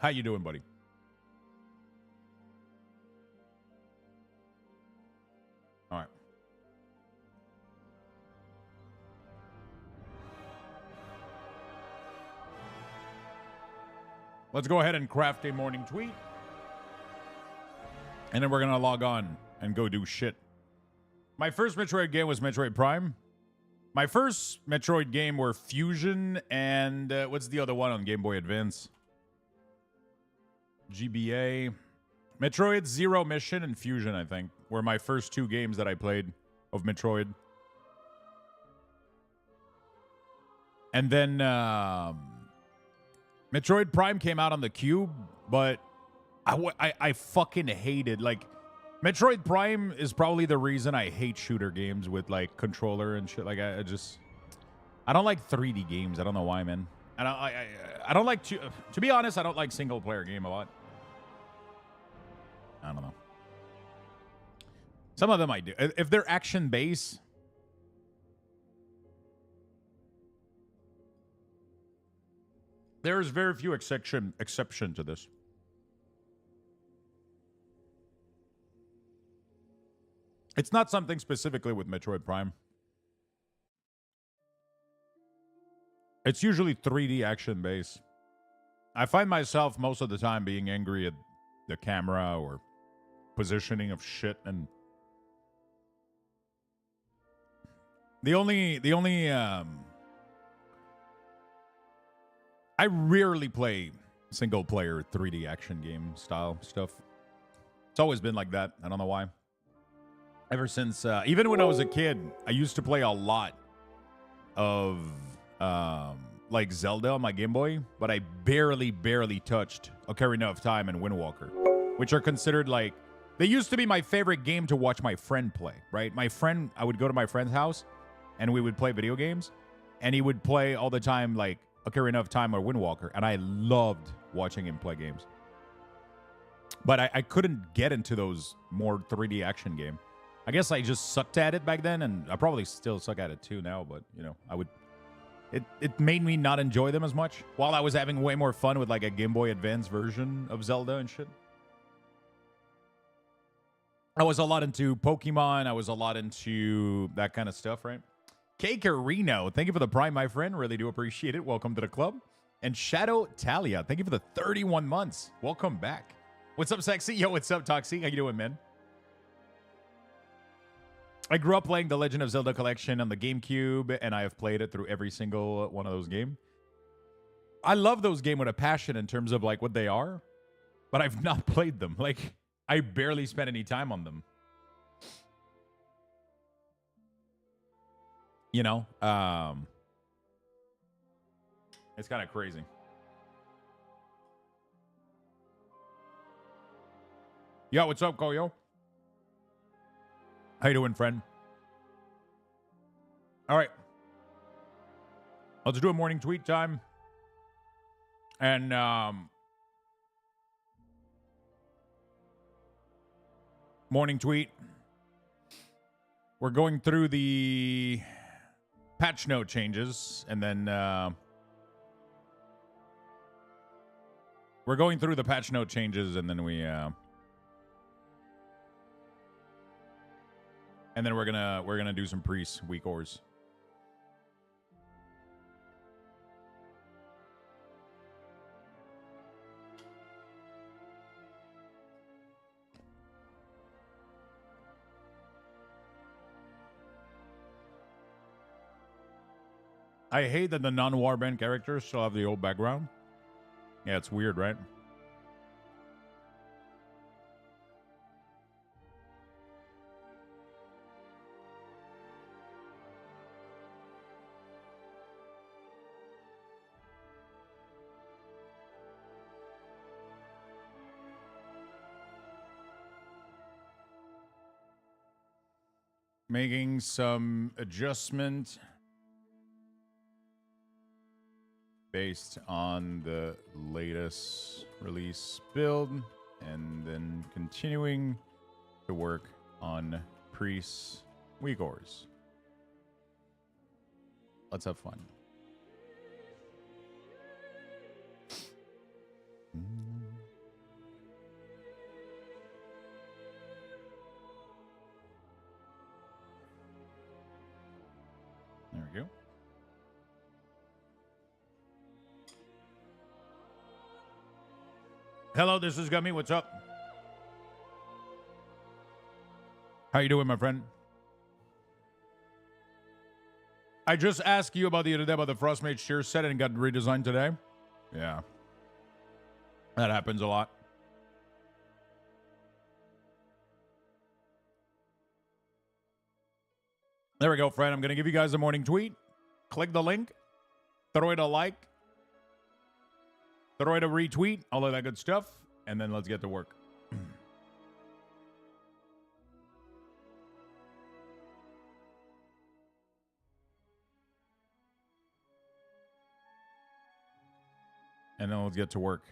How you doing, buddy? All right. Let's go ahead and craft a morning tweet. And then we're going to log on and go do shit. My first Metroid game was Metroid Prime. My first Metroid game were Fusion and what's the other one on Game Boy Advance? GBA. Metroid Zero Mission and Fusion, I think, were my first two games that I played of Metroid. And then Metroid Prime came out on the Cube, but I fucking hated, like, Metroid Prime is probably the reason I hate shooter games with, like, controller and shit. Like, I don't like 3D games. I don't know why, man. I don't like, to be honest, I don't like single-player game a lot. I don't know. Some of them I do. If they're action-based, there's very few exception to this. It's not something specifically with Metroid Prime. It's usually 3D action based. I find myself most of the time being angry at the camera or positioning of shit, and the only I rarely play single player 3D action game style stuff. It's always been like that. I don't know why. Ever since, even when I was a kid, I used to play a lot of, like Zelda on my Game Boy, but I barely touched Ocarina of Time and Wind Walker, which are considered, like, they used to be my favorite game to watch my friend play, right? My friend, I would go to my friend's house, and we would play video games, and he would play all the time, like, Ocarina of Time or Wind Walker, and I loved watching him play games. But I couldn't get into those more 3D action game. I guess I just sucked at it back then, and I probably still suck at it too now, but, you know, it made me not enjoy them as much, while I was having way more fun with, like, a Game Boy Advance version of Zelda and shit. I was a lot into Pokemon, I was a lot into that kind of stuff, right? Kakarino, thank you for the Prime, my friend. Really do appreciate it. Welcome to the club. And Shadow Talia, thank you for the 31 months. Welcome back. What's up, Sexy? Yo, what's up, Toxie? How you doing, man? I grew up playing the Legend of Zelda Collection on the GameCube, and I have played it through every single one of those games. I love those games with a passion in terms of, like, what they are, but I've not played them. Like, I barely spent any time on them. You know? It's kind of crazy. Yo, what's up, Koyo? How you doing, friend? All right. Let's do a morning tweet time. And morning tweet. We're going through the patch note changes, and then we're going through the patch note changes, and then we're gonna do some priest WeakAuras. I hate that the non-warband characters still have the old background. Yeah, it's weird, right? Making some adjustment based on the latest release build, and then continuing to work on Priest's WeakAuras. Let's have fun. Hello, this is Gummy. What's up? How you doing, my friend? I just asked you about the other day about the Frostmage Shear set and got redesigned today. Yeah. That happens a lot. There we go, friend. I'm going to give you guys a morning tweet. Click the link. Throw it a like. Throw it a retweet. All of that good stuff. And then let's get to work. And then let's get to work.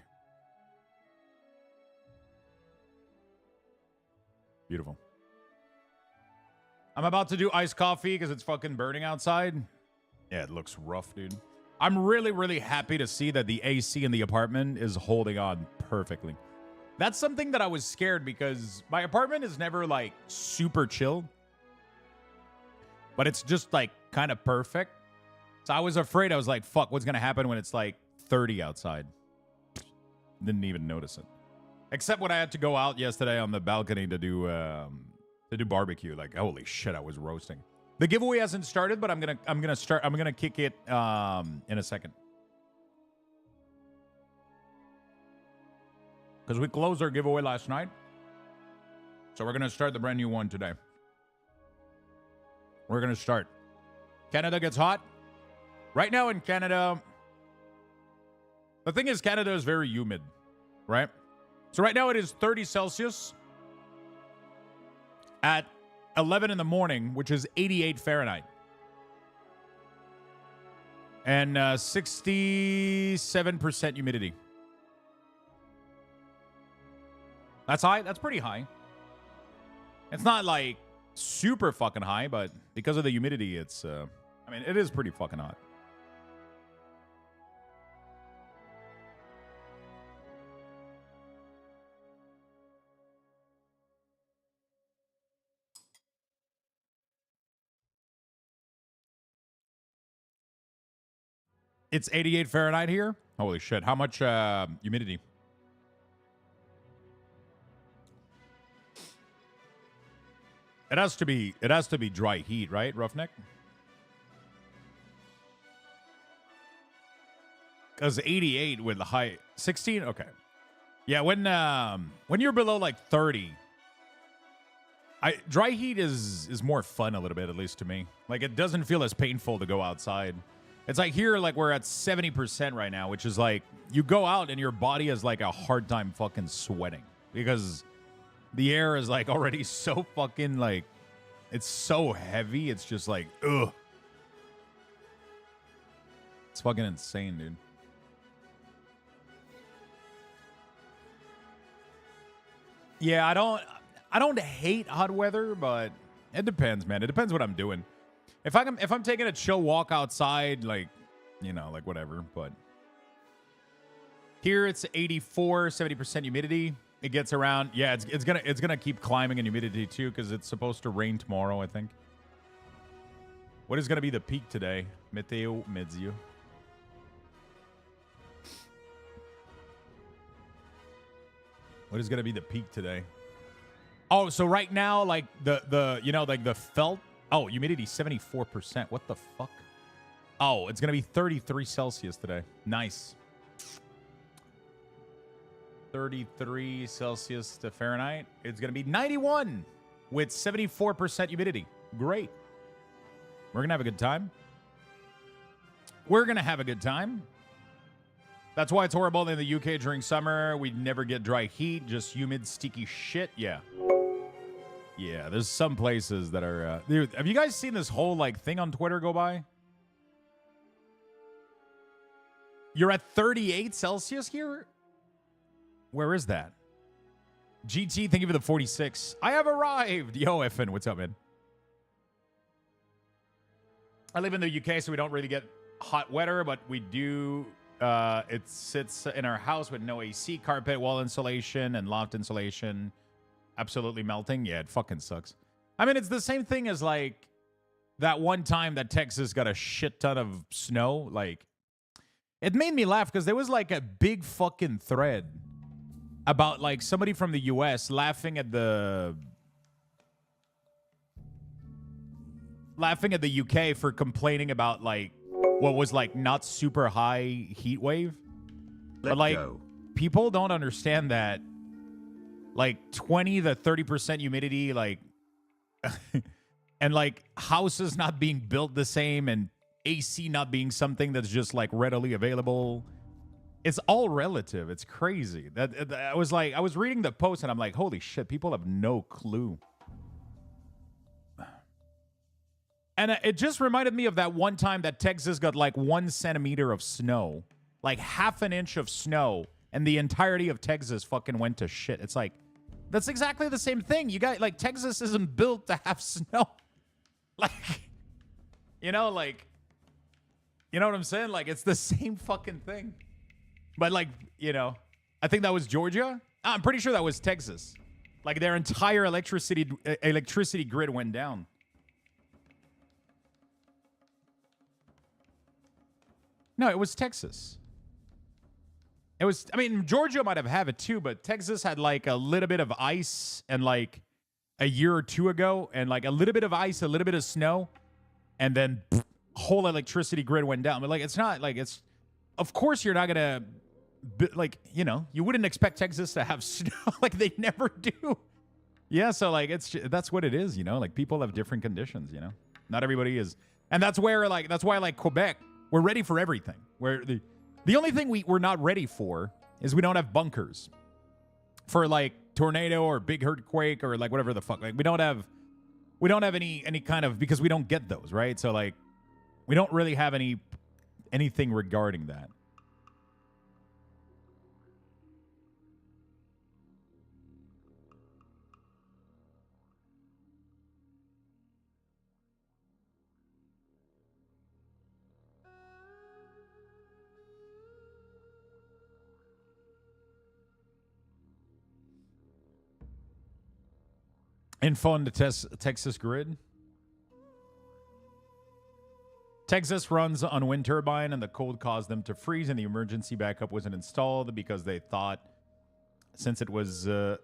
Beautiful. I'm about to do iced coffee because it's fucking burning outside. Yeah, it looks rough, dude. I'm really, really happy to see that the AC in the apartment is holding on perfectly. That's something that I was scared because my apartment is never like super chill. But it's just like kind of perfect. So I was afraid. I was like, fuck, what's going to happen when it's like 30 outside? Didn't even notice it. Except when I had to go out yesterday on the balcony to do barbecue. Like, holy shit, I was roasting. The giveaway hasn't started, but I'm gonna kick it in a second. Because we closed our giveaway last night. So we're gonna start the brand new one today. We're gonna start. Canada gets hot. Right now in Canada, the thing is Canada is very humid, right? So right now it is 30 Celsius at 11 in the morning, which is 88 Fahrenheit. And 67% humidity. That's high. That's pretty high. It's not like super fucking high, but because of the humidity, it's, I mean, it is pretty fucking hot. It's 88 Fahrenheit here. Holy shit. How much humidity? It has to be dry heat, right, Roughneck? Because 88 with the high 16, okay. Yeah, when you're below like 30, dry heat is more fun a little bit, at least to me. Like it doesn't feel as painful to go outside. It's like here, like we're at 70% right now, which is like you go out and your body has like a hard time fucking sweating because the air is like already so fucking like it's so heavy. It's just like, ugh. It's fucking insane, dude. Yeah, I don't hate hot weather, but it depends, man. It depends what I'm doing. If I'm taking a chill walk outside, like, you know, like whatever, but here it's 84, 70% humidity. It gets around, yeah, it's gonna keep climbing in humidity too, because it's supposed to rain tomorrow, I think. What is gonna be the peak today? Meteo Medzio. What is gonna be the peak today? Oh, so right now, like the you know, like the felt. Oh, humidity 74%. What the fuck? Oh, it's going to be 33 Celsius today. Nice. 33 Celsius to Fahrenheit. It's going to be 91 with 74% humidity. Great. We're going to have a good time. We're going to have a good time. That's why it's horrible in the UK during summer. We never get dry heat, just humid, sticky shit. Yeah. Yeah, there's some places that are... dude, have you guys seen this whole like thing on Twitter go by? You're at 38 Celsius here? Where is that? GT, thank you for the 46. I have arrived. Yo, FN, what's up, man? I live in the UK, so we don't really get hot weather, but we do... it sits in our house with no AC, carpet, wall insulation, and loft insulation. Absolutely melting. Yeah, it fucking sucks. I mean, it's the same thing as like that one time that Texas got a shit ton of snow. Like, it made me laugh because there was like a big fucking thread about like somebody from the US laughing at the UK for complaining about like what was like not super high heat wave. But like people don't understand that like 20 to 30% humidity, like and like houses not being built the same and AC not being something that's just like readily available. It's all relative. It's crazy. That I was reading the post and I'm like, holy shit, people have no clue. And it just reminded me of that one time that Texas got like 1 centimeter of snow, like half an inch of snow, and the entirety of Texas fucking went to shit. It's like, that's exactly the same thing. You got like Texas isn't built to have snow. Like, you know, like, you know what I'm saying? Like, it's the same fucking thing. But like, you know, I think that was Georgia. I'm pretty sure that was Texas. Like their entire electricity grid went down. No, it was Texas. It was, I mean, Georgia might have it too, but Texas had like a little bit of ice and like a year or two ago, and like a little bit of ice, a little bit of snow, and then whole electricity grid went down. But like, it's not like it's, of course you're not going to, like, you know, you wouldn't expect Texas to have snow. Like they never do. Yeah. So like, that's what it is, you know, like people have different conditions, you know, not everybody is. And that's where like, that's why like Quebec, we're ready for everything. Where the only thing we're not ready for is we don't have bunkers for like tornado or big earthquake or like whatever the fuck. Like we don't have any kind of, because we don't get those, right? So like we don't really have anything regarding that. Info on the Texas grid. Texas runs on wind turbine, and the cold caused them to freeze, and the emergency backup wasn't installed because they thought since it was it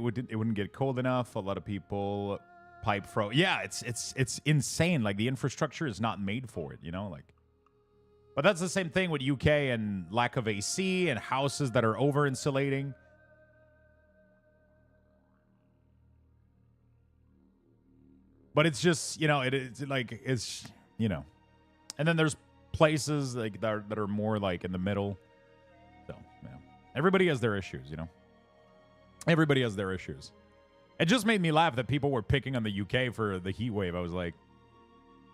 wouldn't get cold enough. A lot of people pipe froze. Yeah, it's insane. Like the infrastructure is not made for it, you know, like. But that's the same thing with UK and lack of AC and houses that are over insulating. But it's just, you know, it's like, it's, you know. And then there's places like that are more like in the middle. So, yeah. Everybody has their issues, you know. Everybody has their issues. It just made me laugh that people were picking on the UK for the heat wave. I was like,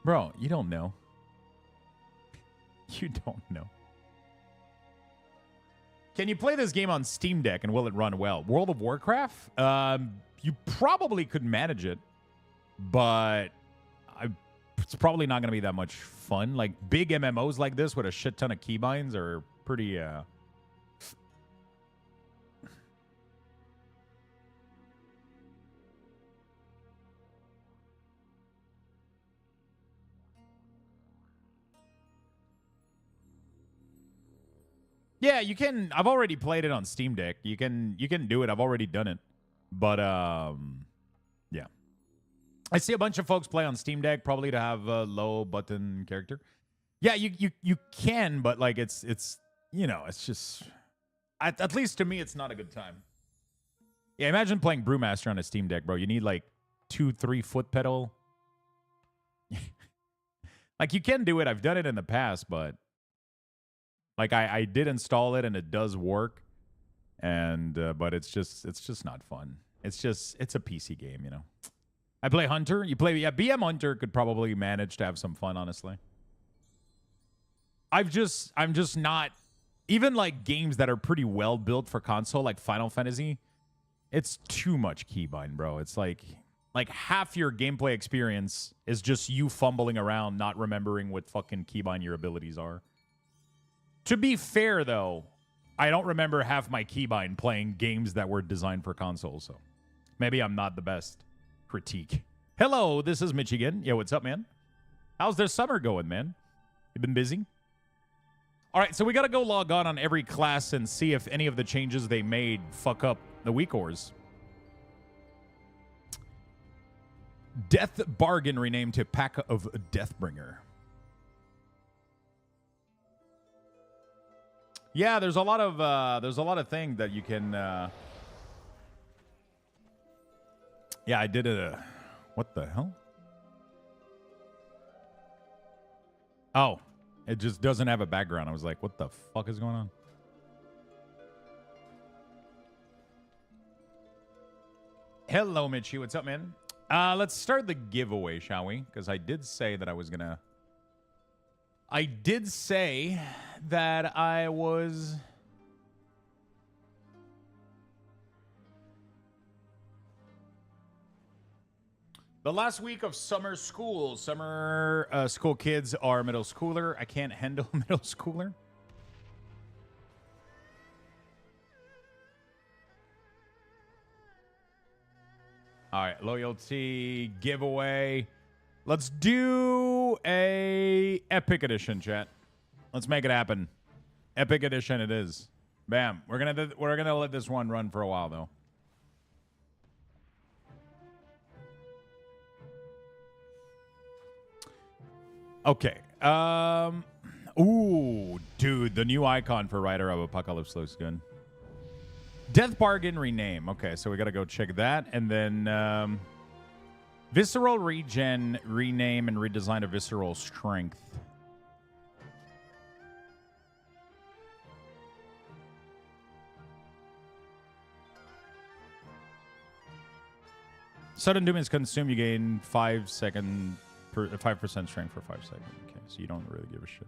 bro, you don't know. You don't know. Can you play this game on Steam Deck and will it run well? World of Warcraft? You probably could manage it. But it's probably not going to be that much fun. Like big MMOs like this with a shit ton of keybinds are pretty Yeah, you can. I've already played it on Steam Deck. You can do it. I've already done it. But yeah. I see a bunch of folks play on Steam Deck, probably to have a low button character. Yeah, you can, but like it's you know, it's just at least to me it's not a good time. Yeah, imagine playing Brewmaster on a Steam Deck, bro. You need like 2-3 foot pedal. Like you can do it. I've done it in the past, but like I did install it and it does work. And but it's just not fun. It's a PC game, you know. I play Hunter. You play, yeah, BM Hunter could probably manage to have some fun, honestly. I'm just not, even like games that are pretty well built for console, like Final Fantasy, it's too much keybind, bro. It's like half your gameplay experience is just you fumbling around, not remembering what fucking keybind your abilities are. To be fair, though, I don't remember half my keybind playing games that were designed for consoles, so maybe I'm not the best critique. Hello, this is Michigan. Yeah, what's up, man? How's their summer going, man? You been busy? All right, so we got to go log on every class and see if any of the changes they made fuck up the WeakAuras. Death Bargain renamed to Pack of Deathbringer. Yeah, there's a lot of things that you can. Yeah, I did a. What the hell? Oh, it just doesn't have a background. I was like, what the fuck is going on? Hello, Mitchie. What's up, man? Let's start the giveaway, shall we? Because I did say that I was gonna. I did say that I was. The last week of summer school. Summer school kids are middle schooler. I can't handle middle schooler. All right, loyalty giveaway. Let's do a epic edition, chat. Let's make it happen. Epic edition it is. Bam. We're gonna let this one run for a while though. Okay. Ooh, dude, the new icon for Rider of Apocalypse looks good. Death Bargain rename. Okay, so we gotta go check that, and then Visceral Regen rename and redesign of Visceral Strength. Sudden Doom is consumed. You gain 5% strength for 5 seconds. Okay, so you don't really give a shit.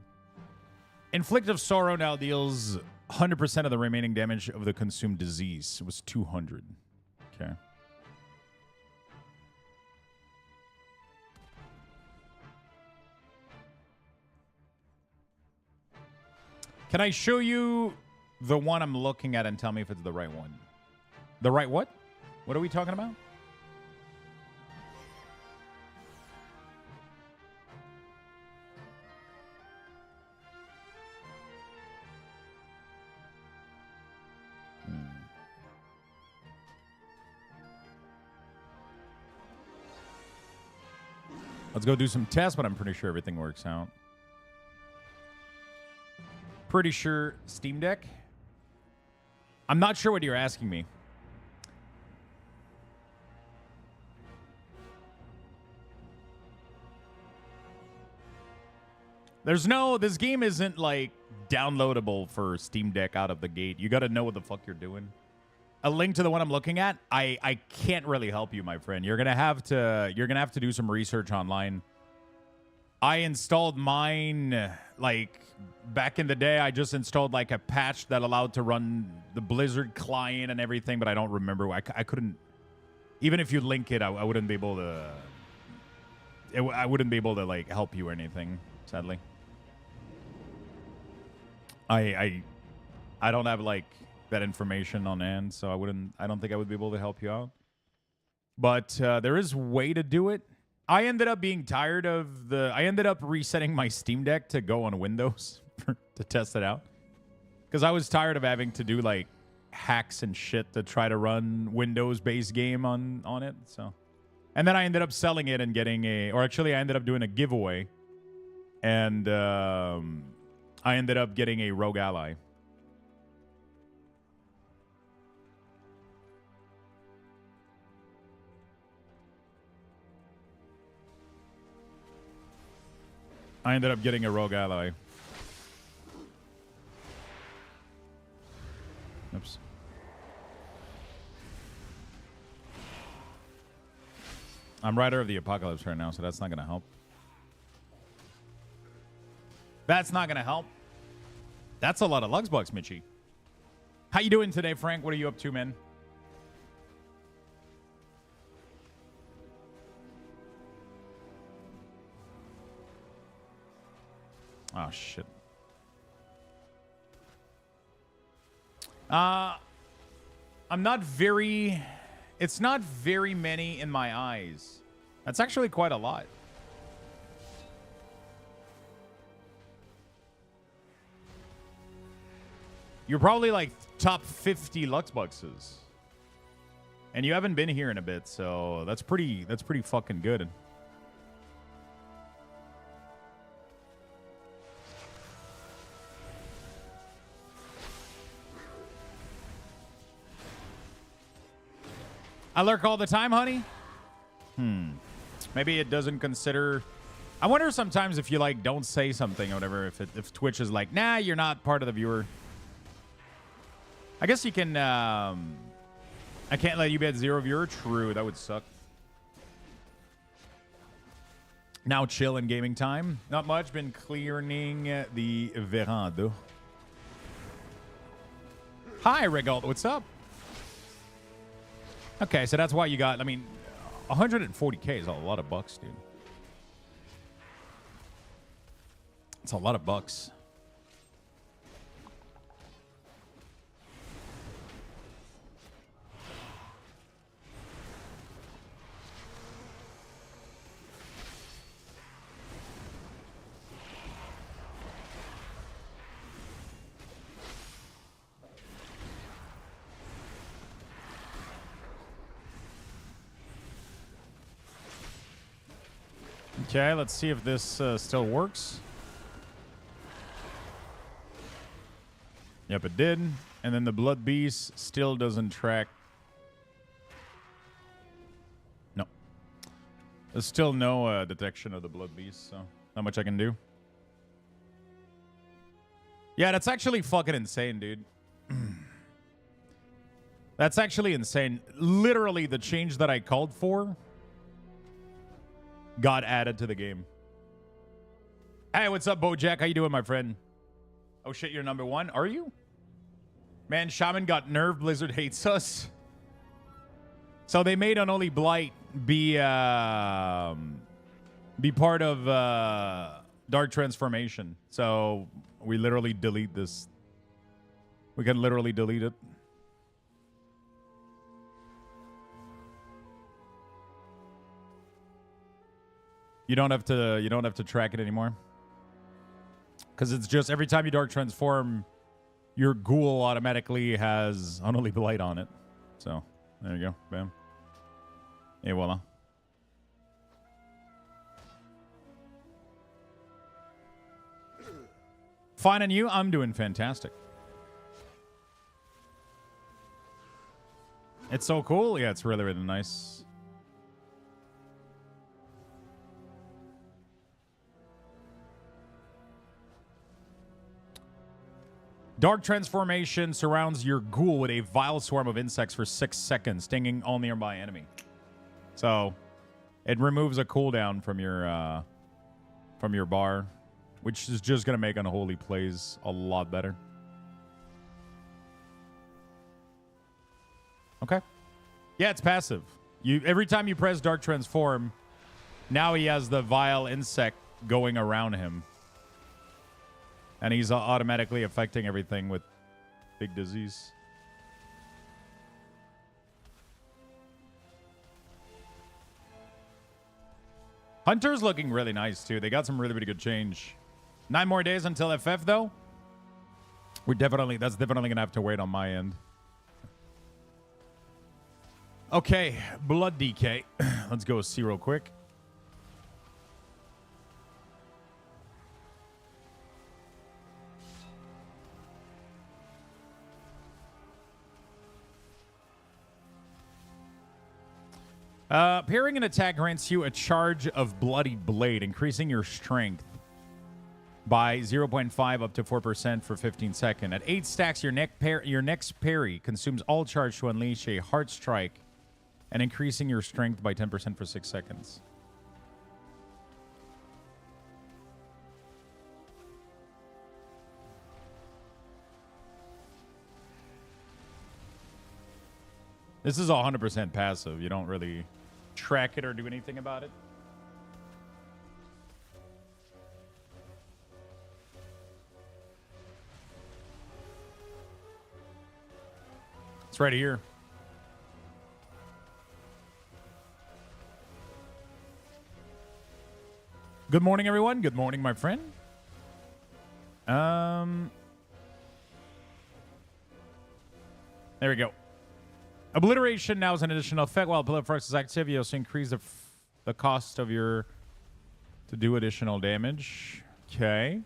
Inflict of Sorrow now deals 100% of the remaining damage of the consumed disease. It was 200. Okay. Can I show you the one I'm looking at and tell me if it's the right one? The right what? What are we talking about? Let's go do some tests, but I'm pretty sure everything works out. Pretty sure Steam Deck. I'm not sure what you're asking me. This game isn't like downloadable for Steam Deck out of the gate. You got to know what the fuck you're doing. A link to the one I'm looking at, I can't really help you, my friend. You're gonna have to do some research online. I installed mine like back in the day. I just installed like a patch that allowed to run the Blizzard client and everything, but I don't remember. I couldn't. Even if you link it, I wouldn't be able to. I wouldn't be able to like help you or anything. Sadly, I don't have like that information on hand, so I don't think I would be able to help you out. But there is a way to do it. I ended up being tired of I ended up resetting my Steam Deck to go on Windows to test it out. Because I was tired of having to do like hacks and shit to try to run Windows-based game on it. So, and then I ended up selling it and getting I ended up doing a giveaway. And I ended up getting a Rogue Ally. I ended up getting a Rogue Ally. Oops. I'm Rider of the Apocalypse right now, so that's not going to help. That's not going to help. That's a lot of Luxbucks, Mitchie. How you doing today, Frank? What are you up to, man? Oh, shit. I'm not very... It's not very many in my eyes. That's actually quite a lot. You're probably like top 50 Lux boxes. And you haven't been here in a bit, so that's pretty fucking good. I lurk all the time, honey. Maybe it doesn't consider. I wonder sometimes if you like don't say something or whatever, if Twitch is like, nah, you're not part of the viewer. I guess you can. I can't let you be at 0 viewer. True, that would suck. Now chill in gaming time. Not much. Been clearing the veranda. Hi, Regald. What's up? Okay, so that's why you got. I mean, 140K is a lot of bucks, dude. It's a lot of bucks. Okay, let's see if this still works. Yep, it did. And then the Blood Beast still doesn't track. No. There's still no detection of the Blood Beast, so not much I can do. Yeah, that's actually fucking insane, dude. That's actually insane. Literally, the change that I called for got added to the game. Hey, what's up, Bojack? How you doing, my friend? Oh shit, you're number 1. Are you? Man, Shaman got nerfed. Blizzard hates us. So they made Unholy Blight be part of Dark Transformation. So we literally delete this. We can literally delete it. You don't have to track it anymore. Because it's just every time you Dark Transform, your ghoul automatically has Unholy Blight on it. So there you go. Bam. Et voila. Fine, and you? I'm doing fantastic. It's so cool. Yeah, it's really, really nice. Dark Transformation surrounds your ghoul with a vile swarm of insects for 6 seconds, stinging all nearby enemy. So, it removes a cooldown from your bar, which is just gonna make Unholy plays a lot better. Okay. Yeah, it's passive. Every time you press Dark Transform, now he has the vile insect going around him. And he's automatically affecting everything with big disease. Hunter's looking really nice, too. They got some really, really good change. 9 more days until FF, though. That's definitely going to have to wait on my end. Okay, Blood DK. Let's go see real quick. Parrying an attack grants you a charge of Bloody Blade, increasing your strength by 0.5 up to 4% for 15 seconds. At 8 stacks, your next parry consumes all charge to unleash a Heart Strike and increasing your strength by 10% for 6 seconds. This is 100% passive. You don't really track it or do anything about it. It's right here. Good morning, everyone. Good morning, my friend. There we go. Obliteration now is an additional effect while Flux is active. You also increase the cost of your to do additional damage. Okay.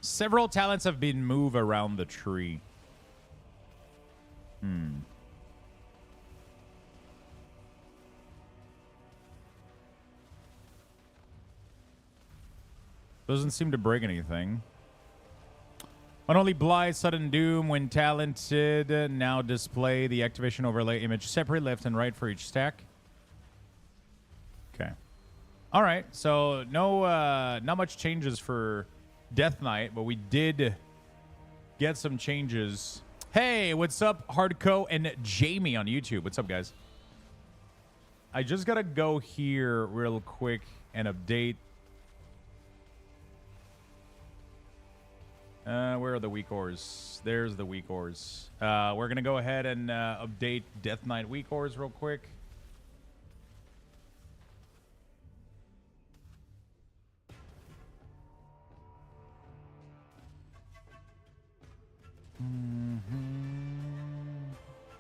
Several talents have been moved around the tree. Doesn't seem to break anything. Unholy Blight, Sudden Doom, when talented, now display the activation overlay image separate left and right for each stack. Okay. All right. So no, not much changes for Death Knight, but we did get some changes. Hey, what's up, Hardco and Jamie on YouTube? What's up, guys? I just gotta go here real quick and update. Where are the WeakAuras? There's the WeakAuras. We're gonna go ahead and update Death Knight WeakAuras real quick.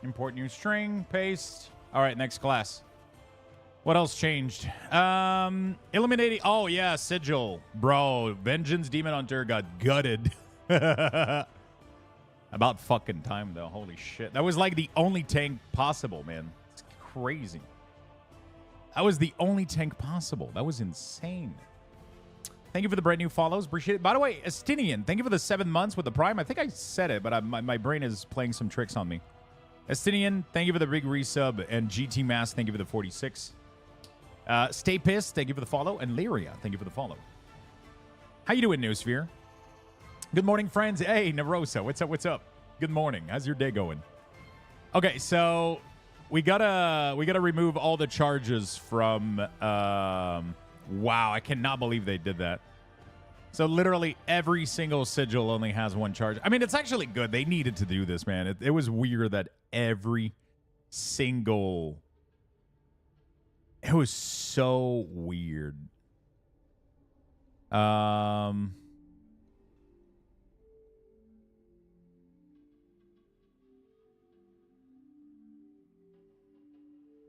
Import new string, paste. All right, next class. What else changed? Eliminating. Oh yeah, Sigil, bro. Vengeance Demon Hunter got gutted. About fucking time though. Holy shit, that was like the only tank possible, man. It's crazy. That was the only tank possible. That was insane. Thank you for the brand new follows. Appreciate it. By the way, Estinian, thank you for the 7 months with the Prime. I think I said it, but my brain is playing some tricks on me. Estinian, thank you for the big resub. And GT Mass, thank you for the 46. Stay Pissed, thank you for the follow. And Lyria, thank you for the follow. How you doing, Noosphere? Good morning, friends. Hey, Narosa, what's up, what's up? Good morning. How's your day going? Okay, so we gotta remove all the charges from... Wow, I cannot believe they did that. So literally every single sigil only has one charge. I mean, it's actually good. They needed to do this, man. It was weird that every single... It was so weird.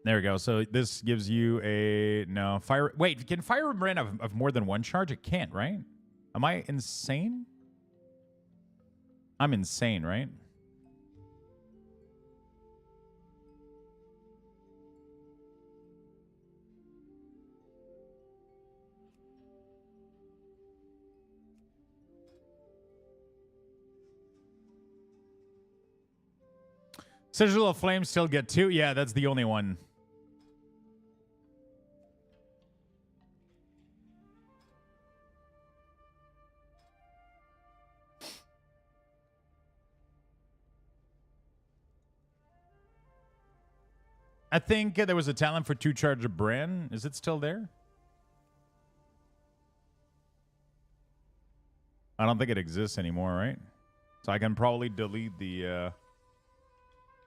There we go. So this gives you a... No, fire... Wait, can Fire Brand have more than one charge? It can't, right? Am I insane? I'm insane, right? Sigil of Flame still get 2? Yeah, that's the only one. I think there was a talent for 2 charge of Bran. Is it still there? I don't think it exists anymore, right? So I can probably delete the...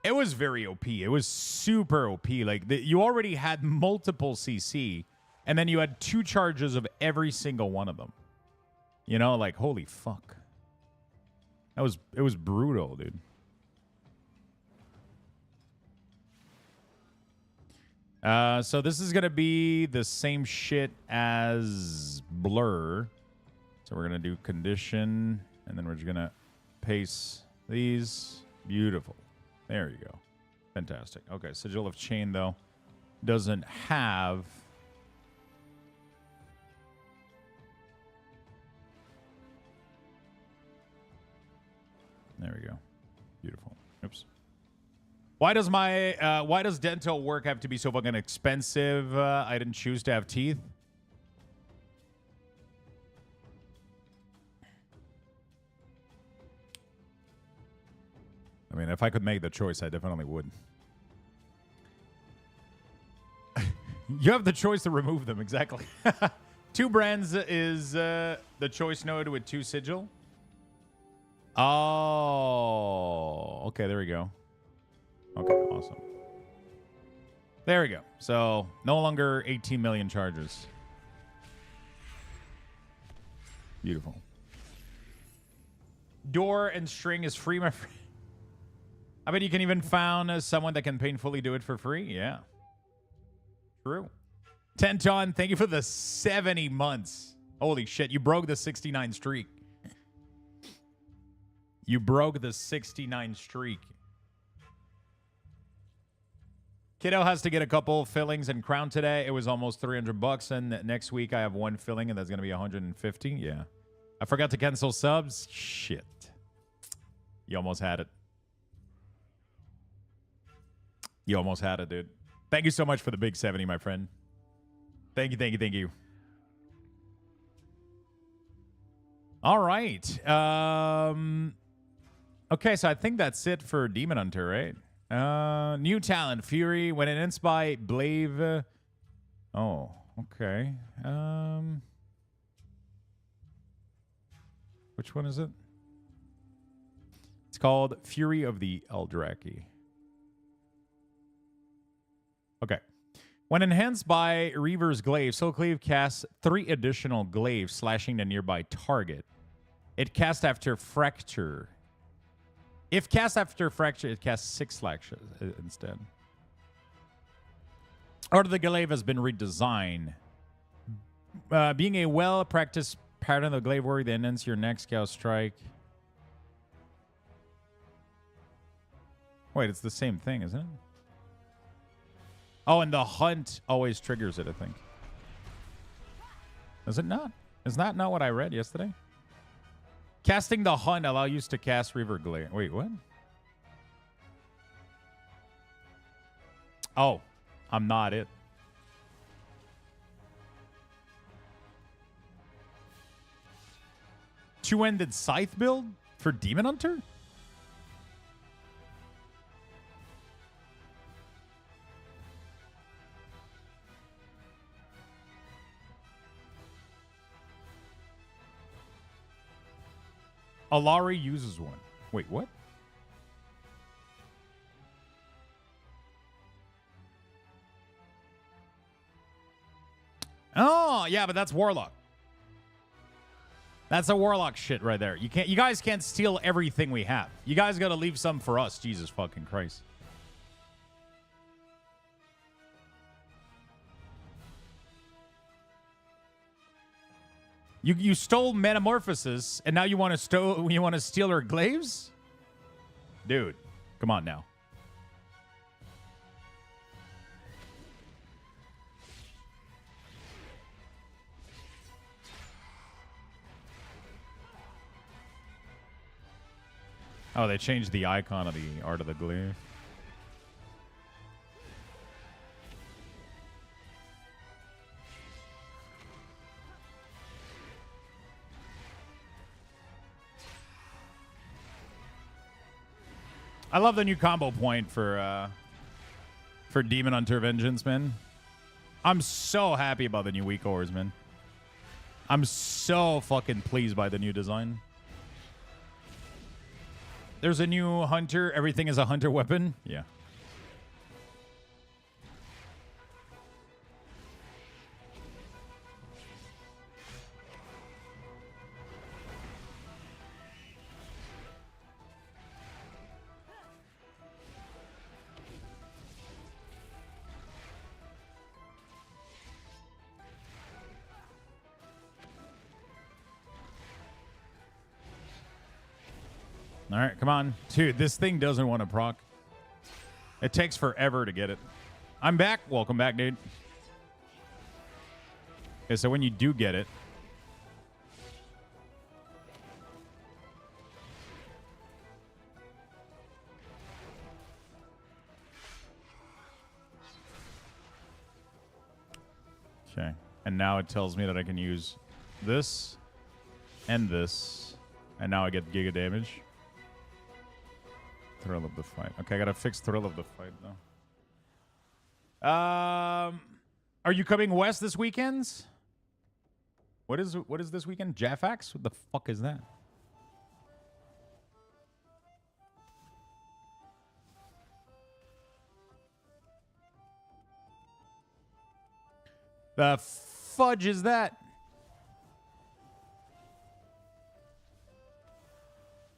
It was very OP. It was super OP. Like, you already had multiple CC, and then you had 2 charges of every single one of them. You know, like, holy fuck. It was brutal, dude. So this is going to be the same shit as Blur. So we're going to do condition, and then we're just going to paste these. Beautiful. There you go. Fantastic. Okay, Sigil of Chain, though, doesn't have... There we go. Beautiful. Oops. Why does dental work have to be so fucking expensive? I didn't choose to have teeth. I mean, if I could make the choice, I definitely would. You have the choice to remove them, exactly. 2 brands is the choice node with 2 sigil. Oh, okay, there we go. Okay, awesome. There we go. So, no longer 18 million charges. Door and string is free, my friend. I bet you can even found someone that can painfully do it for free. Yeah. True. Tenton, thank you for the 70 months. Holy shit, you broke the 69 streak. You broke the 69 streak. Kiddo has to get a couple fillings and crown today. It was almost $300, and next week I have one filling, and that's going to be 150. Yeah. I forgot to cancel subs. Shit. You almost had it. You almost had it, dude. Thank you so much for the big 70, my friend. Thank you, thank you, thank you. All right. Okay, so I think that's it for Demon Hunter, right? New talent, Fury. When it ends by Blave. Oh, okay. Which one is it? It's called Fury of the Eldraki. Okay. When enhanced by Reaver's Glaive, Soul Cleave casts 3 additional glaives, slashing the nearby target. It casts after Fracture. If cast after Fracture, it casts 6 slashes instead. Art of the Glaive has been redesigned. Being a well-practiced pattern of the glaive warrior that ends your next Chaos Strike. Wait, it's the same thing, isn't it? Oh, and the hunt always triggers it, I think. Is it not? Is that not what I read yesterday? Casting the hunt allows you to cast Reaver Glaive. Wait, what? Oh, I'm not it. Two-ended scythe build for Demon Hunter? Alari uses one. Wait, what? Oh, yeah, but that's Warlock. That's a Warlock shit right there. You guys can't steal everything we have. You guys got to leave some for us. Jesus fucking Christ. You stole Metamorphosis, and now you want to steal her glaives? Dude, come on now. Oh, they changed the icon of the Art of the Glaive. I love the new combo point for Demon Hunter Vengeance, man. I'm so happy about the new WeakAuras, man. I'm so fucking pleased by the new design. There's a new hunter. Everything is a hunter weapon. Yeah. All right, come on. Dude, this thing doesn't want to proc. It takes forever to get it. I'm back. Welcome back, dude. Okay, so when you do get it... Okay. And now it tells me that I can use this and this. And now I get giga damage. Thrill of the fight. Okay, I gotta fix Thrill of the fight though. Are you coming west this weekend? What is this weekend? Jaffax? What the fuck is that? The fudge is that?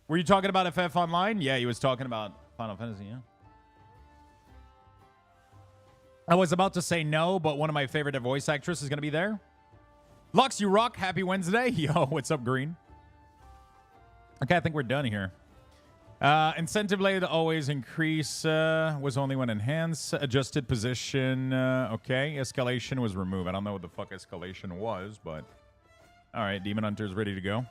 Were you talking about FF Online? Yeah, he was talking about Final Fantasy, yeah. I was about to say no, but one of my favorite voice actresses is going to be there. Lux, you rock. Happy Wednesday. Yo, what's up, Green? Okay, I think we're done here. Incentive blade always increase was only when enhanced. Adjusted position. Okay, escalation was removed. I don't know what the fuck escalation was, but all right, Demon Hunter's ready to go.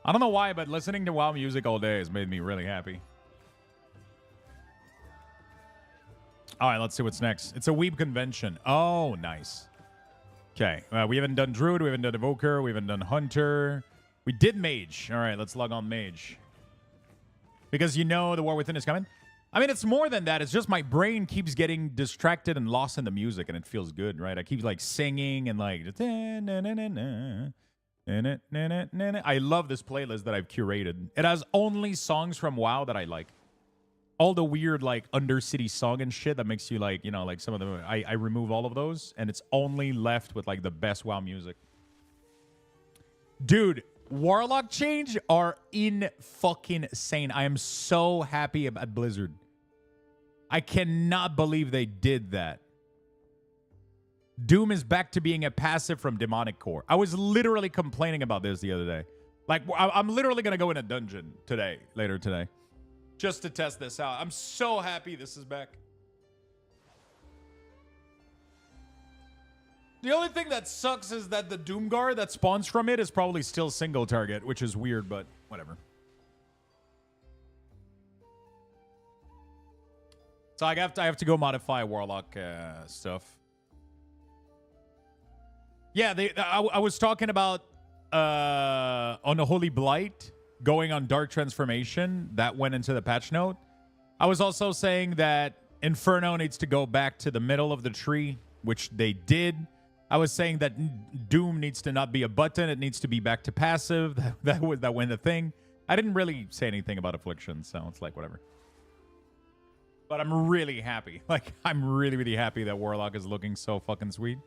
I don't know why, but listening to WoW music all day has made me really happy. All right, let's see what's next. It's a Weeb convention. Oh, nice. Okay, we haven't done Druid, we haven't done Evoker, we haven't done Hunter. We did Mage. All right, let's log on Mage. Because you know the War Within is coming. I mean, it's more than that. It's just my brain keeps getting distracted and lost in the music, and it feels good, right? I keep, like, singing and, like... I love this playlist that I've curated. It has only songs from WoW that I like. All the weird, like, Undercity song and shit that makes you, like, you know, like, some of them... I remove all of those, and it's only left with, like, the best WoW music. Dude, Warlock change are in-fucking-sane. I am so happy about Blizzard. I cannot believe they did that. Doom is back to being a passive from Demonic Core. I was literally complaining about this the other day. Like, I'm literally going to go in a dungeon today, later today, just to test this out. I'm so happy this is back. The only thing that sucks is that the Doomguard that spawns from it is probably still single target, which is weird, but whatever. So I have to go modify Warlock stuff. Yeah, I was talking about on the Holy Blight going on Dark Transformation. That went into the patch note. I was also saying that Inferno needs to go back to the middle of the tree, which they did. I was saying that Doom needs to not be a button. It needs to be back to passive. That went the thing. I didn't really say anything about Affliction, so it's like whatever. But I'm really happy. Like, I'm really, really happy that Warlock is looking so fucking sweet.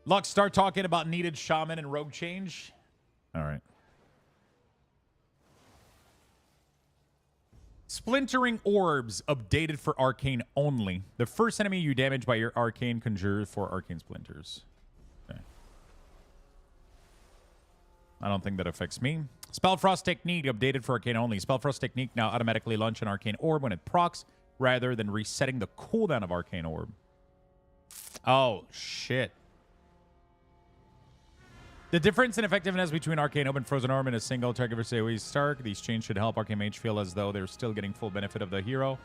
Lux, start talking about needed Shaman and Rogue change. All right. Splintering Orbs updated for Arcane only. The first enemy you damage by your Arcane conjure for Arcane Splinters. Okay. I don't think that affects me. Spellfrost Technique updated for Arcane only. Spellfrost Technique now automatically launch an Arcane Orb when it procs rather than resetting the cooldown of Arcane Orb. Oh, shit. The difference in effectiveness between Arcane Orb and Frozen Orb in a single target versus AoE Stark. These changes should help Arcane Mage feel as though they're still getting full benefit of the hero.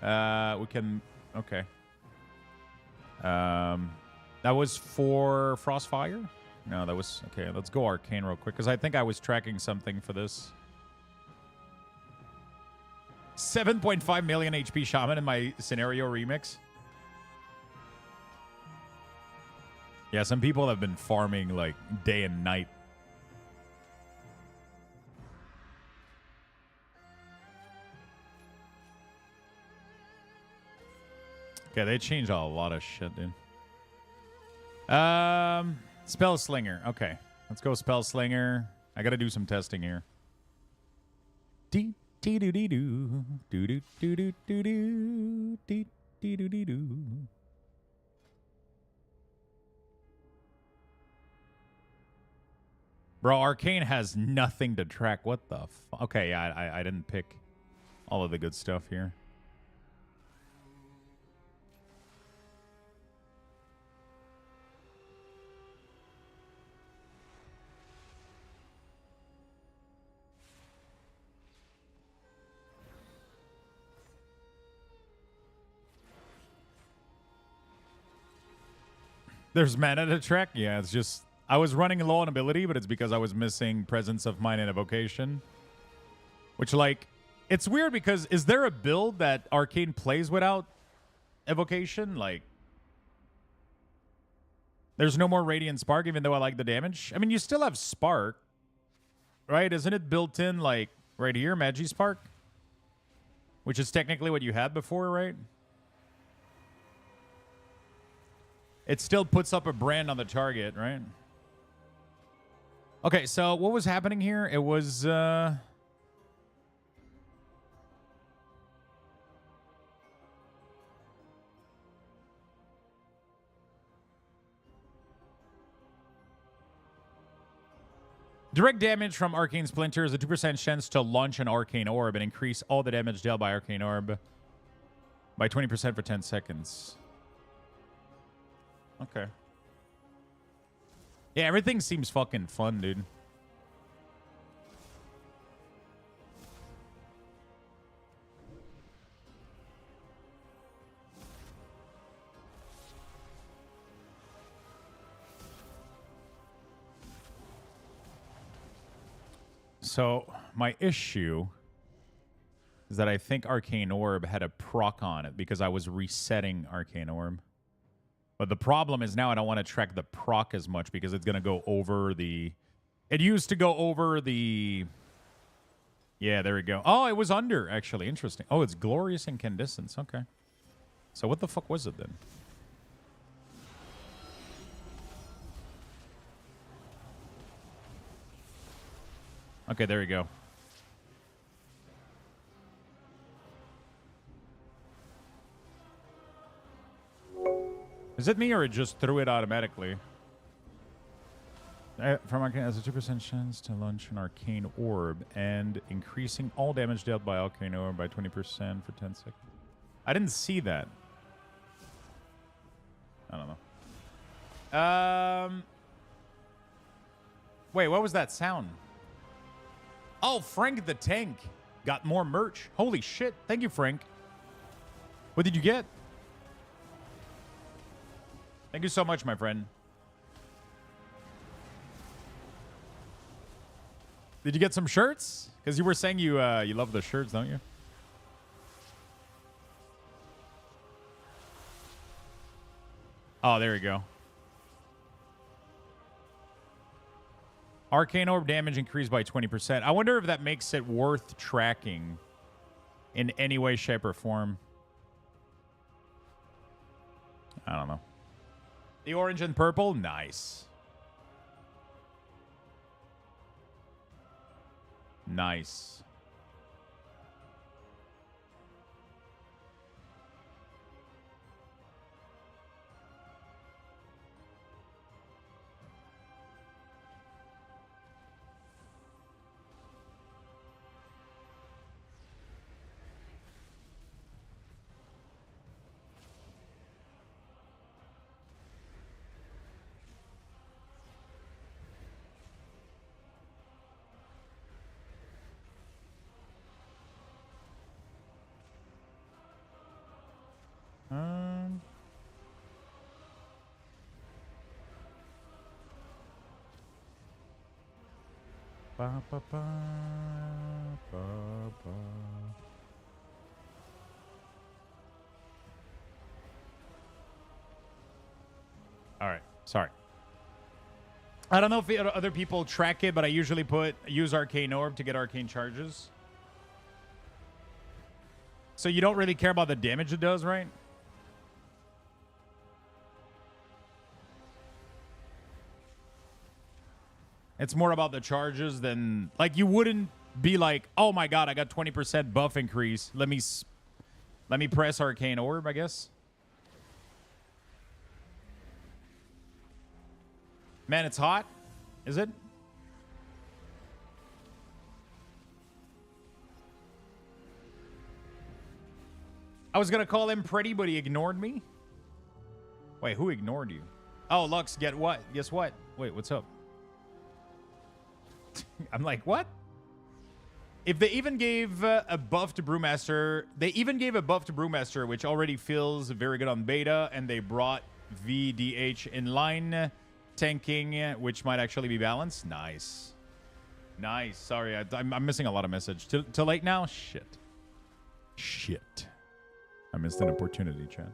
We can... Okay. That was for Frostfire? No, that was... Okay, let's go Arcane real quick, because I think I was tracking something for this. 7.5 million HP Shaman in my scenario remix. Yeah, some people have been farming, like, day and night. Okay, they changed a lot of shit, dude. Spellslinger. Okay, let's go Spellslinger. I gotta do some testing here. Dee dee doo dee doo doo doo doo doo doo doo dee dee doo dee doo. Bro, Arcane has nothing to track. What the fuck? Okay, yeah, I didn't pick all of the good stuff here. There's mana to track? Yeah, it's just... I was running low on ability, but it's because I was missing Presence of Mind and Evocation. Which, like, it's weird because is there a build that Arcane plays without Evocation? Like, there's no more Radiant Spark, even though I like the damage. I mean, you still have Spark, right? Isn't it built in, like, Right here, Magi Spark. Which is technically what you had before, right? It still puts up a brand on the target, right? Okay, so what was happening here? It was... Direct damage from Arcane Splinter is a 2% chance to launch an Arcane Orb and increase all the damage dealt by Arcane Orb by 20% for 10 seconds. Okay. Yeah, everything seems fucking fun, dude. So, my issue is that I think Arcane Orb had a proc on it because I was resetting Arcane Orb. But the problem is now I don't want to track the proc as much because it's going to go over the... It used to go over the... Yeah, there we go. Oh, it was under, actually. Interesting. Oh, it's Glorious Incandescence. Okay. So what the fuck was it then? Okay, there we go. Is it me or it just threw it automatically? From Arcane has a 2% chance to launch an Arcane Orb and increasing all damage dealt by Arcane Orb by 20% for 10 seconds. I didn't see that. I don't know. Wait, what was that sound? Oh, Frank the Tank got more merch. Holy shit. Thank you, Frank. What did you get? Thank you so much, my friend. Did you get some shirts? Because you were saying you love the shirts, don't you? Oh, there we go. Arcane Orb damage increased by 20%. I wonder if that makes it worth tracking in any way, shape, or form. I don't know. The orange and purple? Nice. Nice. Ba, ba, ba, ba, ba. All right, sorry. I don't know if other people track it, but I usually use Arcane Orb to get arcane charges. So you don't really care about the damage it does, right? It's more about the charges than... Like, you wouldn't be like, oh my god, I got 20% buff increase. Let me press Arcane Orb, I guess. Man, it's hot. Is it? I was going to call him pretty, but he ignored me. Wait, who ignored you? Oh, Lux, get what? Guess what? Wait, what's up? I'm like, what? If they even gave a buff to Brewmaster, which already feels very good on beta, and they brought VDH inline tanking, which might actually be balanced. Nice. Nice. Sorry, I'm missing a lot of message. Too late now? Shit. Shit. I missed an opportunity, Chad.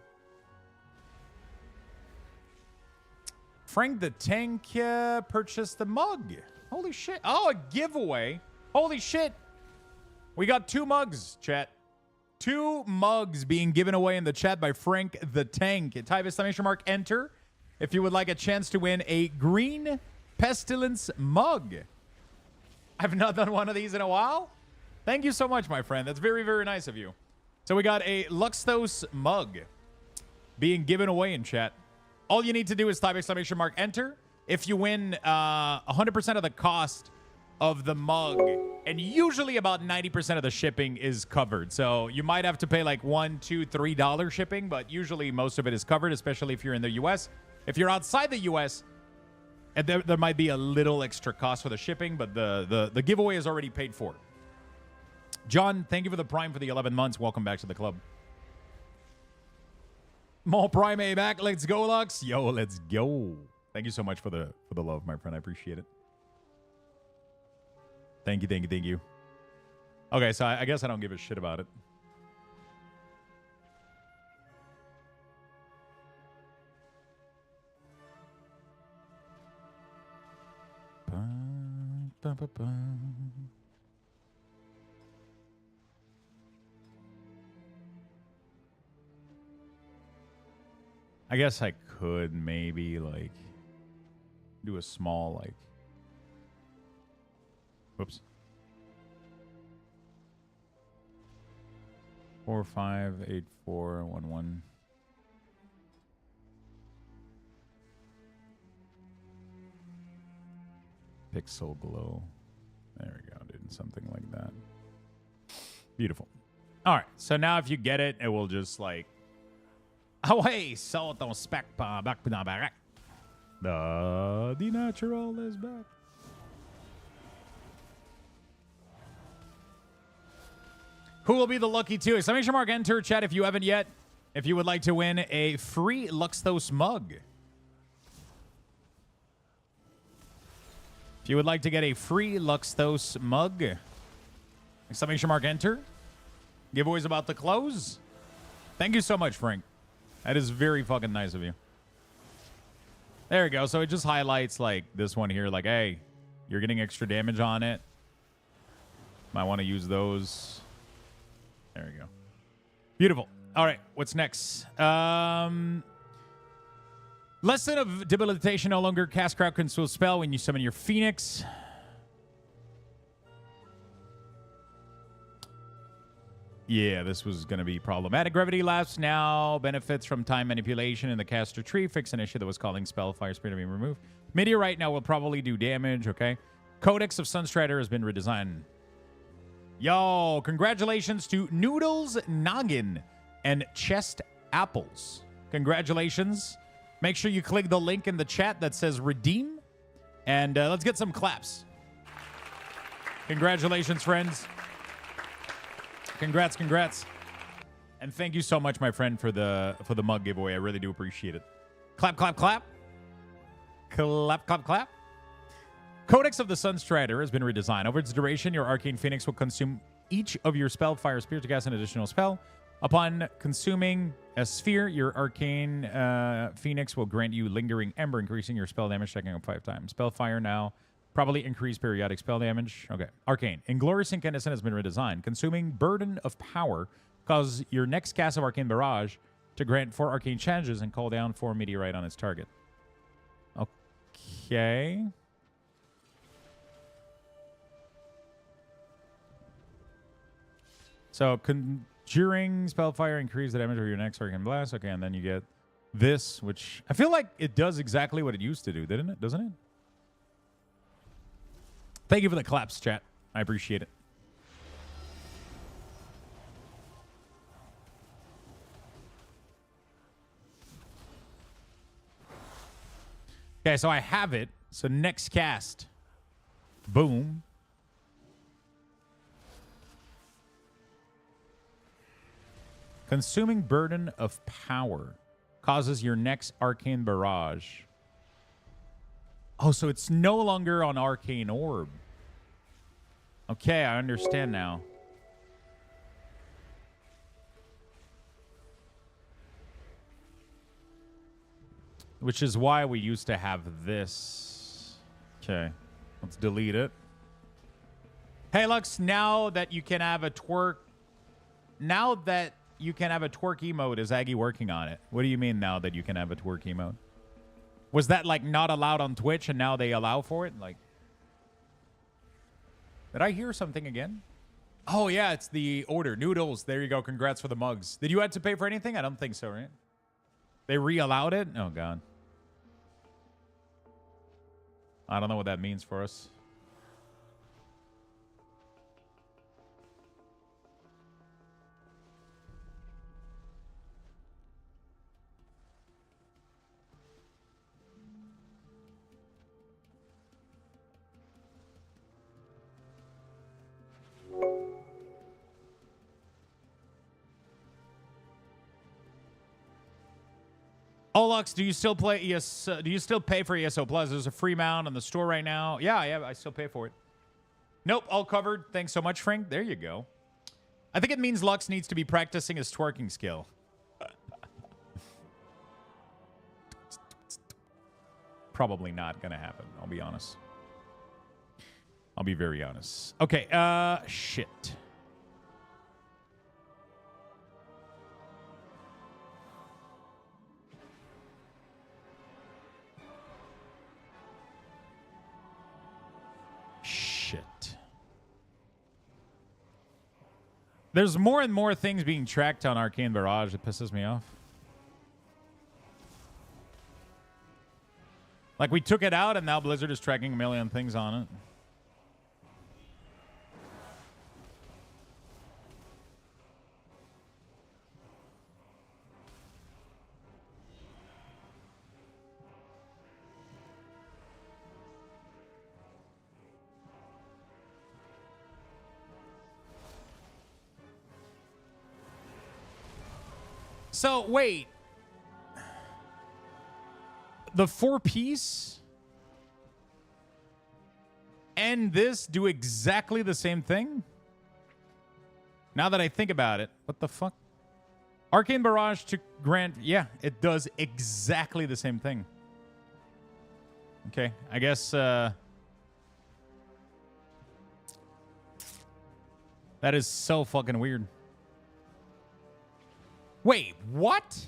Frank the Tank purchased the mug. Holy shit. Oh, a giveaway. Holy shit. We got 2 mugs, chat. 2 mugs being given away in the chat by Frank the Tank. Type ! Enter if you would like a chance to win a green pestilence mug. I've not done one of these in a while. Thank you so much, my friend. That's very, very nice of you. So we got a Luxthos mug being given away in chat. All you need to do is type ! Enter. If you win 100% of the cost of the mug, and usually about 90% of the shipping is covered. So you might have to pay like $1, $2, $3 shipping, but usually most of it is covered, especially if you're in the US. If you're outside the US, and there might be a little extra cost for the shipping, but the giveaway is already paid for. John, thank you for the Prime for the 11 months. Welcome back to the club. More Prime A back. Let's go, Lux. Yo, let's go. Thank you so much for the love, my friend. I appreciate it. Thank you, thank you, thank you. Okay, so I guess I don't give a shit about it. I guess I could maybe like do a small like whoops. 458411. Pixel glow. There we go, dude. Something like that. Beautiful. All right. So now if you get it, it will just like oh hey, so don't spec back. The natural is back. Who will be the lucky 2? Exclamation mark enter chat if you haven't yet. If you would like to win a free Luxthos mug. If you would like to get a free Luxthos mug. Exclamation mark enter. Giveaway's about to close. Thank you so much, Frank. That is very fucking nice of you. There we go. So it just highlights like this one here. Like, hey, you're getting extra damage on it. Might want to use those. There we go. Beautiful. All right, what's next? Lesson of debilitation. No longer cast crowd control spell when you summon your Phoenix. Yeah, this was going to be problematic. Gravity lapse now benefits from time manipulation in the caster tree. Fix an issue that was calling spell fire spirit being removed. Meteorite now will probably do damage, okay? Codex of Sunstrider has been redesigned. Yo, congratulations to Noodles Noggin and Chest Apples. Congratulations. Make sure you click the link in the chat that says redeem. And let's get some claps. Congratulations, friends. Congrats, congrats. And thank you so much, my friend, for the mug giveaway. I really do appreciate it. Clap, clap, clap. Clap, clap, clap. Codex of the Sunstrider has been redesigned. Over its duration, your Arcane Phoenix will consume each of your spell fire spirit to cast an additional spell. Upon consuming a sphere, your Arcane Phoenix will grant you Lingering Ember, increasing your spell damage, checking up 5 times. Spell fire now probably increase periodic spell damage. Okay. Arcane. Inglorious Incandescent has been redesigned. Consuming Burden of Power causes your next cast of Arcane Barrage to grant 4 arcane challenges and call down 4 meteorite on its target. Okay. So, Conjuring Spellfire increase the damage of your next Arcane Blast. Okay, and then you get this, which I feel like it does exactly what it used to do, didn't it? Doesn't it? Thank you for the claps, chat. I appreciate it. Okay, so I have it. So next cast. Boom. Consuming Burden of Power causes your next Arcane Barrage. Oh, so it's no longer on Arcane Orb. Okay, I understand now. Which is why we used to have this. Okay, let's delete it. Hey, Lux, now that you can have a twerk emote, is Aggie working on it? What do you mean now that you can have a twerk emote? Was that like not allowed on Twitch and now they allow for it? Like, did I hear something again? Oh yeah, it's the order. Noodles. There you go. Congrats for the mugs. Did you have to pay for anything? I don't think so, right? They re-allowed it? Oh god. I don't know what that means for us. Oh, Lux, do you still play ES? Do you still pay for ESO Plus? There's a free mount on the store right now. Yeah, I still pay for it. Nope, all covered. Thanks so much, Frank. There you go. I think it means Lux needs to be practicing his twerking skill. Probably not gonna happen. I'll be honest. I'll be very honest. Okay. Shit. There's more and more things being tracked on Arcane Barrage. It pisses me off. Like, we took it out, and now Blizzard is tracking a million things on it. So, wait. The 4-piece and this do exactly the same thing? Now that I think about it, what the fuck? Arcane Barrage to grant... Yeah, it does exactly the same thing. Okay, I guess... that is so fucking weird. Wait, what?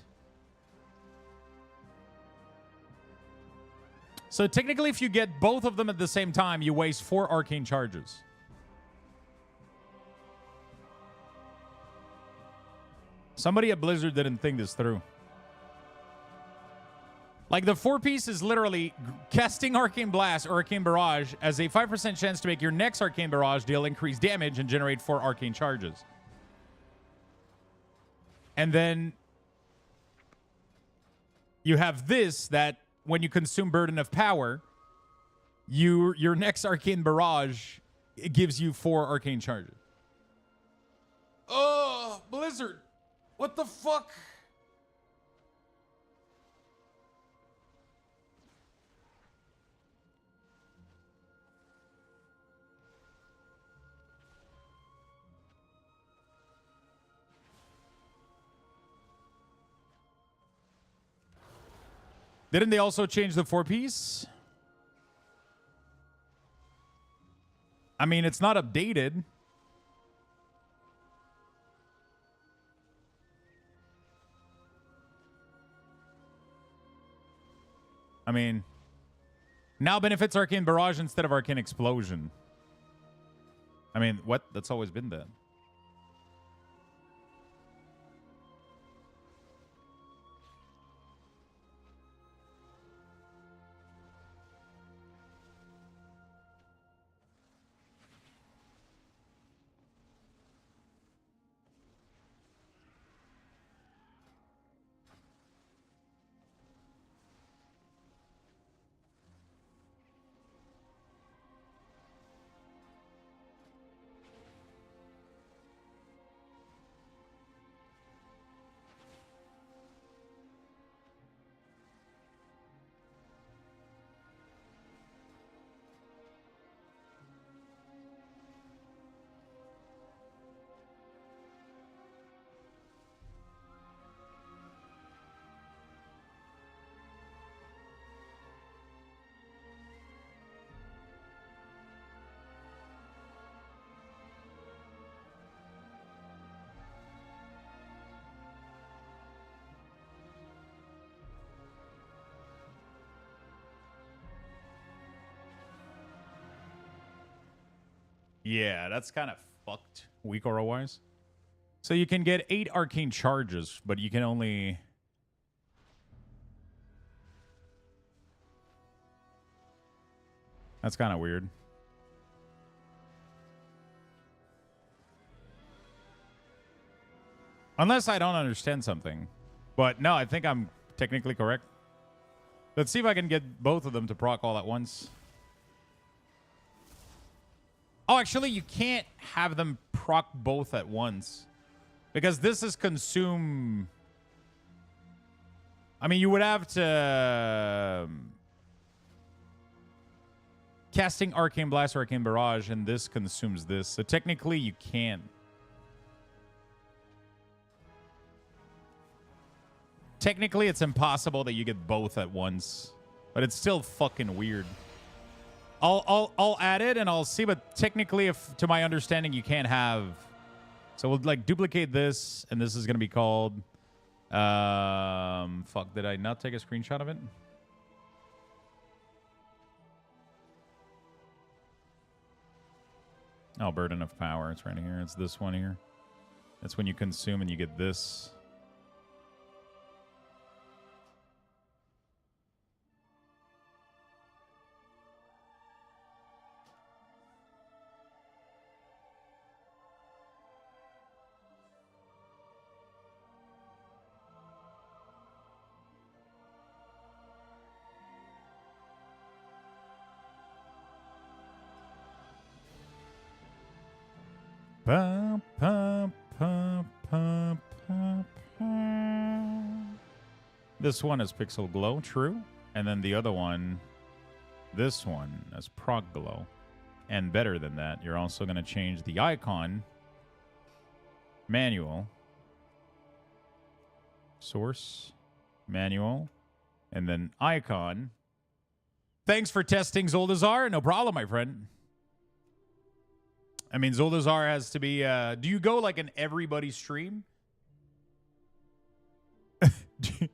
So technically, if you get both of them at the same time, you waste 4 arcane charges. Somebody at Blizzard didn't think this through. Like, the 4-piece is literally casting Arcane Blast or Arcane Barrage as a 5% chance to make your next Arcane Barrage deal increased damage and generate 4 arcane charges. And then you have this that when you consume Burden of Power, your next Arcane Barrage, it gives you 4 arcane charges. Oh, Blizzard. What the fuck? Didn't they also change the 4-piece? I mean, it's not updated. I mean, now benefits Arcane Barrage instead of Arcane Explosion. I mean, what? That's always been that. Yeah, that's kind of fucked, WeakAuras-wise. So you can get 8 arcane charges, but you can only... That's kind of weird. Unless I don't understand something. But no, I think I'm technically correct. Let's see if I can get both of them to proc all at once. Oh, actually, you can't have them proc both at once. Because this is consume... I mean, you would have to... casting Arcane Blast or Arcane Barrage, and this consumes this. So technically, you can. Technically, it's impossible that you get both at once. But it's still fucking weird. I'll add it and I'll see, but technically, if to my understanding, you can't have... So we'll like duplicate this, and this is going to be called... fuck, did I not take a screenshot of it? Oh, Burden of Power. It's right here. It's this one here. That's when you consume and you get this. Ba, ba, ba, ba, ba, ba. This one is Pixel Glow, true. And then the other one, this one, is Prog Glow. And better than that, you're also going to change the icon, manual, source, manual, and then icon. Thanks for testing, Zoldazar. No problem, my friend. I mean, Zoldazar has to be... do you go like in everybody's stream?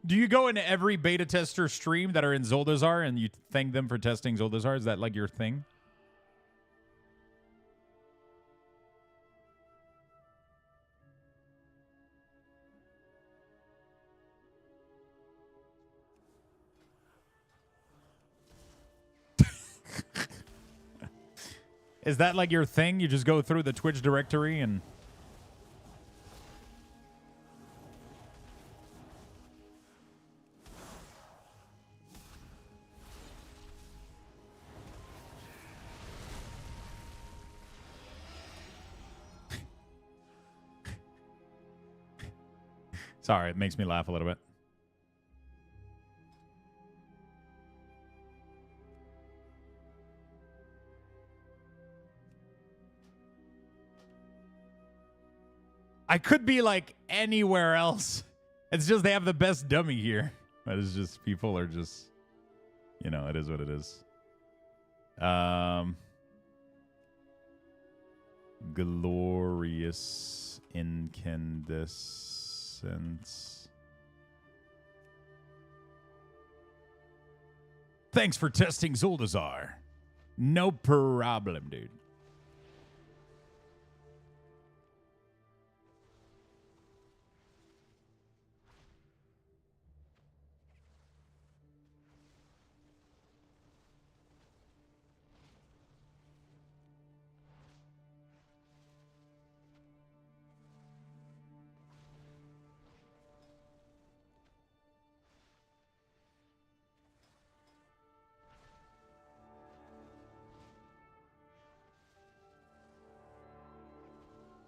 Do you go into every beta tester stream that are in Zoldazar and you thank them for testing Zoldazar? Is that like your thing? Is that like your thing? You just go through the Twitch directory and... Sorry, it makes me laugh a little bit. I could be like anywhere else. It's just they have the best dummy here. But it's just people are just, you know, it is what it is. Glorious incandescence. Thanks for testing Zoldazar. No problem, dude.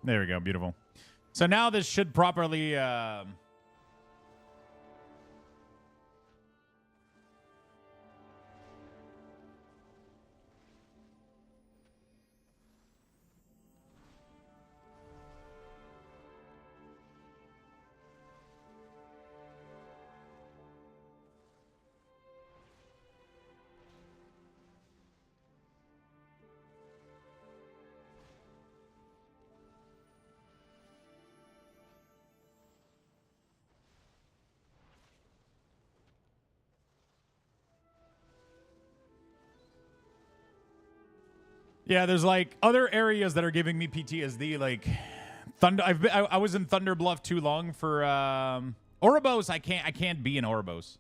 There we go. Beautiful. So now this should properly... Yeah, there's like other areas that are giving me PTSD, like Thunder. I was in Thunder Bluff too long for Ouroboros. I can't be in Ouroboros.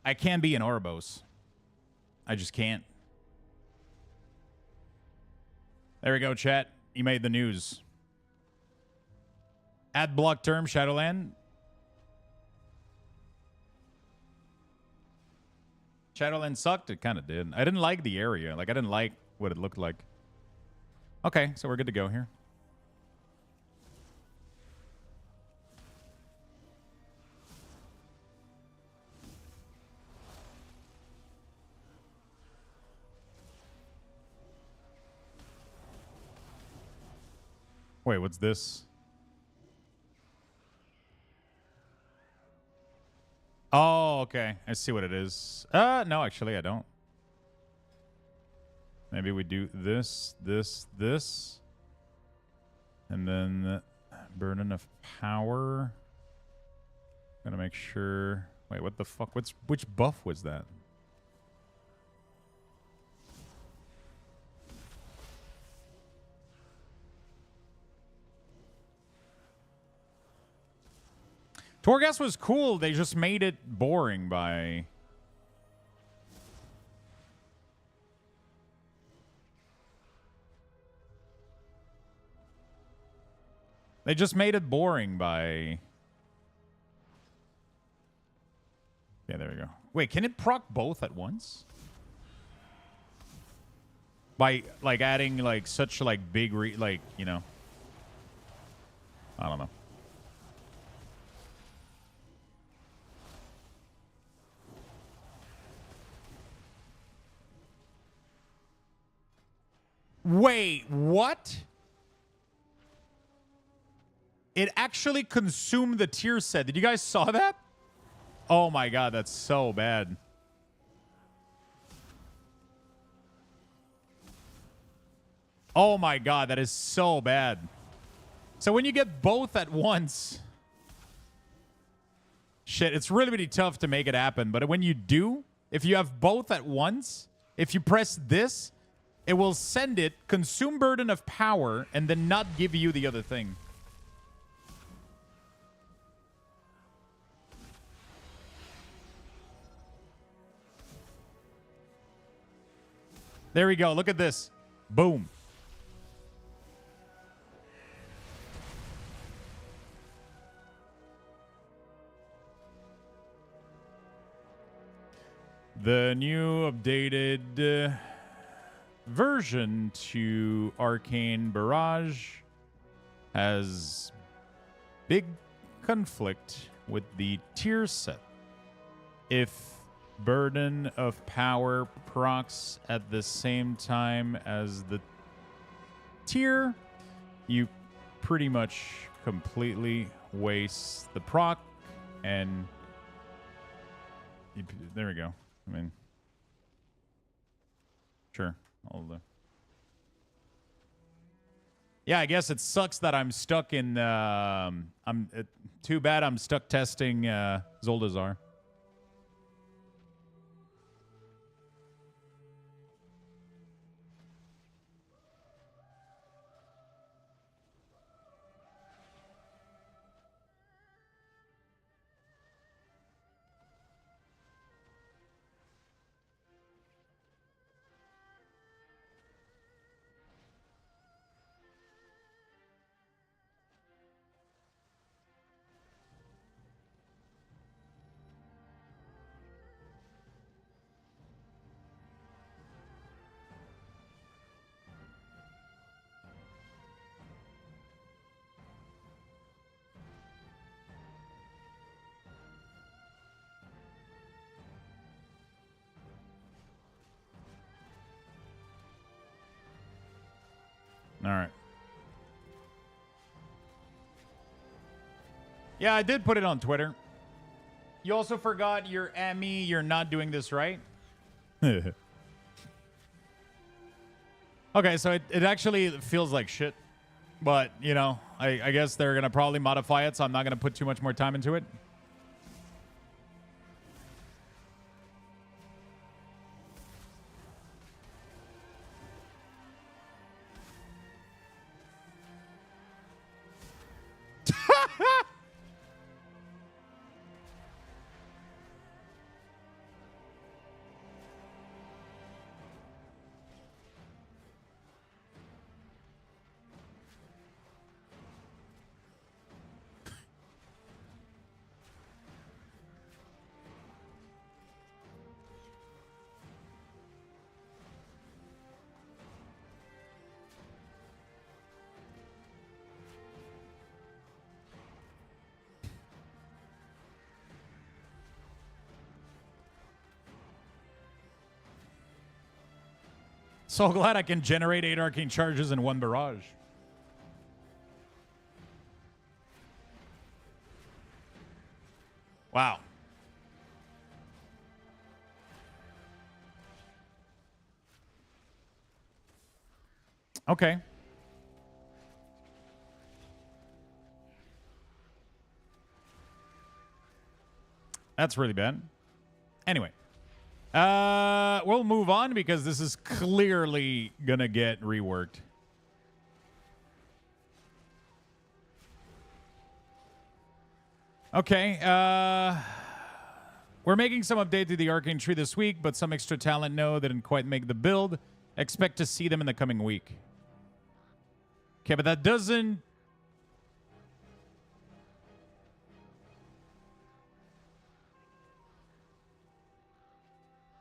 I can be in Ouroboros. I just can't. There we go, chat. You made the news. Ad block term Shadowland. Shadowland sucked. It kind of did. I didn't like the area. Like, I didn't like what it looked like. Okay, so we're good to go here. Wait, what's this? Oh, okay. I see what it is. No, actually, I don't. Maybe we do this, this. And then burden of power. Gotta make sure. Wait, what the fuck? Which buff was that? Torghast was cool. They just made it boring by... They just made it boring by... Yeah, there we go. Wait, can it proc both at once? By, like, adding, like, such, like, big, like, you know... I don't know. Wait, what? It actually consumed the tier set. Did you guys saw that? Oh my god, that's so bad. Oh my god, that is so bad. So when you get both at once... Shit, it's really, really tough to make it happen. But when you do, if you have both at once, if you press this... It will send it, consume burden of power, and then not give you the other thing. There we go. Look at this. Boom. The new updated... version to Arcane Barrage has big conflict with the tier set. If Burden of Power procs at the same time as the tier, you pretty much completely waste the proc, and there we go. I mean, sure. Yeah, I guess it sucks that I'm stuck in... too bad I'm stuck testing Zoldazar. All right. Yeah, I did put it on Twitter. You also forgot your Emmy. You're not doing this right. Okay, so it actually feels like shit. But, you know, I guess they're going to probably modify it, so I'm not going to put too much more time into it. So glad I can generate 8 arcane charges in one barrage. Wow. Okay. That's really bad. Anyway. We'll move on because this is clearly gonna get reworked. Okay, we're making some update to the Arcane Tree this week, but some extra talent know they didn't quite make the build. Expect to see them in the coming week. Okay, but that doesn't...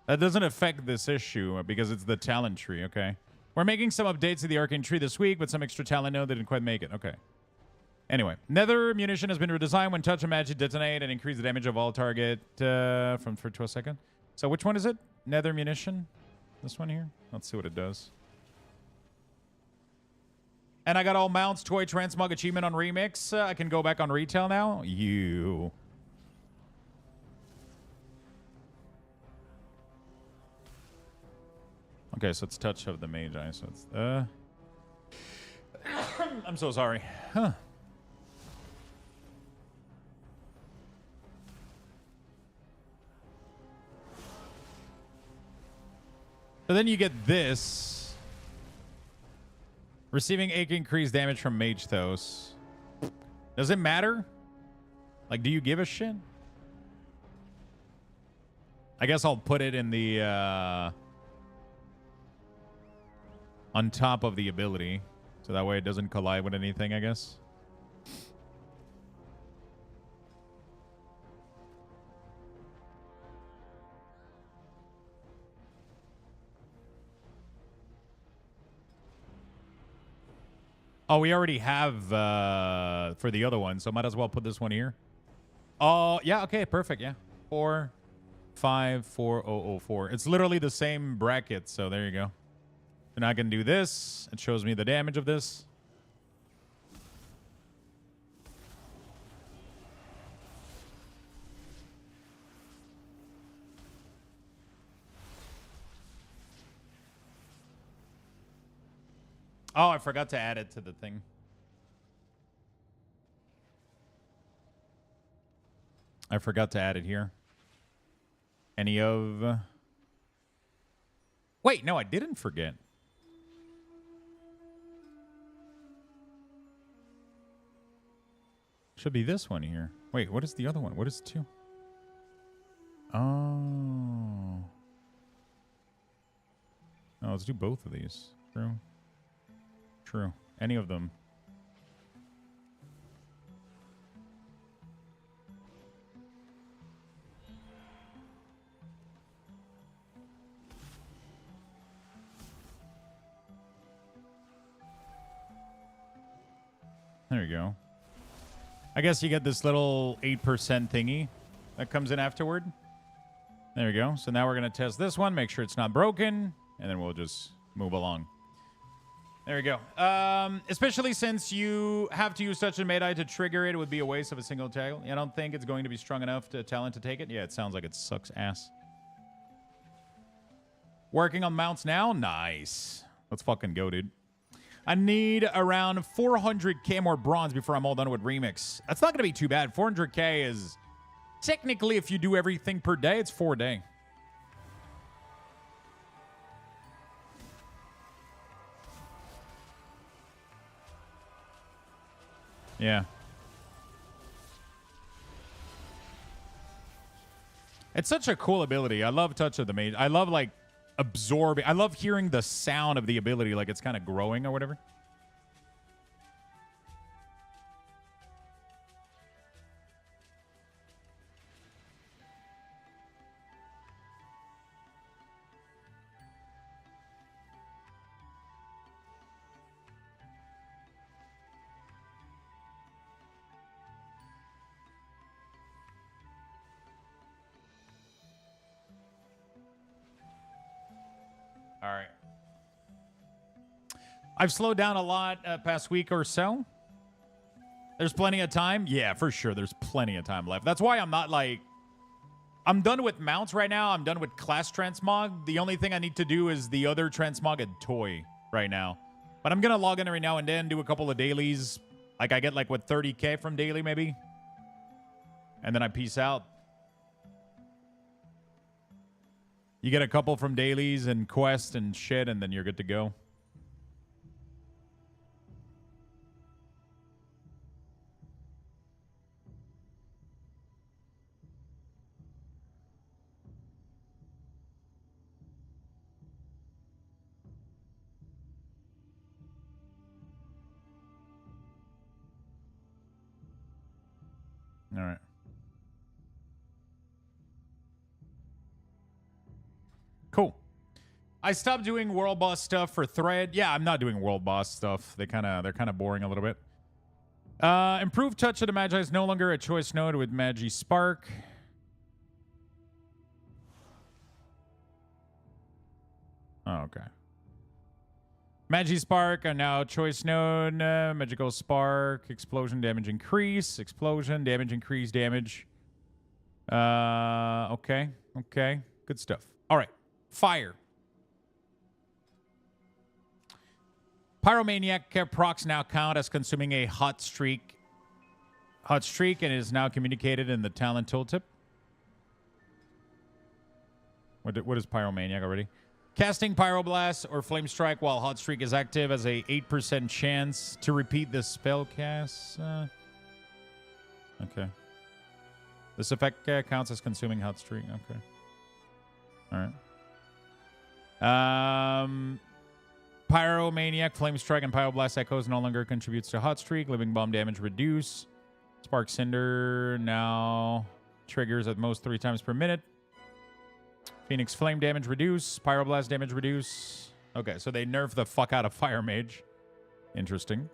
That doesn't affect this issue because it's the talent tree, okay? We're making some updates to the Arcane Tree this week, but some extra talent know they didn't quite make it. Okay. Anyway, Nether munition has been redesigned. When touch and magic detonate and increase the damage of all target for 12 seconds. So which one is it? Nether munition? This one here? Let's see what it does. And I got all mounts, toy, transmog achievement on remix. I can go back on retail now. You... Okay, so it's touch of the mage eye. So it's I'm so sorry. Huh. So then you get this. Receiving 8 increased damage from Luxthos. Does it matter? Like, do you give a shit? I guess I'll put it in the on top of the ability, so that way it doesn't collide with anything, I guess. Oh, we already have for the other one, so might as well put this one here. Oh, yeah, okay, perfect, yeah. 45404. It's literally the same bracket, so there you go. And I can do this. It shows me the damage of this. Oh, I forgot to add it to the thing. I forgot to add it here. Any of... Wait, no, I didn't forget. Should be this one here. Wait, what is the other one? What is 2? Oh. Oh, let's do both of these. True. True. Any of them. There you go. I guess you get this little 8% thingy that comes in afterward. There we go. So now we're going to test this one, make sure it's not broken, and then we'll just move along. There we go. Especially since you have to use such a meta to trigger it, it would be a waste of a single tail. I don't think it's going to be strong enough to talent to take it. Yeah, it sounds like it sucks ass. Working on mounts now? Nice. Let's fucking go, dude. I need around 400k more bronze before I'm all done with Remix. That's not going to be too bad. 400k is technically, if you do everything per day, it's 4 days. Yeah. It's such a cool ability. I love Touch of the Mage. I love, like, absorbing. I love hearing the sound of the ability, like it's kind of growing or whatever. All right. I've slowed down a lot past week or so. There's plenty of time. Yeah, for sure. There's plenty of time left. That's why I'm not like... I'm done with mounts right now. I'm done with class transmog. The only thing I need to do is the other transmogged toy right now. But I'm going to log in every now and then, do a couple of dailies. Like, I get, like, what, 30K from daily, maybe? And then I peace out. You get a couple from dailies and quest and shit, and then you're good to go. All right. Cool. I stopped doing world boss stuff for thread. Yeah, I'm not doing world boss stuff. They're kind of boring a little bit. Improved touch of the Magi is no longer a choice node with Magi Spark. Oh, okay. Magi Spark are now choice node. Magical Spark. Explosion damage increase. Explosion damage increase damage. Okay. Okay. Good stuff. All right. Fire. Pyromaniac procs now count as consuming a hot streak. Hot streak, and it is now communicated in the talent tooltip. What is Pyromaniac already? Casting Pyroblast or Flame Strike while Hot Streak is active has a 8% chance to repeat the spell cast. Okay. This effect counts as consuming Hot Streak. Okay. All right. Pyromaniac, Flame Strike, and Pyroblast Echoes no longer contributes to Hot Streak. Living Bomb damage reduce. Spark Cinder now triggers at most 3 times per minute. Phoenix Flame damage reduce. Pyroblast damage reduce. Okay, so they nerf the fuck out of Fire Mage. Interesting.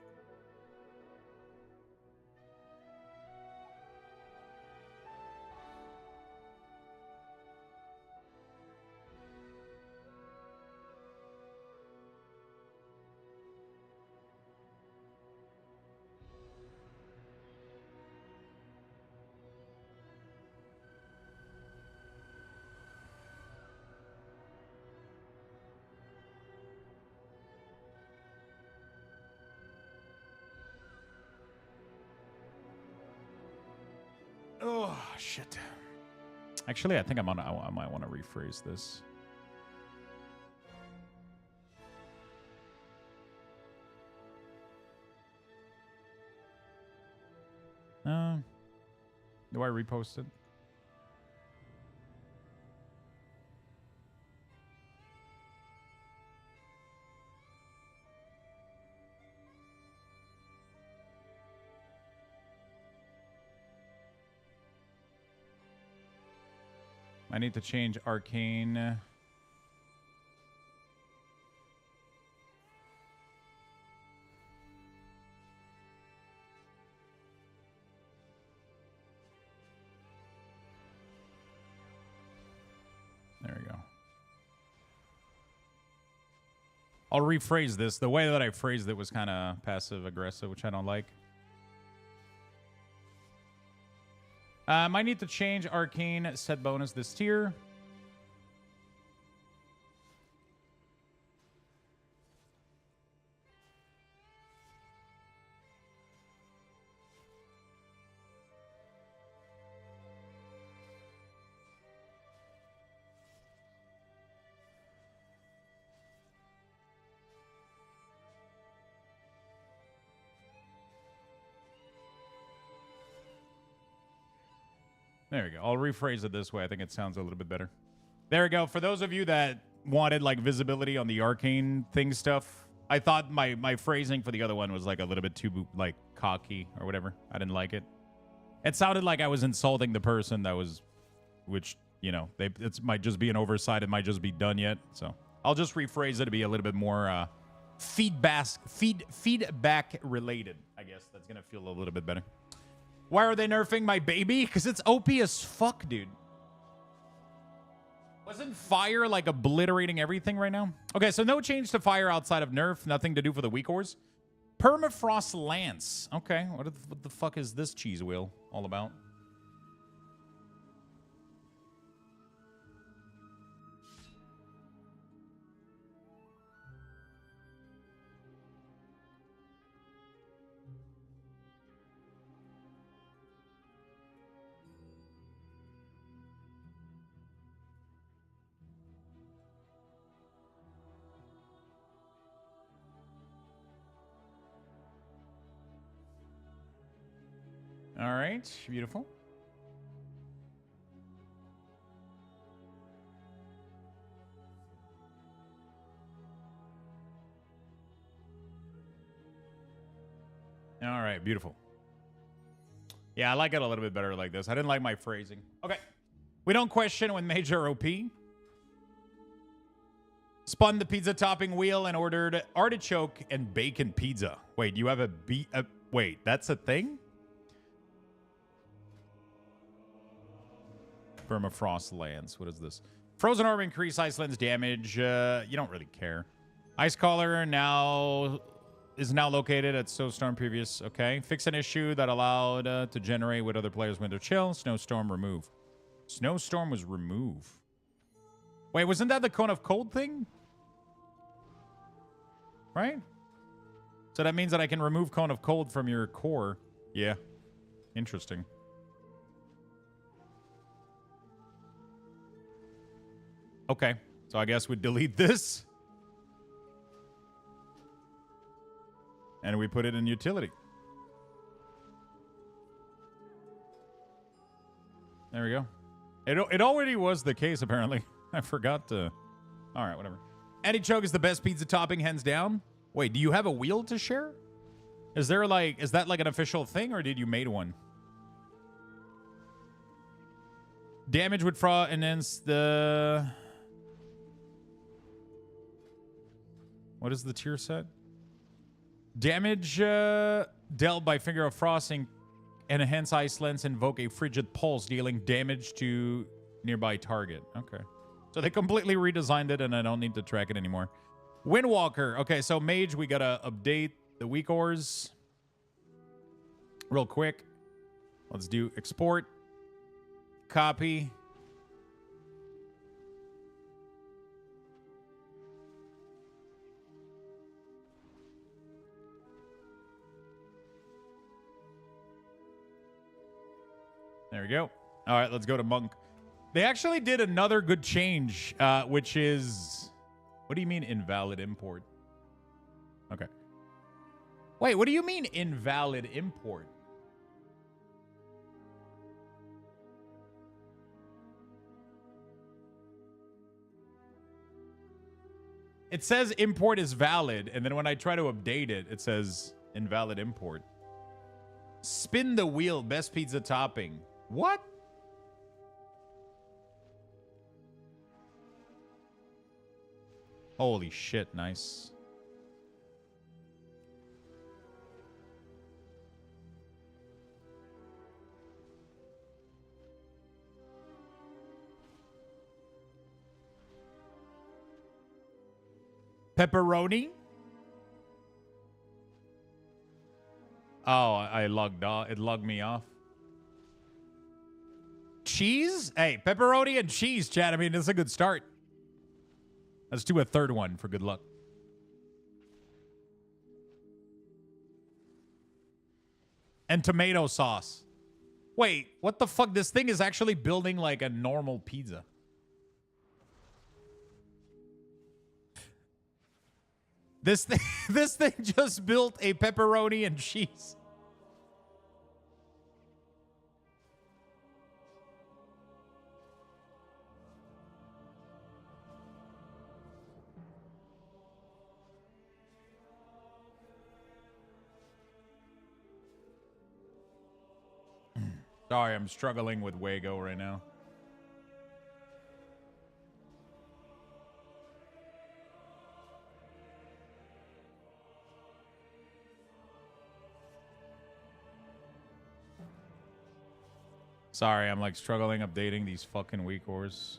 Oh, shit. Actually, I think I might want to rephrase this. Do I repost it? I need to change Arcane. There we go. I'll rephrase this. The way that I phrased it was kind of passive-aggressive, which I don't like. Might need to change Arcane set bonus this tier. There we go. I'll rephrase it this way. I think it sounds a little bit better. There we go. For those of you that wanted like visibility on the Arcane thing stuff, I thought my phrasing for the other one was like a little bit too like cocky or whatever. I didn't like it. It sounded like I was insulting the person that was, which, you know, it might just be an oversight. It might just be done yet. So I'll just rephrase it to be a little bit more feedback related. I guess that's going to feel a little bit better. Why are they nerfing my baby? Because it's OP as fuck, dude. Wasn't fire like obliterating everything right now? Okay, so no change to fire outside of nerf. Nothing to do for the WeakAuras. Permafrost Lance. Okay, what the fuck is this cheese wheel all about? All right, beautiful. All right, beautiful. Yeah, I like it a little bit better like this. I didn't like my phrasing. Okay. We don't question when major OP. Spun the pizza topping wheel and ordered artichoke and bacon pizza. Wait, you have a wait, that's a thing? Permafrost Lance. What is this? Frozen Orb increase Iceland's damage. You don't really care. Ice Collar is now located at Snowstorm previous. Okay. Fix an issue that allowed to generate with other players' winter chill. Snowstorm remove. Snowstorm was remove. Wait, wasn't that the Cone of Cold thing? Right? So that means that I can remove Cone of Cold from your core. Yeah. Interesting. Okay. So I guess we delete this. And we put it in utility. There we go. It already was the case, apparently. I forgot to... All right, whatever. Artichoke is the best pizza topping, hands down. Wait, do you have a wheel to share? Is that like an official thing, or did you made one? Damage with fraud and then the... What is the tier set? Damage dealt by Finger of Frost and enhance Ice Lens invoke a frigid pulse, dealing damage to nearby target. Okay. So they completely redesigned it, and I don't need to track it anymore. Windwalker. Okay, so Mage, we gotta update the WeakAuras real quick. Let's do export. Copy. There we go. All right, let's go to Monk. They actually did another good change, which is... What do you mean invalid import? Okay. Wait, what do you mean invalid import? It says import is valid, and then when I try to update it, it says invalid import. Spin the wheel, best pizza topping. What? Holy shit, nice. Pepperoni? Oh, I logged off. It logged me off. Cheese? Hey, pepperoni and cheese, chat. I mean, it's a good start. Let's do a third one for good luck. And tomato sauce. Wait, what the fuck? This thing is actually building like a normal pizza. This thing just built a pepperoni and cheese. Sorry, I'm struggling with Wago right now. Sorry, I'm like struggling updating these fucking WeakAuras.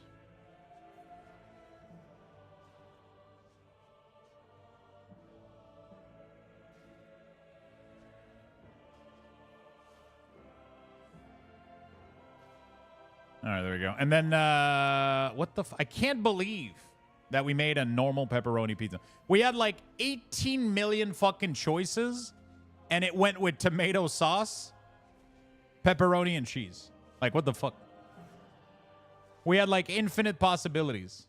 All right, there we go. And then, what the... I can't believe that we made a normal pepperoni pizza. We had like 18 million fucking choices, and it went with tomato sauce, pepperoni, and cheese. Like, what the fuck? We had like infinite possibilities.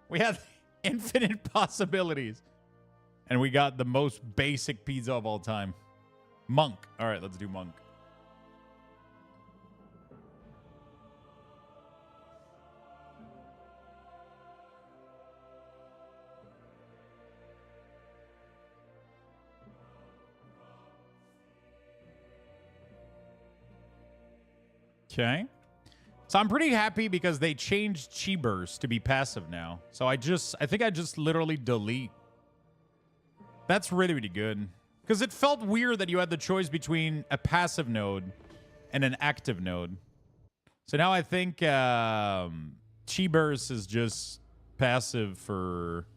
We had infinite possibilities. And we got the most basic pizza of all time. Monk. All right, let's do monk. Okay. So I'm pretty happy because they changed chi burst to be passive now. So I think I just literally delete. That's really, really good. Because it felt weird that you had the choice between a passive node and an active node. So now I think chi burst is just passive for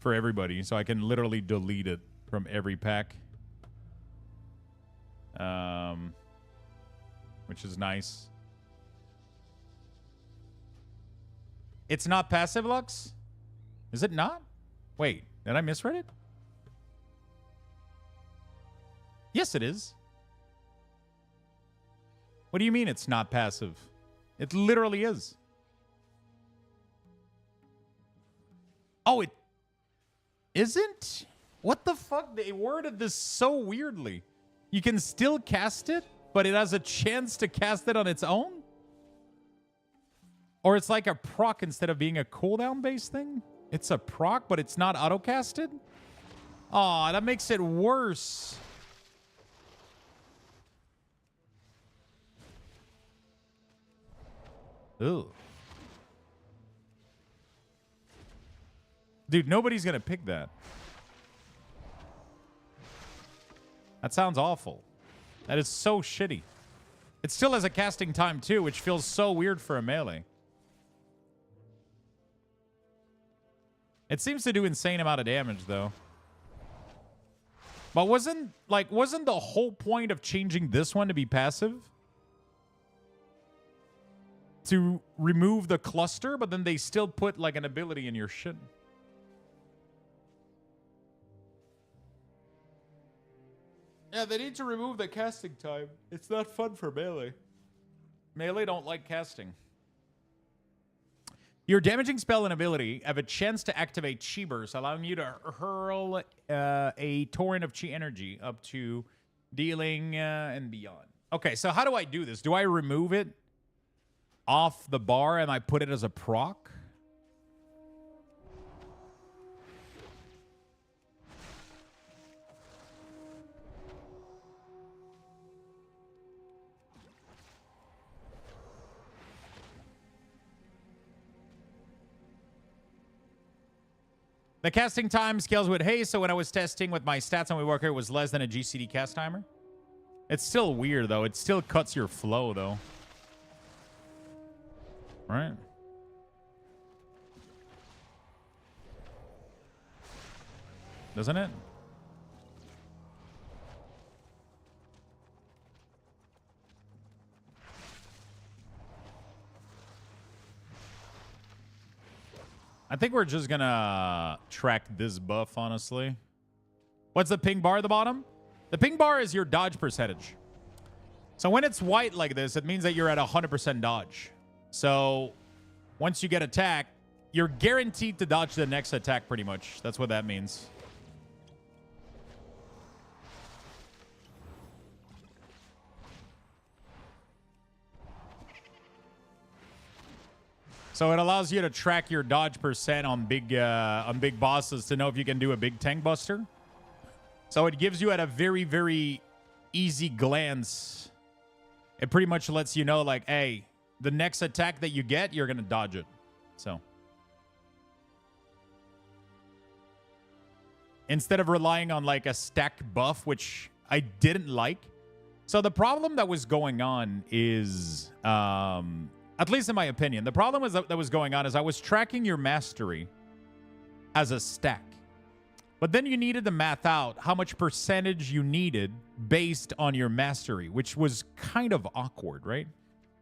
everybody. So I can literally delete it from every pack. Which is nice. It's not passive, Lux? Is it not? Wait, did I misread it? Yes, it is. What do you mean it's not passive? It literally is. Oh, it isn't? What the fuck? They worded this so weirdly. You can still cast it, but it has a chance to cast it on its own? Or it's like a proc instead of being a cooldown-based thing? It's a proc, but it's not auto-casted? Aw, that makes it worse. Ugh. Dude, nobody's gonna pick that. That sounds awful. That is so shitty. It still has a casting time, too, which feels so weird for a melee. It seems to do insane amount of damage, though. But wasn't the whole point of changing this one to be passive? To remove the cluster, but then they still put, like, an ability in your shit. Yeah, they need to remove the casting time. It's not fun for melee. Melee don't like casting. Your damaging spell and ability have a chance to activate Chi Burst, allowing you to hurl a torrent of Chi energy up to dealing and beyond. Okay, so how do I do this? Do I remove it off the bar and I put it as a proc? The casting time scales with haste, so when I was testing with my stats on WeakAuras, it was less than a GCD cast timer. It's still weird, though. It still cuts your flow, though. Right? Doesn't it? I think we're just gonna track this buff, honestly. What's the ping bar at the bottom? The ping bar is your dodge percentage. So when it's white like this, it means that you're at 100% dodge. So once you get attacked, you're guaranteed to dodge the next attack pretty much. That's what that means. So it allows you to track your dodge percent on big bosses to know if you can do a big tank buster. So it gives you at a very, very easy glance. It pretty much lets you know, like, hey, the next attack that you get, you're going to dodge it. So instead of relying on like a stack buff, which I didn't like. So the problem that was going on is... at least in my opinion, the problem that was going on is I was tracking your mastery as a stack. But then you needed to math out how much percentage you needed based on your mastery, which was kind of awkward, right?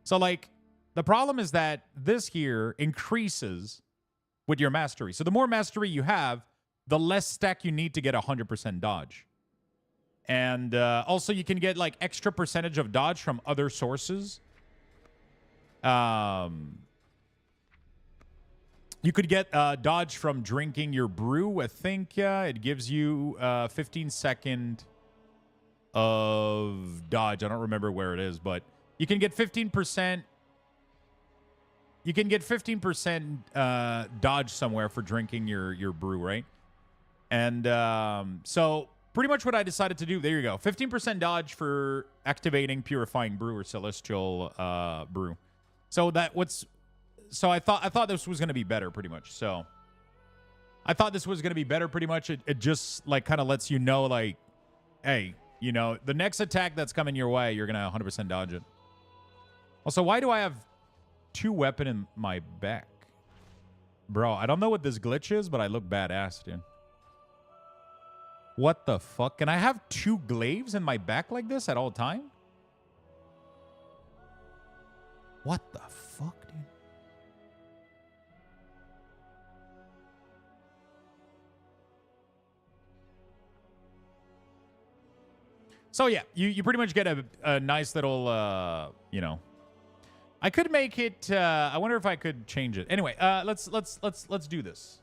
So, like, the problem is that this here increases with your mastery. So the more mastery you have, the less stack you need to get 100% dodge. And also, you can get, like, extra percentage of dodge from other sources. You could get dodge from drinking your brew. I think, yeah, it gives you 15-second of dodge. I don't remember where it is, but you can get 15%. You can get 15% dodge somewhere for drinking your brew, right? And so pretty much what I decided to do, there you go. 15% dodge for activating Purifying Brew or Celestial Brew. So I thought this was going to be better pretty much. So I thought this was going to be better pretty much. It just like kind of lets you know, like, hey, you know, the next attack that's coming your way, you're going to 100% dodge it. Also, why do I have 2 weapon in my back? Bro, I don't know what this glitch is, but I look badass, dude. What the fuck? Can I have 2 glaives in my back like this at all time? What the fuck, dude? So yeah, you pretty much get a nice little you know. I could make it I wonder if I could change it. Anyway, let's do this. Let's do this.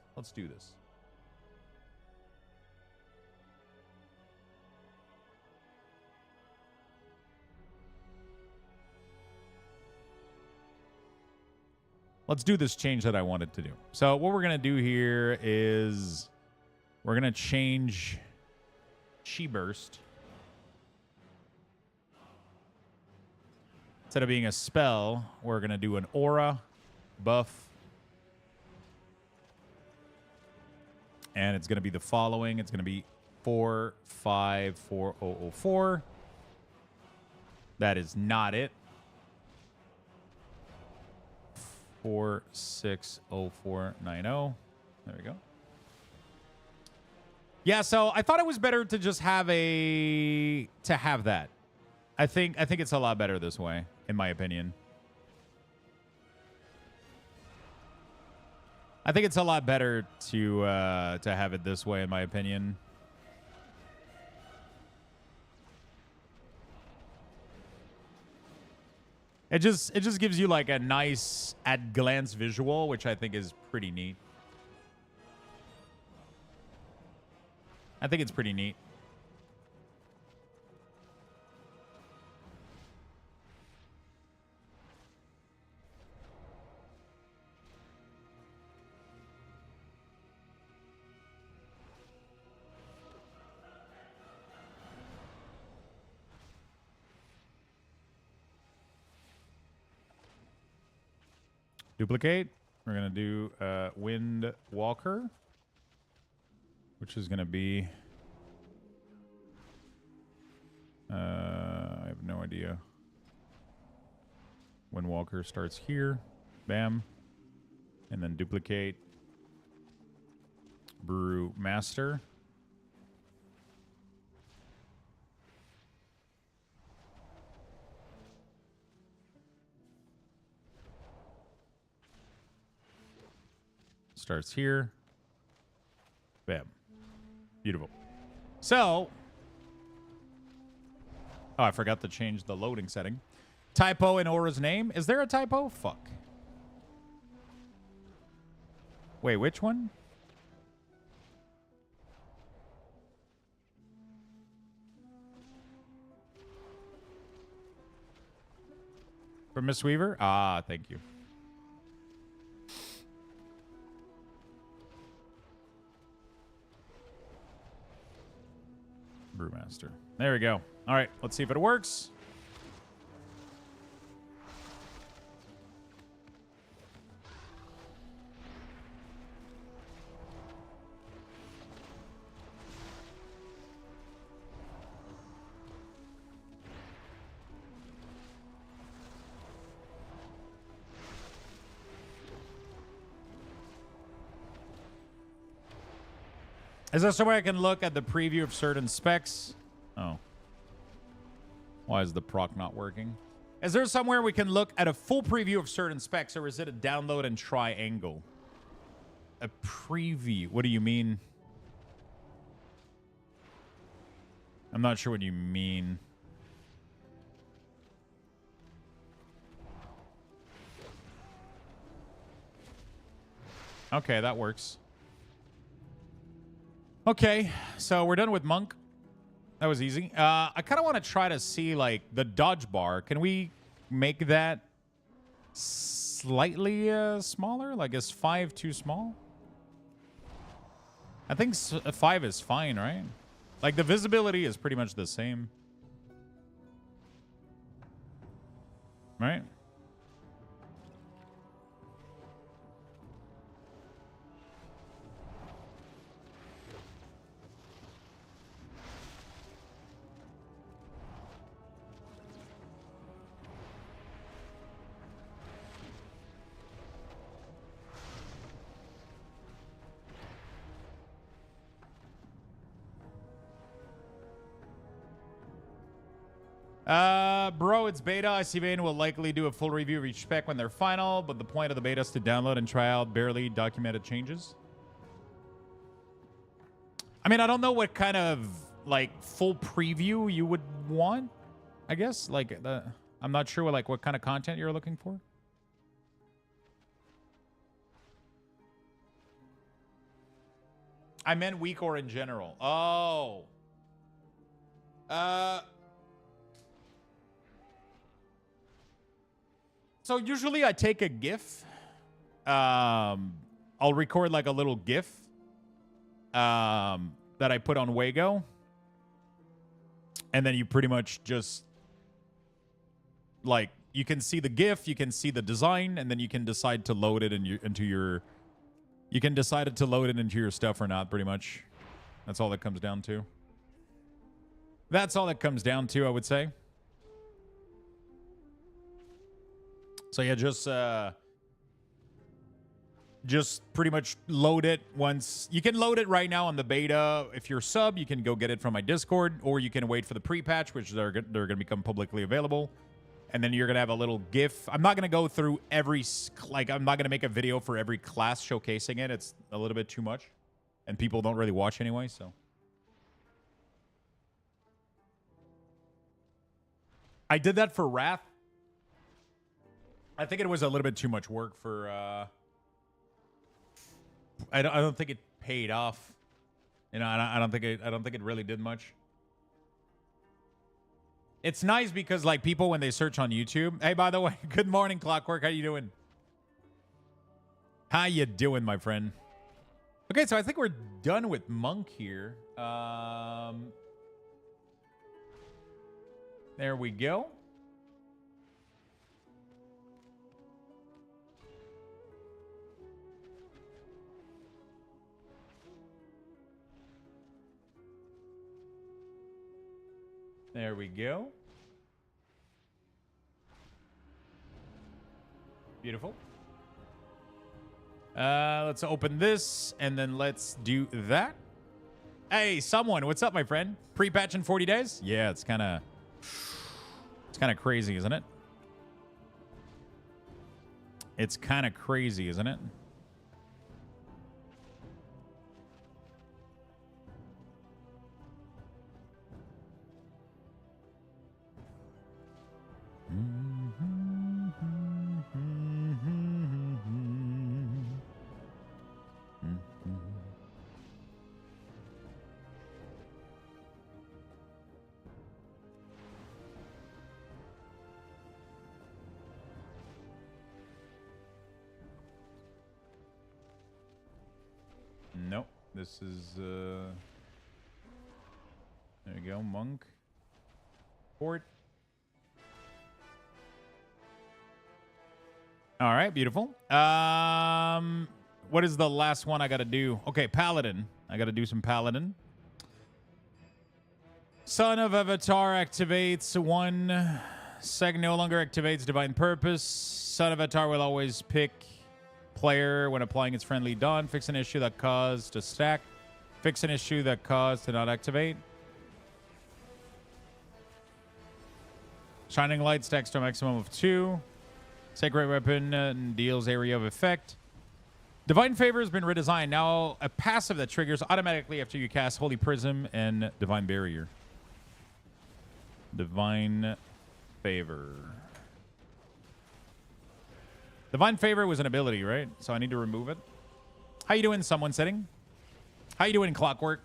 Let's do this change that I wanted to do. So what we're going to do here is we're going to change Chi Burst. Instead of being a spell, we're going to do an aura buff. And it's going to be the following. It's going to be 454004. That is not it. 460490. There we go. Yeah, so I thought it was better to just have that. I think it's a lot better this way, in my opinion. I think it's a lot better to have it this way, in my opinion. It just gives you like a nice at glance visual, which I think is pretty neat. I think it's pretty neat. Duplicate. We're going to do Wind Walker, which is going to be... I have no idea. Wind Walker starts here. Bam. And then duplicate. Brew Master. Starts here. Bam. Beautiful. So, oh, I forgot to change the loading setting. Typo in Aura's name. Is there a typo? Fuck. Wait, which one? For Miss Weaver? Ah, thank you. Brewmaster. There we go. All right, let's see if it works. Is there somewhere I can look at the preview of certain specs? Oh. Why is the proc not working? Is there somewhere we can look at a full preview of certain specs, or is it a download and try angle? A preview? What do you mean? I'm not sure what you mean. Okay, that works. Okay, so we're done with Monk. That was easy. I kind of want to try to see, like, the dodge bar. Can we make that slightly smaller? Like, is 5 too small? I think 5 is fine, right? Like, the visibility is pretty much the same. Right? Bro, it's beta. ICVane will likely do a full review of each spec when they're final, but the point of the beta is to download and try out barely documented changes. I mean, I don't know what kind of, like, full preview you would want, I guess. Like, I'm not sure what kind of content you're looking for. I meant weak or in general. Oh. So usually I take a GIF. I'll record like a little GIF that I put on Wago. And then you pretty much just, like, you can see the GIF, you can see the design, and then you can decide to load it into your stuff or not, pretty much. That's all that comes down to. That's all that comes down to, I would say. So yeah, just pretty much load it once. You can load it right now on the beta. If you're sub, you can go get it from my Discord, or you can wait for the pre-patch, which they're going to become publicly available. And then you're going to have a little GIF. I'm not going to go through every, like, I'm not going to make a video for every class showcasing it. It's a little bit too much. And people don't really watch anyway, so. I did that for Wrath. I think it was a little bit too much work for, I don't think it paid off. You know, I don't think it really did much. It's nice because, like, people, when they search on YouTube... Hey, by the way, good morning, Clockwork. How you doing? How you doing, my friend? Okay, so I think we're done with Monk here. There we go. There we go. Beautiful. Let's open this, and then let's do that. Hey, someone, what's up, my friend? Pre-patch in 40 days? Yeah, it's kind of crazy, isn't it? It's kind of crazy, isn't it? Nope. This is there you go, Monk. Port. All right, beautiful. What is the last one I got to do? Okay, Paladin. I got to do some Paladin. Son of Avatar activates 1 second, no longer activates Divine Purpose. Son of Avatar will always pick player when applying its friendly Dawn. Fix an issue that caused a stack Fix an issue that caused to not activate. Shining Light stacks to a maximum of 2. Sacred Weapon deals area of effect. Divine Favor has been redesigned. Now a passive that triggers automatically after you cast Holy Prism and Divine Barrier. Divine Favor. Divine Favor was an ability, right? So I need to remove it. How you doing, someone setting? How you doing, Clockwork?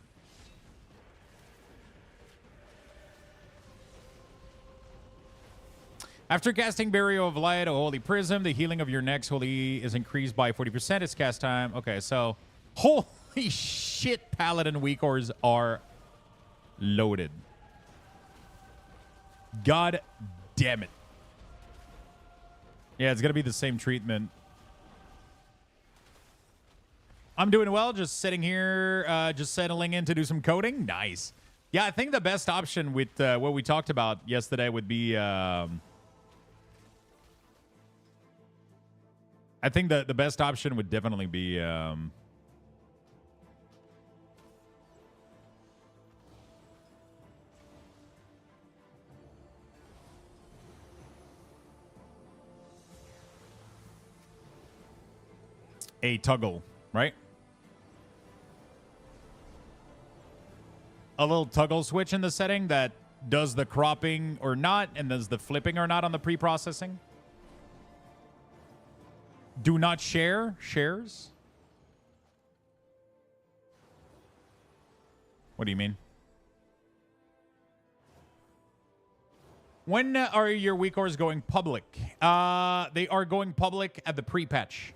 After casting Barrier of Light or Holy Prism, the healing of your next holy is increased by 40%. It's cast time. Okay, so holy shit, Paladin WeakAuras are loaded. God damn it. Yeah, it's going to be the same treatment. I'm doing well, just sitting here, just settling in to do some coding. Nice. Yeah, I think the best option with what we talked about yesterday would be... I think the best option would definitely be... a toggle, right? A little toggle switch in the setting that does the cropping or not and does the flipping or not on the pre-processing. Do not share shares. What do you mean? When are your WeakAuras going public? They are going public at the pre-patch.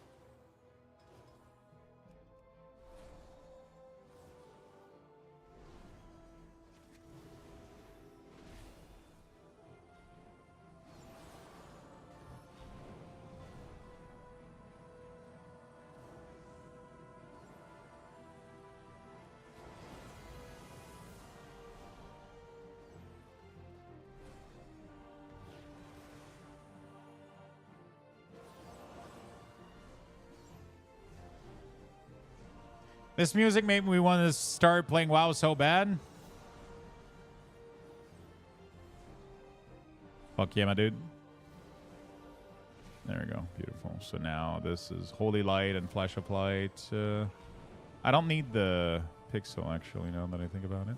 This music made me want to start playing WoW so bad. Fuck yeah, my dude. There we go. Beautiful. So now this is Holy Light and Flash of Light. I don't need the pixel, actually, now that I think about it.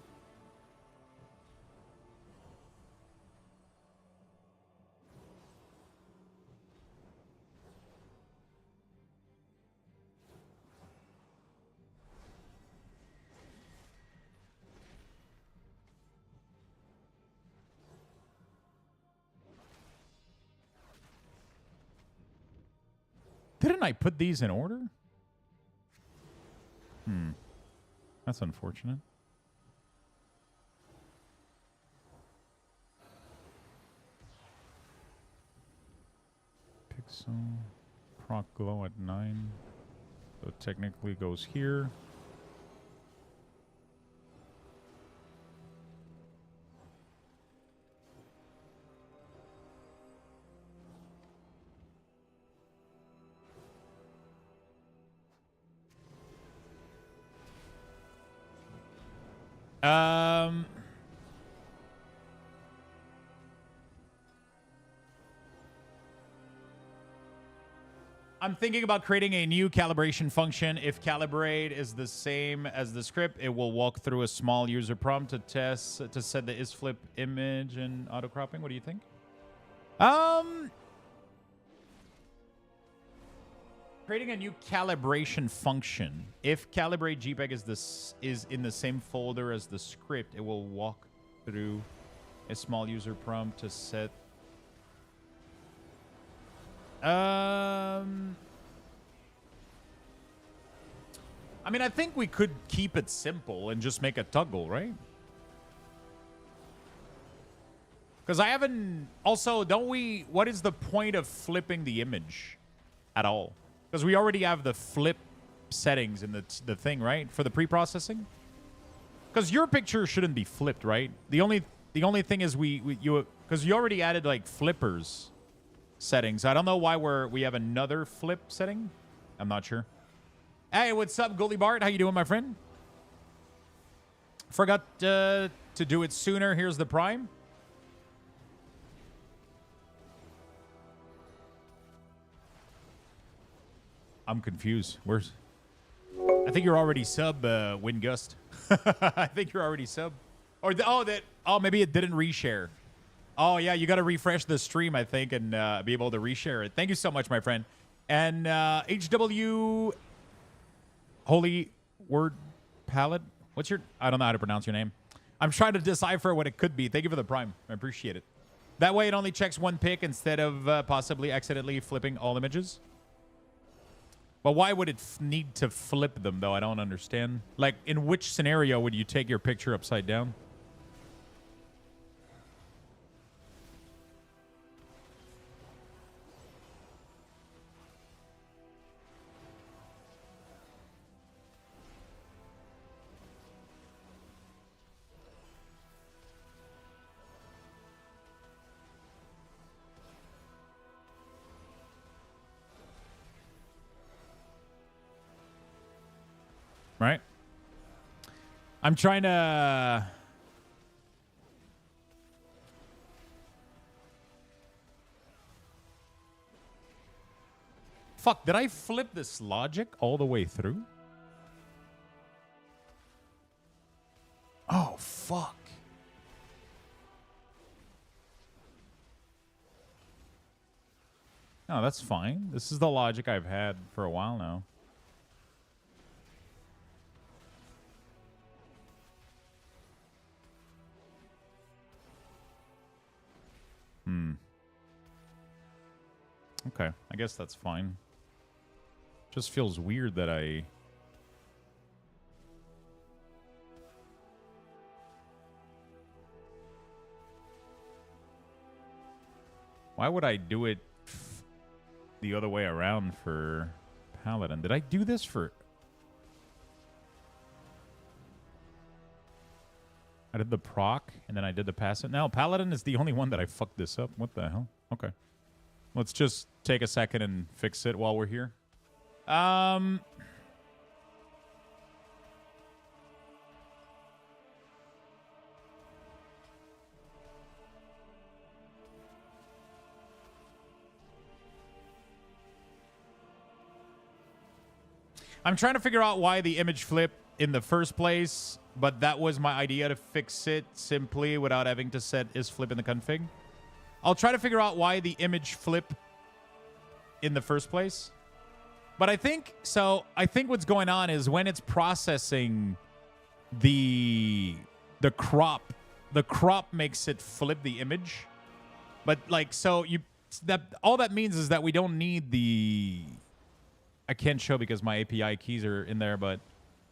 Didn't I put these in order? That's unfortunate. Pixel. Proc glow at 9. So it technically goes here. I'm thinking about creating a new calibration function. If calibrate is the same as the script, it will walk through a small user prompt to test to set the isFlip image and auto cropping. What do you think? Creating a new calibration function. If calibrate JPEG is in the same folder as the script, it will walk through a small user prompt to set. I mean, I think we could keep it simple and just make a toggle, right? Because I haven't... Also, don't we... What is the point of flipping the image at all? Because we already have the flip settings in the thing, right? For the pre-processing? Because your picture shouldn't be flipped, right? The only thing is because you already added like flippers settings. I don't know why we have another flip setting. I'm not sure. Hey, what's up, Goalie Bart? How you doing, my friend? Forgot to do it sooner. Here's the Prime. I'm confused. Where's... I think you're already sub, Wingust. I think you're already sub. Or, maybe it didn't reshare. Oh, yeah, you got to refresh the stream, I think, and be able to reshare it. Thank you so much, my friend. And HW... Holy Word Palette? What's your... I don't know how to pronounce your name. I'm trying to decipher what it could be. Thank you for the Prime. I appreciate it. That way it only checks one pick instead of possibly accidentally flipping all images. But why would it need to flip them, though? I don't understand. Like, in which scenario would you take your picture upside down? Right? I'm trying to... Fuck, did I flip this logic all the way through? Oh, fuck. No, that's fine. This is the logic I've had for a while now. Okay, I guess that's fine. Just feels weird that I... Why would I do it the other way around for Paladin? Did I do this for... I did the proc, and then I did the passive. Now, Paladin is the only one that I fucked this up. What the hell? Okay. Let's just take a second and fix it while we're here. I'm trying to figure out why the image flipped in the first place, but that was my idea to fix it simply without having to set is flip in the config. I'll try to figure out why the image flip in the first place. But I think what's going on is when it's processing the crop makes it flip the image. But like, so all that means is that we don't need the... I can't show because my API keys are in there, but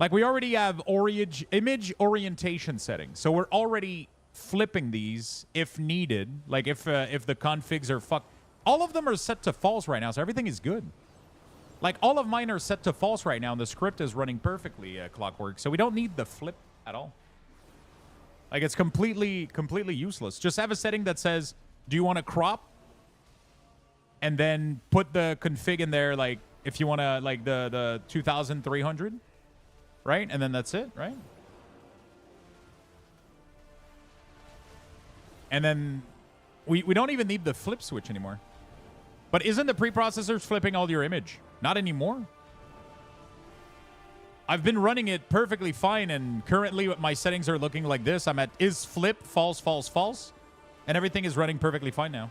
like we already have image orientation settings. So we're already flipping these if needed. Like if the configs are fucked. All of them are set to false right now, so everything is good. Like all of mine are set to false right now, and the script is running perfectly, Clockwork. So we don't need the flip at all. Like it's completely useless. Just have a setting that says, do you want to crop? And then put the config in there, like if you want to, like the 2300, right? And then that's it, right? And then we don't even need the flip switch anymore. But isn't the preprocessor flipping all your image? Not anymore. I've been running it perfectly fine, and currently my settings are looking like this. I'm at is flip, false, false, false, and everything is running perfectly fine now.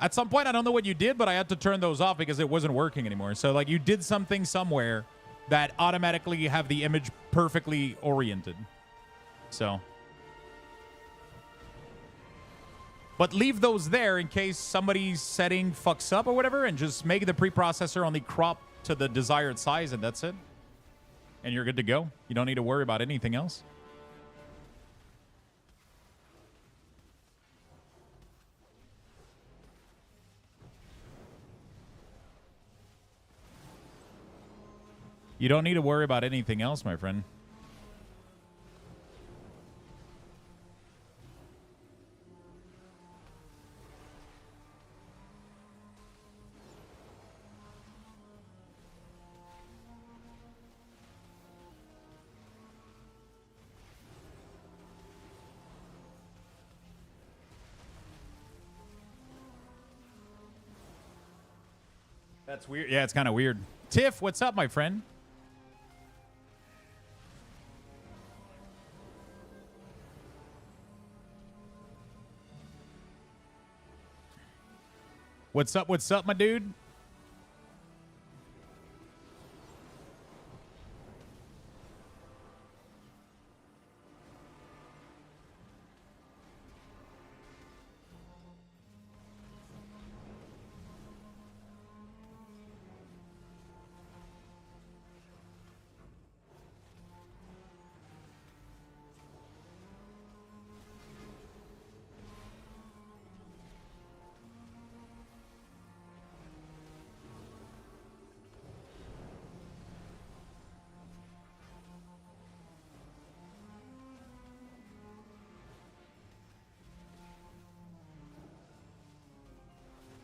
At some point, I don't know what you did, but I had to turn those off because it wasn't working anymore. So like you did something somewhere that automatically have the image perfectly oriented. So... But leave those there in case somebody's setting fucks up or whatever, and just make the preprocessor only crop to the desired size, and that's it. And you're good to go. You don't need to worry about anything else. You don't need to worry about anything else, my friend. That's weird. Yeah, it's kind of weird. Tiff, what's up, my friend? What's up? What's up, my dude?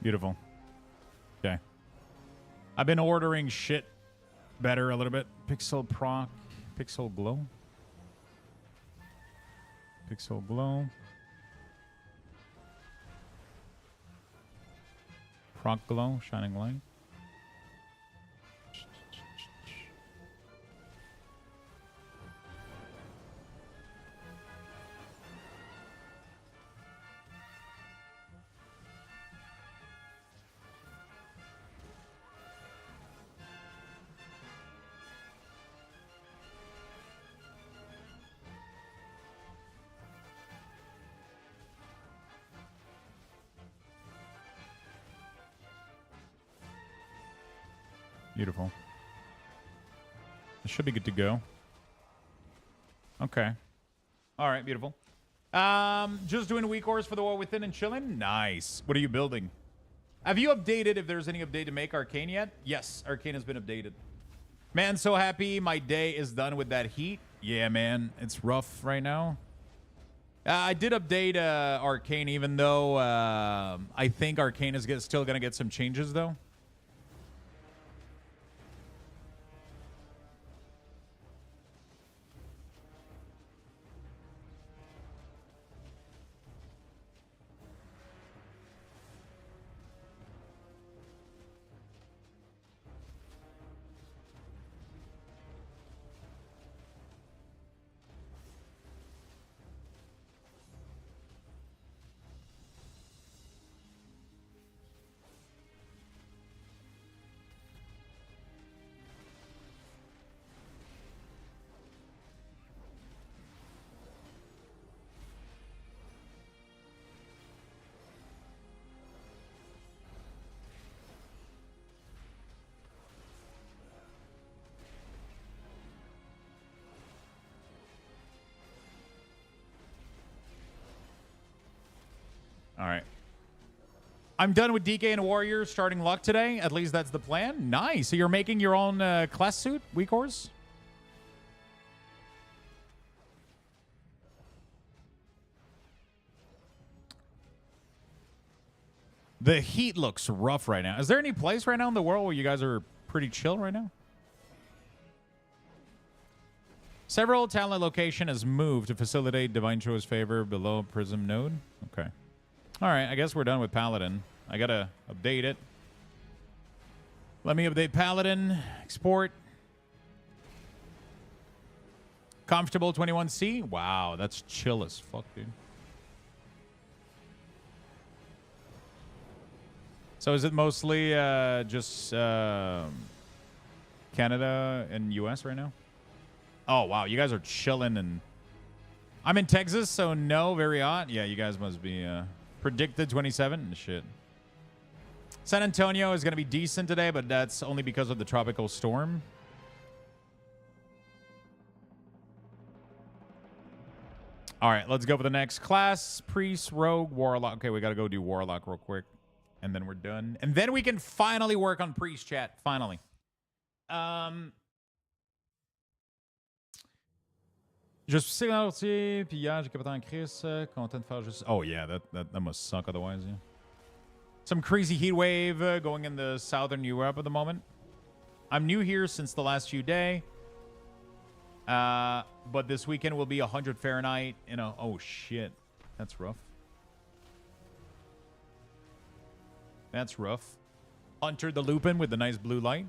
Beautiful. Okay. I've been ordering shit better a little bit. Pixel Proc. Pixel Glow. Pixel Glow. Proc Glow. Shining Light. Beautiful. It should be good to go. Okay. All right, beautiful. Just doing WeakAuras for the War Within and chilling. Nice. What are you building? Have you updated, if there's any update to make Arcane yet? Yes, Arcane has been updated. Man, so happy my day is done with that heat. Yeah, man, it's rough right now. I did update Arcane, even though I think Arcane is still going to get some changes, though. All right. I'm done with DK and Warrior starting luck today. At least that's the plan. Nice. So you're making your own class suit, WeakAuras? The heat looks rough right now. Is there any place right now in the world where you guys are pretty chill right now? Several talent location has moved to facilitate Divine Choice favor below Prism node. Okay. All right, I guess we're done with Paladin. I gotta update it. Let me update Paladin. Export. Comfortable 21C. Wow, that's chill as fuck, dude. So is it mostly just Canada and US right now? Oh, wow, you guys are chilling. And I'm in Texas, so no, very hot. Yeah, you guys must be... Predicted 27. Shit. San Antonio is going to be decent today, but that's only because of the tropical storm. All right, let's go for the next class. Priest, Rogue, Warlock. Okay, we got to go do Warlock real quick. And then we're done. And then we can finally work on Priest, chat. Finally. Je suis silencieux, puis hier, j'ai capoté en Chris, content de faire juste... Oh, yeah, that must suck otherwise, yeah. Some crazy heat wave going in the southern Europe at the moment. I'm new here since the last few days. But this weekend will be 100 Fahrenheit. You know, oh, shit. That's rough. That's rough. Hunter the Lupin with the nice blue light.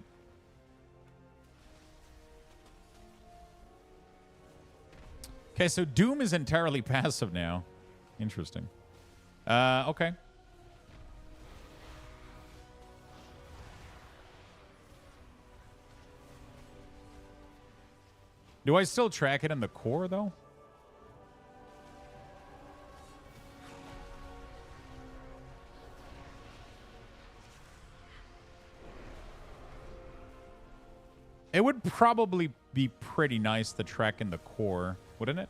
Okay, so Doom is entirely passive now. Interesting. Okay. Do I still track it in the core, though? It would probably be pretty nice to track in the core, wouldn't it?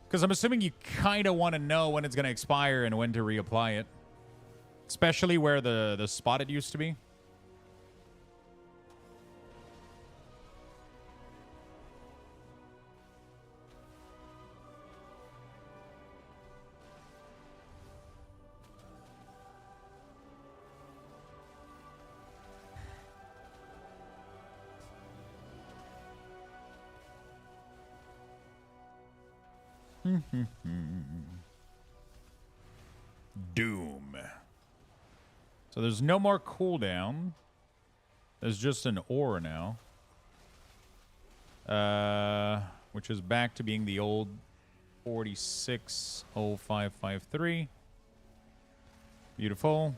Because I'm assuming you kind of want to know when it's going to expire and when to reapply it. Especially where the spot it used to be. Doom. So there's no more cooldown. There's just an aura now. Which is back to being the old 460553. Beautiful.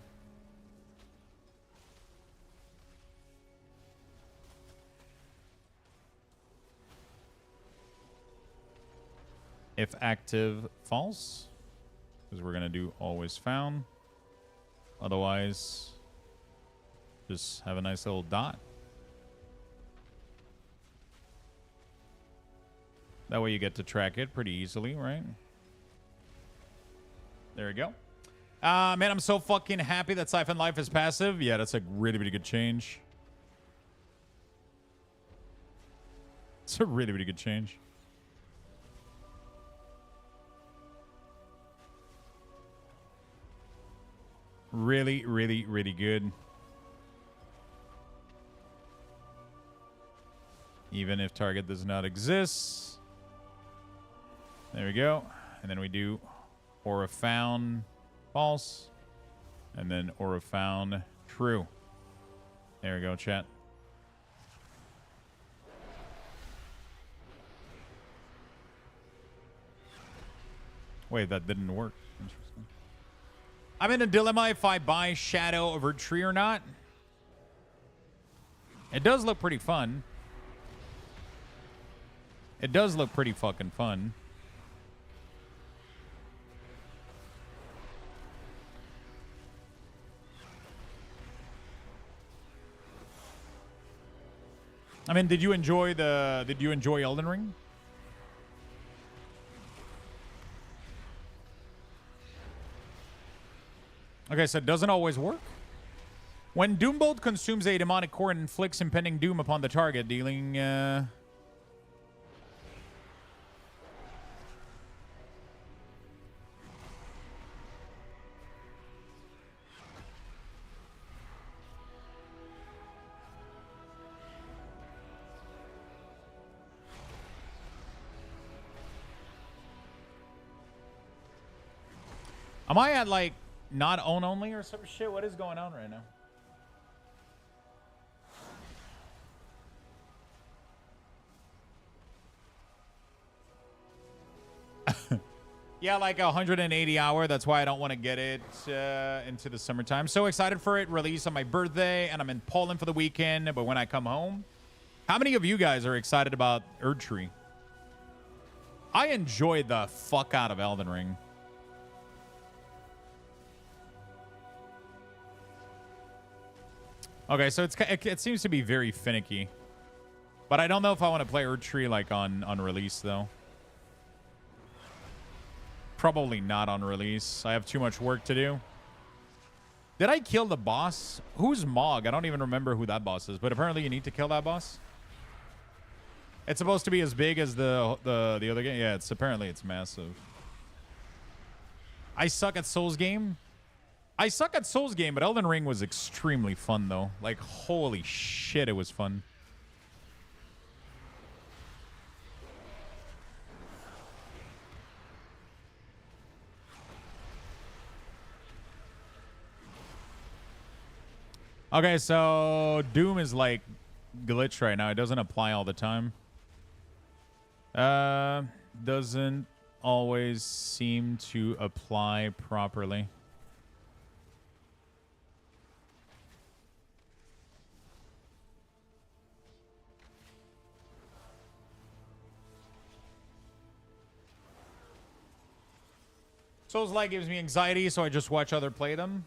If active, false. Because we're going to do always found. Otherwise, just have a nice little dot. That way you get to track it pretty easily, right? There we go. Man, I'm so fucking happy that Siphon Life is passive. Yeah, that's a really, really good change. It's a really, really good change. Really, really, really good. Even if target does not exist. There we go. And then we do aura found false. And then aura found true. There we go, chat. Wait, that didn't work. Interesting. I'm in a dilemma if I buy Shadow over Tree or not. It does look pretty fun. It does look pretty fucking fun. I mean, did you enjoy Elden Ring? Okay, so it doesn't always work. When Doombolt consumes a demonic core and inflicts impending doom upon the target, dealing... Am I at, like, not own only or some shit? What is going on right now? Yeah, like 180 hour. That's why I don't want to get it into the summertime. So excited for it. Release on my birthday, and I'm in Poland for the weekend. But when I come home, how many of you guys are excited about Erdtree? I enjoyed the fuck out of Elden Ring. Okay, so it seems to be very finicky. But I don't know if I want to play Erdtree like on release, though. Probably not on release. I have too much work to do. Did I kill the boss? Who's Mog? I don't even remember who that boss is, but apparently you need to kill that boss. It's supposed to be as big as the other game. Yeah, apparently it's massive. I suck at Souls game. I suck at Souls game, but Elden Ring was extremely fun, though. Like, holy shit, it was fun. Okay, so Doom is like glitch right now. It doesn't apply all the time. Doesn't always seem to apply properly. Souls-like gives me anxiety, so I just watch other play them.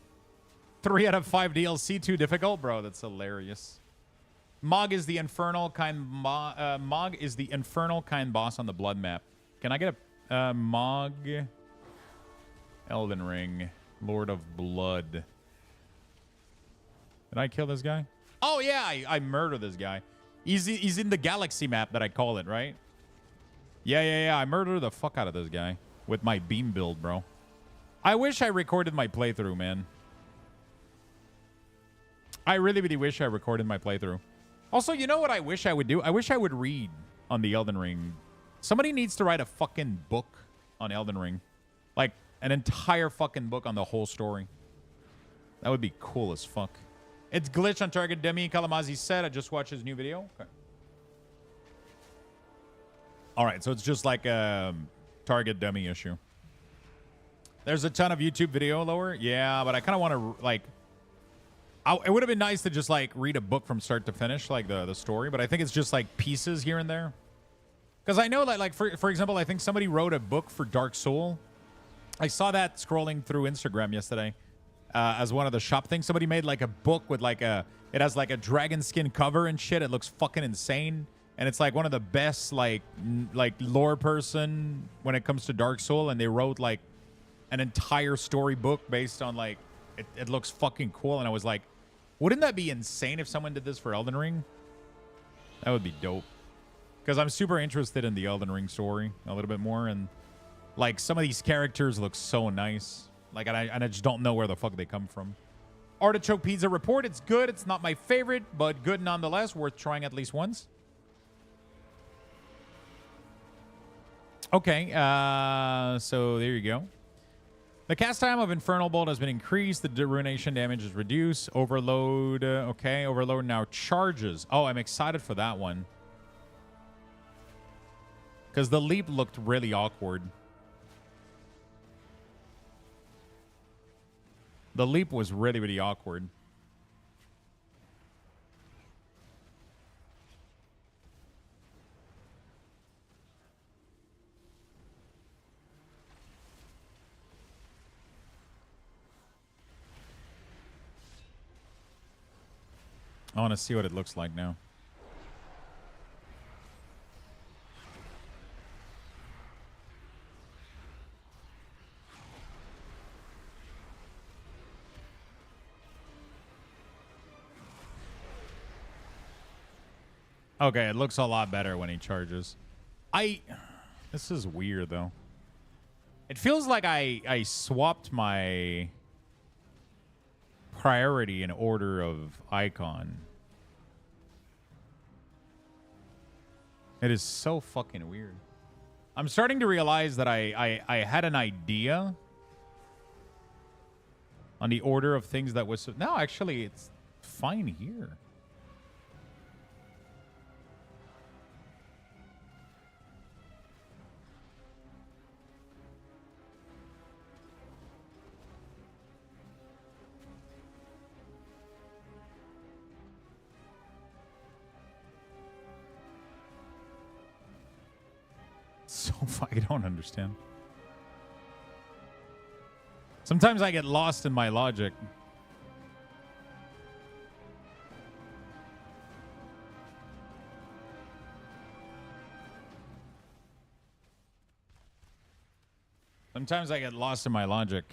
3 out of 5 DLC too difficult, bro. That's hilarious. Mog is the infernal kind. Mog is the infernal kind boss on the blood map. Can I get a Mog? Elden Ring, Lord of Blood. Did I kill this guy? Oh yeah, I murdered this guy. He's in the galaxy map that I call it, right? Yeah. I murdered the fuck out of this guy with my beam build, bro. I wish I recorded my playthrough, man. I really, really wish I recorded my playthrough. Also, you know what I wish I would do? I wish I would read on the Elden Ring. Somebody needs to write a fucking book on Elden Ring. Like, an entire fucking book on the whole story. That would be cool as fuck. It's glitch on Target Demi. Kalamazi said, I just watched his new video. Okay. All right, so it's just like a Target Demi issue. There's a ton of YouTube video lower. Yeah, but I kind of want to, like... it would have been nice to just, like, read a book from start to finish, like the story. But I think it's just, like, pieces here and there. Because I know that, like, for example, I think somebody wrote a book for Dark Soul. I saw that scrolling through Instagram yesterday as one of the shop things. Somebody made, like, a book with, like, it has, like, a dragon skin cover and shit. It looks fucking insane. And it's, like, one of the best, like lore person when it comes to Dark Soul. And they wrote, like, an entire story book based on, like, it looks fucking cool. And I was like, wouldn't that be insane if someone did this for Elden Ring? That would be dope. Because I'm super interested in the Elden Ring story a little bit more. And, like, some of these characters look so nice. Like, and I just don't know where the fuck they come from. Artichoke Pizza Report. It's good. It's not my favorite, but good nonetheless. Worth trying at least once. Okay. So there you go. The cast time of Infernal Bolt has been increased. The ruination damage is reduced. Overload. Okay. Overload now charges. Oh, I'm excited for that one. Because the leap looked really awkward. The leap was really, really awkward. I want to see what it looks like now. Okay, it looks a lot better when he charges. This is weird, though. It feels like I swapped my priority in order of icon. It is so fucking weird. I'm starting to realize that I had an idea on the order of things that was... No, actually, it's fine here. So I don't understand. Sometimes I get lost in my logic. Sometimes I get lost in my logic.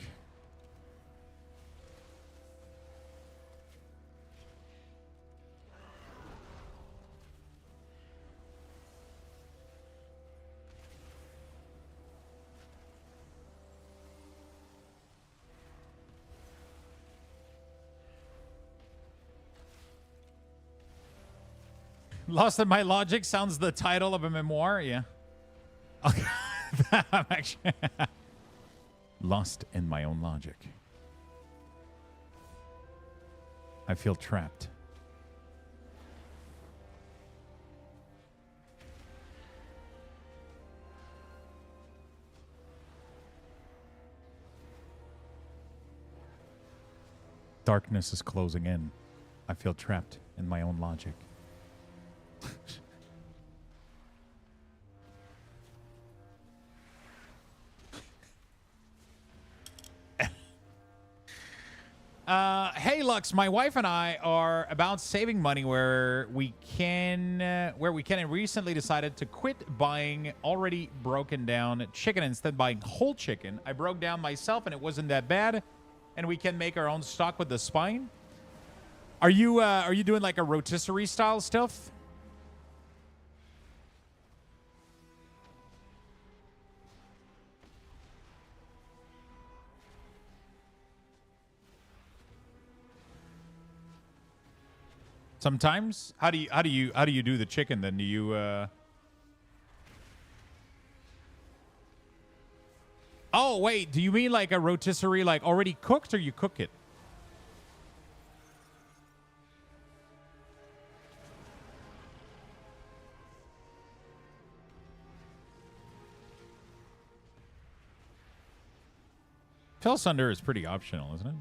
Lost in My Logic sounds the title of a memoir. Yeah. Okay. I'm actually lost in my own logic. I feel trapped. Darkness is closing in. I feel trapped in my own logic. Hey Lux, my wife and I are about saving money where we can, and recently decided to quit buying already broken down chicken and instead buying whole chicken. I broke down myself and it wasn't that bad, and we can make our own stock with the spine. Are you doing like a rotisserie style stuff? Sometimes. How do you do the chicken then? Do you Oh, wait, do you mean like a rotisserie like already cooked, or you cook it? Fell Sunder is pretty optional, isn't it?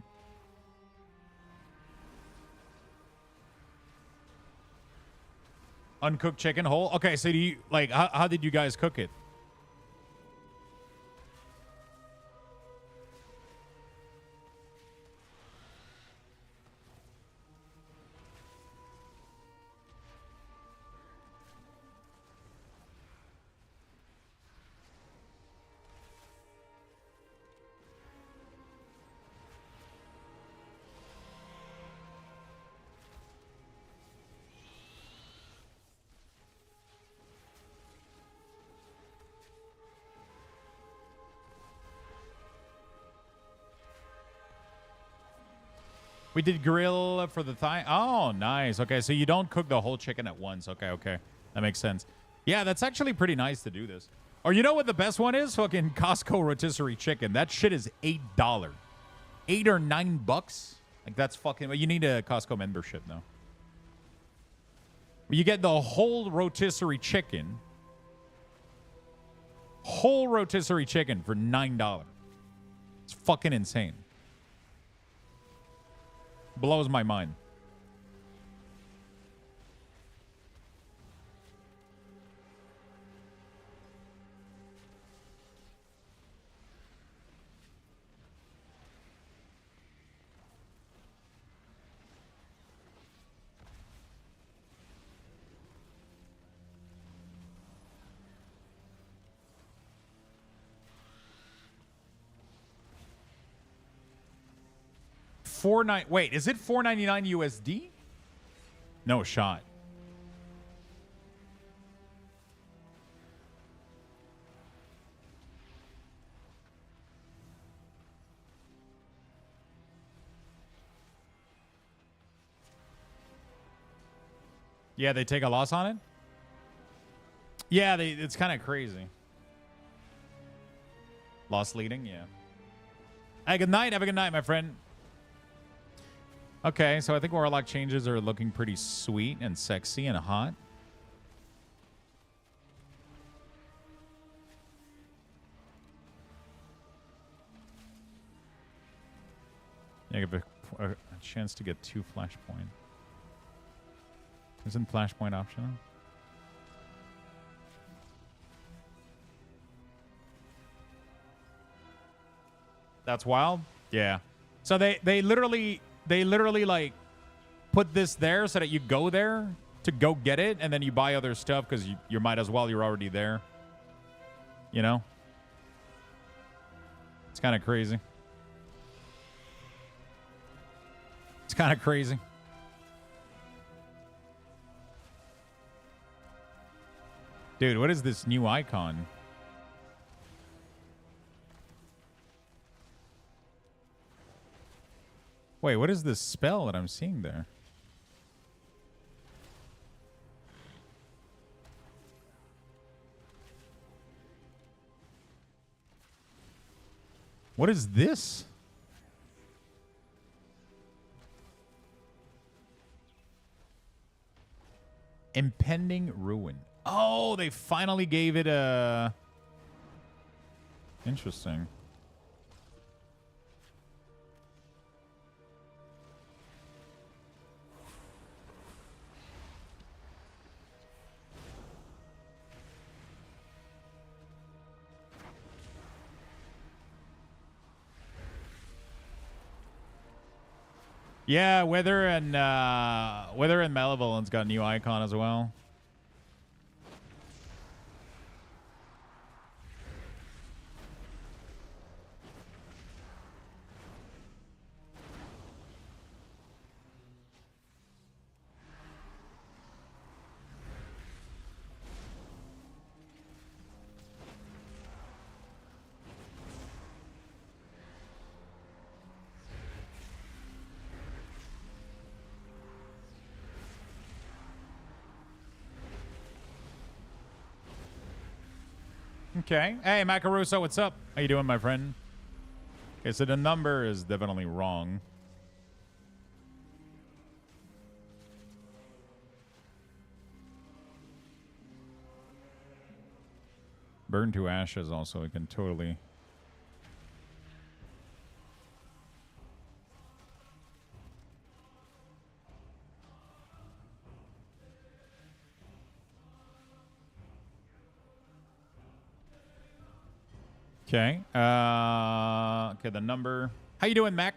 Uncooked chicken whole? Okay, so do you like how did you guys cook it? We did grill for the thigh. Oh, nice. Okay, so you don't cook the whole chicken at once. Okay, okay. That makes sense. Yeah, that's actually pretty nice to do this. Or you know what the best one is? Fucking Costco rotisserie chicken. That shit is $8. $8 or $9. Like, that's fucking... You need a Costco membership, though. You get the whole rotisserie chicken. Whole rotisserie chicken for $9. It's fucking insane. Blows my mind. Wait, is it $4.99 USD? No shot. Yeah, they take a loss on it? Yeah, it's kind of crazy. Loss leading, yeah. Hey, good night. Have a good night, my friend. Okay, so I think Warlock changes are looking pretty sweet and sexy and hot. You give a chance to get 2 flashpoint. Isn't flashpoint optional? That's wild. Yeah. So they literally like put this there so that you go there to go get it, and then you buy other stuff because you might as well. You're already there. You know? It's kind of crazy. It's kind of crazy. Dude, what is this new icon? Wait, what is this spell that I'm seeing there? What is this? Impending ruin. Oh, they finally gave it a... Interesting. Yeah, Weather and Malevolence got a new icon as well. Okay. Hey, Macaruso, what's up? How you doing, my friend? Okay, so the number is definitely wrong. Burn to ashes also, it can totally... Okay. Okay, the number. How you doing, Mac?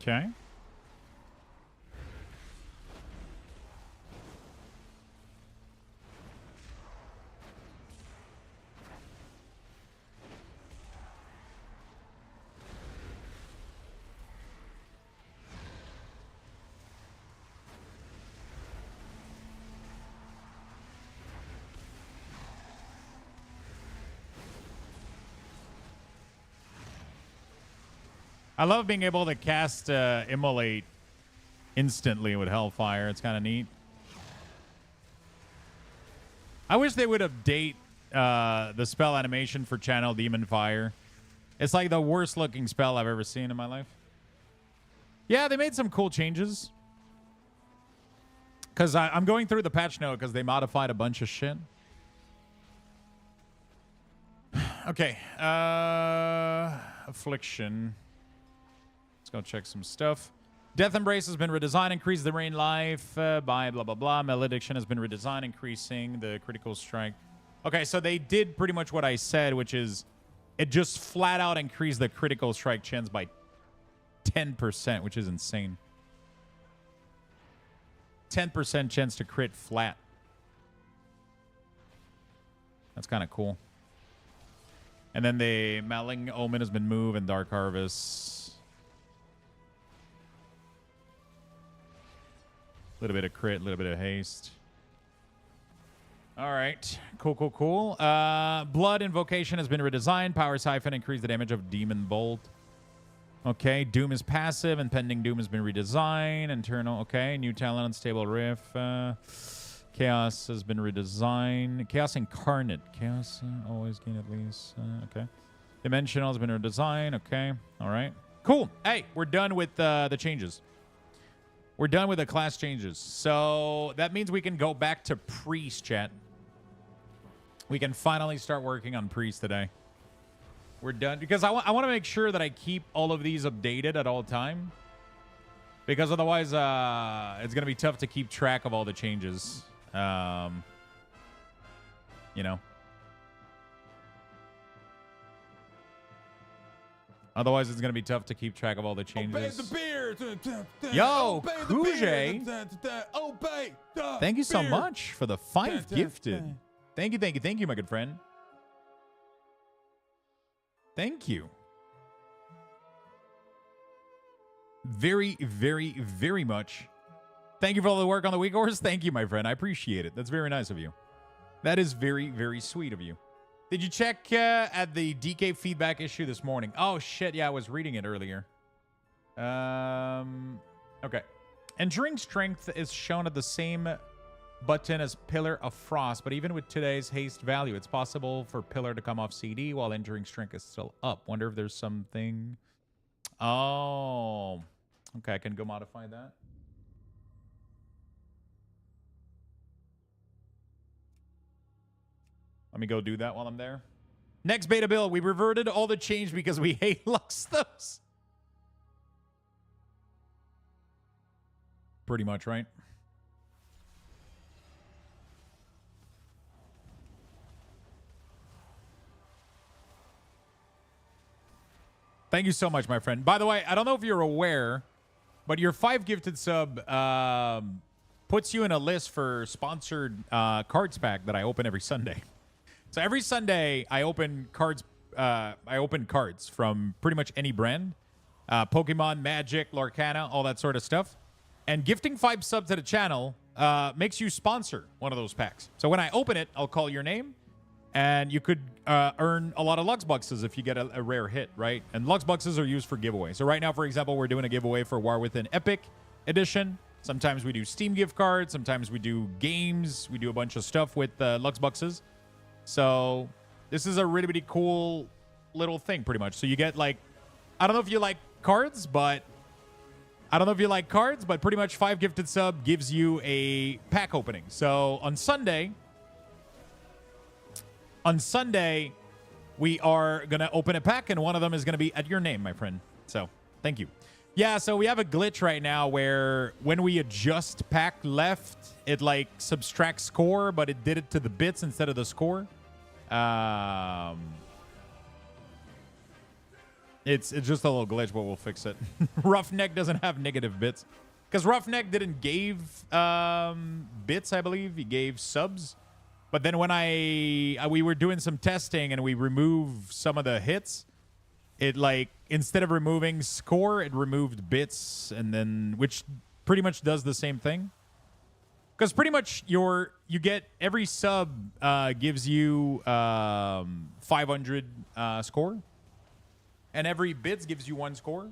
Okay. I love being able to cast Immolate instantly with Hellfire. It's kind of neat. I wish they would update the spell animation for Channel Demon Fire. It's like the worst looking spell I've ever seen in my life. Yeah, they made some cool changes. Because I'm going through the patch note because they modified a bunch of shit. Okay. Affliction. Let's go check some stuff. Death Embrace has been redesigned, increased the rain life by blah, blah, blah. Malediction has been redesigned, increasing the critical strike. Okay, so they did pretty much what I said, which is it just flat out increased the critical strike chance by 10%, which is insane. 10% chance to crit flat. That's kind of cool. And then the Malign Omen has been moved and Dark Harvest. A little bit of crit, a little bit of haste. All right. Cool, cool, cool. Blood Invocation has been redesigned. Power Siphon increased the damage of Demon Bolt. Okay. Doom is passive. Impending Doom has been redesigned. Internal. Okay. New talent. Unstable Riff. Chaos has been redesigned. Chaos Incarnate. Chaos always gain at least. Okay. Dimensional has been redesigned. Okay. All right. Cool. Hey, we're done with the changes. We're done with the class changes. So that means we can go back to Priest, chat. We can finally start working on Priest today. We're done. Because I want to make sure that I keep all of these updated at all time. Because otherwise, it's going to be tough to keep track of all the changes. You know. Otherwise, it's going to be tough to keep track of all the changes. Obey the beer. Yo, Kujay. Thank you so much for the 5 gifted. Thank you, thank you, thank you, my good friend. Thank you. Very, very, very much. Thank you for all the work on the WeakAuras. Thank you, my friend. I appreciate it. That's very nice of you. That is very, very sweet of you. Did you check at the DK feedback issue this morning? Oh, shit. Yeah, I was reading it earlier. Okay. Enduring Strength is shown at the same button as Pillar of Frost, but even with today's haste value, it's possible for Pillar to come off CD while Enduring Strength is still up. Wonder if there's something... Oh. Okay, I can go modify that. Let me go do that while I'm there. Next beta build, we reverted all the change because we hate Luxthos. Pretty much, right? Thank you so much, my friend. By the way, I don't know if you're aware, but your 5 gifted sub puts you in a list for sponsored cards pack that I open every Sunday. So every Sunday, I open cards. I open cards from pretty much any brand, Pokemon, Magic, Lorcana, all that sort of stuff. And gifting 5 subs to the channel makes you sponsor one of those packs. So when I open it, I'll call your name, and you could earn a lot of Lux Boxes if you get a rare hit, right? And Lux Boxes are used for giveaway. So right now, for example, we're doing a giveaway for War Within Epic Edition. Sometimes we do Steam gift cards. Sometimes we do games. We do a bunch of stuff with Lux Boxes. So this is a really, really cool little thing, pretty much. So you get, like, I don't know if you like cards, but pretty much 5 gifted sub gives you a pack opening. So on Sunday, we are going to open a pack, and one of them is going to be at your name, my friend. So thank you. Yeah, so we have a glitch right now where when we adjust pack left, it like subtracts score, but it did it to the bits instead of the score. It's just a little glitch, but we'll fix it. Roughneck doesn't have negative bits because Roughneck didn't give bits, I believe. He gave subs. But then when we were doing some testing and we removed some of the hits, it like instead of removing score, it removed bits, and then which pretty much does the same thing. Because pretty much you get every sub gives you 500 score, and every bits gives you 1 score.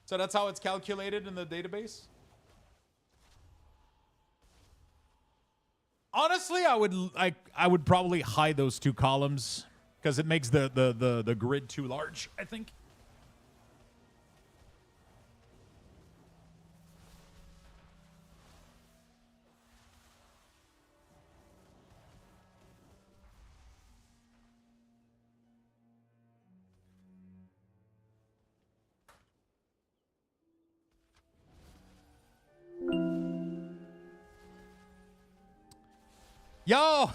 So that's how it's calculated in the database. Honestly, I would probably hide those 2 columns because it makes the grid too large, I think. Yo,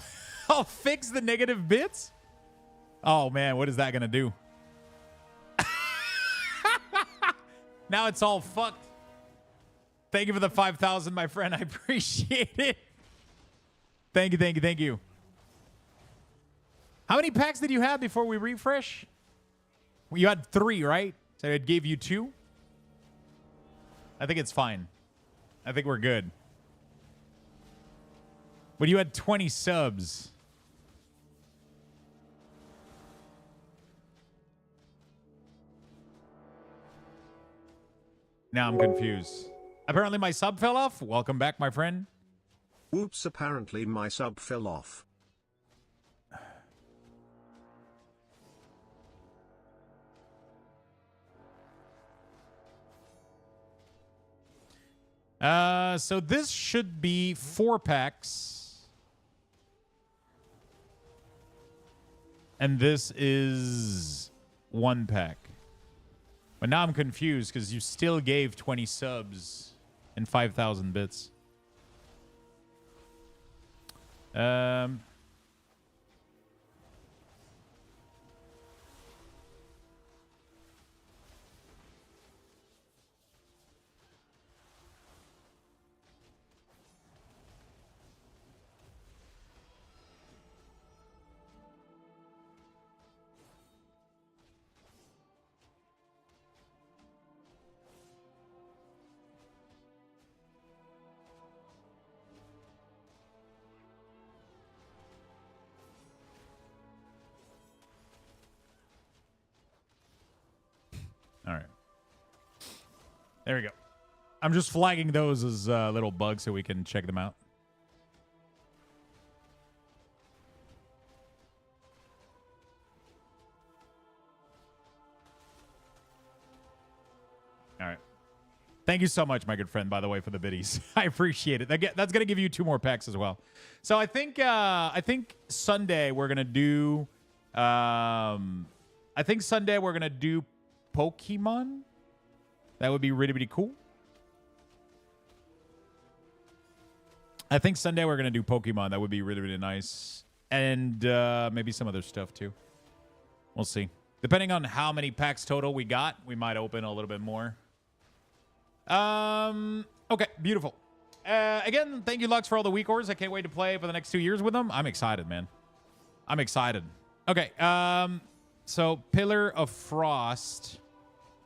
I'll fix the negative bits. Oh, man, what is that going to do? Now it's all fucked. Thank you for the 5,000, my friend. I appreciate it. Thank you, thank you, thank you. How many packs did you have before we refresh? Well, you had 3, right? So it gave you 2? I think it's fine. I think we're good. But you had 20 subs. Now I'm confused. Apparently my sub fell off. Welcome back, my friend. Whoops, apparently my sub fell off. So this should be 4 packs. And this is 1 pack. But now I'm confused because you still gave 20 subs and 5,000 bits. There we go. I'm just flagging those as little bugs so we can check them out. All right. Thank you so much, my good friend, by the way, for the biddies. I appreciate it. That's going to give you 2 more packs as well. So I think Sunday we're going to do Pokemon. That would be really, really cool. I think Sunday we're going to do Pokemon. That would be really, really nice. And maybe some other stuff too. We'll see. Depending on how many packs total we got, we might open a little bit more. Okay, beautiful. Again, thank you, Lux, for all the WeakAuras. I can't wait to play for the next 2 years with them. I'm excited, man. I'm excited. Okay, so Pillar of Frost.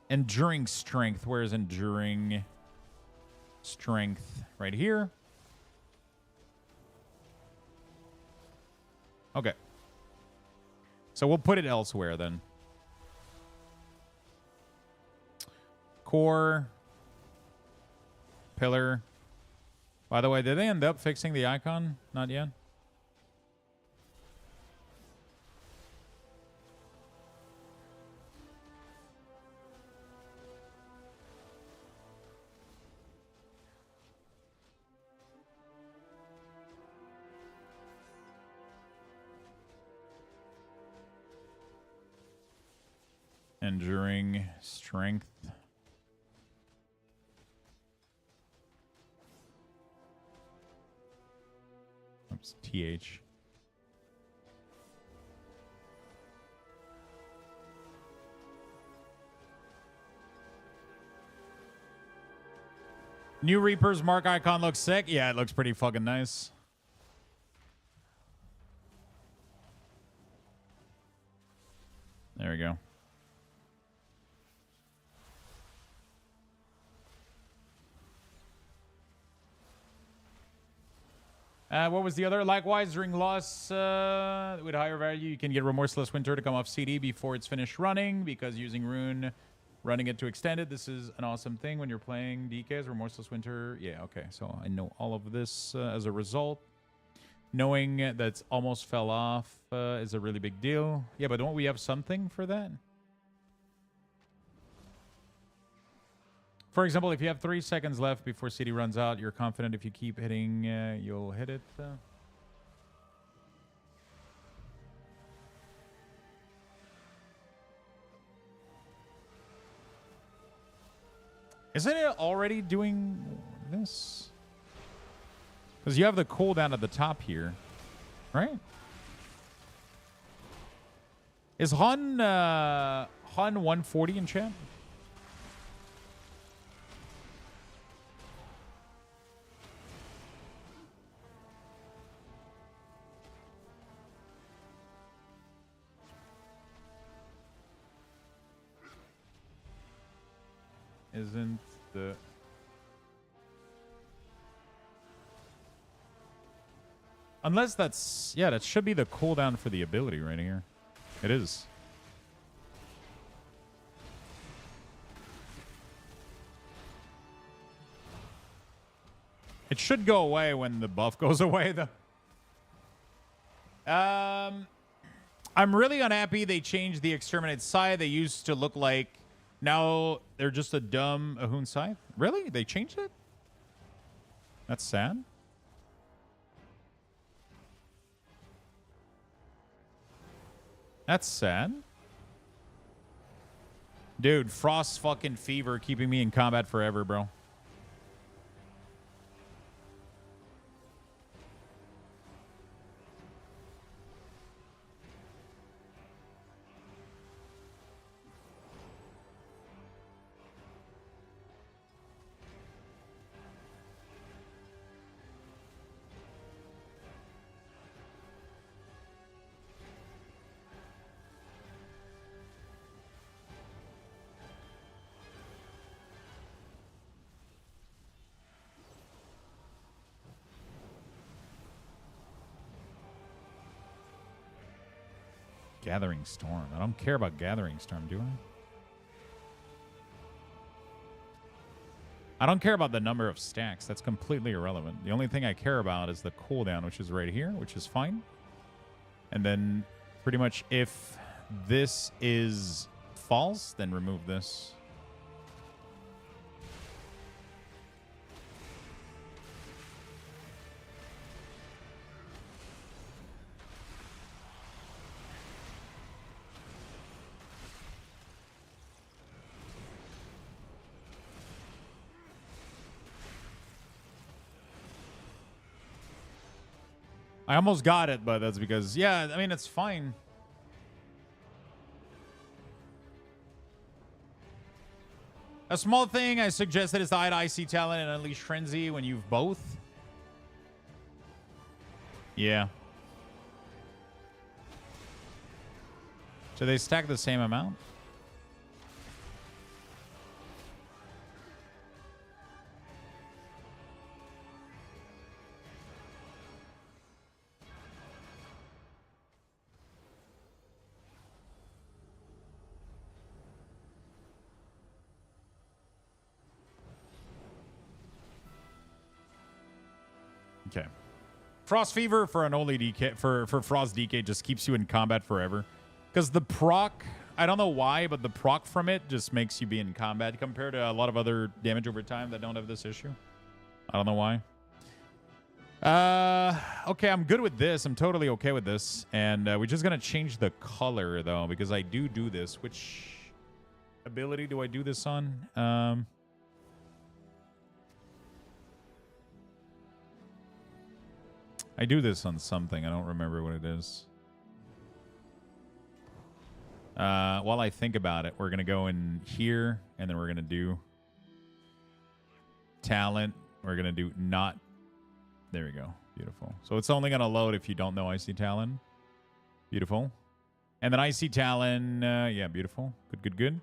Enduring Strength. Where is Enduring Strength? Right here. Okay. So we'll put it elsewhere then. Core. Pillar. By the way, did they end up fixing the icon? Not yet. Enduring Strength. Oops, TH. New Reaper's mark icon looks sick. Yeah, it looks pretty fucking nice. There we go. What was the other? Likewise, during loss with higher value, you can get Remorseless Winter to come off CD before it's finished running, because using Rune, running it to extend it, this is an awesome thing when you're playing DKs. Remorseless Winter. Yeah, okay. So I know all of this as a result. Knowing that almost fell off is a really big deal. Yeah, but don't we have something for that? For example, if you have 3 seconds left before CD runs out, you're confident if you keep hitting, you'll hit it. Isn't it already doing this? Because you have the cooldown at the top here, right? Is Hun 140 in chat? Isn't the... Unless that's... Yeah, that should be the cooldown for the ability right here. It is. It should go away when the buff goes away, though. I'm really unhappy they changed the Exterminate Scythe. They used to look like... Now they're just a dumb Ahun Scythe? Really? They changed it? That's sad. That's sad. Dude, Frost fucking Fever keeping me in combat forever, bro. Gathering Storm. I don't care about Gathering Storm, do I? I don't care about the number of stacks. That's completely irrelevant. The only thing I care about is the cooldown, which is right here, which is fine. And then pretty much if this is false, then remove this. I almost got it, but that's because, yeah, I mean, it's fine. A small thing I suggested is to hide Icy Talent and Unleash Frenzy when you've both. Yeah. So they stack the same amount? Okay. Frost Fever for an only DK for Frost DK just keeps you in combat forever. Because the proc, I don't know why, but the proc from it just makes you be in combat compared to a lot of other damage over time that don't have this issue. I don't know why. Okay, I'm good with this. I'm totally okay with this. And we're just going to change the color, though, because I do this. Which ability do I do this on? I do this on something. I don't remember what it is. While I think about it, we're going to go in here, and then we're going to do talent. We're going to do not. There we go. Beautiful. So it's only going to load if you don't know Icy Talon. Beautiful. And then Icy Talon. Yeah, beautiful. Good, good, good.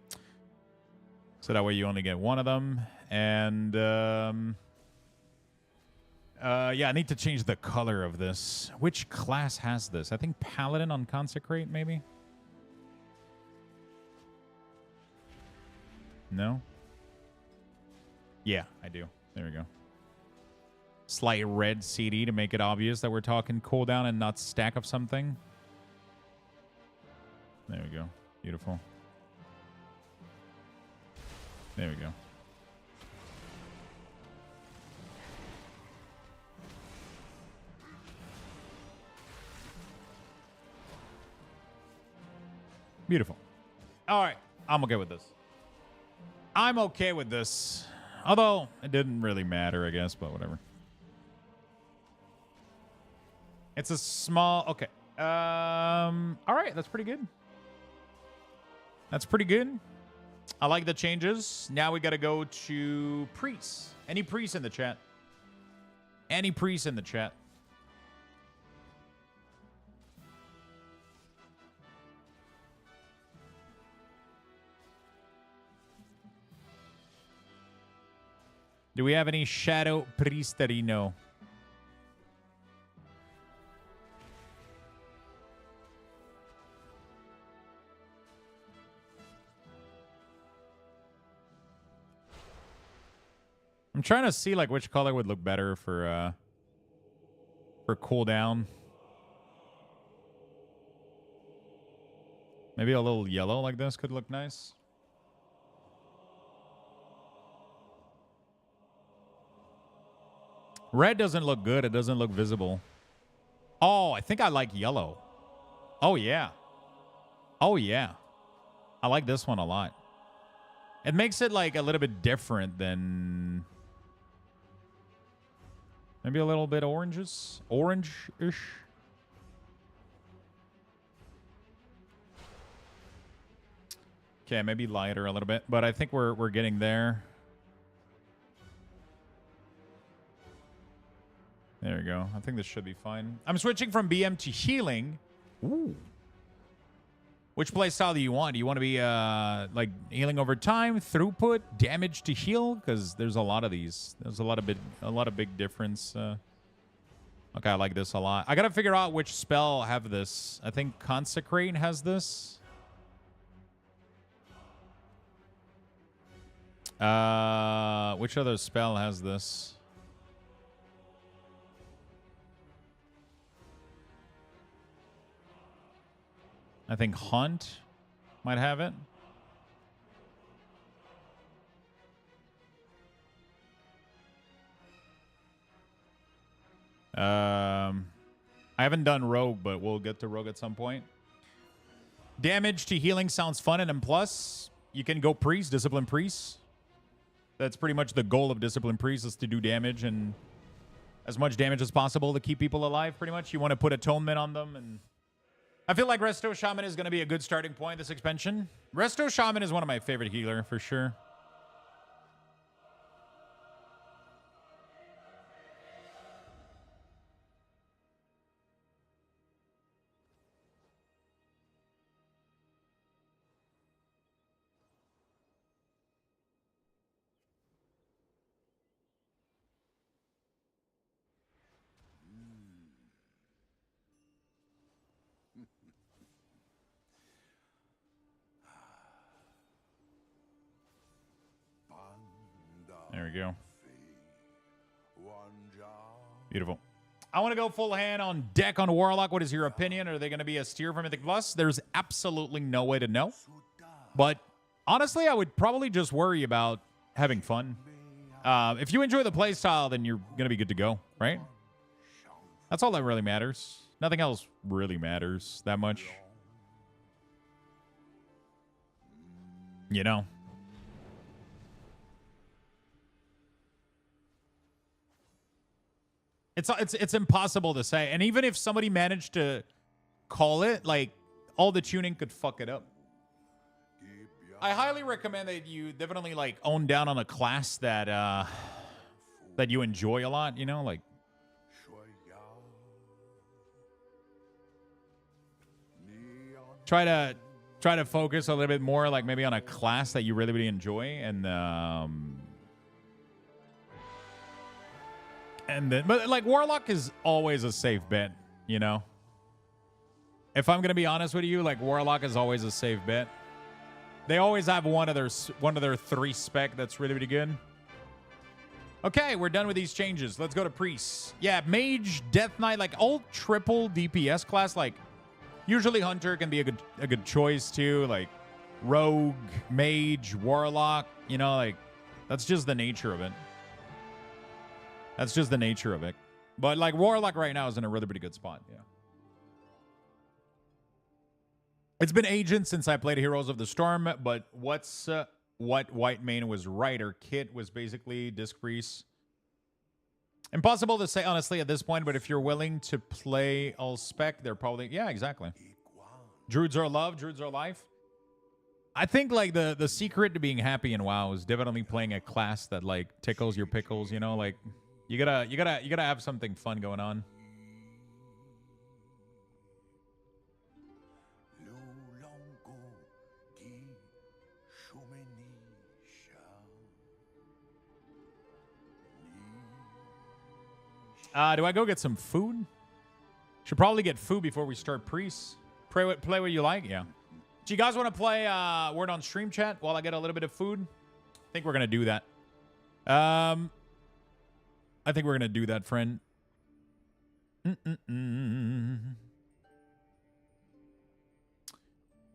So that way you only get one of them. And yeah, I need to change the color of this. Which class has this? I think Paladin on Consecrate, maybe? No? Yeah, I do. There we go. Slight red CD to make it obvious that we're talking cooldown and not stack of something. There we go. Beautiful. There we go. Beautiful. All right. I'm okay with this. I'm okay with this. Although, it didn't really matter, I guess, but whatever. It's a small... Okay. All right. That's pretty good. That's pretty good. I like the changes. Now we got to go to priests. Any priests in the chat? Any priests in the chat? Do we have any Shadow Priesterino? I'm trying to see like which color would look better for cooldown. Maybe a little yellow like this could look nice. Red doesn't look good. It doesn't look visible. Oh, I think I like yellow. Oh, yeah. Oh, yeah. I like this one a lot. It makes it like a little bit different than... Maybe a little bit orange-ish. Okay, maybe lighter a little bit. But I think we're getting there. There we go. I think this should be fine. I'm switching from BM to healing. Ooh. Which playstyle do you want? Do you want to be like healing over time, throughput, damage to heal? Because there's a lot of these. There's a lot of big difference. Okay, I like this a lot. I gotta figure out which spell have this. I think Consecrate has this. Which other spell has this? I think Hunt might have it. I haven't done Rogue, but we'll get to Rogue at some point. Damage to healing sounds fun, and then plus, you can go Priest, Discipline Priest. That's pretty much the goal of Discipline Priest, is to do damage and as much damage as possible to keep people alive, pretty much. You want to put Atonement on them, and I feel like Resto Shaman is going to be a good starting point this expansion. Resto Shaman is one of my favorite healer, for sure. There we go. Beautiful. I want to go full hand on deck on Warlock. What is your opinion? Are they going to be a steer for Mythic Plus? There's absolutely no way to know. But honestly, I would probably just worry about having fun. If you enjoy the playstyle, then you're going to be good to go, right? That's all that really matters. Nothing else really matters that much. You know? It's impossible to say. And even if somebody managed to call it, like, all the tuning could fuck it up. I highly recommend that you definitely, like, own down on a class that that you enjoy a lot, you know, like. Try to focus a little bit more, like, maybe on a class that you really, really enjoy, and then, but like, Warlock is always a safe bet, you know? If I'm going to be honest with you, like, Warlock is always a safe bet. They always have one of their 3 spec that's really, really good. Okay, we're done with these changes. Let's go to Priests. Yeah, Mage, Death Knight, like, all triple DPS class, like, usually Hunter can be a good choice, too. Like, Rogue, Mage, Warlock, you know, like, that's just the nature of it. That's just the nature of it. But, like, Warlock right now is in a really pretty good spot, yeah. It's been ages since I played Heroes of the Storm, but what Whitemane was right, or Kit was basically Disc Priest. Impossible to say, honestly, at this point, but if you're willing to play all spec, they're probably... Yeah, exactly. Druids are love, Druids are life. I think, like, the secret to being happy in WoW is definitely playing a class that, like, tickles your pickles, you know? Like... You gotta have something fun going on. Do I go get some food? Should probably get food before we start Priests. Play what you like, yeah. Do you guys want to play Word on Stream Chat while I get a little bit of food? I think we're gonna do that. I think we're going to do that, friend.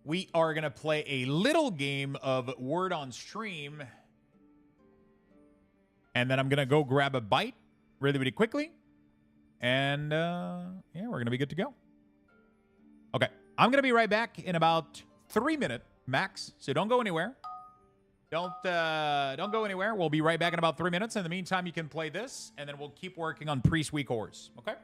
We are going to play a little game of Word on Stream. And then I'm going to go grab a bite really, really quickly. And, yeah, we're going to be good to go. Okay. I'm going to be right back in about 3 minutes max. So don't go anywhere. Don't go anywhere. We'll be right back in about 3 minutes. In the meantime, you can play this, and then we'll keep working on Priest WeakAuras. Okay?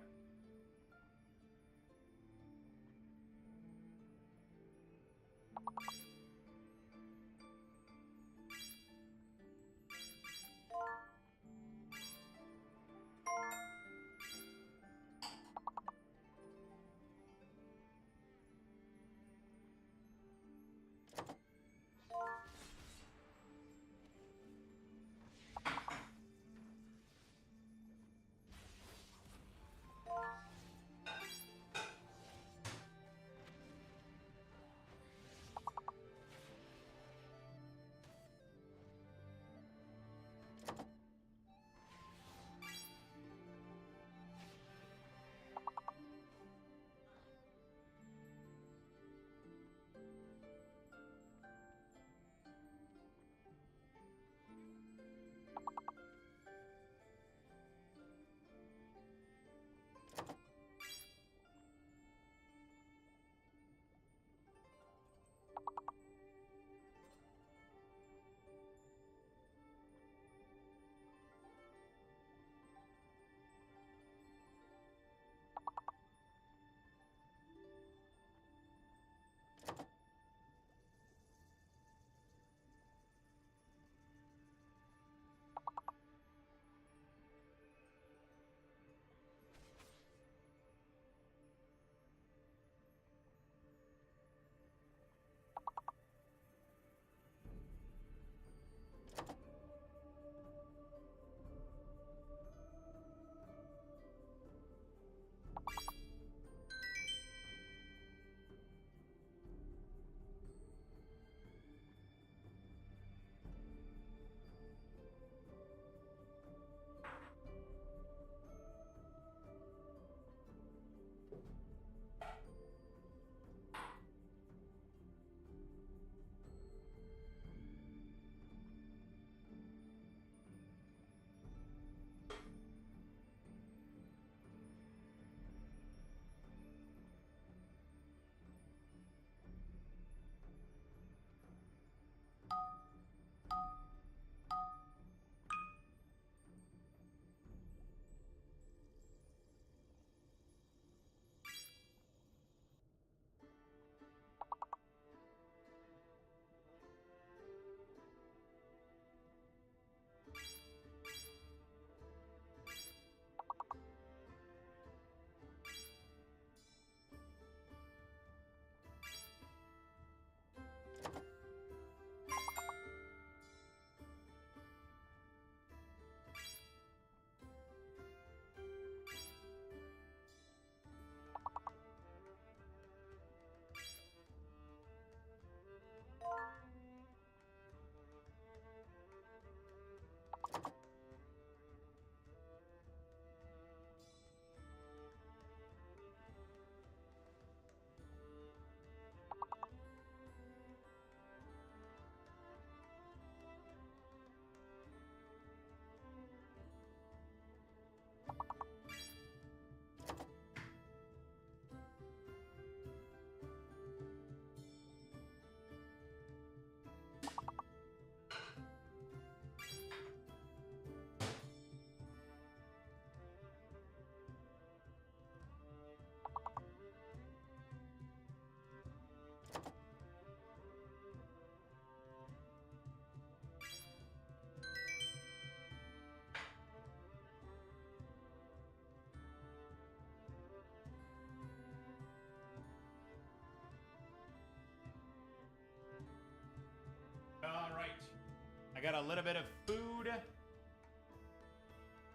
got a little bit of food. There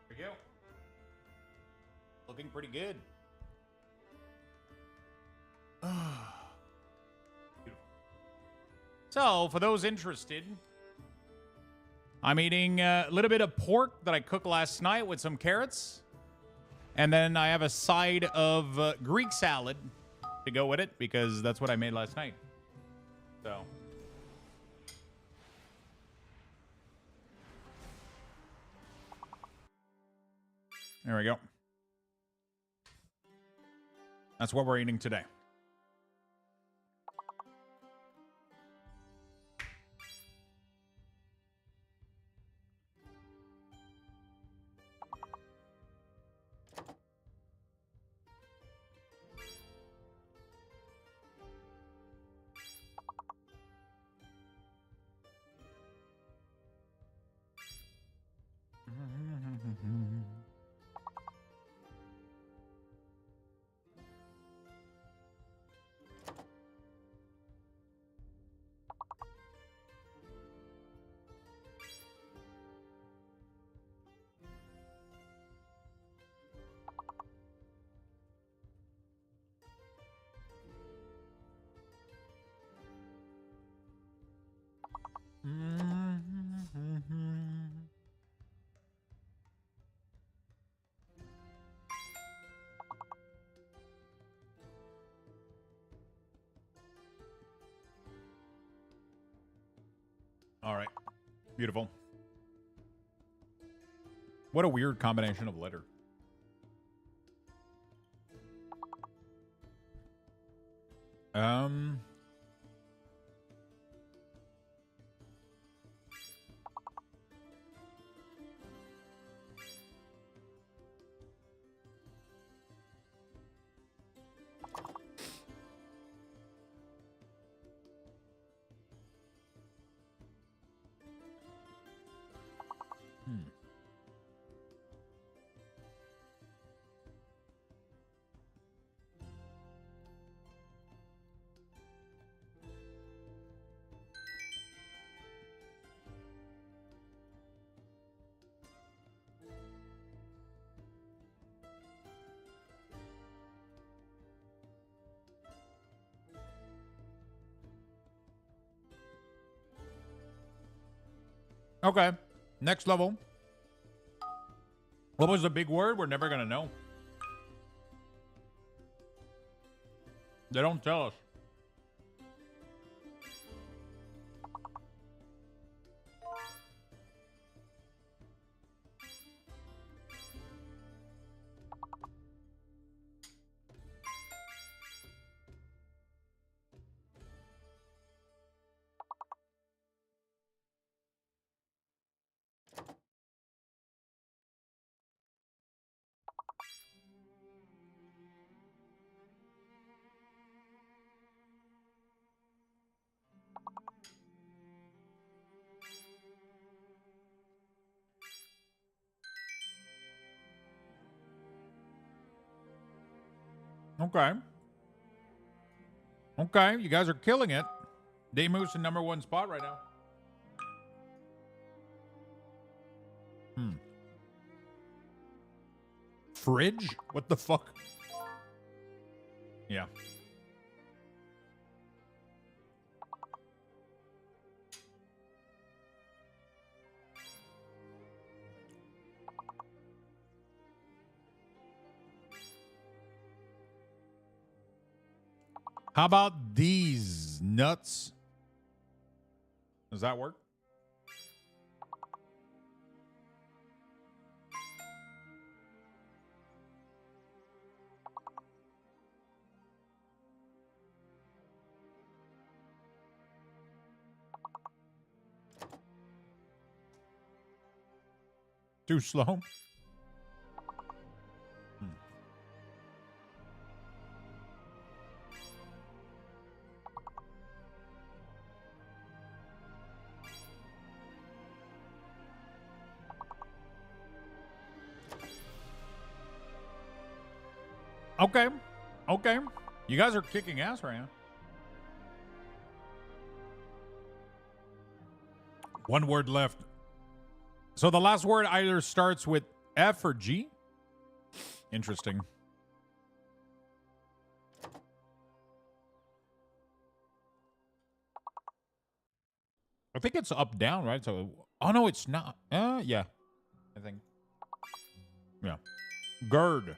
we go. Looking pretty good. Beautiful. So, for those interested, I'm eating a little bit of pork that I cooked last night with some carrots. And then I have a side of Greek salad to go with it because that's what I made last night. So. There we go. That's what we're eating today. All right. Beautiful. What a weird combination of letter. Okay. Next level. What was the big word? We're never going to know. They don't tell us. Okay. Okay, you guys are killing it. Demu's in #1 spot right now. Fridge? What the fuck? Yeah. How about these nuts? Does that work? Too slow? Okay. Okay. You guys are kicking ass right now. One word left. So the last word either starts with F or G. Interesting. I think it's up, down, right? So, oh no, it's not. Yeah, I think. Yeah. Gird.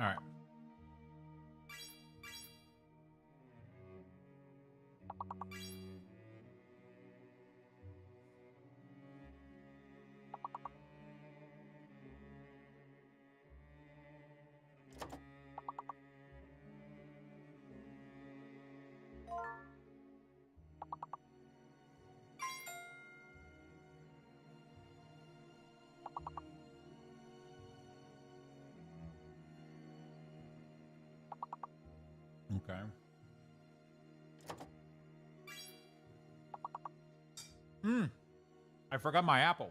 All right. Okay. I forgot my apple.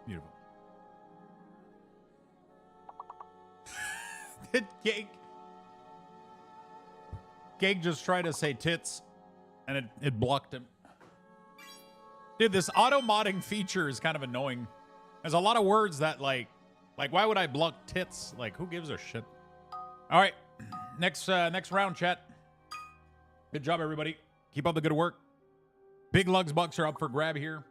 Beautiful. Did Gag just tried to say tits, and it blocked him. Dude, this auto-modding feature is kind of annoying. There's a lot of words that, like why would I block tits? Like, who gives a shit? All right, next round, chat. Good job, everybody. Keep up the good work. Big Lugs bucks are up for grab here.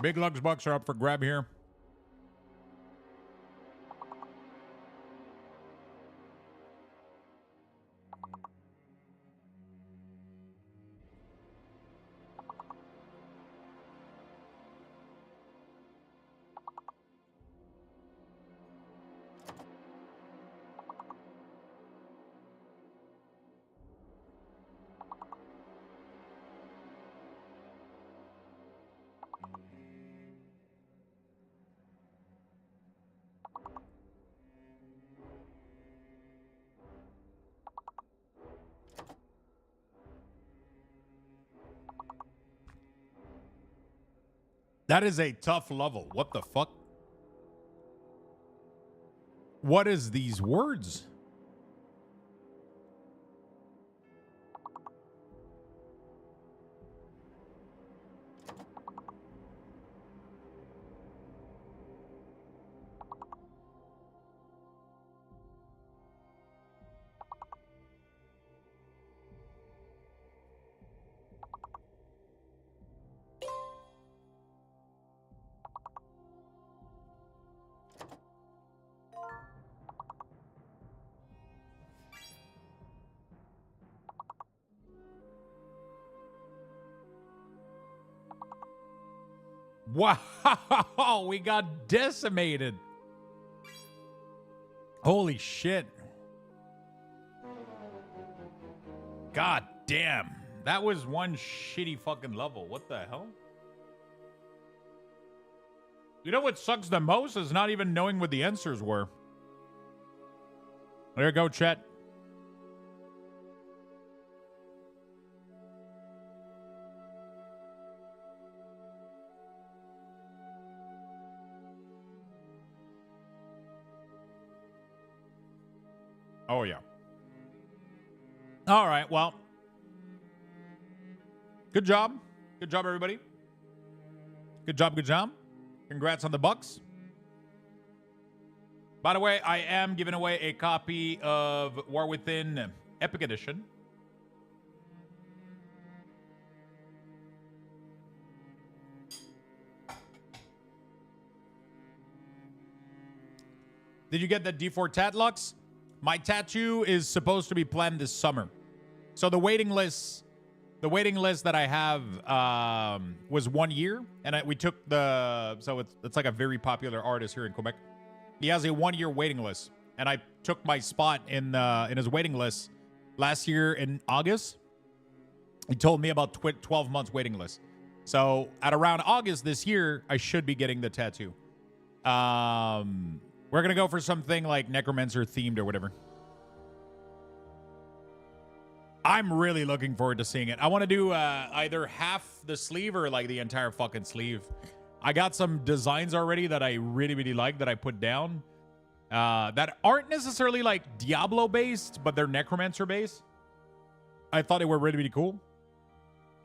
Big Lugs bucks are up for grab here. That is a tough level. What the fuck? What is these words? Wow, we got decimated. Holy shit. God damn. That was one shitty fucking level. What the hell? You know what sucks the most is not even knowing what the answers were. There you go, chat. Oh, yeah. All right, well. Good job. Good job, everybody. Good job, good job. Congrats on the Bucks. By the way, I am giving away a copy of War Within Epic Edition. Did you get the D4 tat, Lux? My tattoo is supposed to be planned this summer. So the waiting list that I have was 1 year, and we took so it's like a very popular artist here in Quebec. He has a 1 year waiting list, and I took my spot in his waiting list last year in August. He told me about 12 months waiting list. So at around August this year, I should be getting the tattoo. We're gonna go for something like Necromancer themed or whatever. I'm really looking forward to seeing it. I want to do either half the sleeve or like the entire fucking sleeve. I got some designs already that I really, really like that I put down that aren't necessarily like Diablo based, but they're Necromancer based. I thought they were really, really cool.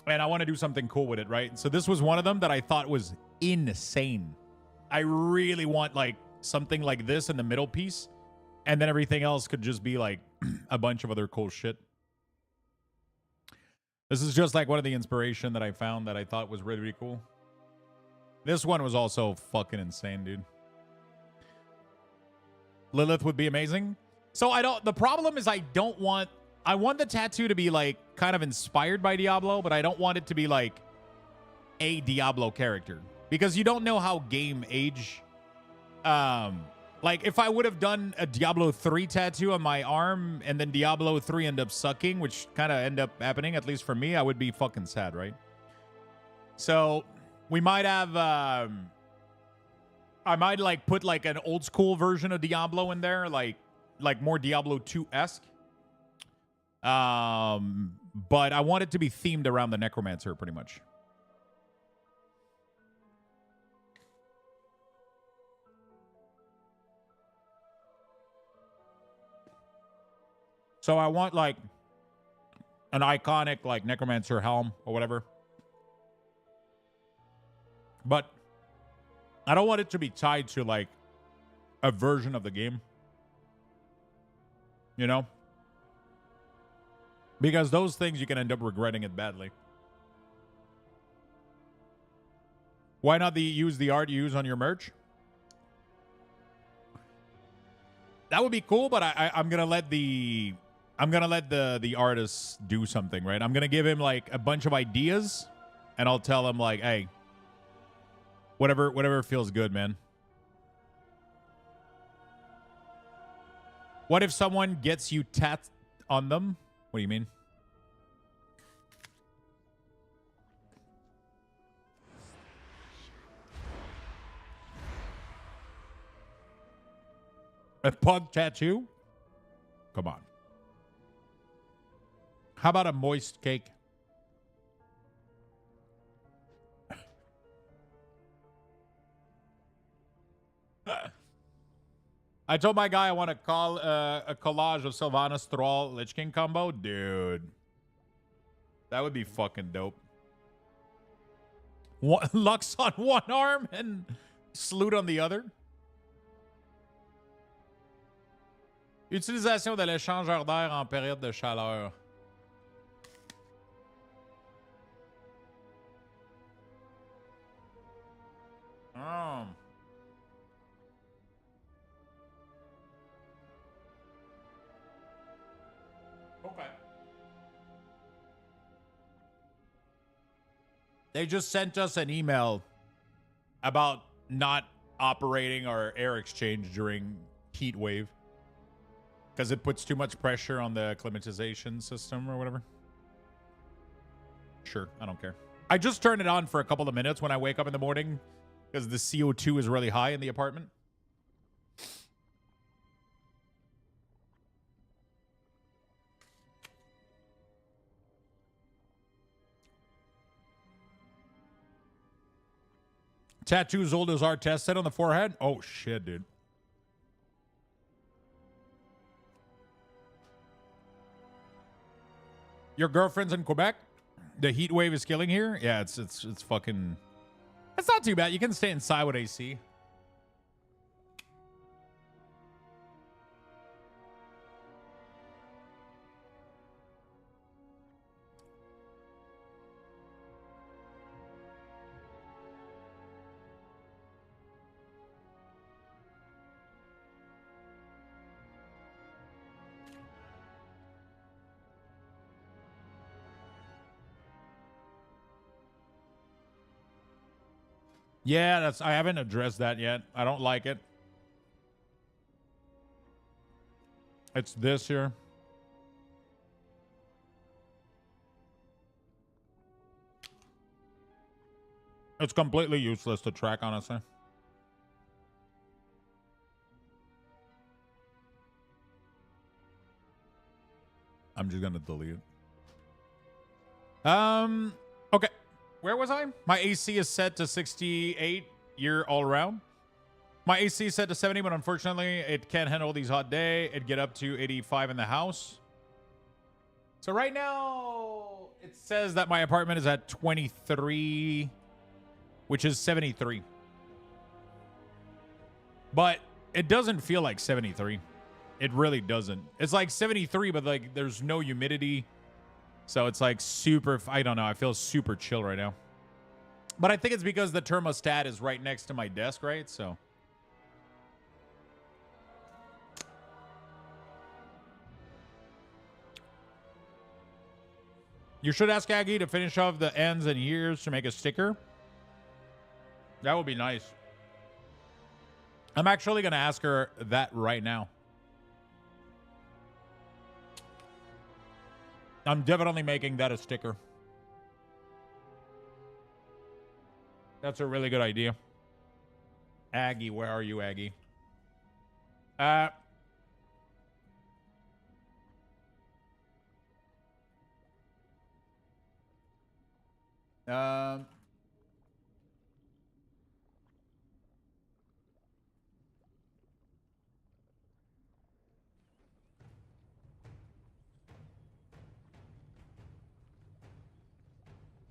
And I want to do something cool with it, right? So this was one of them that I thought was insane. I really want like something like this in the middle piece. And then everything else could just be like a bunch of other cool shit. This is just like one of the inspiration that I found that I thought was really, really cool. This one was also fucking insane, dude. Lilith would be amazing. So the problem is I want the tattoo to be like kind of inspired by Diablo, but I don't want it to be like a Diablo character. Because you don't know how game age. Like if I would have done a Diablo 3 tattoo on my arm and then Diablo 3 end up sucking, which kind of end up happening, at least for me, I would be fucking sad, right? So we might have, I might like put like an old school version of Diablo in there, like more Diablo 2-esque. But I want it to be themed around the Necromancer pretty much. So I want like an iconic like Necromancer helm or whatever. But I don't want it to be tied to like a version of the game. You know? Because those things you can end up regretting it badly. Why not use the art you use on your merch? That would be cool, but I'm gonna let the artist do something, right? I'm gonna give him like a bunch of ideas, and I'll tell him like, hey, whatever feels good, man. What if someone gets you tat on them? What do you mean? A pug tattoo? Come on. How about a moist cake? I told my guy I want to call a collage of Sylvanas Thrall Lich King combo. Dude. That would be fucking dope. Lux on one arm and Sloot on the other. Utilisation de l'échangeur d'air en période de chaleur. Oh. Okay. They just sent us an email about not operating our air exchange during heat wave because it puts too much pressure on the climatization system or whatever. Sure, I don't care. I just turn it on for a couple of minutes when I wake up in the morning because the CO2 is really high in the apartment. Tattoos old as our test set on the forehead. Oh shit, dude. Your girlfriend's in Quebec? The heat wave is killing here? Yeah, it's fucking... It's not too bad. You can stay inside with AC. Yeah, I haven't addressed that yet. I don't like it. It's this here. It's completely useless to track, honestly. I'm just gonna delete it. Okay. Where was I? My AC is set to 68 year all around. My AC is set to 70, but unfortunately, it can't handle these hot days. It'd get up to 85 in the house. So right now, it says that my apartment is at 23, which is 73. But it doesn't feel like 73. It really doesn't. It's like 73, but like there's no humidity. So it's like super, I don't know. I feel super chill right now. But I think it's because the thermostat is right next to my desk, right? So. You should ask Aggie to finish off the ends and ears to make a sticker. That would be nice. I'm actually going to ask her that right now. I'm definitely making that a sticker. That's a really good idea. Aggie, where are you, Aggie?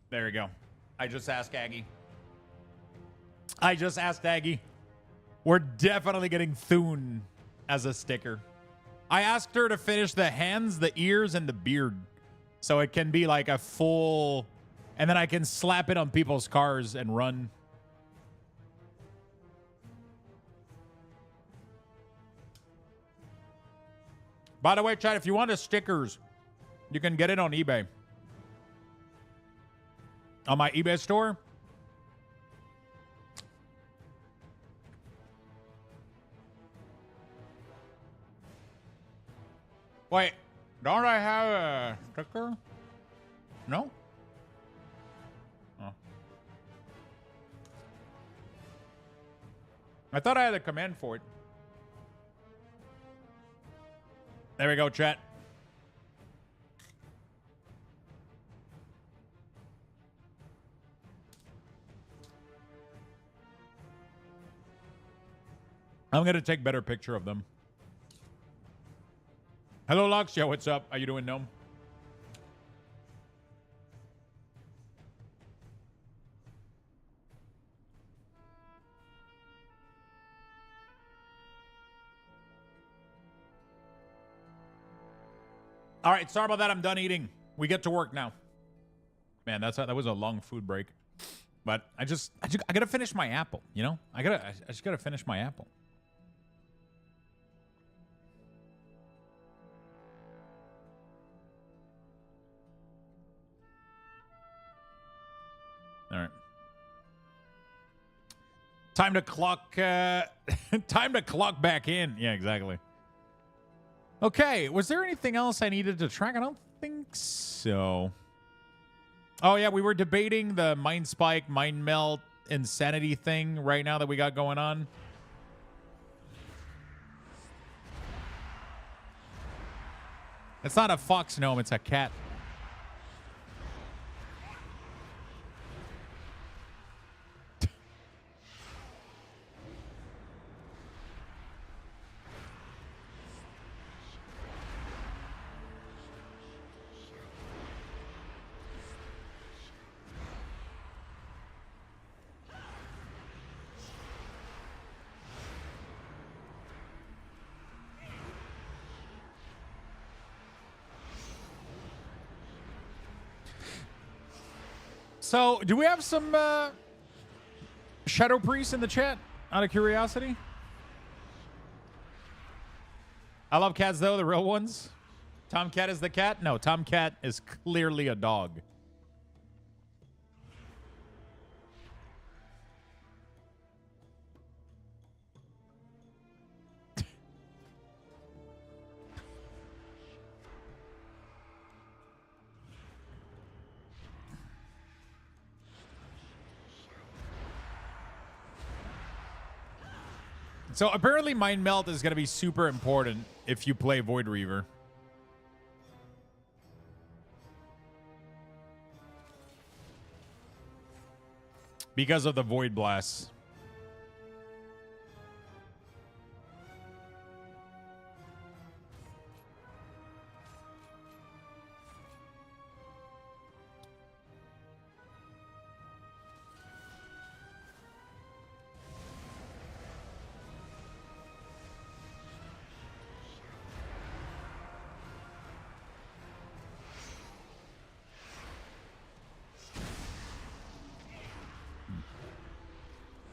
There we go. I just asked Aggie. We're definitely getting Thune as a sticker. I asked her to finish the hands, the ears, and the beard. So it can be like a full... And then I can slap it on people's cars and run. By the way, chat, if you want the stickers, you can get it on eBay. On my eBay store. Wait, don't I have a sticker? No? Oh. I thought I had a command for it. There we go, chat. I'm going to take better picture of them. Hello, Lux. Yo, what's up? How you doing, Gnome? All right, sorry about that. I'm done eating. We get to work now. Man, that was a long food break. But I gotta finish my apple, you know? I just gotta finish my apple. All right. Time to clock time to clock back in. Yeah, exactly. Okay, was there anything else I needed to track? I don't think so. Oh yeah, we were debating the Mind Spike, Mind Melt, insanity thing right now that we got going on. It's not a fox gnome, it's a cat. So, do we have some Shadow Priests in the chat, out of curiosity? I love cats, though, the real ones. Tomcat is the cat? No, Tomcat is clearly a dog. So apparently Mind Melt is going to be super important if you play Void Reaver. Because of the Void Blast.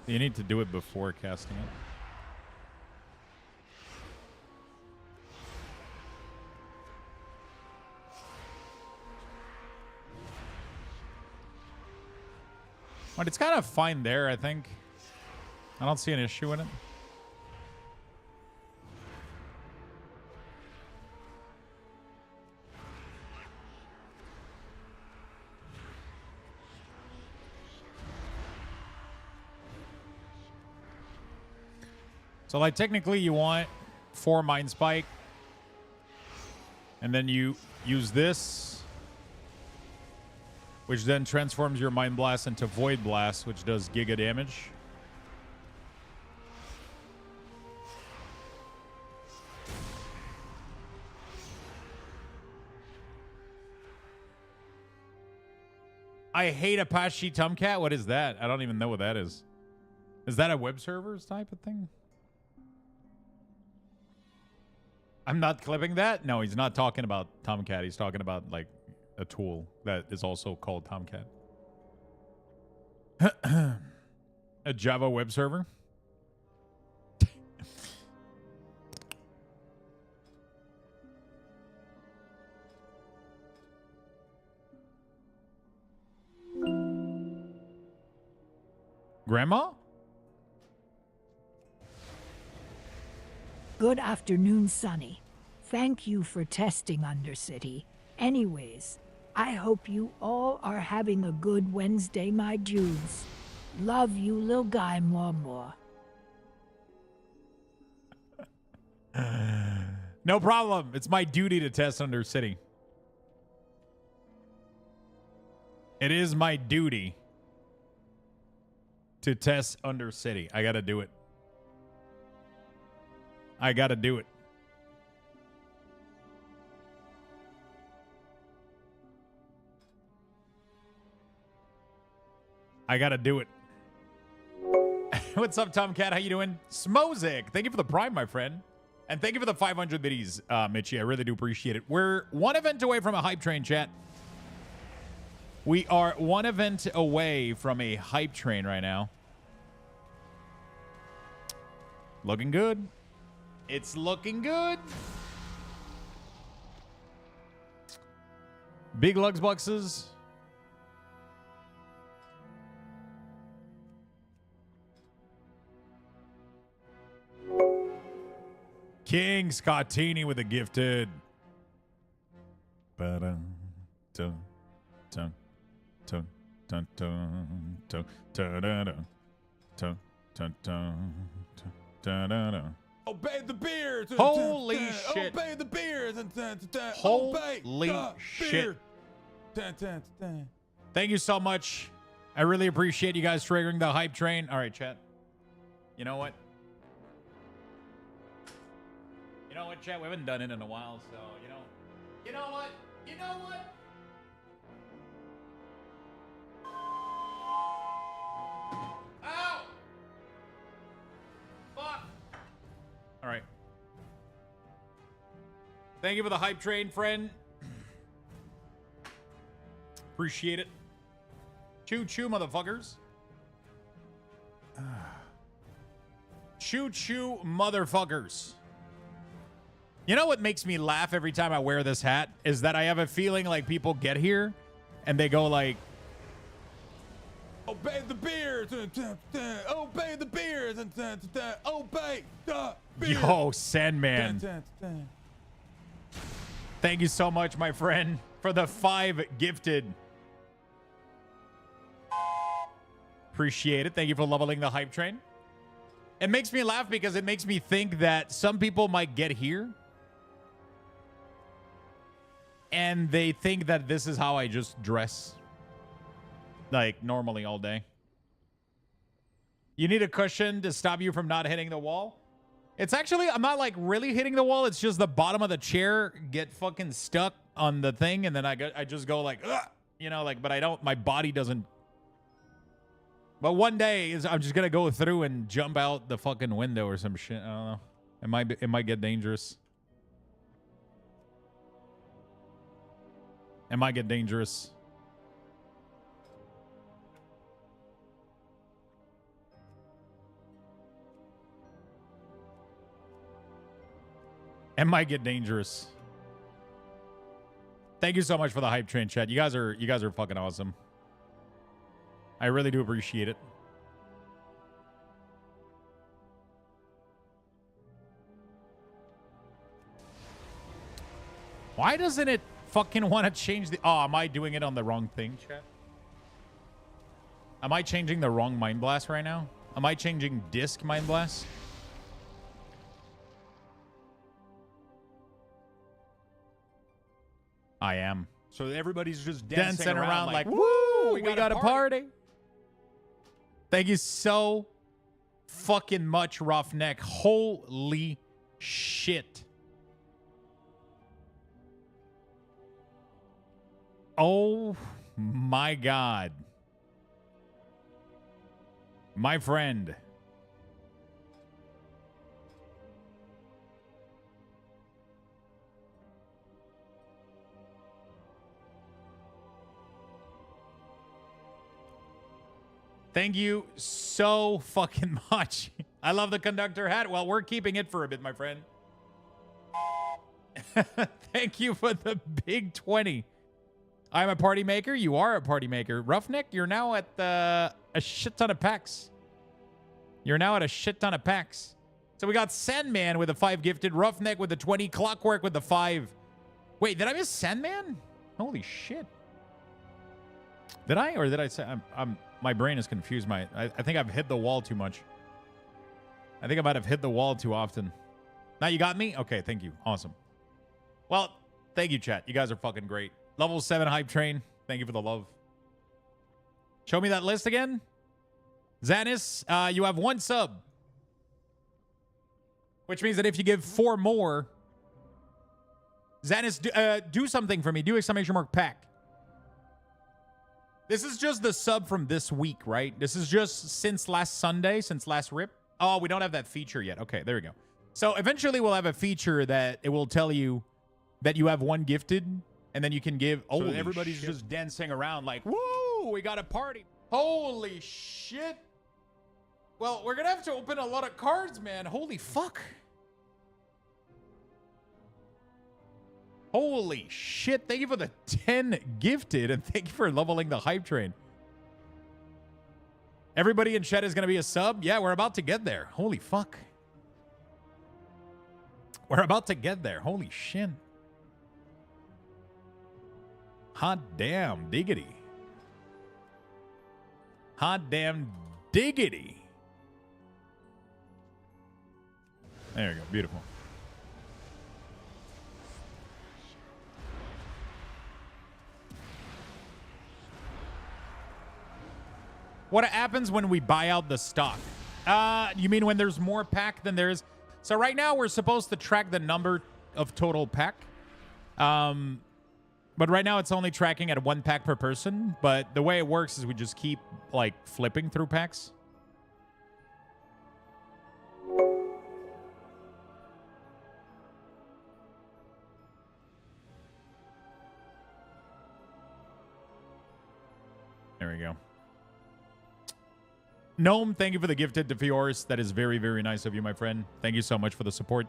You need to do it before casting it. But it's kind of fine there, I think. I don't see an issue in it. So, like, technically you want 4 Mind Spike. And then you use this, which then transforms your Mind Blast into Void Blast, which does giga damage. I hate Apache Tomcat. What is that? I don't even know what that is. Is that a web servers type of thing? I'm not clipping that. No, he's not talking about Tomcat. He's talking about, like, a tool that is also called Tomcat. A Java web server. Grandma? Good afternoon, Sonny. Thank you for testing Undercity. Anyways, I hope you all are having a good Wednesday, my Jews. Love you, little guy, more. No problem. It's my duty to test Undercity. It is my duty to test Undercity. I gotta do it. I gotta do it. I gotta do it. What's up, Tomcat? How you doing? Smozik, thank you for the Prime, my friend. And thank you for the 500 biddies, Mitchie. I really do appreciate it. We're one event away from a hype train, chat. We are one event away from a hype train right now. Looking good. It's looking good. Big Lugs boxes. King Scottini with a gifted. Ba-dum, dum, dum, dum, dun, dun, dun, dun, dun, dun, dun, dun, dun, dun, dun. Obey the beers. Holy shit. Obey the beers. Holy shit. Thank you so much. I really appreciate you guys triggering the hype train. All right, chat. You know what? You know what, chat? We haven't done it in a while, so, you know what? You know what? Ow! Fuck! All right. Thank you for the hype train, friend. Appreciate it. Choo choo, motherfuckers. Choo choo, motherfuckers. You know what makes me laugh every time I wear this hat is that I have a feeling like people get here and they go like, obey the beers. Obey the beers. Obey the beers. yo, Sandman. Thank you so much, my friend, for the 5 gifted. Appreciate it. Thank you for leveling the hype train. It makes me laugh because it makes me think that some people might get here and they think that this is how I just dress like normally all day. You need a cushion to stop you from not hitting the wall. It's actually, I'm not like really hitting the wall. It's just the bottom of the chair get fucking stuck on the thing. And then I just go like, ugh, you know, like, but I don't, my body doesn't. But one day I'm just going to go through and jump out the fucking window or some shit. I don't know. It might get dangerous. It might get dangerous. It might get dangerous. Thank you so much for the hype train, chat. You guys are fucking awesome. I really do appreciate it. Why doesn't it fucking want to change the... Oh, am I doing it on the wrong thing, chat? Am I changing the wrong Mind Blast right now? Am I changing Disc Mind Blast? I am. So everybody's just dancing around like, woo, we got a party. Thank you so fucking much, Roughneck. Holy shit. Oh my God. My friend. Thank you so fucking much. I love the conductor hat. Well, we're keeping it for a bit, my friend. Thank you for the big 20. I'm a party maker. You are a party maker. Roughneck, you're now at a shit ton of packs. You're now at a shit ton of packs. So we got Sandman with a 5 gifted. Roughneck with the 20. Clockwork with the 5. Wait, did I miss Sandman? Holy shit. Did I? Or did I say... my brain is confused. I think I've hit the wall too much. I think I might have hit the wall too often. Now you got me? Okay, thank you. Awesome. Well, thank you, chat. You guys are fucking great. Level 7 hype train. Thank you for the love. Show me that list again. Zanis, you have 1 sub. Which means that if you give 4 more... Zanis, do something for me. Do exclamation mark pack. This is just the sub from this week, right? This is just since last Sunday, since last rip. Oh, we don't have that feature yet. Okay, there we go. So eventually we'll have a feature that it will tell you that you have 1 gifted, and then you can give... Oh, so everybody's just dancing around like, woo, we got a party. Holy shit. Well, we're going to have to open a lot of cards, man. Holy fuck. Holy shit. Thank you for the 10 gifted, and thank you for leveling the hype train. Everybody in chat is going to be a sub? Yeah, we're about to get there. Holy fuck. We're about to get there. Holy shit. Hot damn, diggity. Hot damn diggity. There you go. Beautiful. What happens when we buy out the stock? You mean when there's more pack than there is? So right now we're supposed to track the number of total pack. But right now it's only tracking at 1 pack per person. But the way it works is we just keep like flipping through packs. There we go. Gnome, thank you for the gifted to Fioris. That is very, very nice of you, my friend. Thank you so much for the support.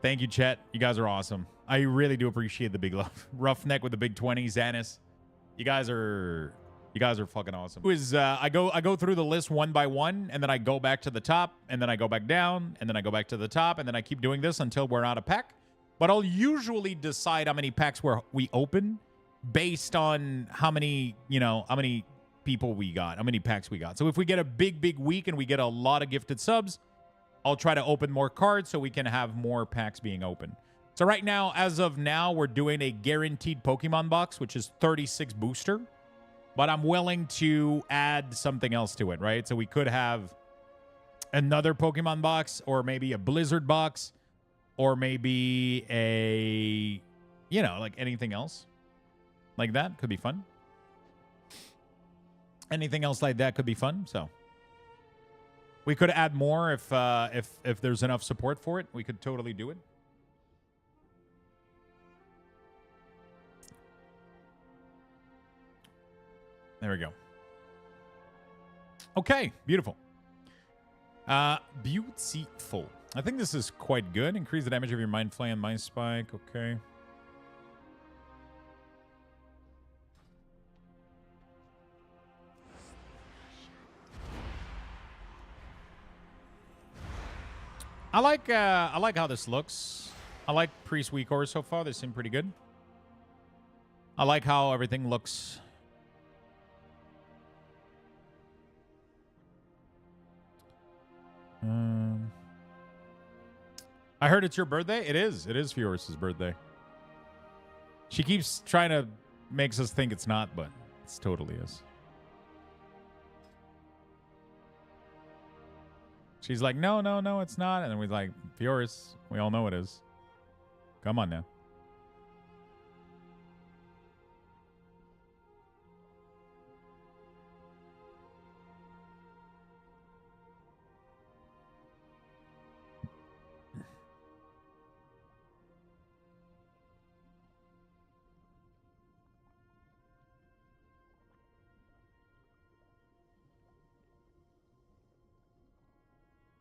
Thank you, chat. You guys are awesome. I really do appreciate the big love. Roughneck with the big 20, Xanis. You guys are fucking awesome. I go through the list one by one, and then I go back to the top, and then I go back down, and then I go back to the top, and then I keep doing this until we're out of pack. But I'll usually decide how many packs we open based on how many people we got, how many packs we got. So if we get a big week and we get a lot of gifted subs, I'll try to open more cards so we can have more packs being open. So right now, as of now, we're doing a guaranteed Pokemon box, which is 36 booster. But I'm willing to add something else to it, right? So we could have another Pokemon box, or maybe a Blizzard box, or maybe a, like anything else like that could be fun. Anything else like that could be fun. So we could add more if there's enough support for it. We could totally do it. There we go. Okay, beautiful. Beautiful. I think this is quite good. Increase the damage of your Mind Flay and Mind Spike. Okay. I like how this looks. I like Priest WeakAuras so far. They seem pretty good. I like how everything looks. I heard it's your birthday. It is. It is Fioris' birthday. She keeps trying to makes us think it's not, but it totally is. She's like, no, it's not. And then we're like, Fioris, we all know it is. Come on now.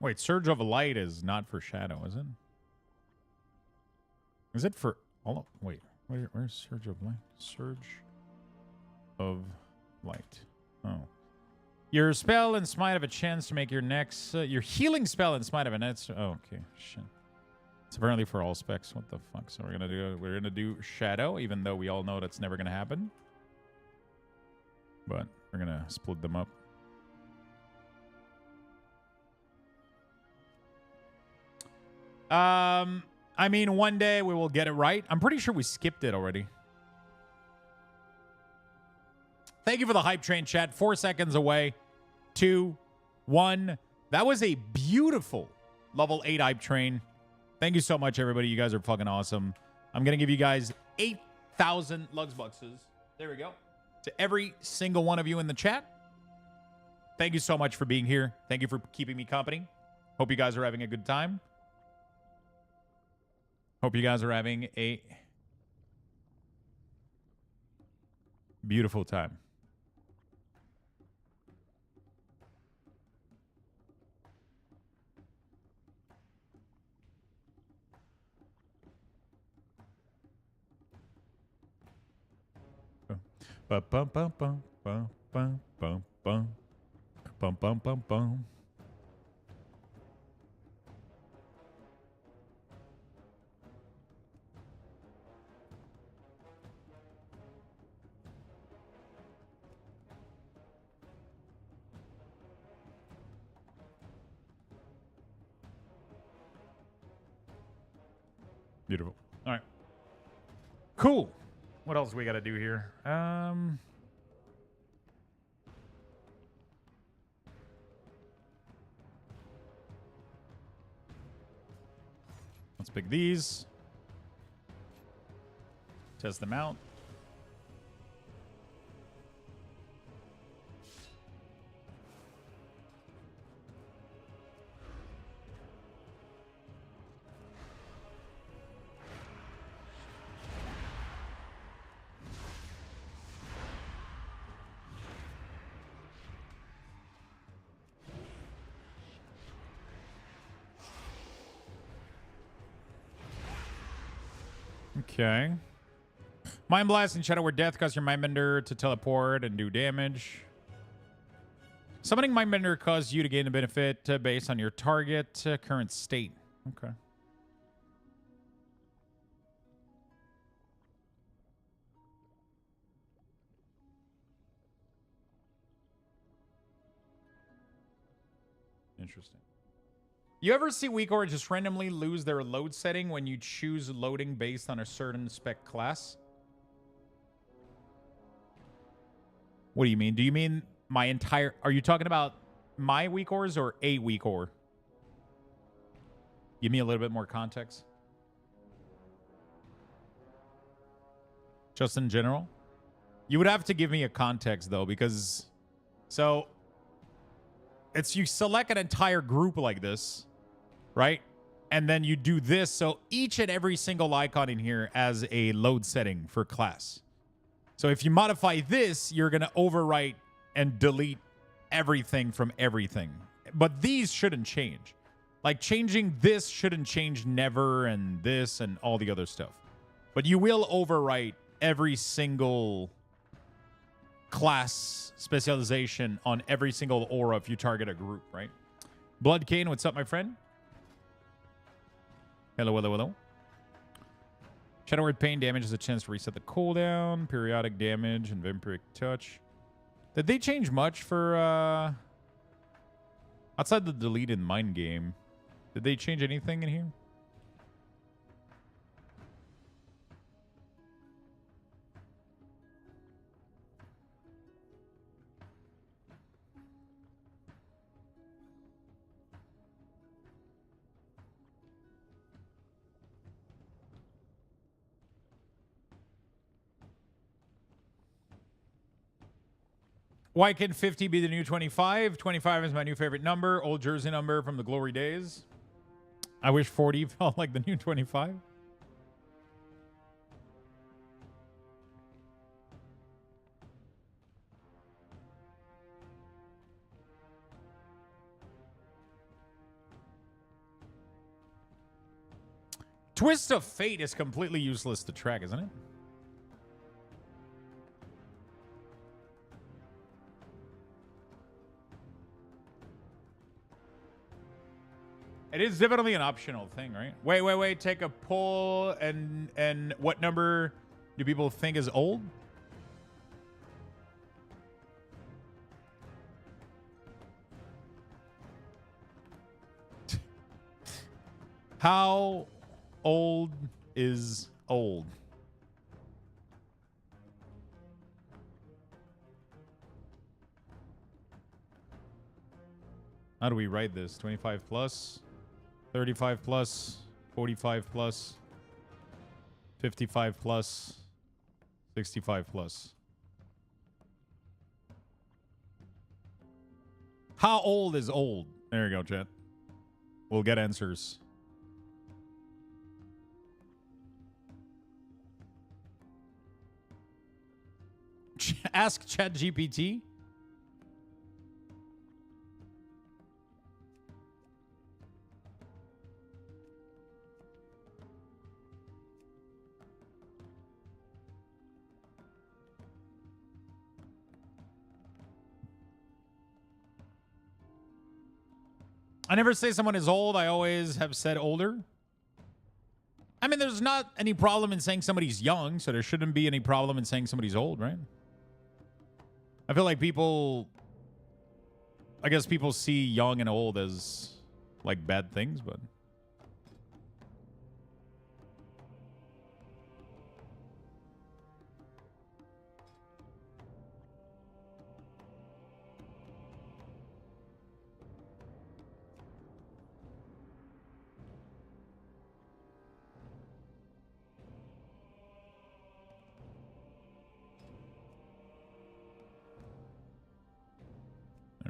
Wait, Surge of Light is not for Shadow, is it? Is it for all of, wait, where's Surge of Light? Surge of Light. Oh. Your spell and smite have a chance to make your next your healing spell and smite have a next okay, shit. It's apparently for all specs. What the fuck? So we're gonna do Shadow, even though we all know that's never gonna happen. But we're gonna split them up. I mean, one day we will get it right. I'm pretty sure we skipped it already. Thank you for the hype train, chat. 4 seconds away. 2, 1. That was a beautiful level 8 hype train. Thank you so much, everybody. You guys are fucking awesome. I'm going to give you guys 8,000 Lux Boxes. There we go. To every single one of you in the chat. Thank you so much for being here. Thank you for keeping me company. Hope you guys are having a good time. Hope you guys are having a beautiful time. Bum bum bum bum bum bum bum bum bum bum bum bum. Beautiful. All right. Cool. What else we got to do here? Let's pick these. Test them out. Okay. Mind Blast and Shadow Word Death cause your Mindbender to teleport and do damage. Summoning Mindbender causes you to gain the benefit based on your target current state. Okay. Interesting. You ever see WeakAuras just randomly lose their load setting when you choose loading based on a certain spec class? What do you mean? Do you mean my entire... Are you talking about my WeakAuras or a WeakAuras? Give me a little bit more context. Just in general? You would have to give me a context, though, because... So... It's you select an entire group like this, right? And then you do this. So each and every single icon in here has a load setting for class. So if you modify this, you're going to overwrite and delete everything from everything. But these shouldn't change. Like changing this shouldn't change never and this and all the other stuff. But you will overwrite every single class specialization on every single aura if you target a group, right? Blood Cane, what's up, my friend? Hello, hello, hello. Shadow Word Pain damage is a chance to reset the cooldown. Periodic damage and Vampiric Touch. Did they change much for outside the deleted mind game? Did they change anything in here? Why can 50 be the new 25? 25 is my new favorite number. Old jersey number from the glory days. I wish 40 felt like the new 25. Twist of Fate is completely useless to track, isn't it? It is definitely an optional thing, right? Wait. Take a poll and what number do people think is old? How old is old? How do we write this? 25 plus? 35 plus, 45 plus, 55 plus, 65 plus. How old is old? There you go, chat. We'll get answers. Ask ChatGPT. I never say someone is old. I always have said older. I mean, there's not any problem in saying somebody's young, so there shouldn't be any problem in saying somebody's old, right? I feel like people... I guess people see young and old as, like, bad things, but...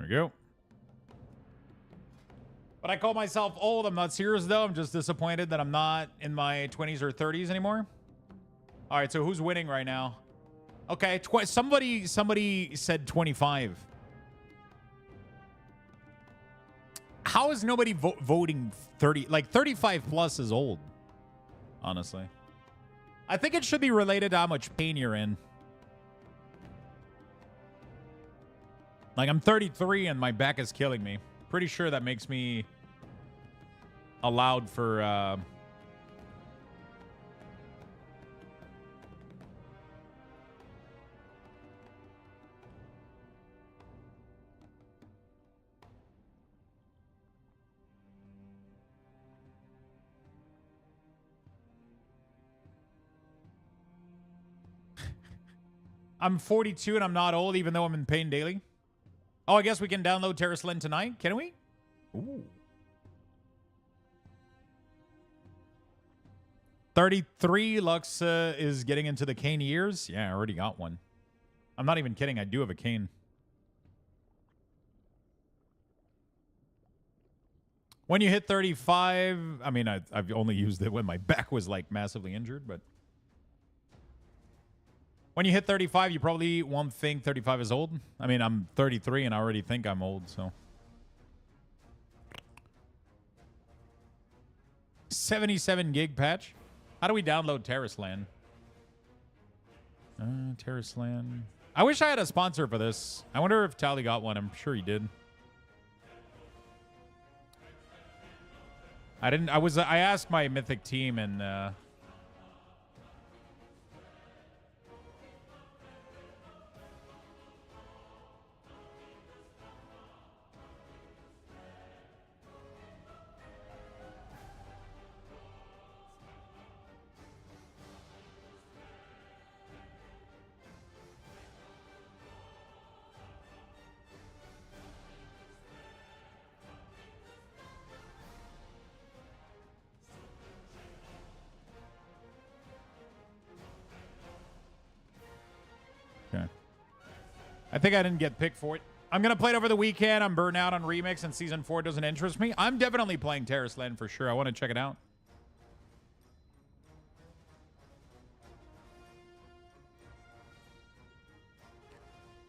we go. But I call myself old. I'm not serious, though. I'm just disappointed that I'm not in my 20s or 30s anymore. All right, so who's winning right now? Okay, somebody said 25. How is nobody voting 30? Like, 35 plus is old, honestly. I think it should be related to how much pain you're in. Like, I'm 33 and my back is killing me. Pretty sure that makes me allowed for... I'm 42 and I'm not old, even though I'm in pain daily. Oh, I guess we can download Terrace Lynn tonight. Can we? Ooh. 33. Lux is getting into the cane years. Yeah, I already got one. I'm not even kidding. I do have a cane. When you hit 35, I mean, I've only used it when my back was like massively injured, but when you hit 35, you probably won't think 35 is old. I mean, I'm 33 and I already think I'm old, so. 77 gig patch. How do we download Terrace Land? Terrace Land. I wish I had a sponsor for this. I wonder if Tally got one. I'm sure he did. I asked my Mythic team and I think I didn't get picked for it. I'm going to play it over the weekend. I'm burnt out on Remix and Season 4 doesn't interest me. I'm definitely playing Terrace Land for sure. I want to check it out.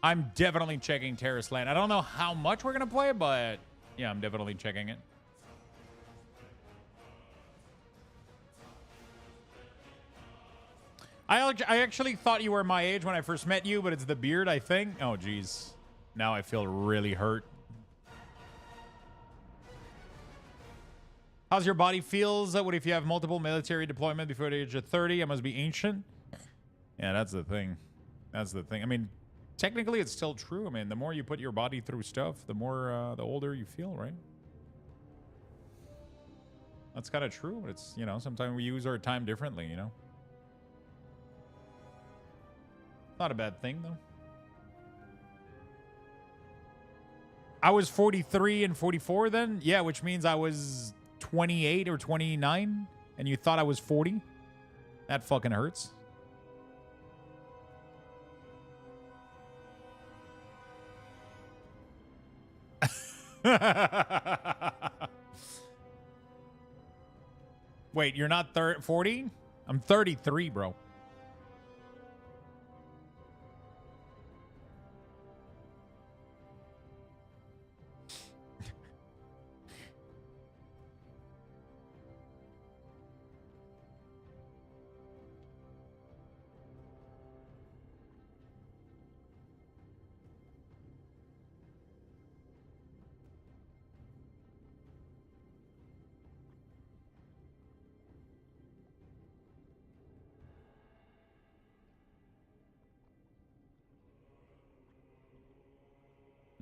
I'm definitely checking Terrace Land. I don't know how much we're going to play, but yeah, I'm definitely checking it. I actually thought you were my age when I first met you, but it's the beard, I think. Oh, geez. Now I feel really hurt. How's your body feels? What if you have multiple military deployment before the age of 30? I must be ancient. Yeah, that's the thing. That's the thing. I mean, technically it's still true. I mean, the more you put your body through stuff, the more, the older you feel, right? That's kind of true. It's, you know, sometimes we use our time differently, you know? Not a bad thing, though. I was 43 and 44 then? Yeah, which means I was 28 or 29, and you thought I was 40? That fucking hurts. Wait, you're not 40? I'm 33, bro.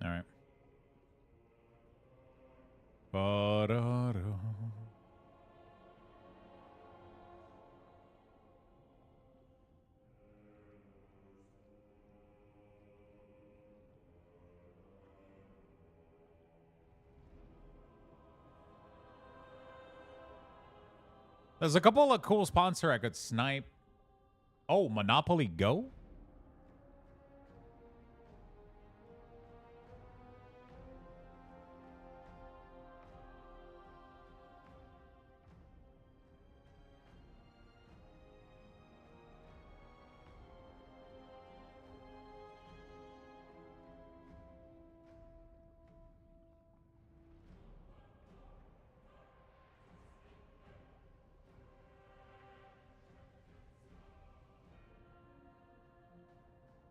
All right. Ba-da-da. There's a couple of cool sponsor I could snipe. Oh, Monopoly Go?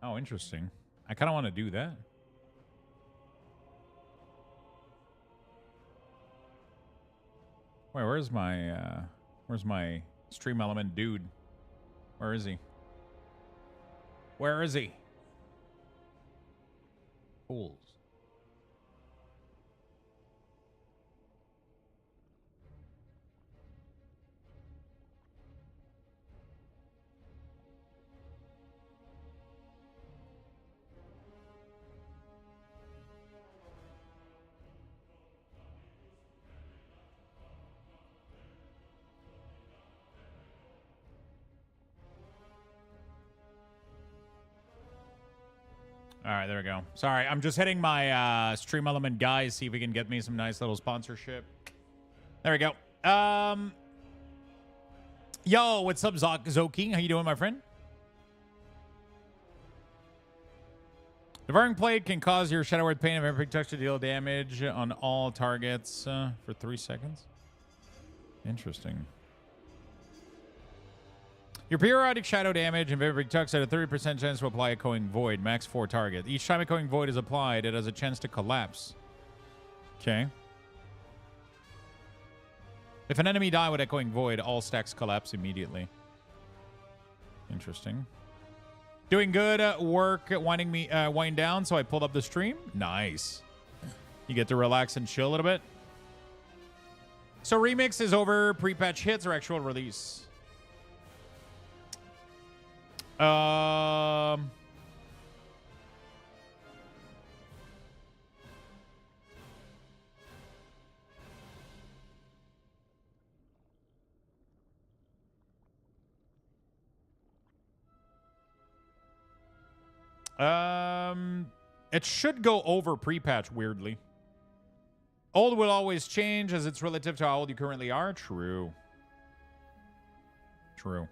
Oh, interesting. I kind of want to do that. Wait, where's my stream element dude? Where is he? Where is he? Fools. All right, there we go. Sorry, I'm just hitting my stream element guys, see if we can get me some nice little sponsorship. There we go. Yo, what's up, Zoking? How you doing, my friend? Devouring Blade can cause your Shadow Word Pain of every touch to deal damage on all targets for 3 seconds. Interesting. Your periodic shadow damage and very big tucks had a 30% chance to apply Echoing Void, max 4 target. Each time Echoing Void is applied, it has a chance to collapse. Okay. If an enemy die with Echoing Void, all stacks collapse immediately. Interesting. Doing good work wind down, so I pulled up the stream. Nice. You get to relax and chill a little bit. So Remix is over, pre-patch hits or actual release? It should go over pre-patch, weirdly. Old will always change as it's relative to how old you currently are. True. True.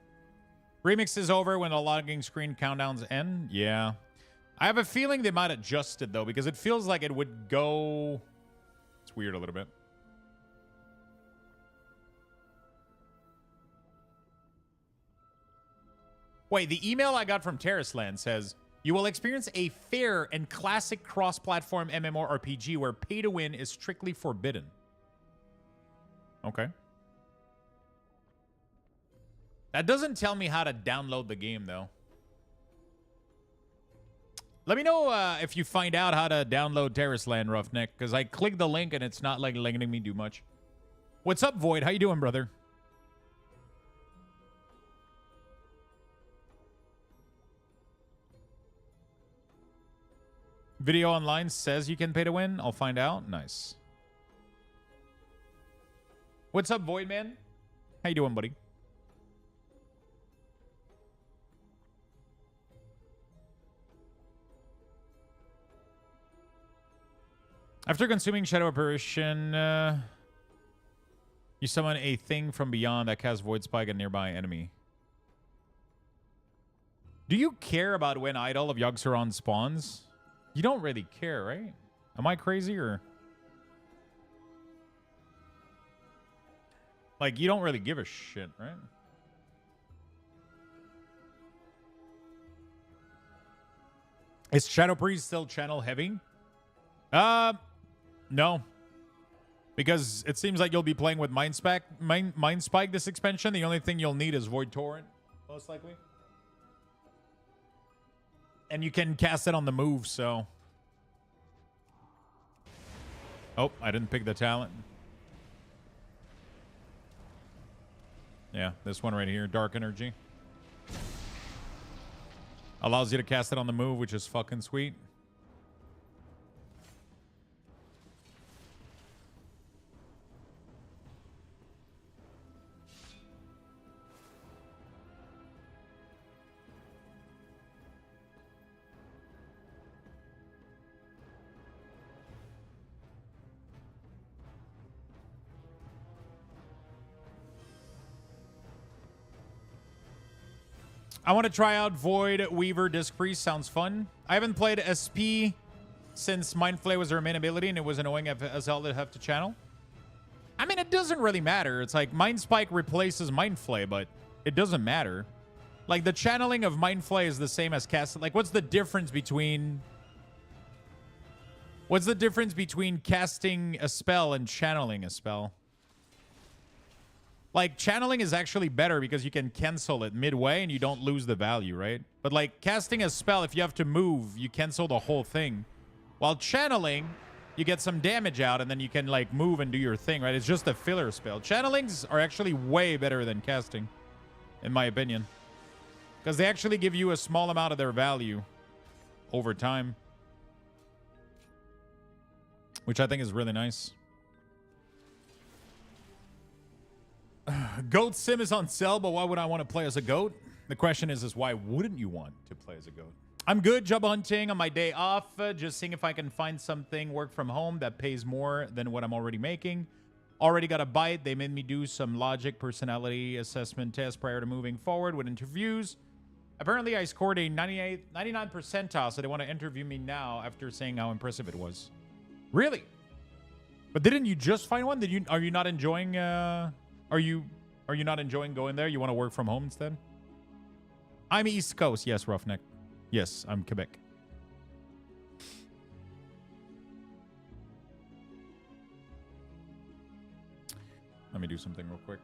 Remix is over when the logging screen countdowns end. Yeah. I have a feeling they might adjust it, though, because it feels like it would go... It's weird a little bit. Wait, the email I got from Terraceland says, you will experience a fair and classic cross-platform MMORPG where pay-to-win is strictly forbidden. Okay. That doesn't tell me how to download the game, though. Let me know if you find out how to download Terraceland, Roughneck, because I clicked the link and it's not like letting me do much. What's up, Void? How you doing, brother? Video online says you can pay to win. I'll find out. Nice. What's up, Void Man? How you doing, buddy? After consuming Shadow Apparition, you summon a thing from beyond that casts Void Spike at a nearby enemy. Do you care about when Idol of Yogg-Saron spawns? You don't really care, right? Am I crazy or... Like, you don't really give a shit, right? Is Shadow Priest still channel heavy? No. Because it seems like you'll be playing with Mind Spike this expansion. The only thing you'll need is Void Torrent, most likely. And you can cast it on the move, so... Oh, I didn't pick the talent. Yeah, this one right here, Dark Energy. Allows you to cast it on the move, which is fucking sweet. I want to try out Void Weaver Disc Priest. Sounds fun. I haven't played SP since Mind Flay was their main ability, and it was annoying as hell to have to channel. I mean, it doesn't really matter. It's like Mind Spike replaces Mind Flay, but it doesn't matter. Like, the channeling of Mind Flay is the same as casting. Like, what's the difference between... What's the difference between casting a spell and channeling a spell? Like, channeling is actually better because you can cancel it midway and you don't lose the value, right? But, like, casting a spell, if you have to move, you cancel the whole thing. While channeling, you get some damage out and then you can, like, move and do your thing, right? It's just a filler spell. Channelings are actually way better than casting, in my opinion. Because they actually give you a small amount of their value over time. Which I think is really nice. Goat Sim is on sale, but why would I want to play as a goat? The question is why wouldn't you want to play as a goat? I'm good job hunting on my day off. Just seeing if I can find something work from home that pays more than what I'm already making. Already got a bite. They made me do some logic personality assessment test prior to moving forward with interviews. Apparently, I scored a 99 percentile, so they want to interview me now after saying how impressive it was. Really? But didn't you just find one? Are you not enjoying? Are you not enjoying going there? You want to work from home instead? I'm East Coast. Yes, Roughneck. Yes, I'm Quebec. Let me do something real quick.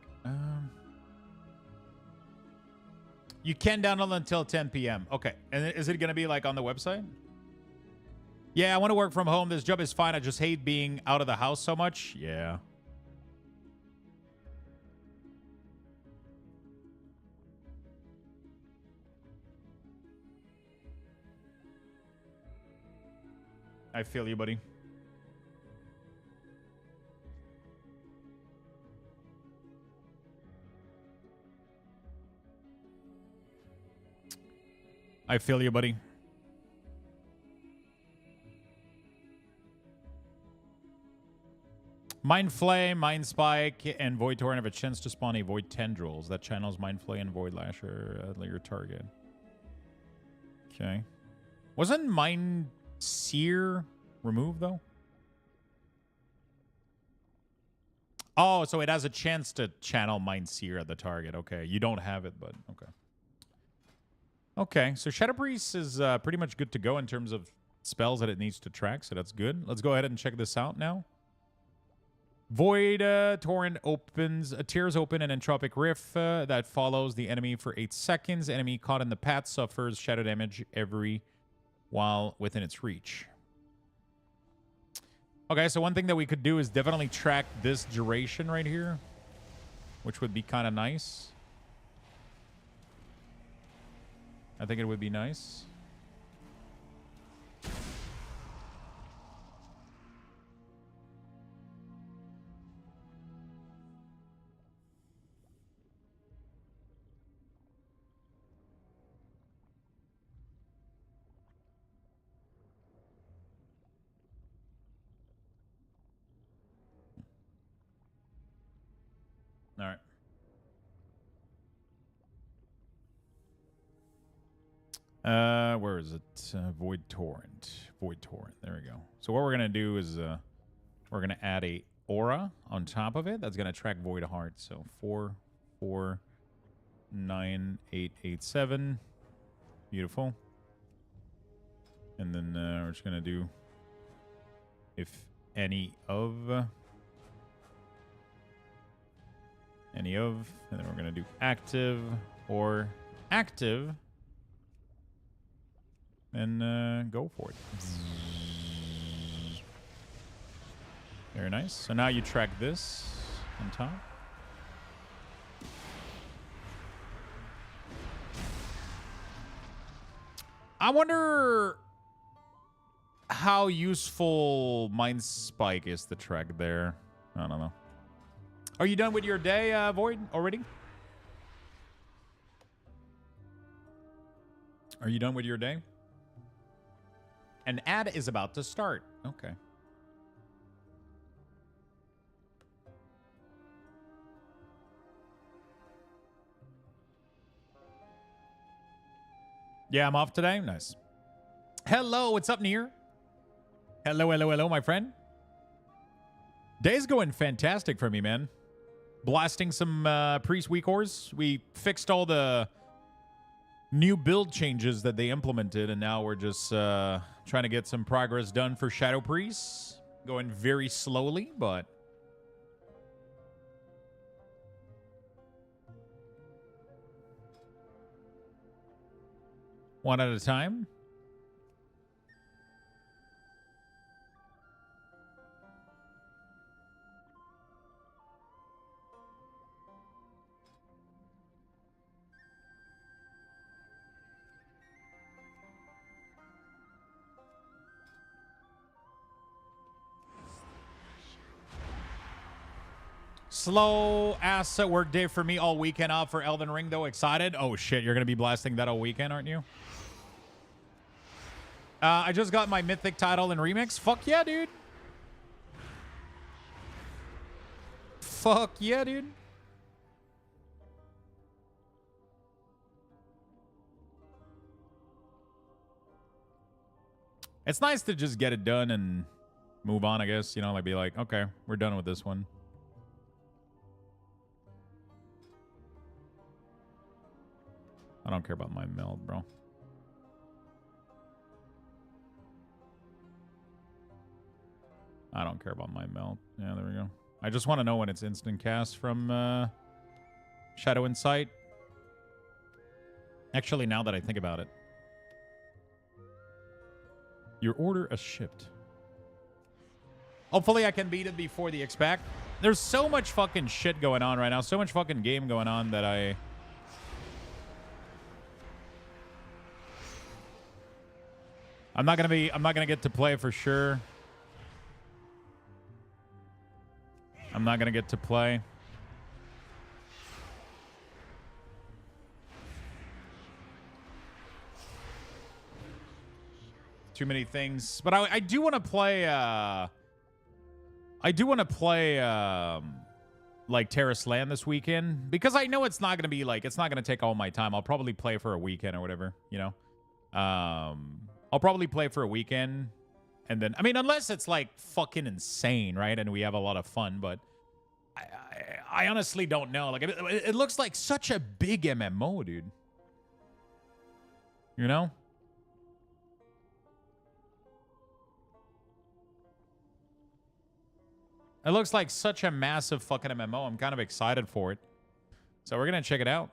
You can download until 10 p.m. Okay. And is it going to be like on the website? Yeah, I want to work from home. This job is fine. I just hate being out of the house so much. Yeah. I feel you, buddy. I feel you, buddy. Mind Flay, Mind Spike, and Void Torrent have a chance to spawn a Void Tendrils that channels Mind Flay and Void Lasher at your target. Okay. Wasn't Mind Seer removed, though? Oh, so it has a chance to channel Mind Seer at the target. Okay, you don't have it, but okay. Okay, so Shadow Priest is pretty much good to go in terms of spells that it needs to track, so that's good. Let's go ahead and check this out now. Void Torrent opens, tears open an entropic rift that follows the enemy for 8 seconds. Enemy caught in the path suffers shadow damage every while within its reach. Okay, so one thing that we could do is definitely track this duration right here, which would be kind of nice. I think it would be nice. All right. Where is it? Void Torrent. Void Torrent. There we go. So what we're going to do is we're going to add a aura on top of it. That's going to track Void Heart. So 449887. Beautiful. And then we're just going to do if any of, and then we're going to do active or active. And go for it. Very nice. So now you track this on top. I wonder how useful Mind Spike is to track there. I don't know. Are you done with your day, Void, already? Are you done with your day? An ad is about to start. Okay. Yeah, I'm off today. Nice. Hello, what's up, Near? Hello, hello, hello, my friend. Day's going fantastic for me, man. Blasting some Priest WeakAuras. We fixed all the new build changes that they implemented, and now we're just trying to get some progress done for Shadow Priests. Going very slowly, but one at a time. Slow ass work day for me all weekend off for Elden Ring, though. Excited? Oh, shit. You're going to be blasting that all weekend, aren't you? I just got my Mythic title in Remix. Fuck yeah, dude. Fuck yeah, dude. It's nice to just get it done and move on, I guess. You know, like be like, okay, we're done with this one. I don't care about my meld, bro. I don't care about my meld. Yeah, there we go. I just want to know when it's instant cast from Shadow and Sight. Actually, now that I think about it. Your order is shipped. Hopefully I can beat it before the expect. There's so much fucking shit going on right now. So much fucking game going on that I'm not gonna get to play for sure. I'm not gonna get to play. Too many things, but I do want to play. I do want to play like Terrace Land this weekend because I know it's not gonna be like it's not gonna take all my time. I'll probably play for a weekend or whatever, you know. I'll probably play for a weekend, and then I mean, unless it's like fucking insane, right? And we have a lot of fun, but I honestly don't know. Like, it looks like such a big MMO, dude. You know? It looks like such a massive fucking MMO. I'm kind of excited for it. So we're gonna check it out.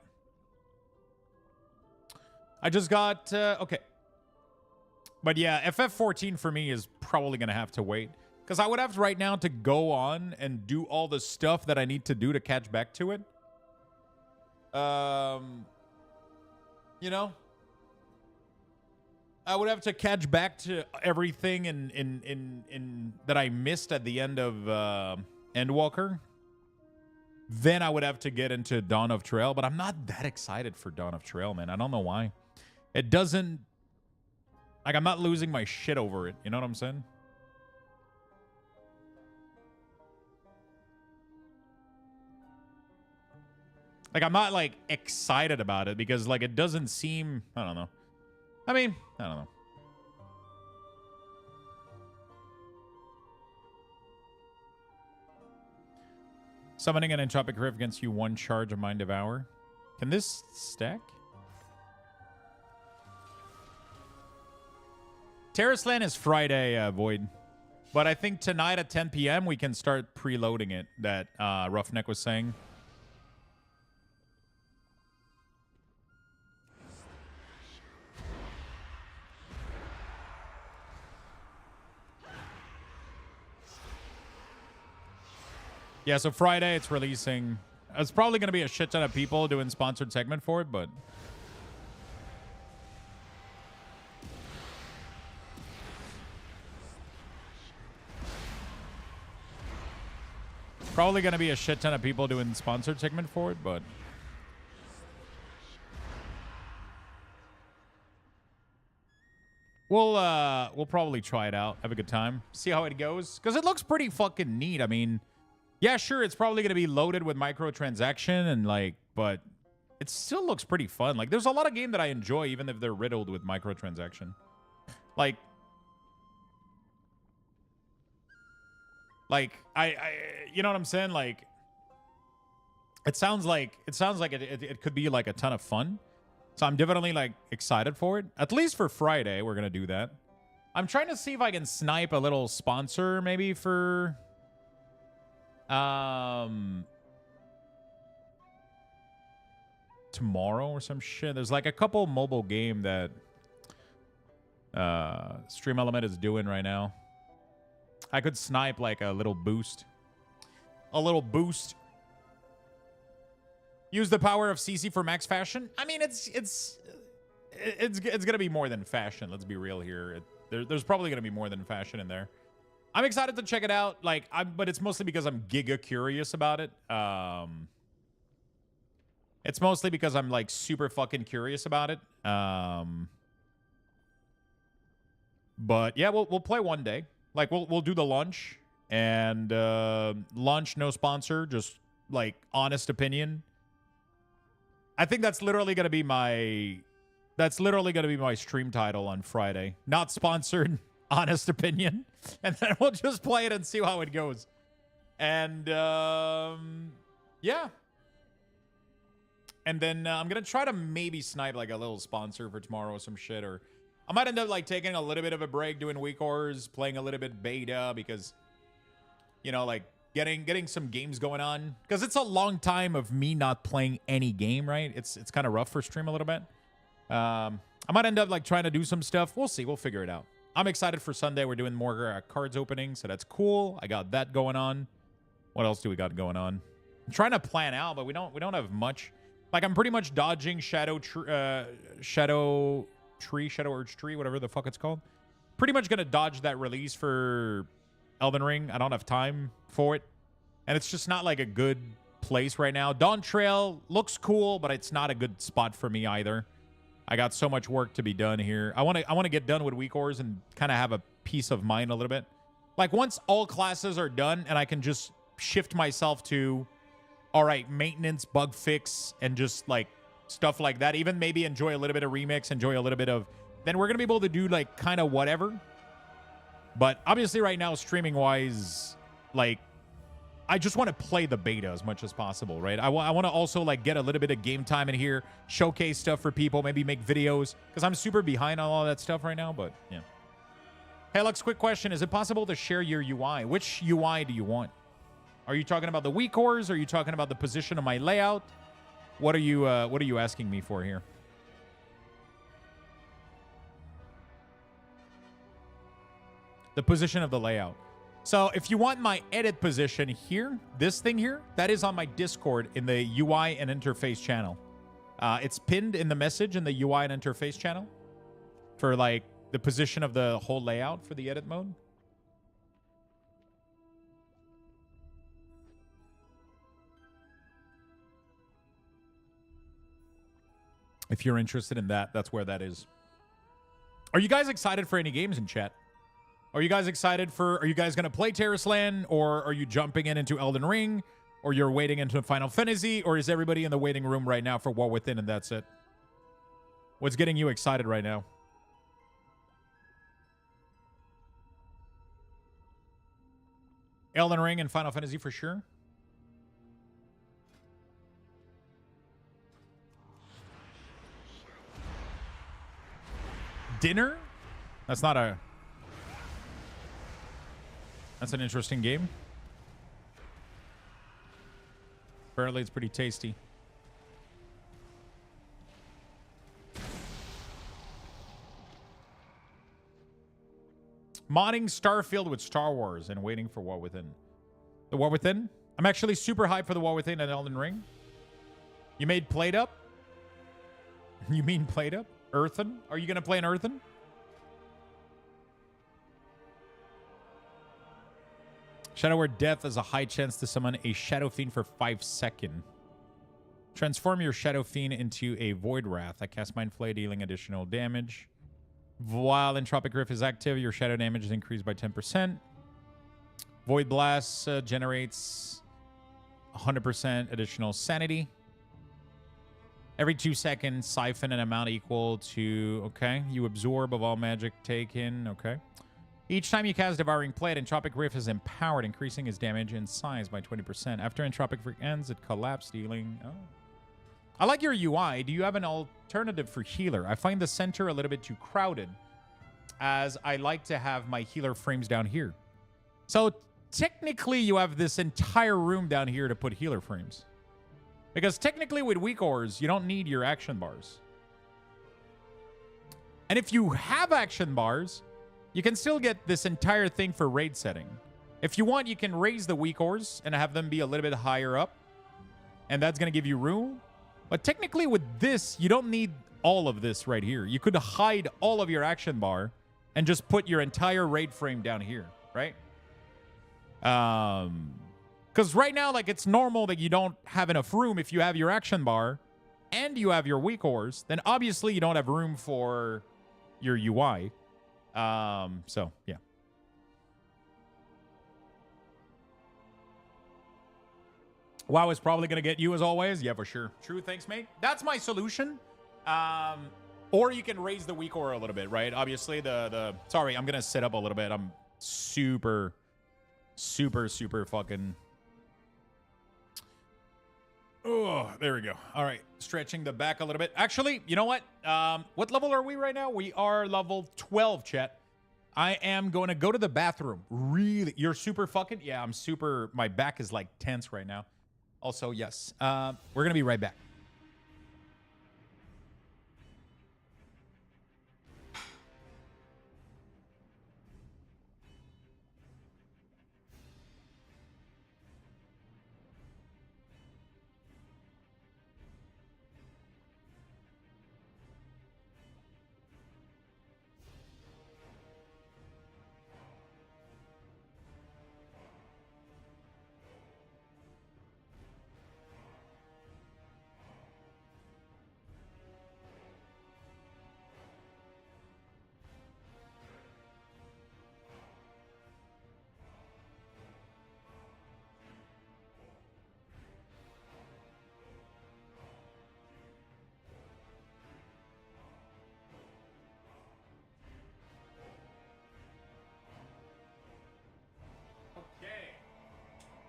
I just got okay. But yeah, FF14 for me is probably going to have to wait. Because I would have right now to go on and do all the stuff that I need to do to catch back to it. You know? I would have to catch back to everything in that I missed at the end of Endwalker. Then I would have to get into Dawn of Trail. But I'm not that excited for Dawn of Trail, man. I don't know why. It doesn't... Like, I'm not losing my shit over it. You know what I'm saying? Like, I'm not, like, excited about it because, like, it doesn't seem... I don't know. I mean, I don't know. Summoning an Entropic Rift against you, one charge of Mind Devour. Can this stack? Terrace Land is Friday, Void. But I think tonight at 10 p.m. we can start preloading it, that Roughneck was saying. Yeah, so Friday it's releasing. It's probably going to be a shit ton of people doing sponsored segment for it, but... Probably going to be a shit ton of people doing sponsored segment for it, but... We'll probably try it out. Have a good time. See how it goes. Because it looks pretty fucking neat. I mean, yeah, sure, it's probably going to be loaded with microtransaction and like, but it still looks pretty fun. Like, there's a lot of game that I enjoy, even if they're riddled with microtransaction. Like, I you know what I'm saying? Like, it sounds like it could be like a ton of fun. So I'm definitely like excited for it. At least for Friday, we're gonna do that. I'm trying to see if I can snipe a little sponsor maybe for tomorrow or some shit. There's like a couple mobile game that Stream Element is doing right now. I could snipe like a little boost. A little boost. Use the power of CC for max fashion. I mean, it's gonna be more than fashion. Let's be real here. There's probably gonna be more than fashion in there. I'm excited to check it out. Like, but it's mostly because I'm giga curious about it. It's mostly because I'm like super fucking curious about it. But yeah, we'll play one day. Like we'll do the launch and launch no sponsor, just like honest opinion. I think that's literally gonna be my stream title on Friday. Not sponsored, honest opinion. And then we'll just play it and see how it goes. And yeah. And then I'm gonna try to maybe snipe like a little sponsor for tomorrow or some shit, or I might end up like taking a little bit of a break doing WeakAuras, playing a little bit beta because, you know, like getting some games going on, because it's a long time of me not playing any game, right? It's kind of rough for stream a little bit. I might end up like trying to do some stuff. We'll see. We'll figure it out. I'm excited for Sunday. We're doing more cards opening, so that's cool. I got that going on. What else do we got going on? I'm trying to plan out, but we don't have much. Like I'm pretty much dodging Shadow Urge Tree, whatever the fuck it's called. Pretty much gonna dodge that release for Elden Ring. I don't have time for it, and it's just not like a good place right now. Dawn Trail looks cool, but it's not a good spot for me either. I got so much work to be done here. I want to get done with WeakAuras and kind of have a peace of mind a little bit. Like once all classes are done and I can just shift myself to, all right, maintenance, bug fix, and just like stuff like that. Even maybe enjoy a little bit of remix, enjoy a little bit of, then we're going to be able to do like kind of whatever. But obviously right now, streaming wise, like I just want to play the beta as much as possible, right? I want to also like get a little bit of game time in here, showcase stuff for people, maybe make videos, because I'm super behind on all that stuff right now, but yeah. Hey, Lux, quick question. Is it possible to share your UI? Which UI do you want? Are you talking about the WeakAuras? Are you talking about the position of my layout? What are you asking me for here? The position of the layout. So if you want my edit position here, this thing here, that is on my Discord in the UI and interface channel. It's pinned in the message in the UI and interface channel for like the position of the whole layout for the edit mode. If you're interested in that, that's where that is. Are you guys excited for any games in chat? Are you guys excited for, are you guys going to play Terrasland, or are you jumping into Elden Ring, or you're waiting into Final Fantasy, or is everybody in the waiting room right now for War Within and that's it? What's getting you excited right now? Elden Ring and Final Fantasy for sure. Dinner? That's not a... That's an interesting game. Apparently it's pretty tasty. Modding Starfield with Star Wars and waiting for War Within. The War Within? I'm actually super hyped for the War Within and Elden Ring. You made Plate Up? You mean Plate Up? Earthen? Are you going to play an Earthen? Shadow Word Death has a high chance to summon a Shadow Fiend for 5 seconds. Transform your Shadow Fiend into a Void Wrath. I cast Mind Flay, dealing additional damage. While Entropic Rift is active, your shadow damage is increased by 10%. Void Blast generates 100% additional sanity. Every 2 seconds, siphon an amount equal to... Okay. You absorb of all magic taken. Okay. Each time you cast Devouring Plate, Entropic Rift is empowered, increasing its damage in size by 20%. After Entropic Rift ends, it collapses, dealing... Oh. I like your UI. Do you have an alternative for healer? I find the center a little bit too crowded, as I like to have my healer frames down here. So technically, you have this entire room down here to put healer frames. Because technically with WeakAuras, you don't need your action bars. And if you have action bars, you can still get this entire thing for raid setting. If you want, you can raise the WeakAuras and have them be a little bit higher up. And that's going to give you room. But technically with this, you don't need all of this right here. You could hide all of your action bar and just put your entire raid frame down here, right? Because right now, like, it's normal that you don't have enough room. If you have your action bar and you have your WeakAuras, then obviously you don't have room for your UI. So, yeah. WoW is probably going to get you as always. Yeah, for sure. True. Thanks, mate. That's my solution. Or you can raise the WeakAura a little bit, right? Obviously, sorry, I'm going to sit up a little bit. I'm super fucking... Oh, there we go. All right. Stretching the back a little bit. Actually, you know what? What level are we right now? We are level 12, chat. I am going to go to the bathroom. Really? You're super fucking... Yeah, I'm super... My back is like tense right now. Also, yes. We're going to be right back.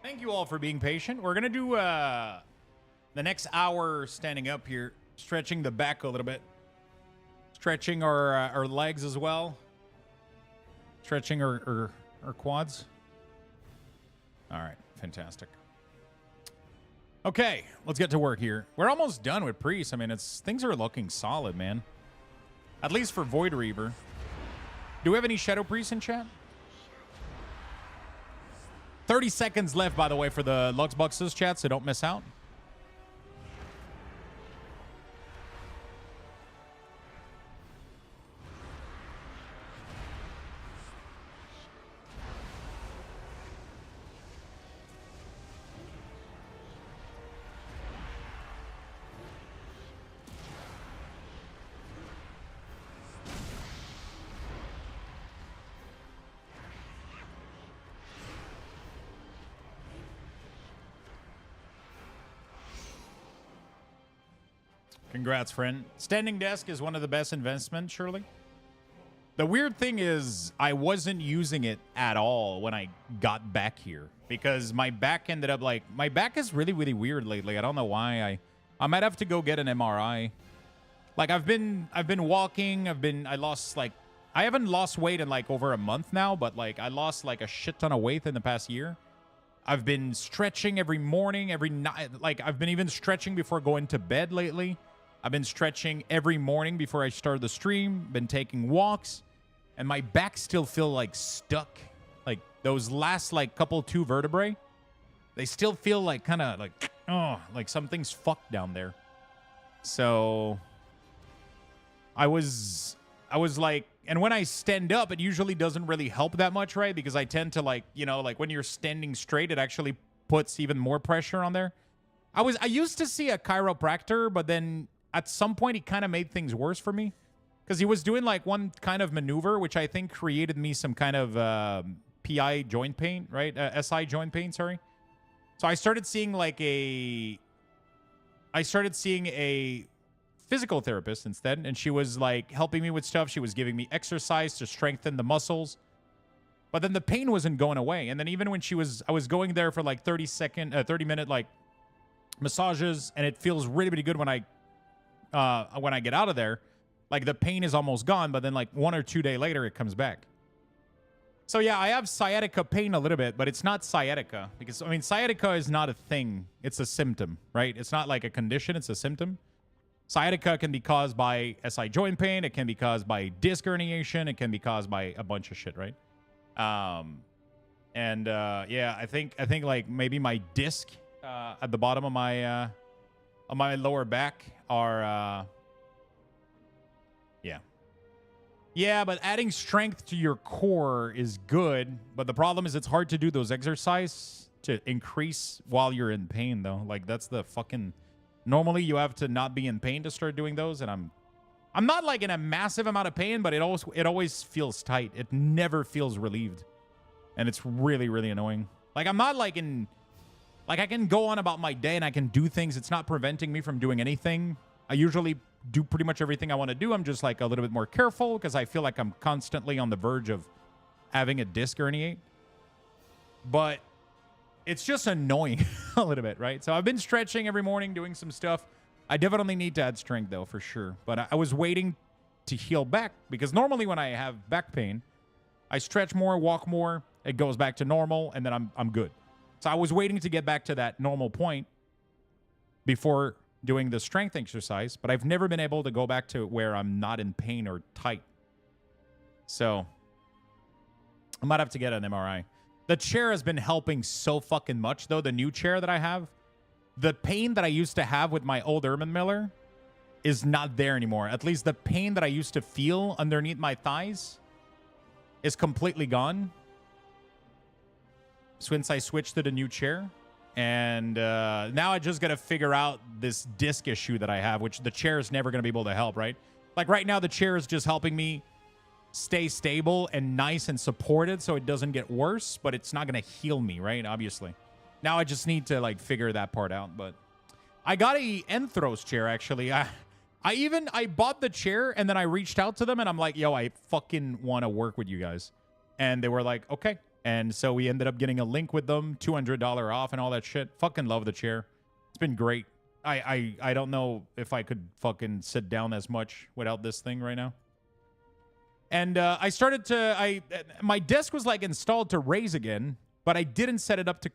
Thank you all for being patient. We're going to do the next hour standing up here, stretching the back a little bit, stretching our legs as well, stretching our quads. All right, fantastic. Okay, let's get to work here. We're almost done with Priest. I mean, things are looking solid, man. At least for Void Reaver. Do we have any Shadow Priests in chat? 30 seconds left, by the way, for the Luxthos chat, so don't miss out. Congrats, friend. Standing desk is one of the best investments, surely. The weird thing is I wasn't using it at all when I got back here because my back ended up like... My back is really, really weird lately. I don't know why. I might have to go get an MRI. Like, I've been walking. I lost, like... I haven't lost weight in, like, over a month now, but, like, I lost, like, a shit ton of weight in the past year. I've been stretching every morning, every night. Like, I've been even stretching before going to bed lately. I've been stretching every morning before I start the stream, been taking walks, and my back still feel like stuck. Like those last like two vertebrae, they still feel like kind of like, oh, like something's fucked down there. So I was like, and when I stand up, it usually doesn't really help that much, right? Because I tend to like, you know, like when you're standing straight, it actually puts even more pressure on there. I used to see a chiropractor, but then at some point, he kind of made things worse for me because he was doing like one kind of maneuver, which I think created me some kind of PI joint pain, right? SI joint pain, sorry. So I started seeing a physical therapist instead, and she was like helping me with stuff. She was giving me exercise to strengthen the muscles, but then the pain wasn't going away. And then even when I was going there for like 30 minute like massages, and it feels really, really good when I get out of there. Like, the pain is almost gone, but then like 1 or 2 days later, it comes back. So yeah, I have sciatica pain a little bit, but it's not sciatica. Because, I mean, sciatica is not a thing. It's a symptom, right? It's not like a condition. It's a symptom. Sciatica can be caused by SI joint pain. It can be caused by disc herniation. It can be caused by a bunch of shit, right? Yeah, I think like maybe my disc at the bottom of my lower back are yeah, but adding strength to your core is good, but the problem is it's hard to do those exercises to increase while you're in pain, though. Like, that's the fucking... Normally, you have to not be in pain to start doing those, and I'm not, like, in a massive amount of pain, but it always feels tight. It never feels relieved, and it's really, really annoying. Like, I'm not, like, in... Like, I can go on about my day, and I can do things. It's not preventing me from doing anything. I usually do pretty much everything I want to do. I'm just like a little bit more careful because I feel like I'm constantly on the verge of having a disc herniate. But it's just annoying a little bit, right? So I've been stretching every morning, doing some stuff. I definitely need to add strength, though, for sure. But I was waiting to heal back because normally when I have back pain, I stretch more, walk more, it goes back to normal, and then I'm good. So I was waiting to get back to that normal point before doing the strength exercise, but I've never been able to go back to where I'm not in pain or tight. So I might have to get an MRI. The chair has been helping so fucking much, though. The new chair that I have, the pain that I used to have with my old Urban Miller is not there anymore. At least the pain that I used to feel underneath my thighs is completely gone since I switched to the new chair. And now I just got to figure out this disc issue that I have, which the chair is never going to be able to help, right? Like right now, the chair is just helping me stay stable and nice and supported so it doesn't get worse, but it's not going to heal me, right? Obviously. Now I just need to like figure that part out. But I got a Enthros chair, actually. I bought the chair and then I reached out to them and I'm like, yo, I fucking want to work with you guys. And they were like, okay. And so we ended up getting a link with them, $200 off and all that shit. Fucking love the chair. It's been great. I don't know if I could fucking sit down as much without this thing right now. And I started to... my desk was like installed to raise again, but I didn't set it up to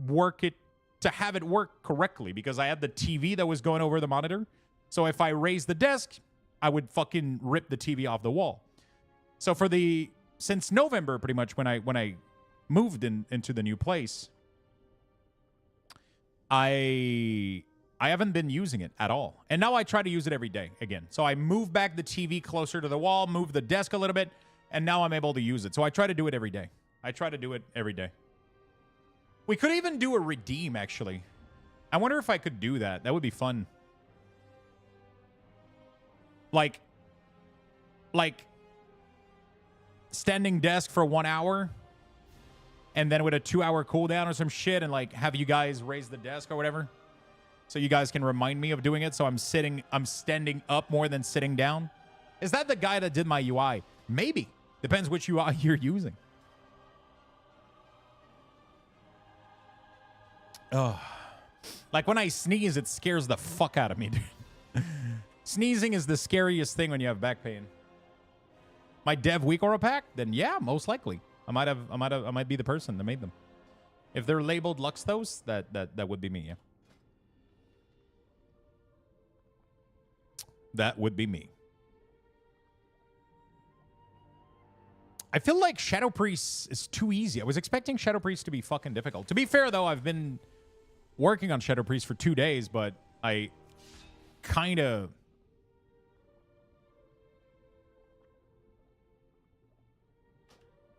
work it, to have it work correctly because I had the TV that was going over the monitor. So if I raised the desk, I would fucking rip the TV off the wall. So for the... Since November, pretty much, when I moved into the new place, I haven't been using it at all. And now I try to use it every day again. So I move back the TV closer to the wall, move the desk a little bit, and now I'm able to use it. So I try to do it every day. We could even do a redeem, actually. I wonder if I could do that. That would be fun. Like standing desk for 1 hour and then with a 2-hour cooldown or some shit and like have you guys raise the desk or whatever so you guys can remind me of doing it so I'm standing up more than sitting down. Is that the guy that did my UI? Maybe. Depends which UI you're using. Oh. Like when I sneeze, it scares the fuck out of me, dude. Sneezing is the scariest thing when you have back pain. My dev WeakAuras pack? Then yeah, most likely. I might be the person that made them. If they're labeled Luxthos, that would be me, yeah. That would be me. I feel like Shadow Priest is too easy. I was expecting Shadow Priest to be fucking difficult. To be fair, though, I've been working on Shadow Priest for 2 days, but I kind of...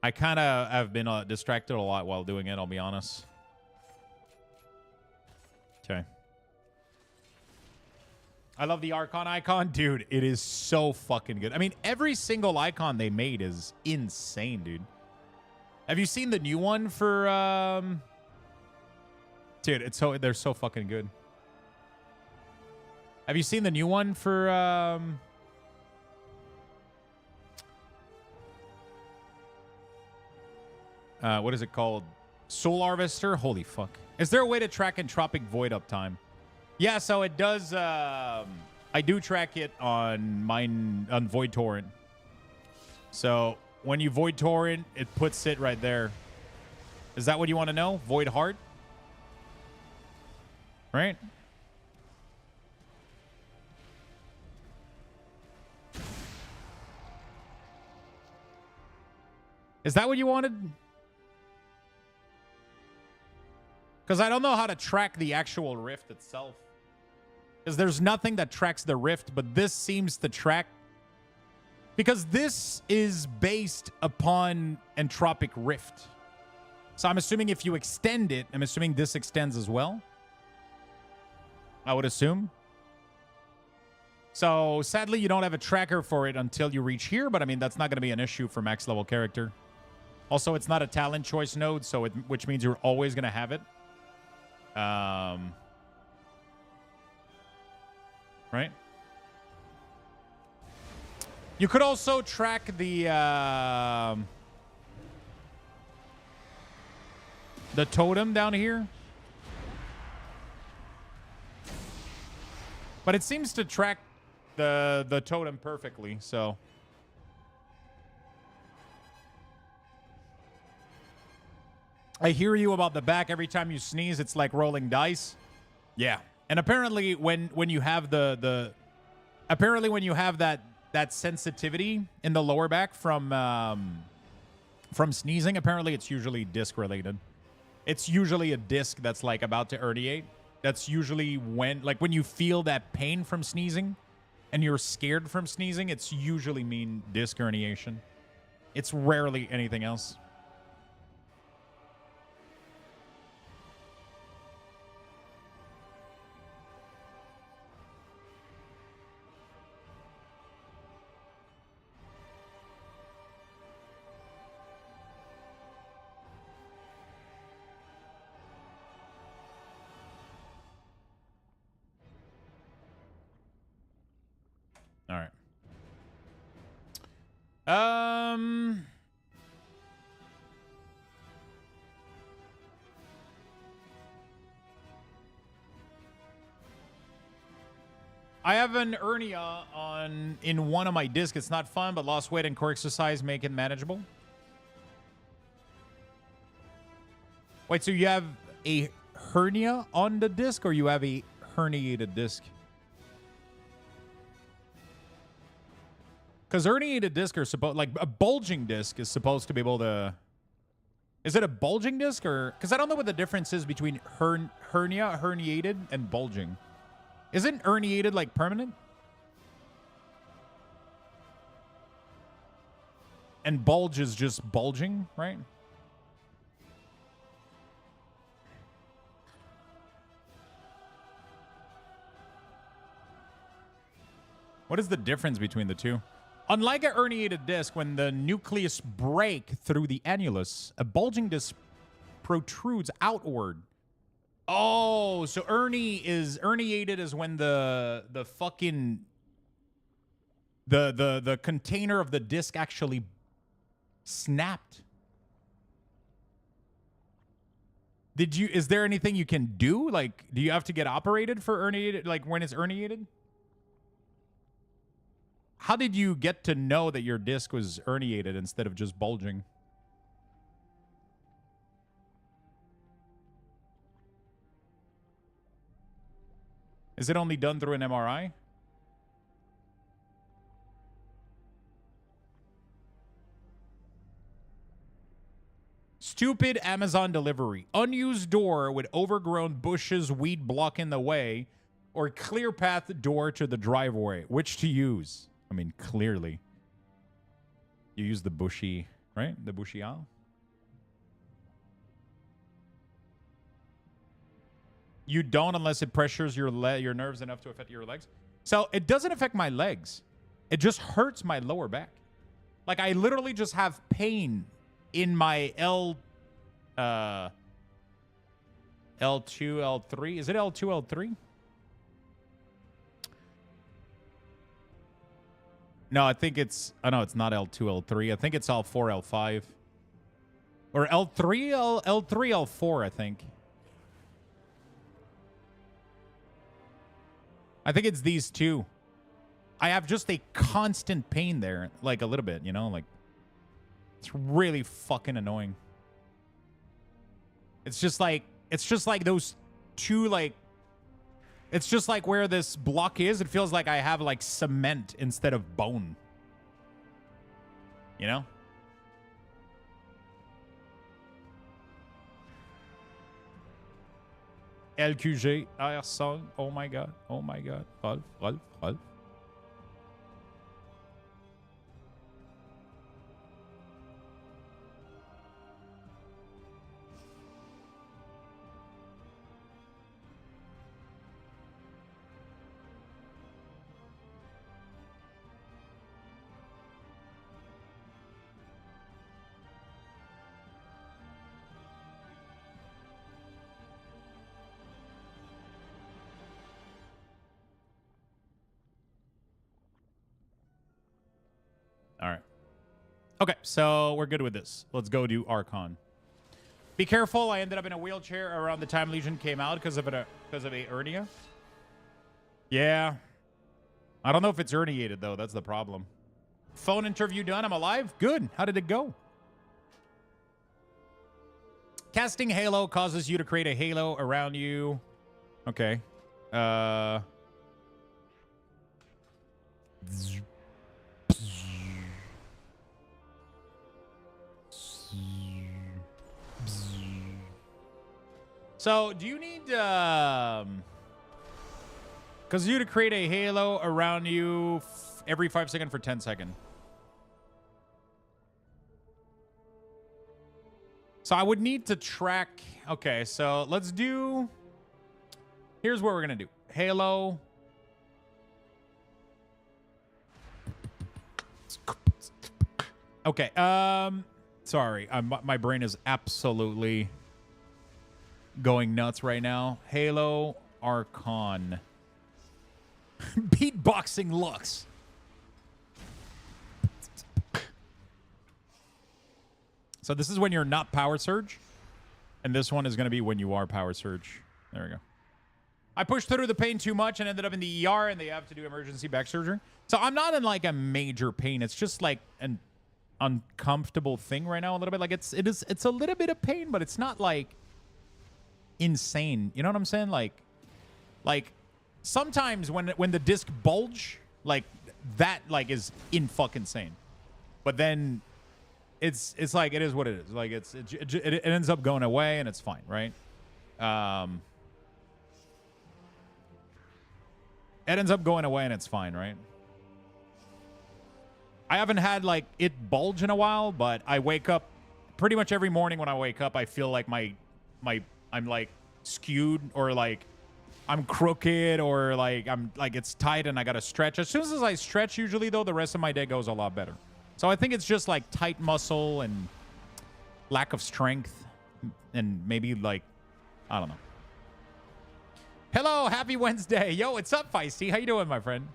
have been distracted a lot while doing it, I'll be honest. Okay. I love the Archon icon. Dude, it is so fucking good. I mean, every single icon they made is insane, dude. Have you seen the new one for... Dude, they're so fucking good. Have you seen the new one for... what is it called? Soul Harvester? Holy fuck. Is there a way to track Entropic Void uptime? Yeah, so it does. I do track it on mine on Void Torrent. So when you Void Torrent, it puts it right there. Is that what you want to know? Void Heart? Right? Is that what you wanted? Because I don't know how to track the actual rift itself. Because there's nothing that tracks the rift, but this seems to track. Because this is based upon Entropic Rift. So I'm assuming if you extend it, I'm assuming this extends as well. I would assume. So sadly, you don't have a tracker for it until you reach here, but I mean, that's not going to be an issue for max level character. Also, it's not a talent choice node, so which means you're always going to have it. Right? You could also track the totem down here. But it seems to track the totem perfectly, so. I hear you about the back. Every time you sneeze, it's like rolling dice. Yeah. And apparently when you have apparently when you have that sensitivity in the lower back from sneezing, apparently it's usually disc related. It's usually a disc that's like about to herniate. That's usually when you feel that pain from sneezing and you're scared from sneezing, it's usually mean disc herniation. It's rarely anything else. All right. I have an hernia in one of my discs. It's not fun, but lost weight and core exercise make it manageable. Wait, so you have a hernia on the disc, or you have a herniated disc? Because herniated disc are supposed, like a bulging disc is supposed to be able to. Is it a bulging disc or? Because I don't know what the difference is between herniated, and bulging. Isn't herniated like permanent? And bulge is just bulging, right? What is the difference between the two? Unlike a herniated disc, when the nucleus breaks through the annulus, a bulging disc protrudes outward. Oh, so herniated is when the fucking the container of the disc actually snapped. Is there anything you can do? Like, do you have to get operated for herniated, like when it's herniated? How did you get to know that your disc was herniated instead of just bulging? Is it only done through an MRI? Stupid Amazon delivery. Unused door with overgrown bushes, weed blocking the way, or clear path door to the driveway. Which to use? I mean, clearly. You use the bushy, right? The bushy owl. You don't unless it pressures your nerves enough to affect your legs. So it doesn't affect my legs. It just hurts my lower back. Like I literally just have pain in my L2, L3. Is it L2, L3? No, I think it's... Oh, no, it's not L2, L3. I think it's L4, L5. Or L3, L3, L4, I think. I think it's these two. I have just a constant pain there, like a little bit, you know, like it's really fucking annoying. It's just like those two, like, it's just like where this block is. It feels like I have like cement instead of bone, you know? LQG, AR song. Oh my god. Oh my god. Rolf. All right. Okay, so we're good with this. Let's go do Archon. Be careful. I ended up in a wheelchair around the time Legion came out because of a hernia. Yeah. I don't know if it's herniated, though. That's the problem. Phone interview done. I'm alive. Good. How did it go? Casting Halo causes you to create a halo around you. Okay. So, do you need, because you to create a halo around you every 5 seconds for 10 seconds. So, I would need to track. Okay, so let's do, here's what we're going to do. Halo. Okay, sorry. My brain is absolutely going nuts right now. Halo Archon. Beatboxing Lux. So this is when you're not Power Surge. And this one is going to be when you are Power Surge. There we go. I pushed through the pain too much and ended up in the ER, and they have to do emergency back surgery. So I'm not in like a major pain. It's just like an uncomfortable thing right now a little bit. Like it's a little bit of pain, but it's not like insane. You know what I'm saying? Like sometimes when the disc bulge, like that, like is in fucking insane. But then it's like it is what it is. Like it ends up going away and it's fine, right? It ends up going away and it's fine, right? I haven't had like it bulge in a while, but I wake up pretty much every morning when I wake up. I feel like I'm like skewed, or like I'm crooked, or like I'm like it's tight and I gotta stretch. As soon as I stretch, usually though, the rest of my day goes a lot better. So I think it's just like tight muscle and lack of strength, and maybe like, I don't know. Hello, happy Wednesday. Yo, what's up, Feisty? How you doing, my friend?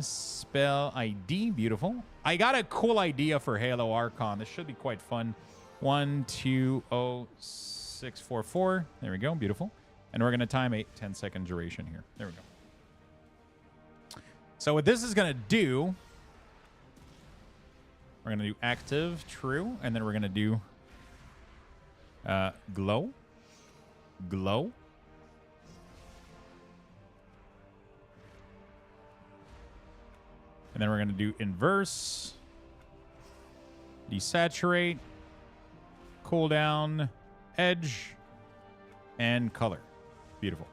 Spell ID, beautiful. I got a cool idea for Halo Archon. This should be quite fun. 120644. There we go, beautiful. And we're gonna time a 10-second duration here. There we go. So what this is gonna do, we're gonna do active, true, and then we're gonna do glow. And then we're going to do inverse, desaturate, cooldown, edge, and color. Beautiful.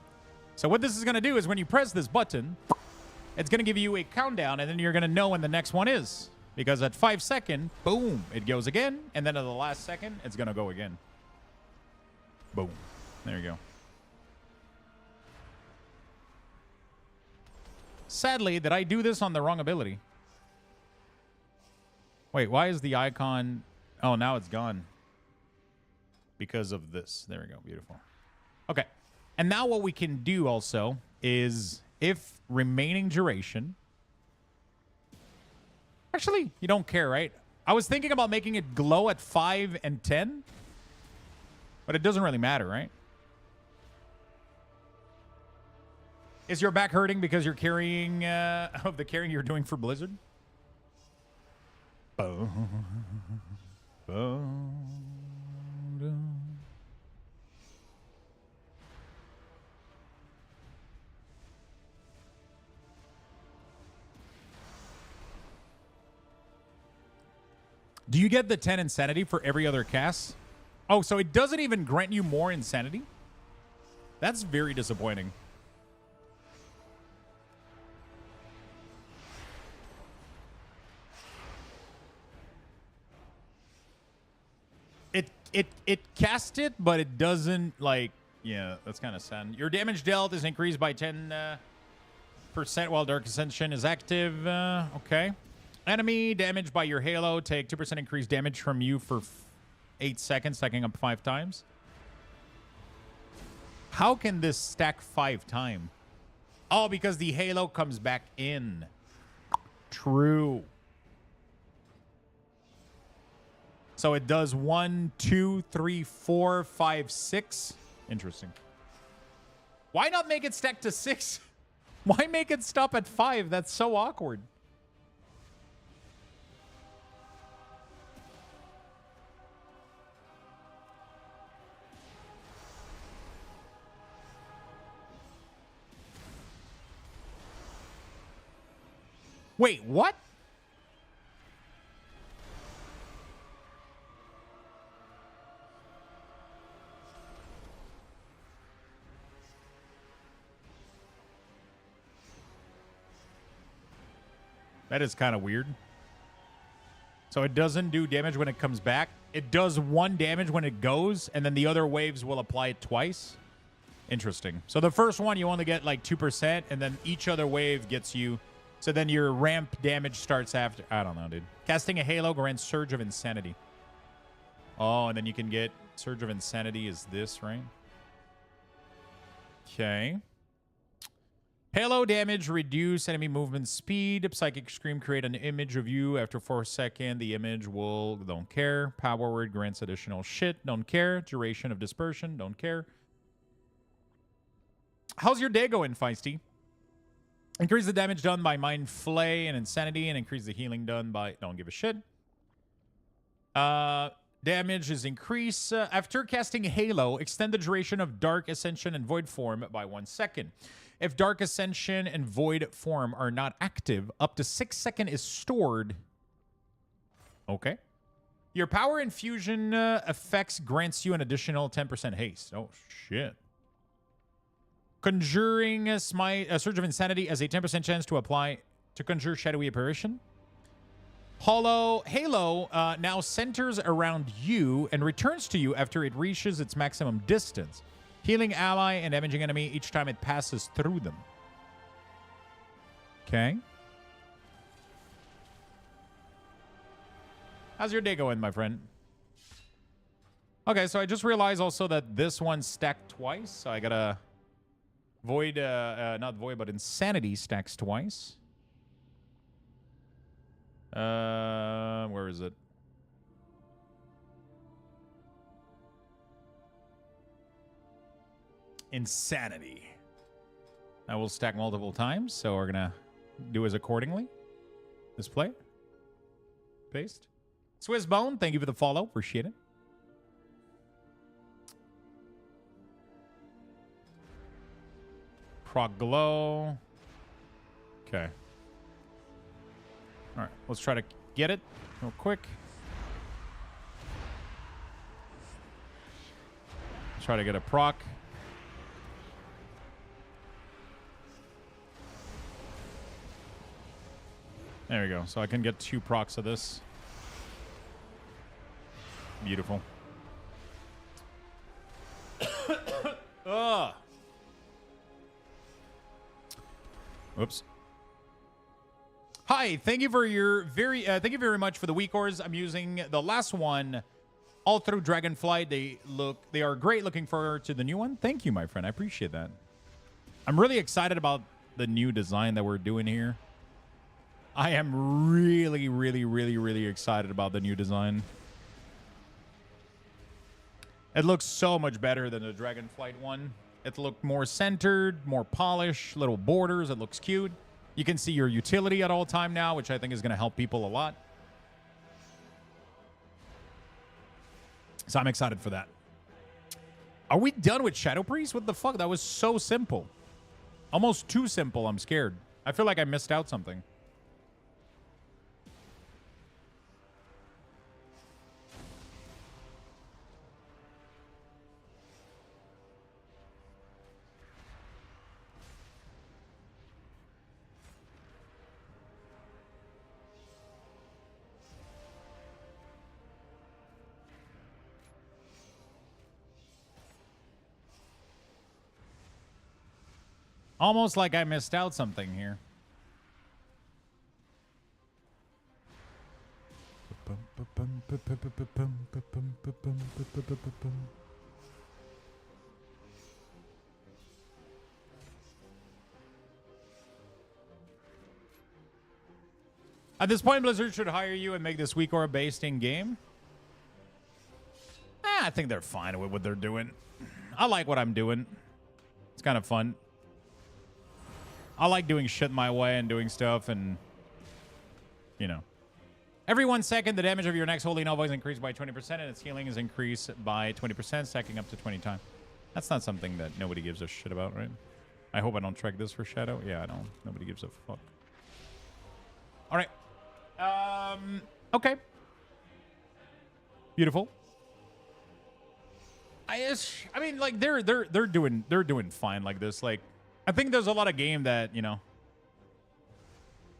So what this is going to do is when you press this button, it's going to give you a countdown, and then you're going to know when the next one is. Because at 5 seconds, boom, it goes again. And then at the last second, it's going to go again. Boom. There you go. Sadly, did I do this on the wrong ability? Wait, why is the icon... Oh, now it's gone. Because of this. There we go. Beautiful. Okay. And now what we can do also is if remaining duration... Actually, you don't care, right? I was thinking about making it glow at 5 and 10. But it doesn't really matter, right? Is your back hurting because you're carrying of the carrying you're doing for Blizzard? Do you get the 10 insanity for every other cast? Oh, so it doesn't even grant you more insanity? That's very disappointing. It cast it, but it doesn't, like, yeah, that's kind of sad. Your damage dealt is increased by 10% while Dark Ascension is active. Okay. Enemy damaged by your Halo take 2% increased damage from you for 8 seconds, stacking up 5 times. How can this stack 5 times? Oh, because the Halo comes back in. True. So it does 1, 2, 3, 4, 5, 6. Interesting. Why not make it stack to 6? Why make it stop at 5? That's so awkward. Wait, what? That is kind of weird. So it doesn't do damage when it comes back. It does 1 damage when it goes, and then the other waves will apply it twice. Interesting. So the first one, you only get like 2%, and then each other wave gets you. So then your ramp damage starts after. I don't know, dude. Casting a Halo grants Surge of Insanity. Oh, and then you can get Surge of Insanity is this, right? Okay. Halo damage, reduce enemy movement speed. Psychic Scream, create an image of you. After 4 seconds, the image will, don't care. Power word grants additional shit, don't care. Duration of dispersion, don't care. How's your day going, Feisty? Increase the damage done by Mind Flay and Insanity, and increase the healing done by, don't give a shit. Damage is increased. After casting Halo, extend the duration of Dark Ascension and Void Form by 1 second. If Dark Ascension and Void Form are not active, up to 6 seconds is stored. Okay. Your Power Infusion effects grants you an additional 10% haste. Oh, shit. Conjuring Smite, Surge of Insanity has a 10% chance to apply to conjure Shadowy Apparition. Halo now centers around you and returns to you after it reaches its maximum distance, healing ally and damaging enemy each time it passes through them. Okay. How's your day going, my friend? Okay, so I just realized also that this one stacked twice, so I gotta Void, not Void, but Insanity stacks twice. Where is it? Insanity. I will stack multiple times, so we're gonna do as accordingly. Display. Paste. Swiss Bone, thank you for the follow. Appreciate it. Prog Glow. Okay. All right, let's try to get it real quick. Let's try to get a proc. There we go. So I can get 2 procs of this. Beautiful. Ugh. Whoops. Hi, thank you for your thank you very much for the WeakAuras. I'm using the last one all through Dragonflight. They are great. Looking forward to the new one. Thank you, my friend. I appreciate that. I'm really excited about the new design that we're doing here. I am really, really, really, really excited about the new design. It looks so much better than the Dragonflight one. it look more centered, more polished, little borders. It looks cute. You can see your utility at all time now, which I think is going to help people a lot. So I'm excited for that. Are we done with Shadow Priest? What the fuck? That was so simple. Almost too simple. I'm scared. I feel like I missed out something. Almost like I missed out something here. At this point, Blizzard should hire you and make this WeakAuras based in game. I think they're fine with what they're doing. I like what I'm doing. It's kind of fun. I like doing shit my way and doing stuff and, you know. Every 1 second, the damage of your next holy nova is increased by 20% and its healing is increased by 20%, stacking up to 20 times. That's not something that nobody gives a shit about, right? I hope I don't track this for Shadow. Yeah, I don't. Nobody gives a fuck. All right. Okay. Beautiful. I mean, like they're doing fine like this. Like, I think there's a lot of game that, you know.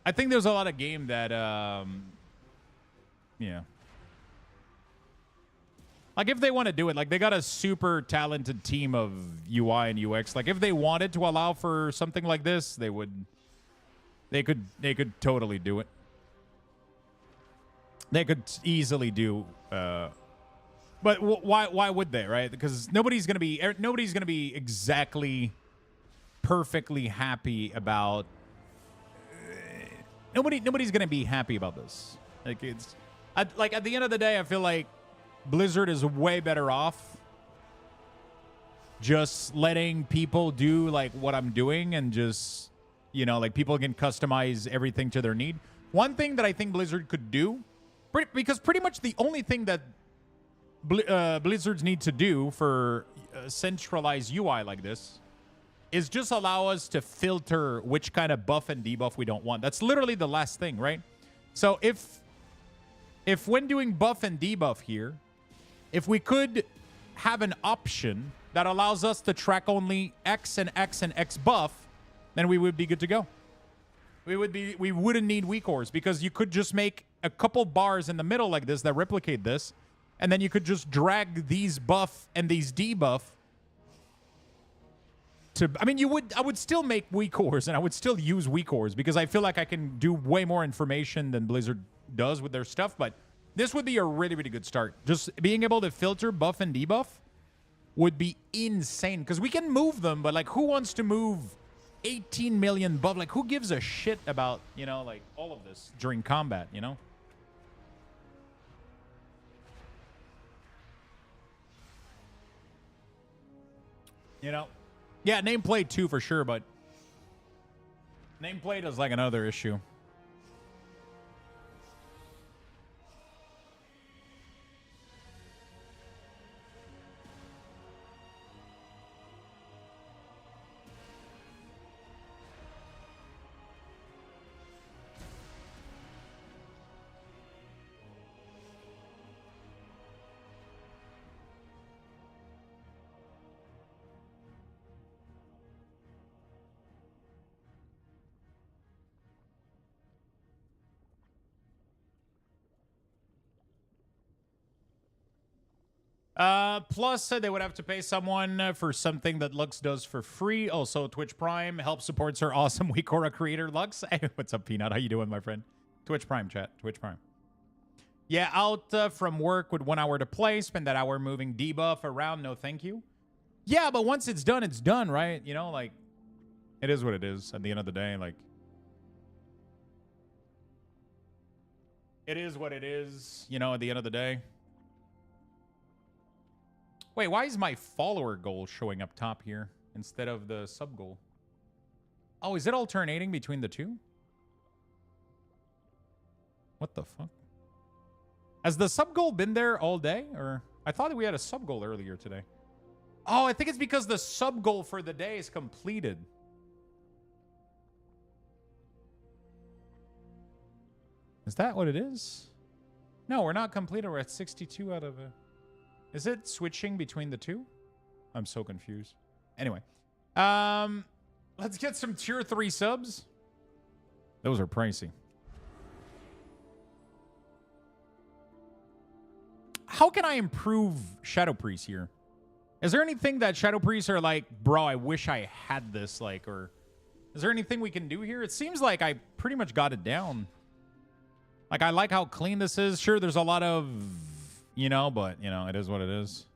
I think there's a lot of game that, yeah. Like, if they want to do it, like, they got a super talented team of UI and UX. Like, if they wanted to allow for something like this, they would. They could totally do it. They could easily do. But why would they, right? Because nobody's gonna be exactly perfectly happy about. Nobody's gonna be happy about this. Like, it's. Like, at the end of the day, I feel like Blizzard is way better off just letting people do, like, what I'm doing and just, you know, like, people can customize everything to their need. One thing that I think Blizzard could do, because pretty much the only thing that Blizzards need to do for centralized UI like this is just allow us to filter which kind of buff and debuff we don't want. That's literally the last thing, right? So if when doing buff and debuff here, if we could have an option that allows us to track only X and X and X buff, then we would be good to go. We wouldn't need WeakAuras, because you could just make a couple bars in the middle like this that replicate this, and then you could just drag these buff and these debuff to, I mean, I would still make WeakAuras and I would still use WeakAuras because I feel like I can do way more information than Blizzard does with their stuff, but this would be a really, really good start. Just being able to filter buff and debuff would be insane, because we can move them, but, like, who wants to move 18 million buff? Like, who gives a shit about, you know, like, all of this during combat, you know? You know? Yeah, nameplate too for sure, but nameplate is like another issue. Plus, they would have to pay someone for something that Lux does for free. Also, Twitch Prime helps supports our awesome WeakAuras creator, Lux. Hey, what's up, Peanut? How you doing, my friend? Twitch Prime, chat. Twitch Prime. Yeah, out from work with 1 hour to play. Spend that hour moving debuff around. No, thank you. Yeah, but once it's done, right? You know, like, it is what it is at the end of the day. Like, it is what it is, you know, at the end of the day. Wait, why is my follower goal showing up top here? instead of the sub goal. Oh, is it alternating between the two? What the fuck? Has the sub goal been there all day? Or I thought that we had a sub goal earlier today. Oh, I think it's because the sub goal for the day is completed. Is that what it is? No, we're not completed. We're at 62 out of a... Is it switching between the two? I'm so confused. Anyway. Let's get some tier 3 subs. Those are pricey. How can I improve Shadow Priest here? Is there anything that Shadow Priests are like, bro, I wish I had this, like, or is there anything we can do here? It seems like I pretty much got it down. Like, I like how clean this is. Sure, there's a lot of, you know, but, you know, it is what it is.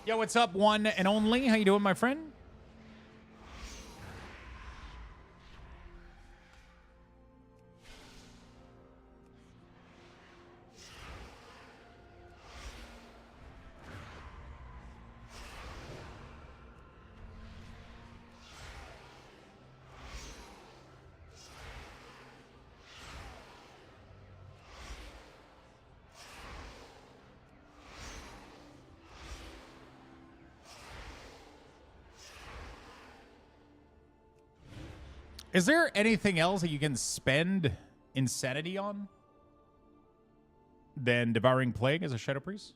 Yo, what's up, one and only? How you doing, my friend? Is there anything else that you can spend insanity on than Devouring Plague as a Shadow Priest?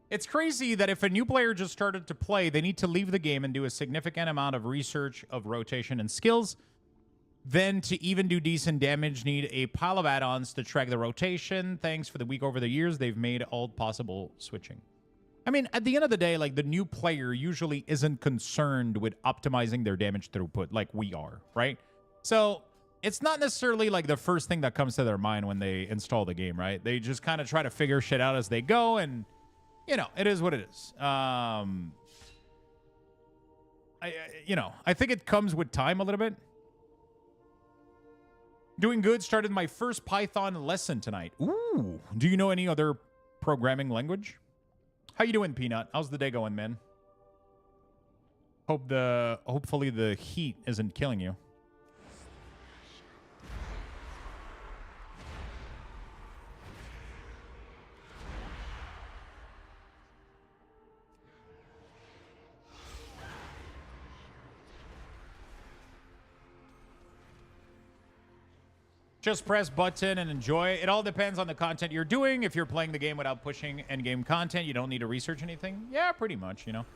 It's crazy that if a new player just started to play, they need to leave the game and do a significant amount of research of rotation and skills. Then to even do decent damage, need a pile of add-ons to track the rotation. Thanks for the week over the years. They've made all possible switching. I mean, at the end of the day, like, the new player usually isn't concerned with optimizing their damage throughput like we are, right? So it's not necessarily like the first thing that comes to their mind when they install the game, right? They just kind of try to figure shit out as they go, and, you know, it is what it is. You know, I think it comes with time a little bit. Doing good. Started my first Python lesson tonight. Ooh. Do you know any other programming language? How you doing, Peanut? How's the day going, man? Hopefully the heat isn't killing you. Just press button and enjoy. It all depends on the content you're doing. If you're playing the game without pushing endgame content, you don't need to research anything. Yeah, pretty much, you know.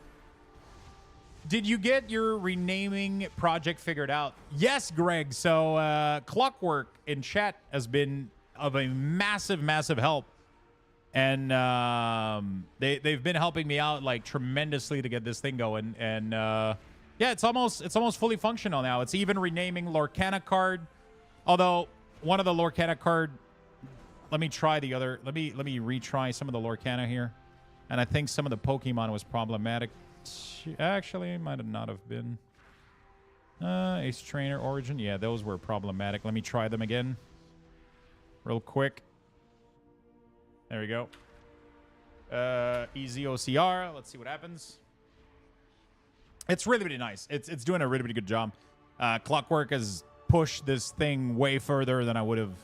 Did you get your renaming project figured out? Yes, Greg. So Clockwork in chat has been of a massive, massive help. And they've been helping me out like tremendously to get this thing going. And yeah, it's almost fully functional now. It's even renaming Lorcana card. Although one of the Lorcana card, let me try the other. Let me retry some of the Lorcana here. And I think some of the Pokemon was problematic. Actually, it might not have been. Ace Trainer Origin. Yeah, those were problematic. Let me try them again. Real quick. There we go. Easy OCR. Let's see what happens. It's really, really nice. It's doing a really, really good job. Clockwork has pushed this thing way further than I would have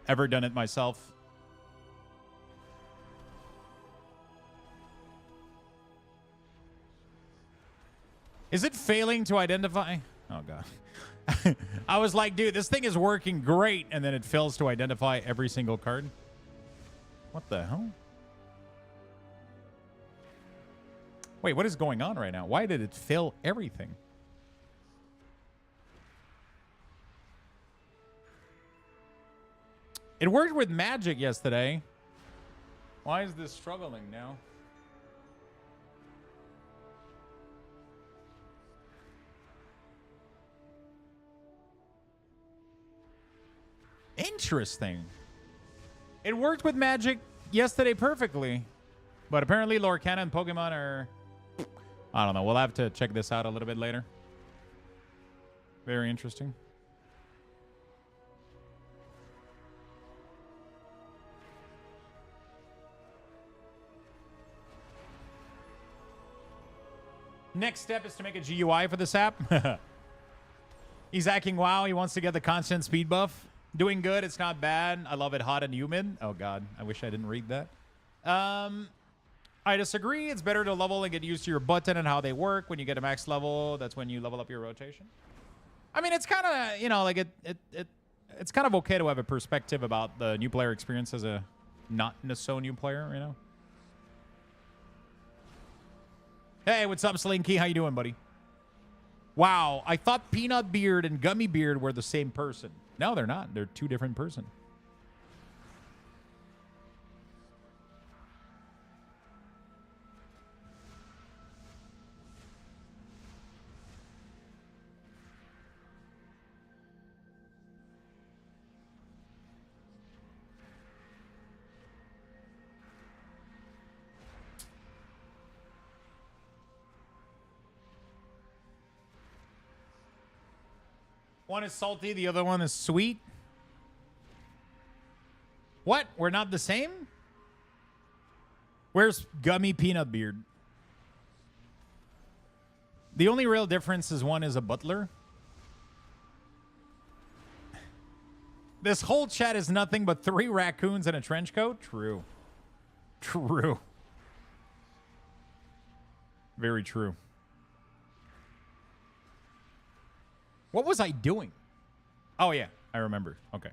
ever done it myself. Is it failing to identify? Oh, God. I was like, dude, this thing is working great, and then it fails to identify every single card. What the hell? Wait, what is going on right now? Why did it fail everything? It worked with Magic yesterday. Why is this struggling now? Interesting. It worked with Magic yesterday perfectly. But apparently Lorcana and Pokemon are... I don't know. We'll have to check this out a little bit later. Very interesting. Next step is to make a GUI for this app. He's hacking WoW. He wants to get the constant speed buff. Doing good. It's not bad. I love it hot and humid. Oh, God. I wish I didn't read that. I disagree. It's better to level and get used to your button and how they work. When you get a max level, that's when you level up your rotation. I mean, it's kind of, you know, like it's kind of okay to have a perspective about the new player experience as a not so new player, you know? Hey, what's up, Slinky? How you doing, buddy? Wow, I thought Peanut Beard and Gummy Beard were the same person. No, they're not. They're two different persons. One is salty, the other one is sweet. What? We're not the same? Where's Gummy Peanut Beard? The only real difference is one is a butler. This whole chat is nothing but 3 raccoons in a trench coat? True. True. Very true. What was I doing? Oh, yeah. I remember. Okay.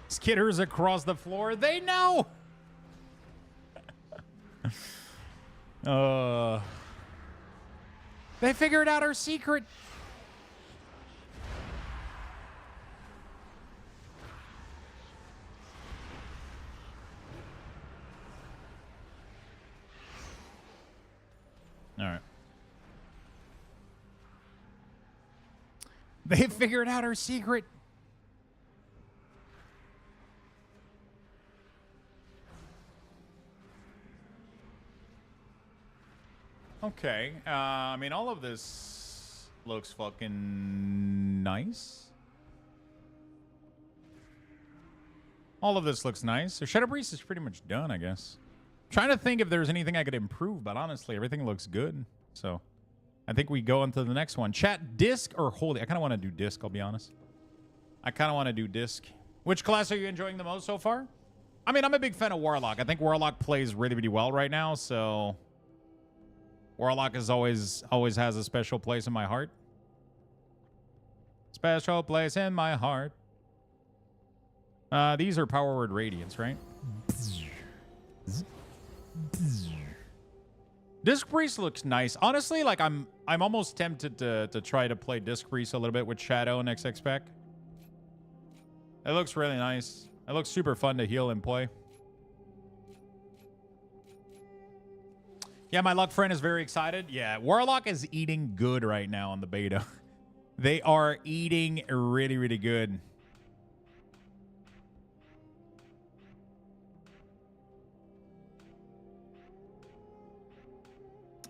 Skitters across the floor. They know. They figured out our secret. All right. They figured out our secret. Okay, I mean, all of this looks fucking nice. All of this looks nice. So Shadow Priest is pretty much done, I guess. Trying to think if there's anything I could improve, but honestly, everything looks good. So I think we go into the next one. Chat, disc or holy? I kind of want to do disc, I'll be honest. I kind of want to do disc. Which class are you enjoying the most so far? I mean, I'm a big fan of Warlock. I think Warlock plays really, really well right now, so... Warlock is always has a special place in my heart. Special place in my heart. These are Power Word Radiance, right? Disc Priest looks nice. Honestly, like I'm almost tempted to try to play Disc Priest a little bit with Shadow and XX Spec. It looks really nice. It looks super fun to heal and play. Yeah, my luck friend is very excited. Yeah, Warlock is eating good right now on the beta. They are eating really, really good.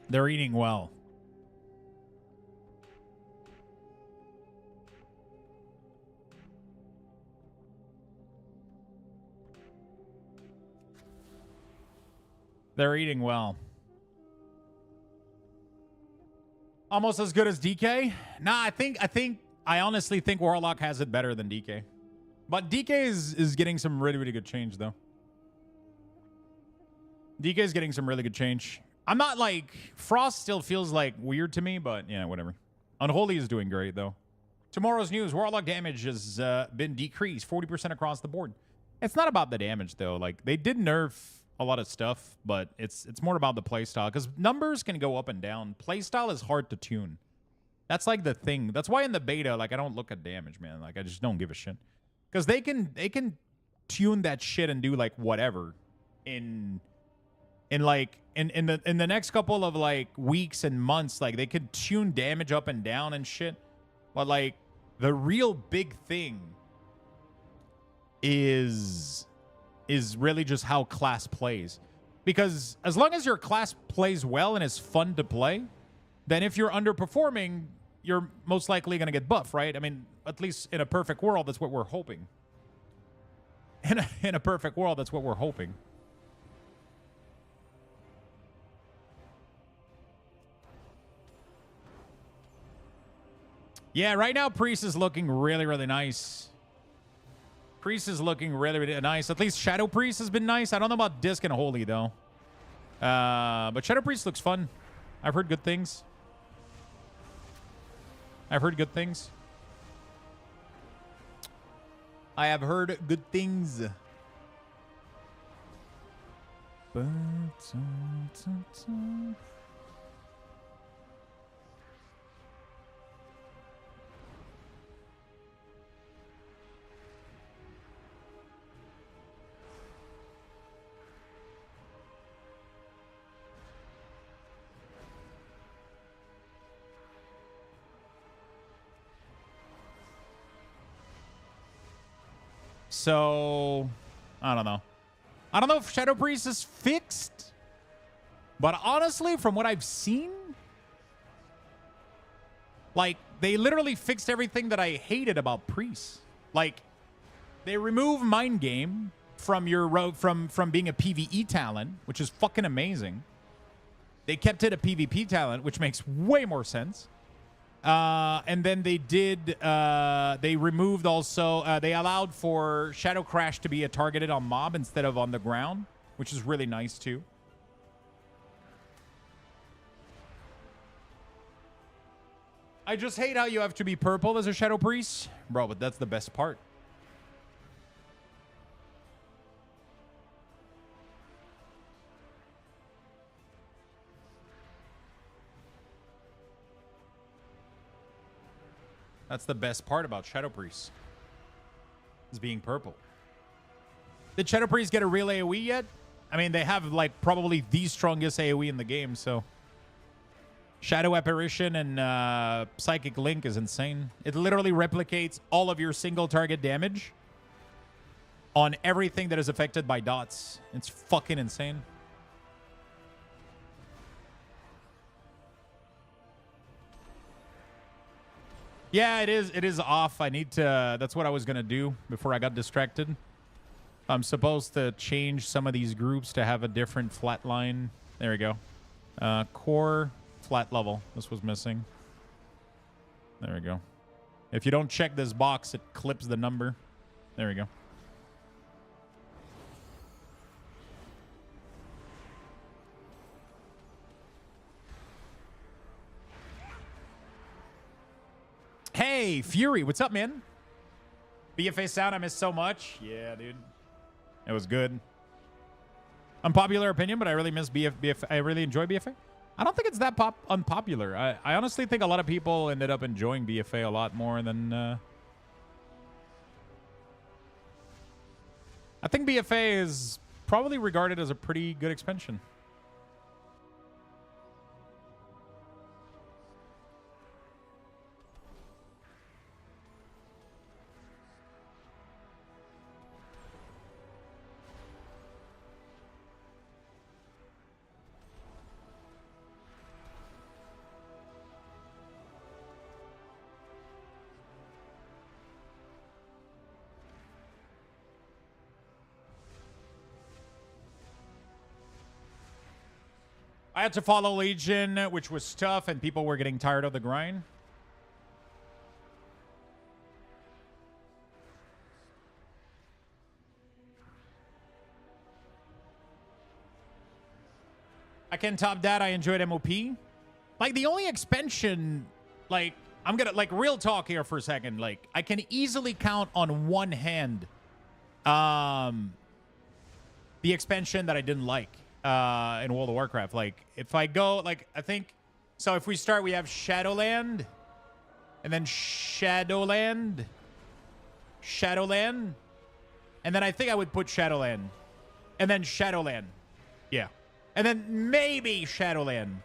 They're eating well. They're eating well. Almost as good as DK? Nah, I honestly think Warlock has it better than DK. But DK is getting some really, really good change, though. DK is getting some really good change. I'm not like... Frost still feels like weird to me, but yeah, whatever. Unholy is doing great, though. Tomorrow's news, Warlock damage has been decreased 40% across the board. It's not about the damage, though. Like, they did nerf a lot of stuff, but it's more about the playstyle, because numbers can go up and down. Playstyle is hard to tune. That's like the thing. That's why in the beta, like, I don't look at damage, man. Like, I just don't give a shit, because they can tune that shit and do like whatever in in like in the next couple of like weeks and months, like they could tune damage up and down and shit. But like the real big thing is really just how class plays. Because as long as your class plays well and is fun to play, then if you're underperforming, you're most likely going to get buff, right? I mean, at least in a perfect world, that's what we're hoping. In a perfect world, that's what we're hoping. Yeah, right now, Priest is looking really, really nice. Priest is looking really, really nice. At least Shadow Priest has been nice. I don't know about Disc and Holy, though. But Shadow Priest looks fun. I've heard good things. I've heard good things. I have heard good things. So, I don't know. I don't know if Shadow Priest is fixed. But honestly, from what I've seen, like, they literally fixed everything that I hated about Priest. Like, they remove Mind Game from your from being a PvE talent, which is fucking amazing. They kept it a PvP talent, which makes way more sense. And then they did, they removed also, they allowed for Shadow Crash to be targeted on mob instead of on the ground, which is really nice too. I just hate how you have to be purple as a Shadow Priest. Bro, but that's the best part. That's the best part about Shadow Priest, is being purple. Did Shadow Priest get a real AoE yet? I mean, they have like probably the strongest AoE in the game, so Shadow Apparition and Psychic Link is insane. It literally replicates all of your single target damage on everything that is affected by dots. It's fucking insane. Yeah, it is. It is off. I need to... That's what I was going to do before I got distracted. I'm supposed to change some of these groups to have a different flat line. There we go. Core, flat level. This was missing. There we go. If you don't check this box, it clips the number. There we go. Hey, Fury, what's up, man? BFA sound I missed so much. Yeah, dude. It was good. Unpopular opinion, but I really miss BF. I really enjoy BFA. I don't think it's that unpopular. I honestly think a lot of people ended up enjoying BFA a lot more than... I think BFA is probably regarded as a pretty good expansion. I had to follow Legion, which was tough, and people were getting tired of the grind. I can top that. I enjoyed MOP. Like, the only expansion, like, I'm gonna, like, real talk here for a second. Like, I can easily count on one hand the expansion that I didn't like. In World of Warcraft. Like, if I go, like, I think, so if we start, we have Shadowland, and then Shadowland, and then I think I would put Shadowland, and then Shadowland. Yeah. And then maybe Shadowland.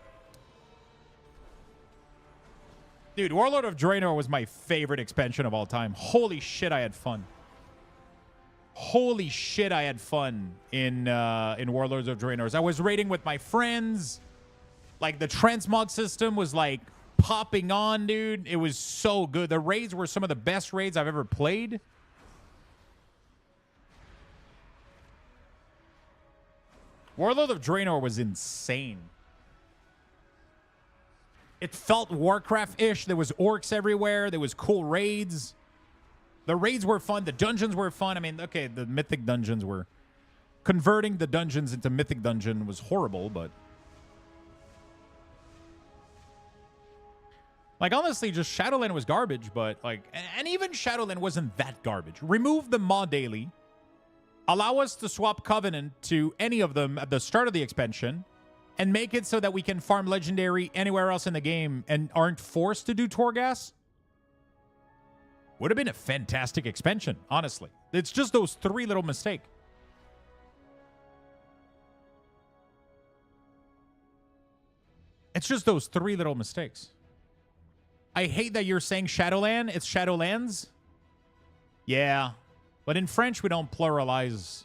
Dude, Warlord of Draenor was my favorite expansion of all time. Holy shit, I had fun. Holy shit, I had fun in Warlords of Draenor. I was raiding with my friends. Like, the transmog system was, like, popping on, dude. It was so good. The raids were some of the best raids I've ever played. Warlord of Draenor was insane. It felt Warcraft-ish. There was orcs everywhere. There was cool raids. The raids were fun. The dungeons were fun. I mean, okay, the mythic dungeons were... Converting the dungeons into mythic dungeon was horrible, but... Like, honestly, just Shadowland was garbage, but, like... And even Shadowland wasn't that garbage. Remove the mod daily. Allow us to swap Covenant to any of them at the start of the expansion. And make it so that we can farm Legendary anywhere else in the game and aren't forced to do Torghast. Would have been a fantastic expansion, honestly. It's just those three little mistakes. It's just those three little mistakes. I hate that you're saying Shadowland. It's Shadowlands. Yeah. But in French, we don't pluralize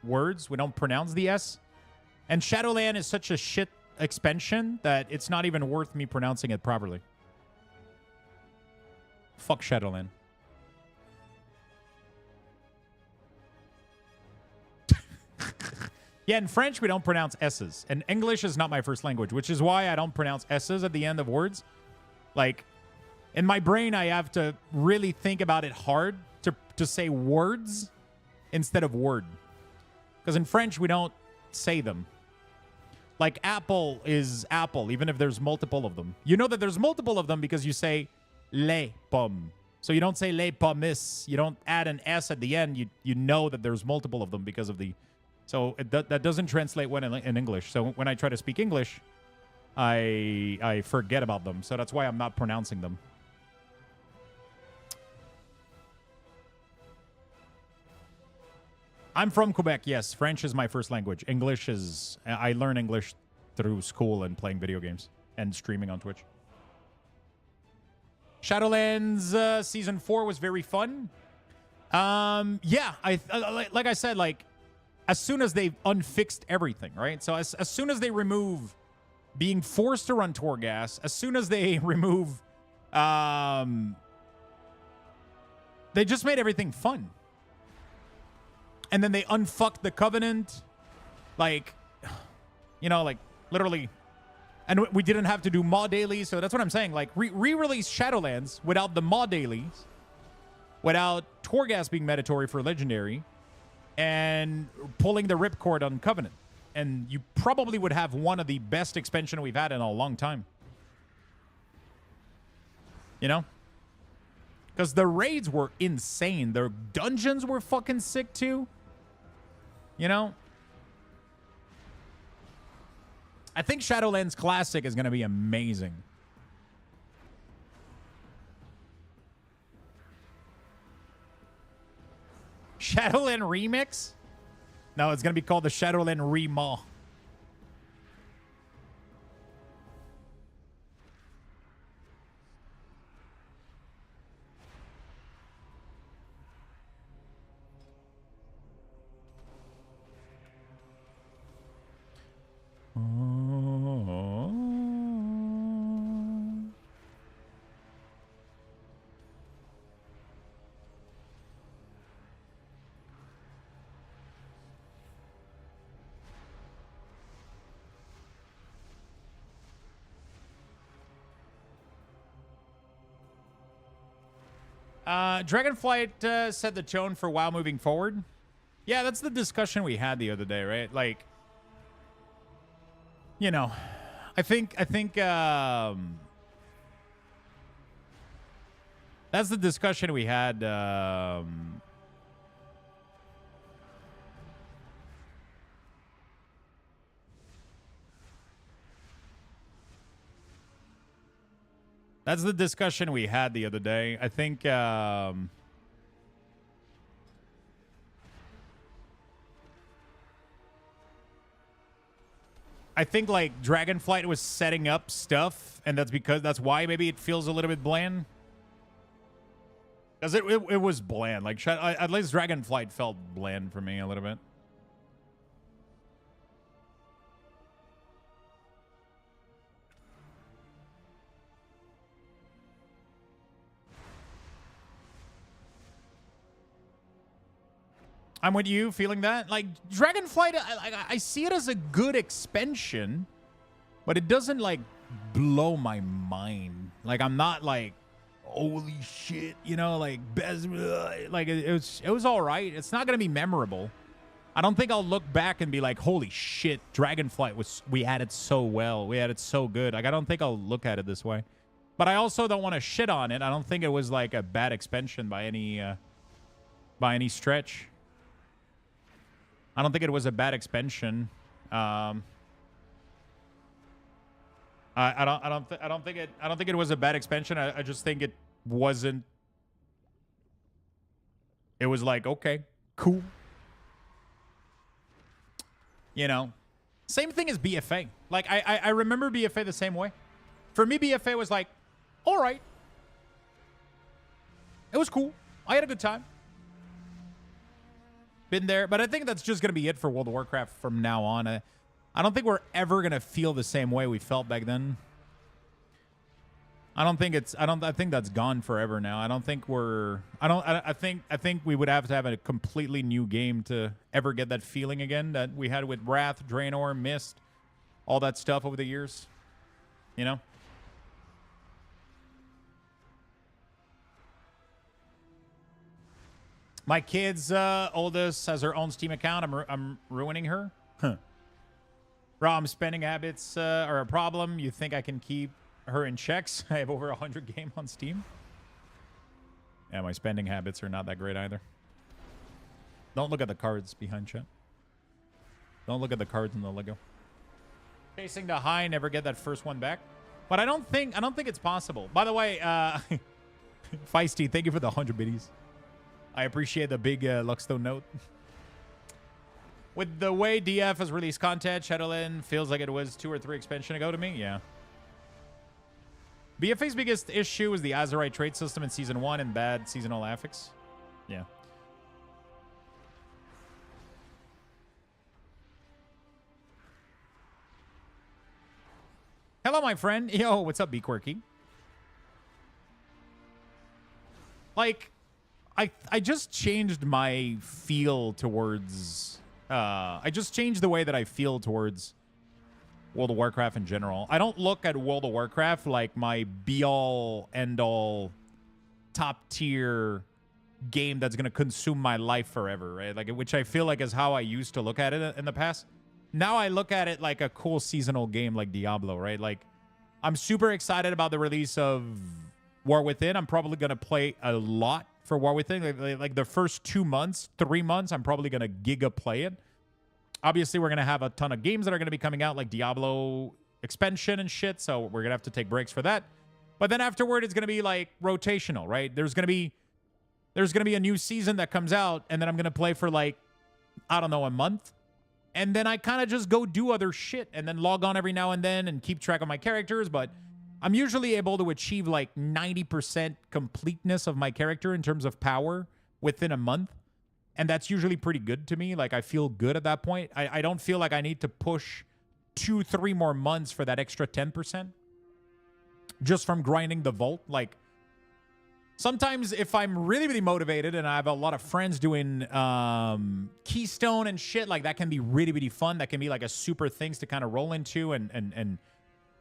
words. We don't pronounce the S. And Shadowland is such a shit expansion that it's not even worth me pronouncing it properly. Fuck Shadowland. Yeah, in French, we don't pronounce S's. And English is not my first language, which is why I don't pronounce S's at the end of words. Like, in my brain, I have to really think about it hard to say words instead of word. Because in French, we don't say them. Like, apple is apple, even if there's multiple of them. You know that there's multiple of them because you say les pommes. So you don't say les pommes. You don't add an S at the end. You know that there's multiple of them because of the... So that doesn't translate well in English. So when I try to speak English, I forget about them. So that's why I'm not pronouncing them. I'm from Quebec, yes. French is my first language. English is... I learn English through school and playing video games and streaming on Twitch. Shadowlands Season 4 was very fun. Yeah, like I said, like, as soon as they've unfixed everything, right? So as soon as they remove being forced to run Torghast, as soon as they remove... they just made everything fun. And then they unfucked the Covenant. Like, you know, like, literally. And we didn't have to do mod dailies, so that's what I'm saying. Like, re-release Shadowlands without the mod dailies, without Torghast being mandatory for Legendary, and pulling the ripcord on Covenant. And you probably would have one of the best expansion we've had in a long time. You know? Because the raids were insane. Their dungeons were fucking sick, too. You know? I think Shadowlands Classic is going to be amazing. Shadowland Remix? No, it's going to be called the Shadowland Remaw. Dragonflight set the tone for WoW moving forward. Yeah, that's the discussion we had the other day, right? Like, you know, I think that's the discussion we had. That's the discussion we had the other day. I think I think like Dragonflight was setting up stuff, and that's why maybe it feels a little bit bland. Because it was bland. Like at least Dragonflight felt bland for me a little bit. I'm with you, feeling that. Like, Dragonflight, I see it as a good expansion, but it doesn't, like, blow my mind. Like, I'm not, like, holy shit, you know, like, best, like, it was all right. It's not going to be memorable. I don't think I'll look back and be like, holy shit, Dragonflight we had it so well. We had it so good. Like, I don't think I'll look at it this way. But I also don't want to shit on it. I don't think it was, like, a bad expansion by any stretch. I don't think it was a bad expansion. I don't think it was a bad expansion. I just think it wasn't. It was like, okay, cool. You know, same thing as BFA. Like I remember BFA the same way. For me, BFA was like, all right. It was cool. I had a good time. Been there, but I think that's just going to be it for World of Warcraft from now on. I don't think we're ever going to feel the same way we felt back then. I think that's gone forever now. I think we would have to have a completely new game to ever get that feeling again that we had with Wrath, Draenor, Mist, all that stuff over the years. You know? My kid's oldest has her own Steam account. I'm ruining her. Huh. Rom, spending habits are a problem. You think I can keep her in checks? I have over 100 games on Steam. Yeah, my spending habits are not that great either. Don't look at the cards behind chat. Don't look at the cards in the Lego. Chasing the high, never get that first one back. But I don't think it's possible. By the way, Feisty, thank you for the 100 biddies. I appreciate the big Luxthos note. With the way DF has released content, Shadowland feels like it was 2 or 3 expansion ago to me. Yeah. BFA's biggest issue was the Azerite trade system in Season 1 and bad seasonal affix. Yeah. Hello, my friend. Yo, what's up, B Quirky? Like... I just changed my feel towards... I just changed the way that I feel towards World of Warcraft in general. I don't look at World of Warcraft like my be-all, end-all, top-tier game that's going to consume my life forever, right? Like, which I feel like is how I used to look at it in the past. Now I look at it like a cool seasonal game like Diablo, right? Like, I'm super excited about the release of War Within. I'm probably going to play a lot for War Within. Like the first 2 months, 3 months, I'm probably going to giga play it. Obviously, we're going to have a ton of games that are going to be coming out, like Diablo expansion and shit, so we're going to have to take breaks for that. But then afterward, it's going to be like rotational, right? There's going to be a new season that comes out, and then I'm going to play for like, I don't know, a month. And then I kind of just go do other shit and then log on every now and then and keep track of my characters, but I'm usually able to achieve like 90% completeness of my character in terms of power within a month. And that's usually pretty good to me. Like, I feel good at that point. I don't feel like I need to push 2-3 more months for that extra 10% just from grinding the vault. Like, sometimes if I'm really, really motivated and I have a lot of friends doing Keystone and shit, like that can be really, really fun. That can be like a super things to kind of roll into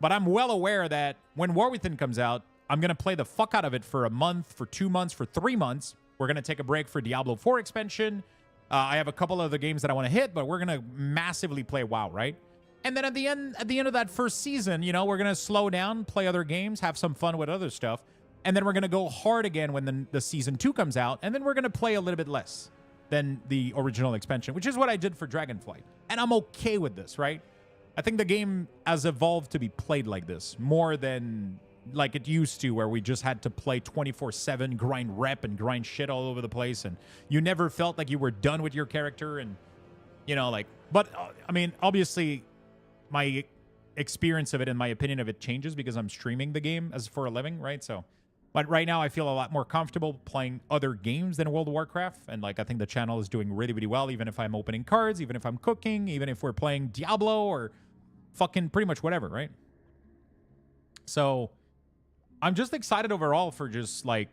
but I'm well aware that when War Within comes out, I'm going to play the fuck out of it for a month, for 2 months, for 3 months. We're going to take a break for Diablo 4 expansion. I have a couple other games that I want to hit, but we're going to massively play WoW, right? And then at the end of that first season, you know, we're going to slow down, play other games, have some fun with other stuff. And then we're going to go hard again when the season 2 comes out. And then we're going to play a little bit less than the original expansion, which is what I did for Dragonflight. And I'm okay with this, right? I think the game has evolved to be played like this more than like it used to, where we just had to play 24/7, grind rep and grind shit all over the place. And you never felt like you were done with your character. And, you know, like, but I mean, obviously my experience of it and my opinion of it changes because I'm streaming the game as for a living, right? So, but right now I feel a lot more comfortable playing other games than World of Warcraft. And like, I think the channel is doing really, really well, even if I'm opening cards, even if I'm cooking, even if we're playing Diablo or fucking pretty much whatever, right? So I'm just excited overall for just like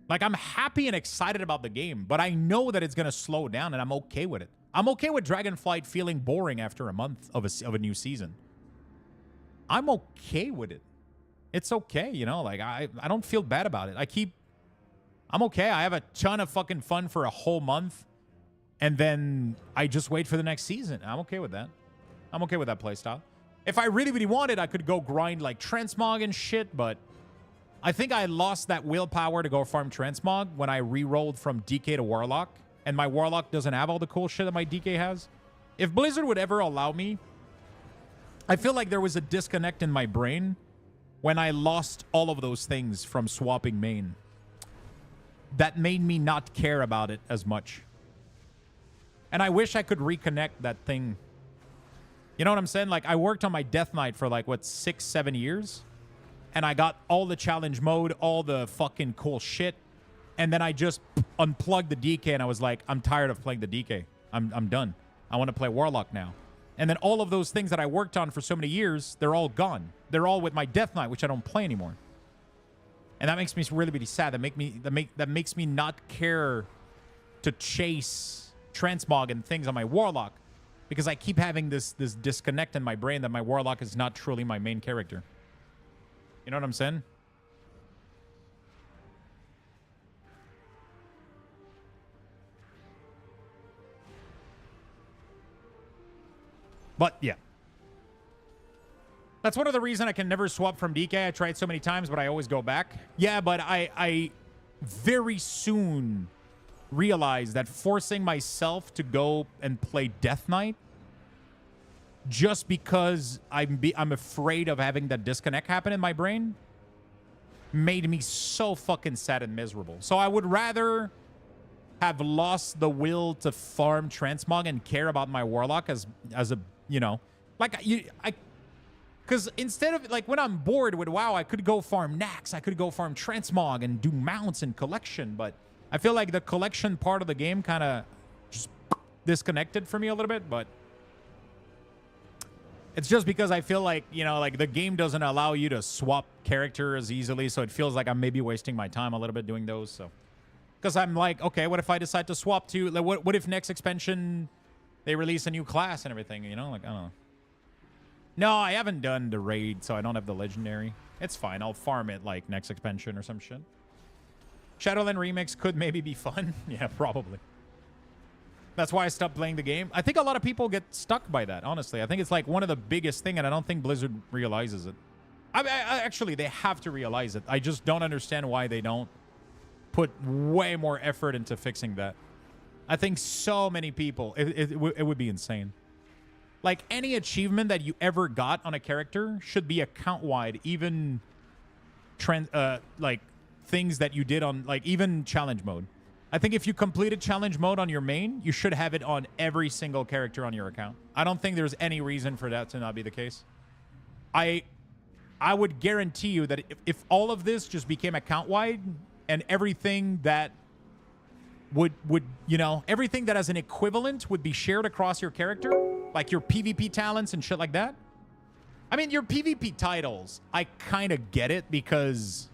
I'm happy and excited about the game, but I know that it's going to slow down and I'm okay with it. I'm okay with Dragonflight feeling boring after a month of a new season. I'm okay with it. It's okay, you know, like I don't feel bad about it. I'm okay. I have a ton of fucking fun for a whole month and then I just wait for the next season. I'm okay with that. I'm okay with that playstyle. If I really, really wanted, I could go grind like transmog and shit, but I think I lost that willpower to go farm transmog when I re-rolled from DK to Warlock, and my Warlock doesn't have all the cool shit that my DK has. If Blizzard would ever allow me, I feel like there was a disconnect in my brain when I lost all of those things from swapping main. That made me not care about it as much. And I wish I could reconnect that thing. You know what I'm saying? Like, I worked on my Death Knight for like, what, 6-7 years? And I got all the challenge mode, all the fucking cool shit. And then I just unplugged the DK and I was like, I'm tired of playing the DK. I'm done. I want to play Warlock now. And then all of those things that I worked on for so many years, they're all gone. They're all with my Death Knight, which I don't play anymore. And that makes me really, really sad. That makes me not care to chase transmog and things on my Warlock. Because I keep having this disconnect in my brain that my Warlock is not truly my main character. You know what I'm saying? But, yeah. That's one of the reasons I can never swap from DK. I tried so many times, but I always go back. Yeah, but I very soon realized that forcing myself to go and play Death Knight just because I'm afraid of having that disconnect happen in my brain made me so fucking sad and miserable. So I would rather have lost the will to farm transmog and care about my Warlock as a, you know, like because instead of, like, when I'm bored with WoW, I could go farm Nax, I could go farm transmog and do mounts and collection, but I feel like the collection part of the game kind of just disconnected for me a little bit, but it's just because I feel like, you know, like the game doesn't allow you to swap characters easily, so it feels like I'm maybe wasting my time a little bit doing those, so. Because I'm like, okay, what if I decide to swap to, like, what if next expansion they release a new class and everything, you know? Like, I don't know. No, I haven't done the raid, so I don't have the legendary. It's fine. I'll farm it, like, next expansion or some shit. Shadowland Remix could maybe be fun. Yeah, probably. That's why I stopped playing the game. I think a lot of people get stuck by that, honestly. I think it's, like, one of the biggest thing, and I don't think Blizzard realizes it. Actually, they have to realize it. I just don't understand why they don't put way more effort into fixing that. I think so many people, it would be insane. Like, any achievement that you ever got on a character should be account-wide, even like things that you did on, like, even challenge mode. I think if you completed challenge mode on your main, you should have it on every single character on your account. I don't think there's any reason for that to not be the case. I would guarantee you that if all of this just became account-wide and everything that would, you know, everything that has an equivalent would be shared across your character, like your PvP talents and shit like that. I mean, your PvP titles, I kind of get it because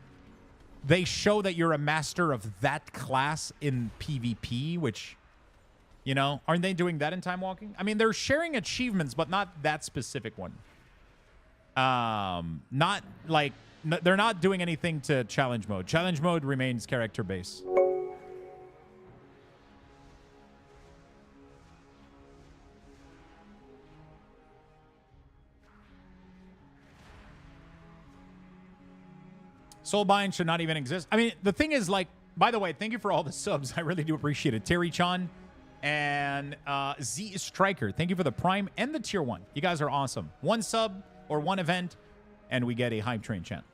they show that you're a master of that class in PvP, which, you know, aren't they doing that in Time Walking? I mean, they're sharing achievements, but not that specific one. Not like, they're not doing anything to challenge mode. Challenge mode remains character base. Soulbind should not even exist. I mean, the thing is, like, by the way, thank you for all the subs. I really do appreciate it. Terry Chan and Z Striker, thank you for the Prime and the Tier 1. You guys are awesome. One sub or one event, and we get a hype train chant.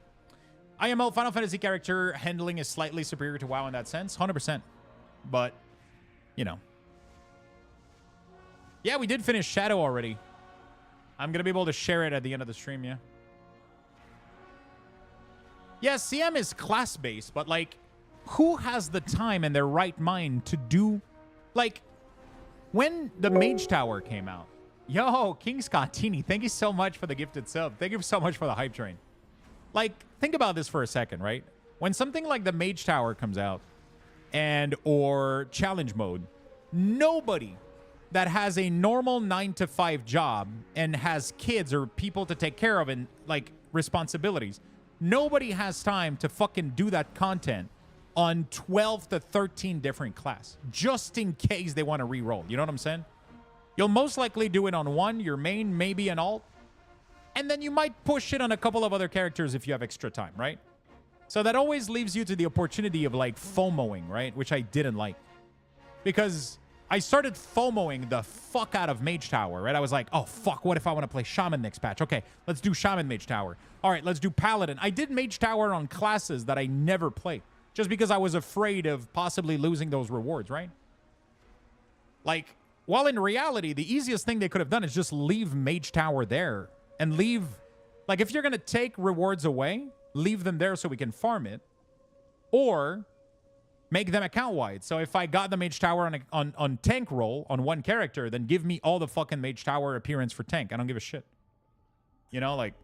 IMO Final Fantasy character handling is slightly superior to WoW in that sense. 100%. But, you know. Yeah, we did finish Shadow already. I'm going to be able to share it at the end of the stream, yeah. Yeah, CM is class-based, but, like, who has the time and their right mind to do... Like, when the Mage Tower came out... Yo, King Scottini, thank you so much for the gifted sub. Thank you so much for the hype train. Like, think about this for a second, right? When something like the Mage Tower comes out or challenge mode, nobody that has a normal 9-to-5 job and has kids or people to take care of and, like, responsibilities, nobody has time to fucking do that content on 12 to 13 different class just in case they want to re-roll. You know what I'm saying? You'll most likely do it on one, your main, maybe an alt. And then you might push it on a couple of other characters if you have extra time, right? So that always leaves you to the opportunity of, like, FOMOing, right? Which I didn't like. Because I started FOMOing the fuck out of Mage Tower, right? I was like, oh, fuck, what if I want to play Shaman next patch? Okay, let's do Shaman Mage Tower. All right, let's do Paladin. I did Mage Tower on classes that I never played. Just because I was afraid of possibly losing those rewards, right? Like... While in reality, the easiest thing they could have done is just leave Mage Tower there and leave... Like, if you're going to take rewards away, leave them there so we can farm it. Or make them account-wide. So if I got the Mage Tower on tank roll on one character, then give me all the fucking Mage Tower appearance for tank. I don't give a shit. You know, like...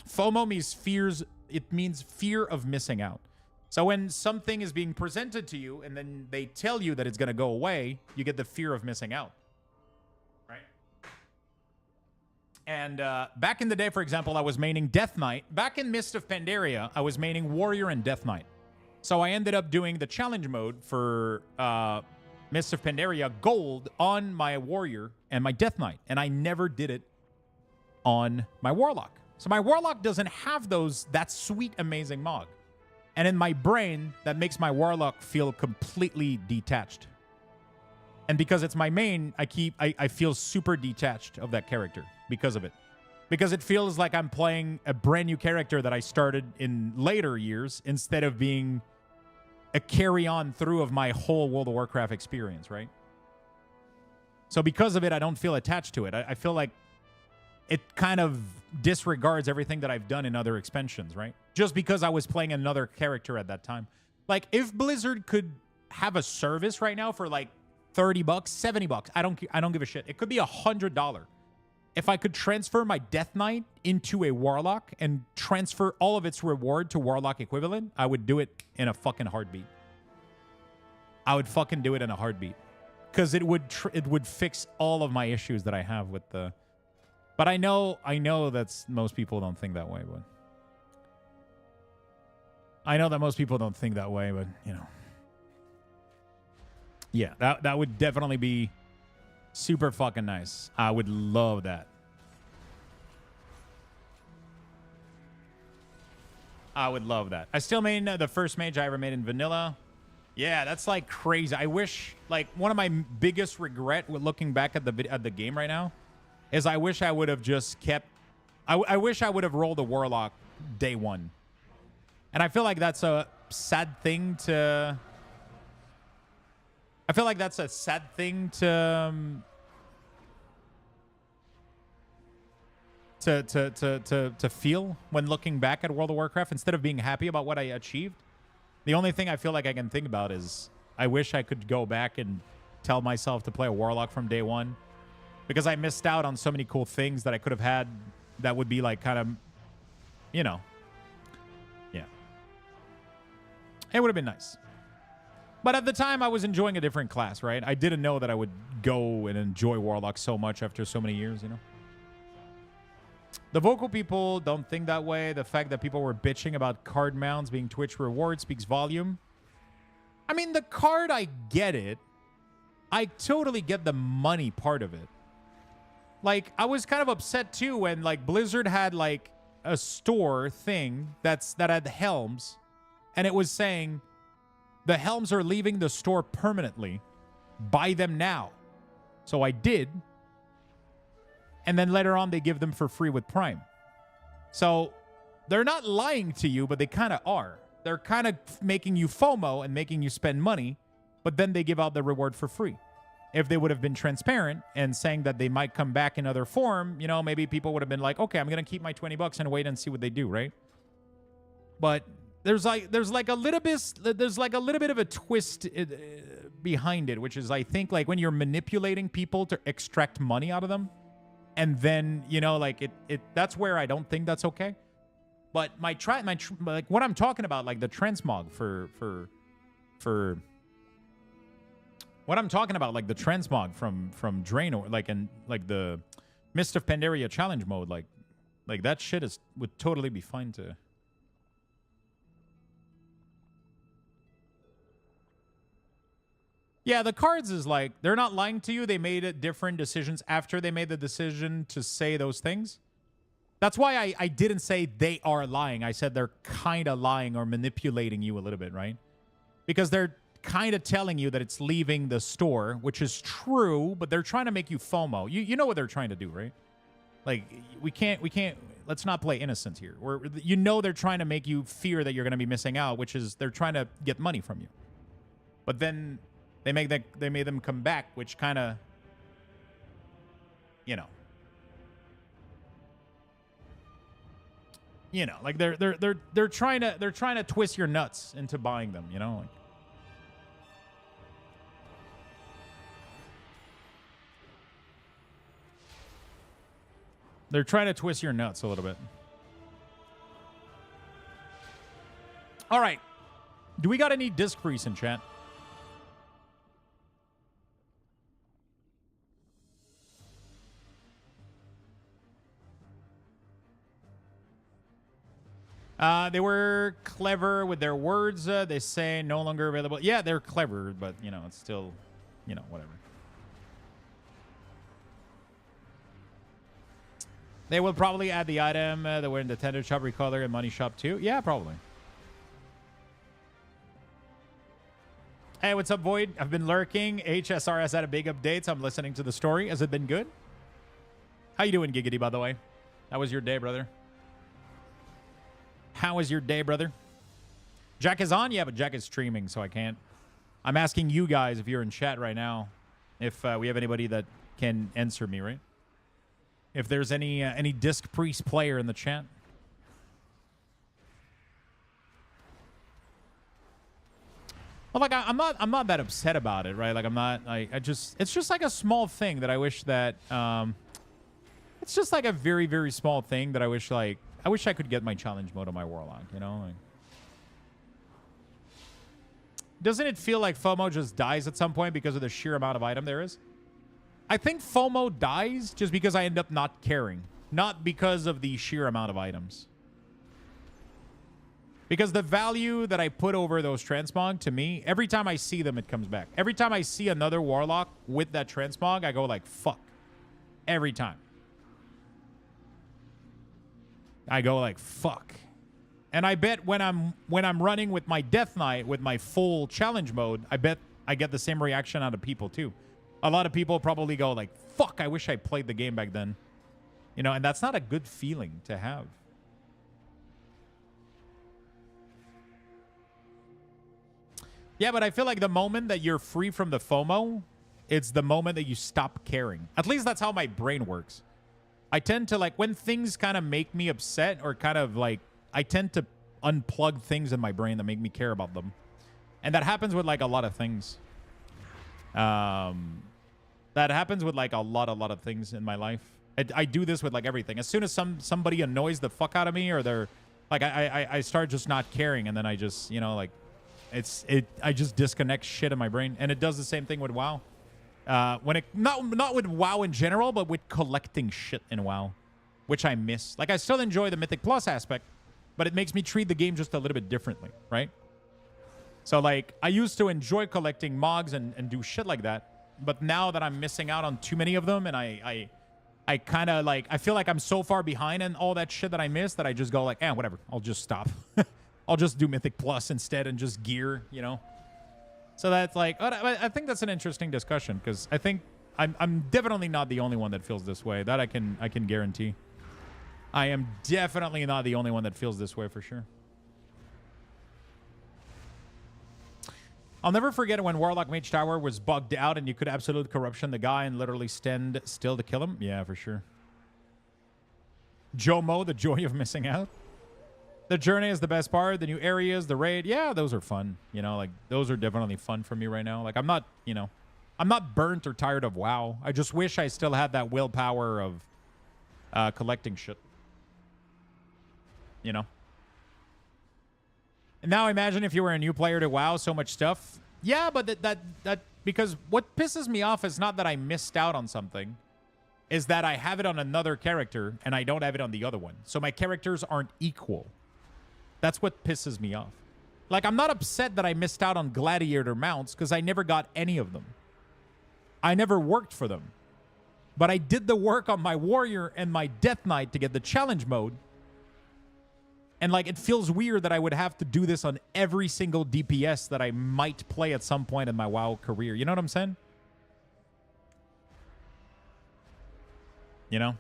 FOMO means it means fear of missing out. So when something is being presented to you and then they tell you that it's going to go away, you get the fear of missing out. Right? And back in the day, for example, I was maining Death Knight. Back in Mist of Pandaria, I was maining Warrior and Death Knight. So I ended up doing the challenge mode for Mist of Pandaria Gold on my Warrior and my Death Knight. And I never did it on my Warlock. So my Warlock doesn't have that sweet, amazing Mog. And in my brain, that makes my Warlock feel completely detached. And because it's my main, I feel super detached of that character because of it. Because it feels like I'm playing a brand new character that I started in later years instead of being a carry-on through of my whole World of Warcraft experience, right? So because of it, I don't feel attached to it. I feel like it kind of disregards everything that I've done in other expansions, right? Just because I was playing another character at that time. Like, if Blizzard could have a service right now for like $30, $70, I don't give a shit. It could be $100. If I could transfer my Death Knight into a Warlock and transfer all of its reward to Warlock equivalent, I would do it in a fucking heartbeat. I would fucking do it in a heartbeat. Because it would fix all of my issues that I have with the... But I know that most people don't think that way, but... I know that most people don't think that way, but, you know. Yeah, that would definitely be super fucking nice. I would love that. I would love that. I still main the first mage I ever made in vanilla. Yeah, that's like crazy. I wish, like, one of my biggest regret with looking back at the game right now is I wish I would have just kept... I wish I would have rolled a Warlock day one. And I feel like that's a sad thing to... I feel like that's a sad thing to feel when looking back at World of Warcraft instead of being happy about what I achieved. The only thing I feel like I can think about is I wish I could go back and tell myself to play a Warlock from day one, because I missed out on so many cool things that I could have had that would be like kind of, you know, yeah. It would have been nice. But at the time, I was enjoying a different class, right? I didn't know that I would go and enjoy Warlock so much after so many years, you know? The vocal people don't think that way. The fact that people were bitching about card mounts being Twitch rewards speaks volume. I mean, the card, I get it. I totally get the money part of it. Like, I was kind of upset, too, when, like, Blizzard had, like, a store thing that had helms, and it was saying... The helms are leaving the store permanently. Buy them now. So I did. And then later on, they give them for free with Prime. So they're not lying to you, but they kind of are. They're kind of making you FOMO and making you spend money, but then they give out the reward for free. if they would have been transparent and saying that they might come back in other form, you know, maybe people would have been like, okay, I'm going to keep my $20 and wait and see what they do, right? But there's like a little bit of a twist behind it, which is, I think, like when you're manipulating people to extract money out of them, and then, you know, like that's where I don't think that's okay. But like what I'm talking about, like the transmog for what I'm talking about, like the transmog from Draenor, like, and like the Mist of Pandaria challenge mode, like that shit would totally be fine to. Yeah, the cards is like, they're not lying to you. They made different decisions after they made the decision to say those things. That's why I didn't say they are lying. I said they're kind of lying or manipulating you a little bit, right? Because they're kind of telling you that it's leaving the store, which is true, but they're trying to make you FOMO. You know what they're trying to do, right? Like, we can't, let's not play innocent here. You know they're trying to make you fear that you're going to be missing out, which is they're trying to get money from you. But then they made them come back, which kind of, you know, like they're trying to twist your nuts into buying them, you know. Like, they're trying to twist your nuts a little bit. All right, do we got any disc priests in chat? They were clever with their words. They say no longer available. Yeah, they're clever, but, you know, it's still, you know, whatever. They will probably add the item that were in the tender shop, recolor, and money shop too. Yeah, probably. Hey, what's up, Void? I've been lurking. HSR has had a big update, so I'm listening to the story. Has it been good? How you doing, Giggity, by the way? How was your day, brother? How is your day, brother? Jack is on? Yeah, but Jack is streaming, so I can't. I'm asking you guys, if you're in chat right now, if we have anybody that can answer me, right? If there's any Disc Priest player in the chat. Well, like I'm not that upset about it, right? Like I'm not like it's just like a small thing that I wish that it's just like a very, very small thing that I wish I could get my challenge mode on my Warlock, you know? Like, doesn't it feel like FOMO just dies at some point because of the sheer amount of item there is? I think FOMO dies just because I end up not caring, not because of the sheer amount of items. Because the value that I put over those transmog, to me, every time I see them, it comes back. Every time I see another Warlock with that transmog, I go like, fuck. Every time. I go like, fuck. And I bet when I'm running with my Death Knight with my full challenge mode, I bet I get the same reaction out of people too. A lot of people probably go like, fuck, I wish I played the game back then. You know, and that's not a good feeling to have. Yeah, but I feel like the moment that you're free from the FOMO, it's the moment that you stop caring. At least that's how my brain works. I tend to, like, when things kind of make me upset or kind of, like, I tend to unplug things in my brain that make me care about them. And that happens with, like, a lot of things. That happens with, like, a lot of things in my life. I do this with, like, everything. As soon as somebody annoys the fuck out of me or they're, like, I start just not caring. And then I just, you know, like, I just disconnect shit in my brain. And it does the same thing with WoW. When it not with WoW in general, but with collecting shit in WoW, which I miss. Like, I still enjoy the Mythic Plus aspect, but it makes me treat the game just a little bit differently, right? So, like, I used to enjoy collecting mogs and do shit like that, but now that I'm missing out on too many of them, and I kind of, like, I feel like I'm so far behind in all that shit that I missed that I just go like, whatever, I'll just stop. I'll just do Mythic Plus instead and just gear, you know? So that's like, I think that's an interesting discussion because I think I'm definitely not the only one that feels this way. That I can guarantee. I am definitely not the only one that feels this way for sure. I'll never forget when Warlock Mage Tower was bugged out and you could absolute corruption the guy and literally stand still to kill him. Yeah, for sure. Jomo, the joy of missing out. The journey is the best part. The new areas, the raid. Yeah, those are fun. You know, like, those are definitely fun for me right now. Like, I'm not, you know, I'm not burnt or tired of WoW. I just wish I still had that willpower of collecting shit. You know? And now imagine if you were a new player to WoW, so much stuff. Yeah, but that because what pisses me off is not that I missed out on something, is that I have it on another character and I don't have it on the other one. So my characters aren't equal. That's what pisses me off. Like, I'm not upset that I missed out on gladiator mounts because I never got any of them. I never worked for them. But I did the work on my warrior and my death knight to get the challenge mode. And, like, it feels weird that I would have to do this on every single DPS that I might play at some point in my WoW career. You know what I'm saying? You know?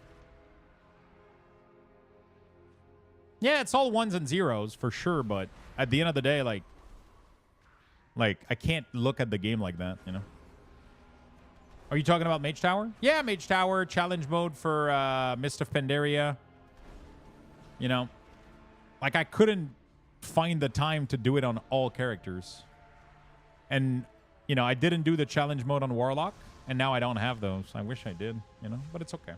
Yeah, it's all ones and zeros for sure, but at the end of the day, like I can't look at the game like that, you know? Are you talking about Mage Tower? Yeah, Mage Tower, challenge mode for Mist of Pandaria. You know? Like, I couldn't find the time to do it on all characters. And, you know, I didn't do the challenge mode on Warlock, and now I don't have those. I wish I did, you know? But it's okay.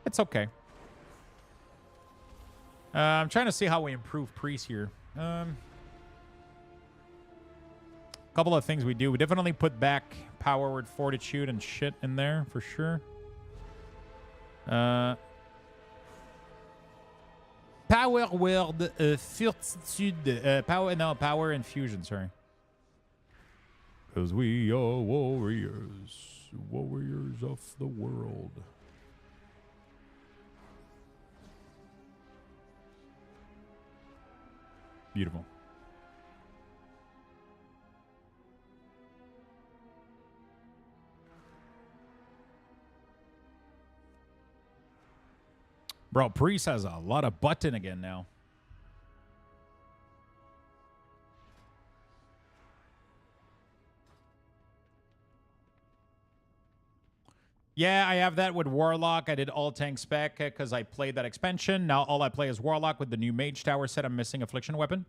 It's okay. I'm trying to see how we improve Priest here. Couple of things we do. We definitely put back Power Word Fortitude and shit in there, for sure. Power Word Fortitude. Power Infusion, sorry. Because we are warriors. Warriors of the world. Beautiful. Bro, Priest has a lot of button again now. Yeah, I have that with Warlock. I did all tank spec because I played that expansion. Now all I play is Warlock with the new Mage Tower set. I'm missing Affliction Weapon.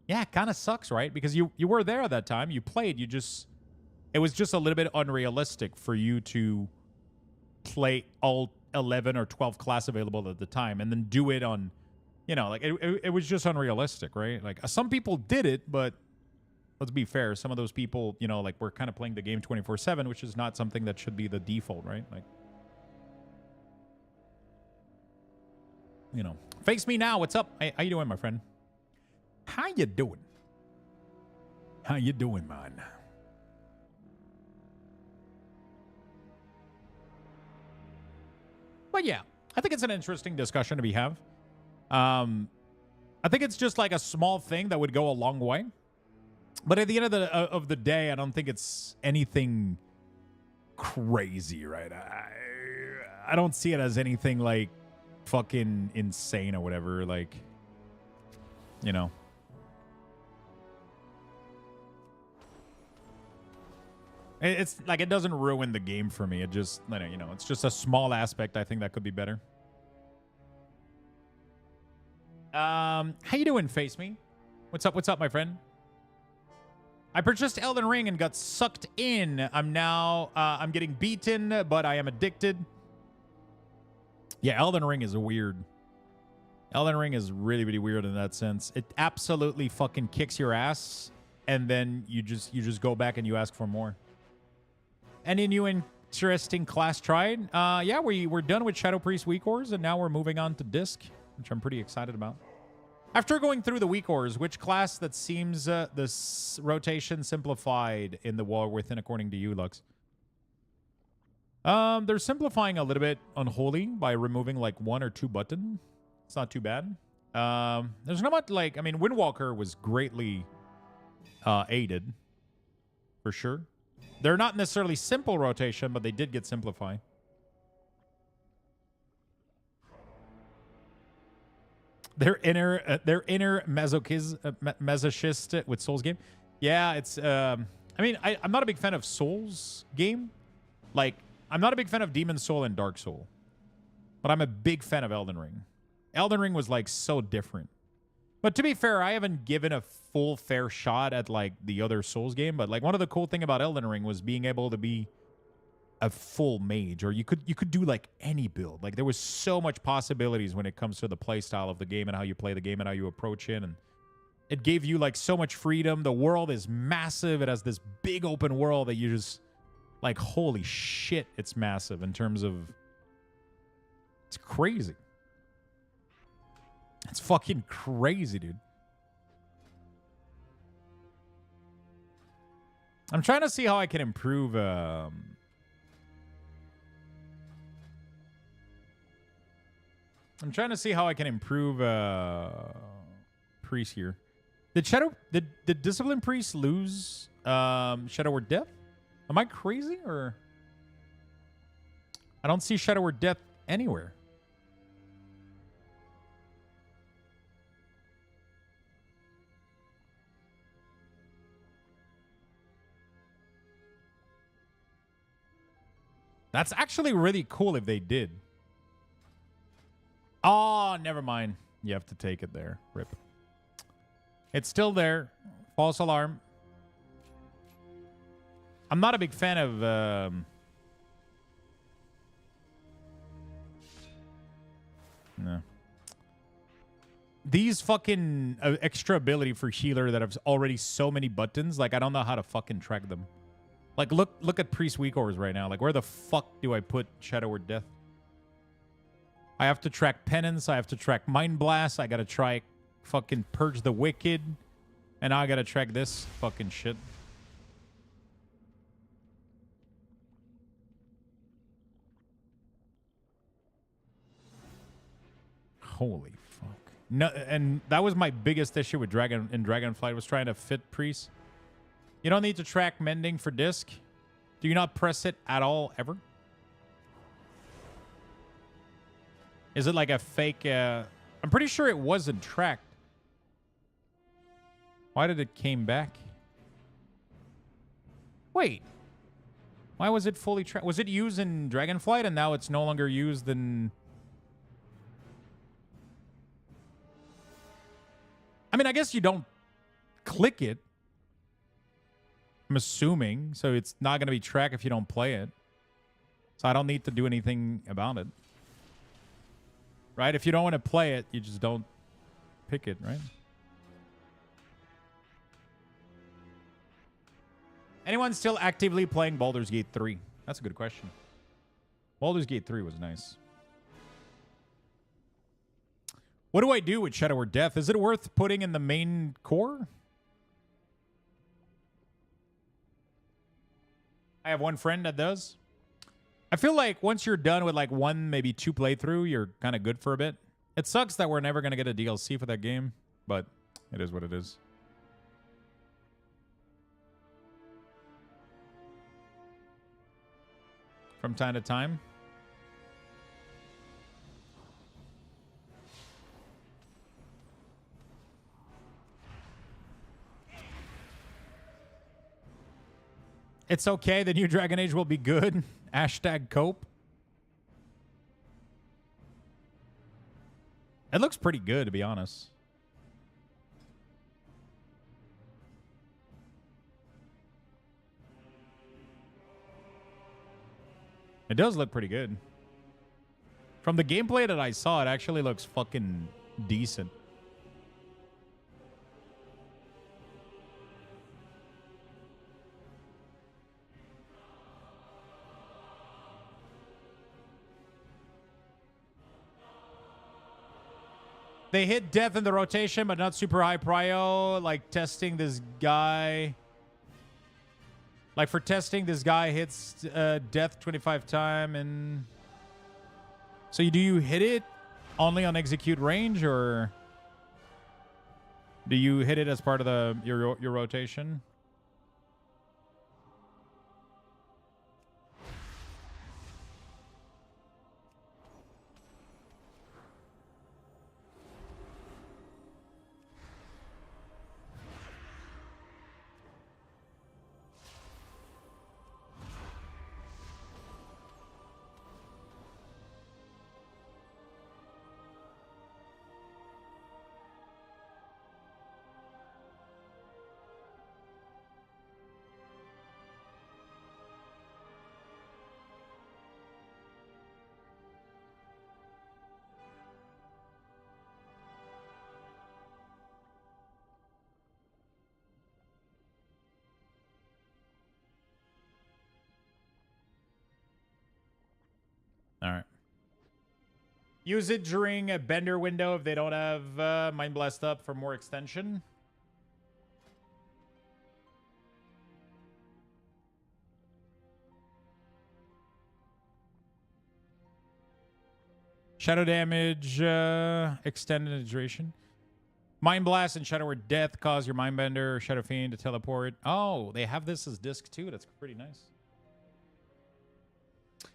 Yeah, it kind of sucks, right? Because you were there at that time. You played. It was just a little bit unrealistic for you to play all 11 or 12 class available at the time and then do it on, you know, like it was just unrealistic, right? Like some people did it, but let's be fair. Some of those people, you know, like we're kind of playing the game 24/7, which is not something that should be the default, right? Like, you know, face me now. What's up? How you doing, my friend? How you doing? How you doing, man? But yeah, I think it's an interesting discussion to be have. I think it's just like a small thing that would go a long way. But at the end of the day, I don't think it's anything crazy, right? I don't see it as anything like fucking insane or whatever. Like, you know. It's like it doesn't ruin the game for me. It just, you know, it's just a small aspect I think that could be better. How you doing, Face Me? What's up, my friend? I purchased Elden Ring and got sucked in. I'm getting beaten, but I am addicted. Yeah, Elden Ring is weird. Elden Ring is really, really weird in that sense. It absolutely fucking kicks your ass, and then you just go back and you ask for more. Any new interesting class tried? Yeah, we're done with Shadow Priest WeakAuras, and now we're moving on to Disc, which I'm pretty excited about. After going through the WeakAuras, which class that seems this rotation simplified in the War Within, according to you, Lux? They're simplifying a little bit Unholy by removing like 1 or 2 buttons. It's not too bad. There's not much like, I mean, Windwalker was greatly aided, for sure. They're not necessarily simple rotation, but they did get simplified. Their inner masochist with Souls game. Yeah, it's. I mean, I'm not a big fan of Souls game. Like, I'm not a big fan of Demon Soul and Dark Soul, but I'm a big fan of Elden Ring. Elden Ring was like so different. But to be fair, I haven't given a full fair shot at like the other Souls game. But like one of the cool thing about Elden Ring was being able to be a full mage, or you could do like any build. Like there was so much possibilities when it comes to the play style of the game and how you play the game and how you approach it, and it gave you like so much freedom. The world is massive. It has this big open world that you just like, holy shit, it's massive in terms of, it's crazy. It's fucking crazy, dude. I'm trying to see how I can improve Priest here. Did Discipline Priest lose Shadow Word Death? Am I crazy, or I don't see Shadow Word Death anywhere. That's actually really cool if they did. Oh, never mind. You have to take it there. Rip. It's still there. False alarm. I'm not a big fan of... no. These fucking extra ability for healer that have already so many buttons. Like, I don't know how to fucking track them. Like, look at Priest WeakAuras right now. Like, where the fuck do I put Shadow Word Death? I have to track Penance. I have to track Mind Blast. I gotta try fucking Purge the Wicked. And now I gotta track this fucking shit. Holy fuck. No, and that was my biggest issue with Dragonflight, was trying to fit Priest. You don't need to track Mending for disc. Do you not press it at all, ever? Is it like a fake... I'm pretty sure it wasn't tracked. Why did it came back? Wait. Why was it fully tracked? Was it used in Dragonflight and now it's no longer used in... I mean, I guess you don't click it. I'm assuming. So it's not going to be tracked if you don't play it. So I don't need to do anything about it. Right? If you don't want to play it, you just don't pick it, right? Anyone still actively playing Baldur's Gate 3? That's a good question. Baldur's Gate 3 was nice. What do I do with Shadow Word Death? Is it worth putting in the main core? I have one friend that does. I feel like once you're done with like one, maybe two playthrough, you're kind of good for a bit. It sucks that we're never going to get a DLC for that game, but it is what it is. From time to time. It's okay. The new Dragon Age will be good. Hashtag cope. It looks pretty good, to be honest. It does look pretty good. From the gameplay that I saw, it actually looks fucking decent. They hit death in the rotation, but not super high prio. Like testing this guy. Like for testing, this guy hits death 25 times, and so do you hit it only on execute range, or do you hit it as part of your rotation? Use it during a bender window if they don't have Mind Blast up for more extension. Shadow damage, extended duration. Mind Blast and Shadow Word Death cause your Mind Bender or Shadow Fiend to teleport. Oh, they have this as disc too. That's pretty nice.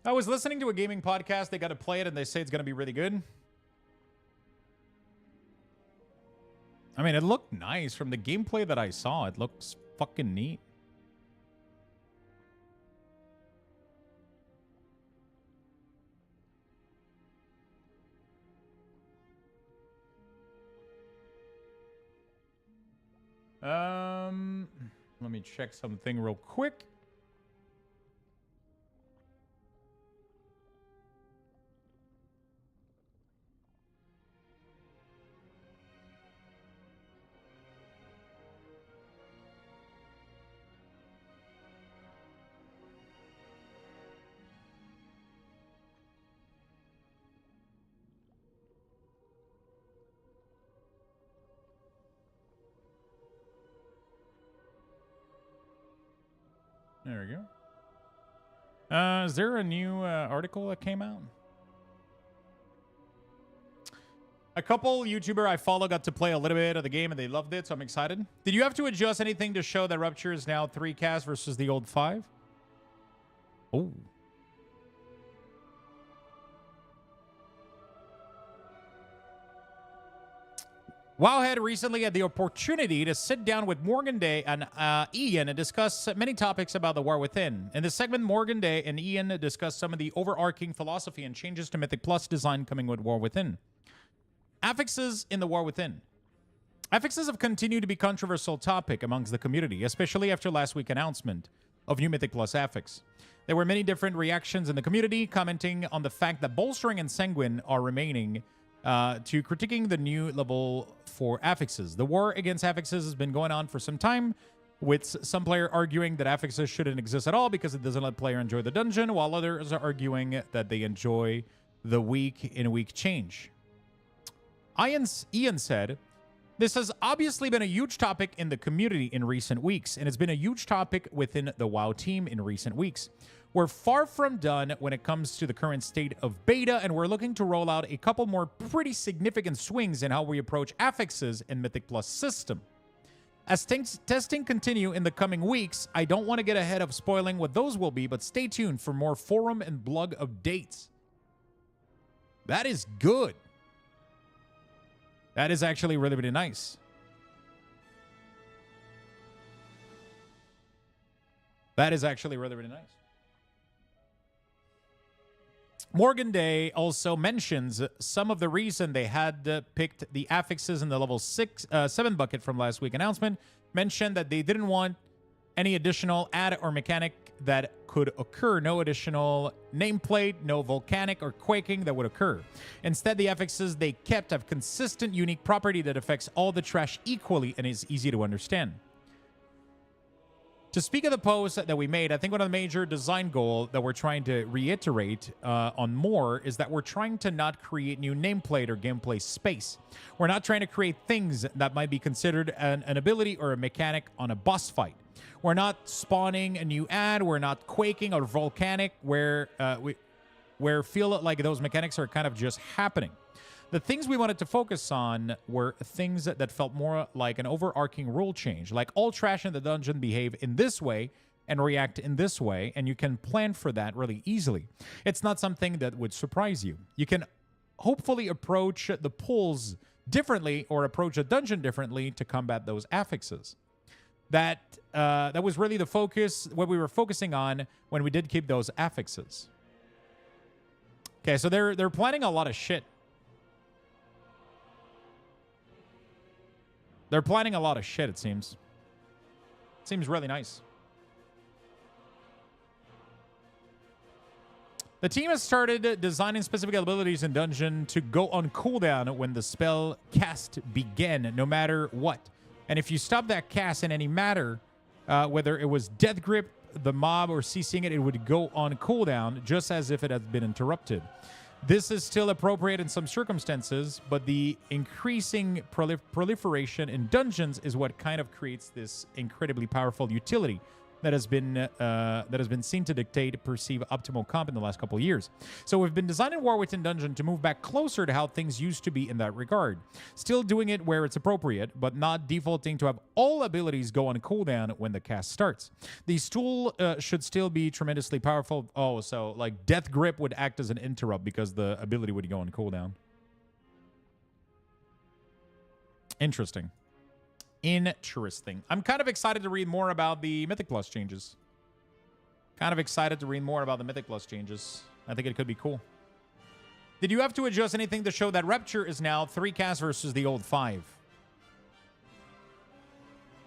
I was listening to a gaming podcast. They got to play it and they say it's going to be really good. I mean, it looked nice. From the gameplay that I saw, it looks fucking neat. Let me check something real quick. There we go. Is there a new article that came out? A couple YouTuber I follow got to play a little bit of the game and they loved it, so I'm excited. Did you have to adjust anything to show that Rupture is now 3 casts versus the old 5? Oh. Wowhead recently had the opportunity to sit down with Morgan Day and Ian and discuss many topics about the War Within. In this segment, Morgan Day and Ian discussed some of the overarching philosophy and changes to Mythic Plus design coming with War Within. Affixes in the War Within. Affixes have continued to be a controversial topic amongst the community, especially after last week's announcement of new Mythic Plus affix. There were many different reactions in the community, commenting on the fact that Bolstering and Sanguine are remaining to critiquing the new level 4 affixes. The war against affixes has been going on for some time, with some player arguing that affixes shouldn't exist at all because it doesn't let player enjoy the dungeon, while others are arguing that they enjoy the week-in-week change. Ian said, "This has obviously been a huge topic in the community in recent weeks, and it's been a huge topic within the WoW team in recent weeks. We're far from done when it comes to the current state of beta, and we're looking to roll out a couple more pretty significant swings in how we approach affixes in Mythic Plus system. As testing continue in the coming weeks, I don't want to get ahead of spoiling what those will be, but stay tuned for more forum and blog updates." That is good. That is actually really, really nice. That is actually really, really nice. Morgan Day also mentions some of the reason they had picked the affixes in the level 7 bucket from last week's announcement. Mentioned that they didn't want any additional add or mechanic that could occur. No additional nameplate, no volcanic or quaking that would occur. Instead, the affixes they kept have consistent, unique property that affects all the trash equally and is easy to understand. To speak of the post that we made, I think one of the major design goals that we're trying to reiterate on more is that we're trying to not create new nameplate or gameplay space. We're not trying to create things that might be considered an ability or a mechanic on a boss fight. We're not spawning a new ad. We're not quaking or volcanic where feel like those mechanics are kind of just happening. The things we wanted to focus on were things that felt more like an overarching rule change, like all trash in the dungeon behave in this way and react in this way, and you can plan for that really easily. It's not something that would surprise you. You can hopefully approach the pulls differently or approach a dungeon differently to combat those affixes. That was really the focus, what we were focusing on when we did keep those affixes. Okay, so they're planning a lot of shit. They're planning a lot of shit, it seems. Seems really nice. The team has started designing specific abilities in dungeon to go on cooldown when the spell cast began, no matter what. And if you stop that cast in any matter, whether it was Death Grip, the mob, or ceasing it, it would go on cooldown just as if it had been interrupted. This is still appropriate in some circumstances, but the increasing proliferation in dungeons is what kind of creates this incredibly powerful utility that has been seen to dictate perceived optimal comp in the last couple of years. So we've been designing War Within Dungeon to move back closer to how things used to be in that regard. Still doing it where it's appropriate, but not defaulting to have all abilities go on cooldown when the cast starts. These tools should still be tremendously powerful. Oh, so like Death Grip would act as an interrupt because the ability would go on cooldown. Interesting. Interesting. I'm kind of excited to read more about the Mythic Plus changes. I think it could be cool. Did you have to adjust anything to show that Rapture is now 3 casts versus the old 5?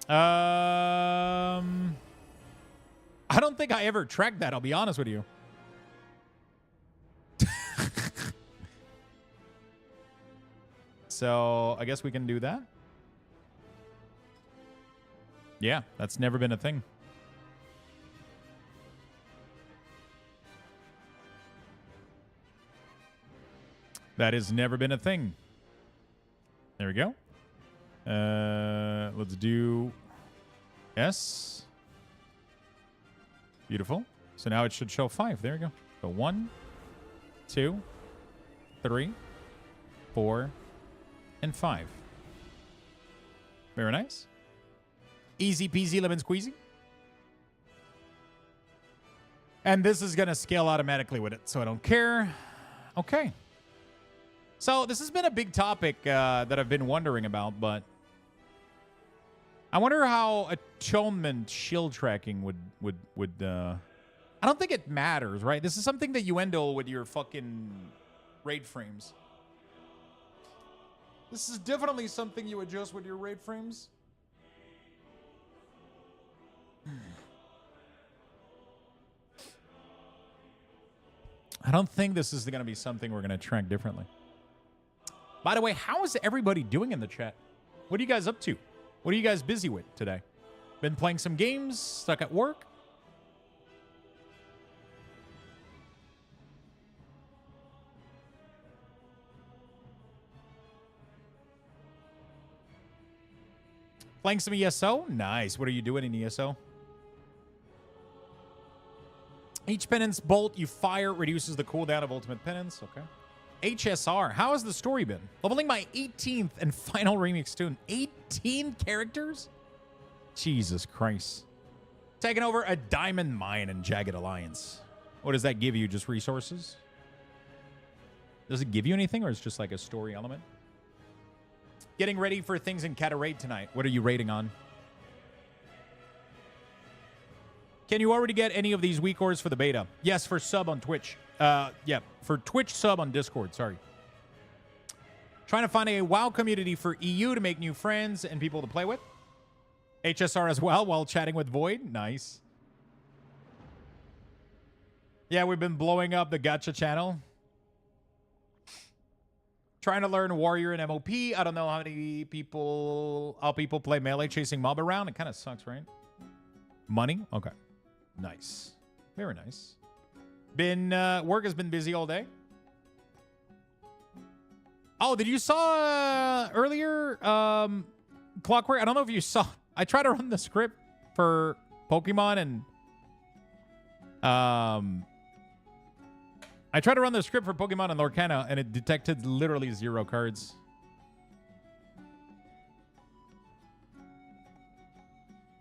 I don't think I ever tracked that, I'll be honest with you. So, I guess we can do that. Yeah, that's never been a thing. That has never been a thing. There we go. Let's do S. Beautiful. So now it should show 5. There we go. So 1, 2, 3, 4, and 5. Very nice. Easy peasy lemon squeezy. And this is going to scale automatically with it, so I don't care. Okay. So this has been a big topic that I've been wondering about, but I wonder how atonement shield tracking would I don't think it matters, right? This is something that you handle with your fucking raid frames. This is definitely something you adjust with your raid frames. I don't think this is going to be something we're going to track differently. By the way, how is everybody doing in the chat? What are you guys up to? What are you guys busy with today? Been playing some games? Stuck at work? Playing some ESO? Nice. What are you doing in ESO? Each penance bolt you fire reduces the cooldown of ultimate penance. Okay. HSR. How has the story been? Leveling my 18th and final remix tune. 18 characters? Jesus Christ. Taking over a diamond mine in Jagged Alliance. What does that give you? Just resources? Does it give you anything, or is it just like a story element? Getting ready for things in Cataraid tonight. What are you rating on? Can you already get any of these WeakAuras for the beta? Yes, for sub on Twitch. Yeah, for Twitch sub on Discord, sorry. Trying to find a WoW community for EU to make new friends and people to play with. HSR as well while chatting with Void. Nice. Yeah, we've been blowing up the gacha channel. Trying to learn Warrior and MOP. I don't know how people play melee chasing mob around. It kind of sucks, right? Money? Okay. Nice. Very nice. Work has been busy all day. Oh, did you saw earlier Clockwork? I don't know if you saw. I tried to run the script for Pokemon and I tried to run the script for Pokemon and Lorcana and it detected literally 0 cards.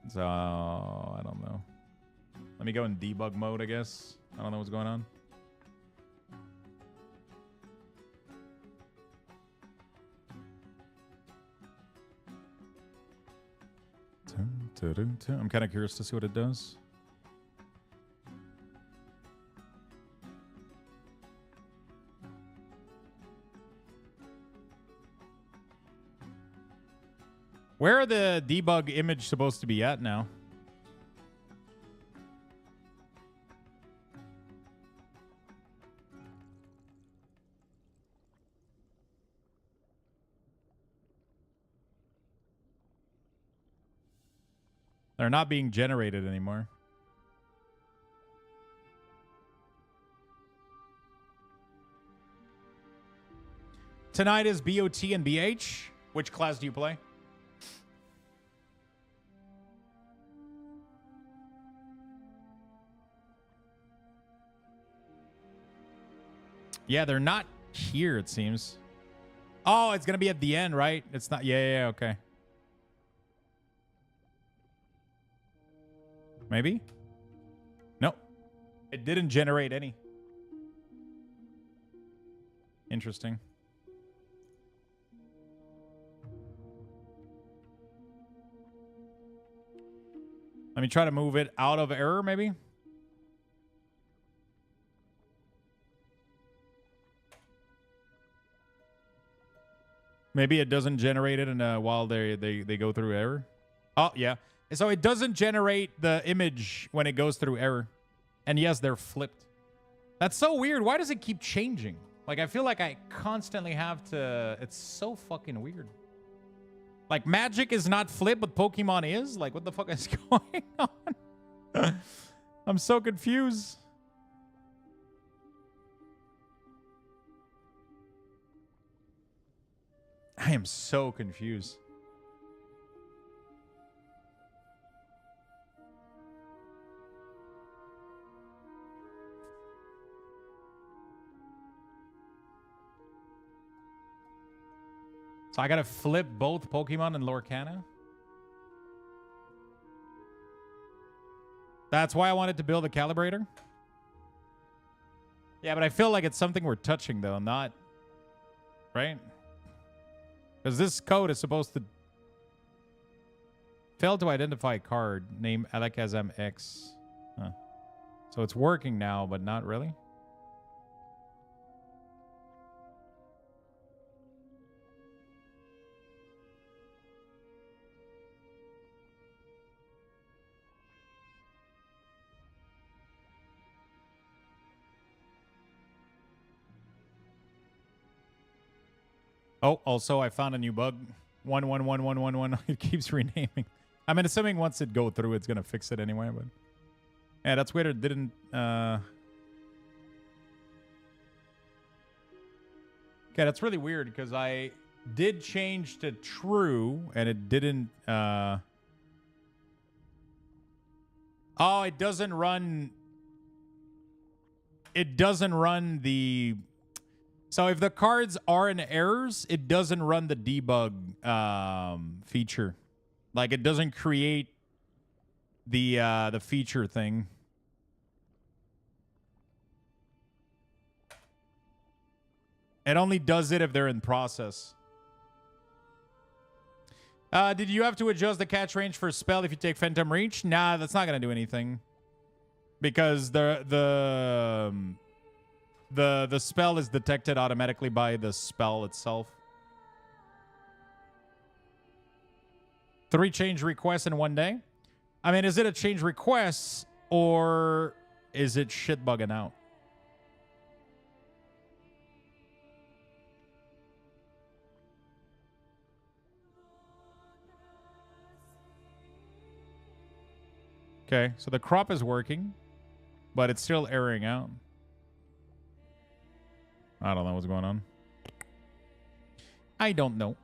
So, I don't know. Let me go in debug mode, I guess. I don't know what's going on. I'm kind of curious to see what it does. Where are the debug image supposed to be at now? They're not being generated anymore. Tonight is BOT and BH. Which class do you play? Yeah, they're not here, it seems. Oh, it's going to be at the end, right? It's not. Yeah, okay. Maybe? No. It didn't generate any. Interesting. Let me try to move it out of error, maybe? Maybe it doesn't generate it while they go through error. Oh, yeah. So it doesn't generate the image when it goes through error. And yes, they're flipped. That's so weird. Why does it keep changing? Like, I feel like I constantly have to... It's so fucking weird. Like, Magic is not flipped, but Pokemon is? Like, what the fuck is going on? I'm so confused. I am so confused. So I gotta flip both Pokemon and Lorcana? That's why I wanted to build a calibrator? Yeah, but I feel like it's something we're touching, though, not... Right? Because this code is supposed to... Fail to identify card. Name Alakazam X. Huh. So it's working now, but not really? Oh, also, I found a new bug. 1111111. It keeps renaming. I mean, assuming once it go through, it's going to fix it anyway. But yeah, that's weird. It didn't... Okay, that's really weird because I did change to true and it didn't... Oh, it doesn't run... It doesn't run the... So if the cards are in errors, it doesn't run the debug feature. Like, it doesn't create the feature thing. It only does it if they're in process. Did you have to adjust the catch range for spell if you take Phantom Reach? Nah, that's not going to do anything. Because the spell is detected automatically by the spell itself. 3 change requests in one day. I mean, is it a change request or is it shit bugging out? Okay, so the crop is working, but it's still erroring out. I don't know what's going on. I don't know.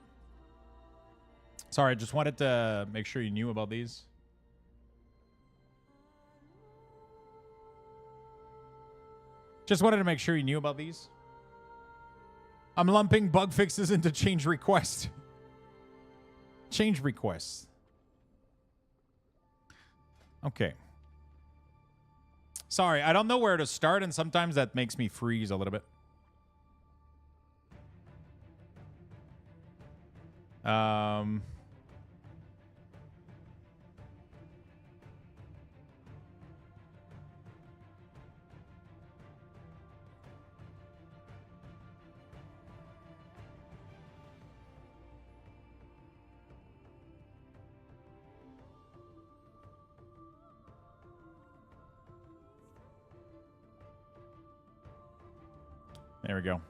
Sorry, I just wanted to make sure you knew about these. Just wanted to make sure you knew about these. I'm lumping bug fixes into change request. Change requests. Okay. Sorry, I don't know where to start, and sometimes that makes me freeze a little bit. There we go.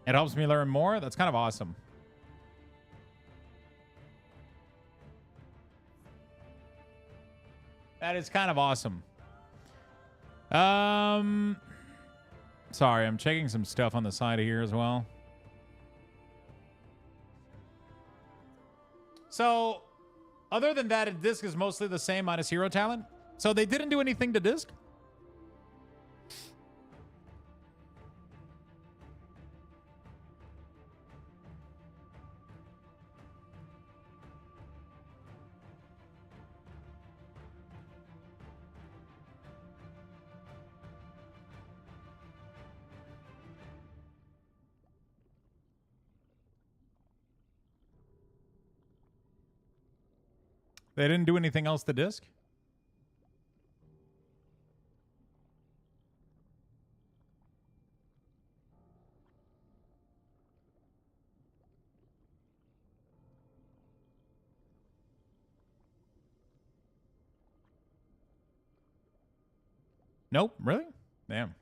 It helps me learn more. That's kind of awesome. That is kind of awesome. Sorry, I'm checking some stuff on the side of here as well. So, other than that, disc is mostly the same minus hero talent. So they didn't do anything to disc? They didn't do anything else to disc? Nope, really? Damn.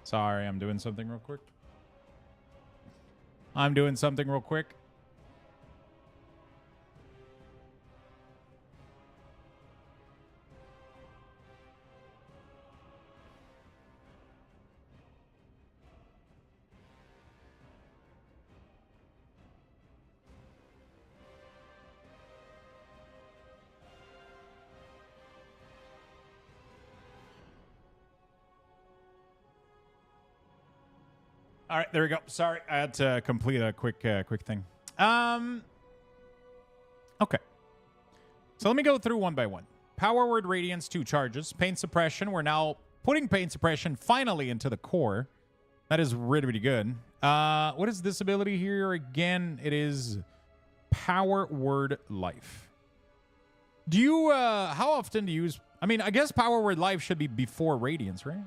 Sorry, I'm doing something real quick. All right, there we go. Sorry, I had to complete a quick thing. Okay. So let me go through one by one. Power Word Radiance, 2 charges. Pain Suppression. We're now putting Pain Suppression finally into the core. That is really, really good. What is this ability here? Again, it is Power Word Life. Do you, how often do you use... I mean, I guess Power Word Life should be before Radiance, right?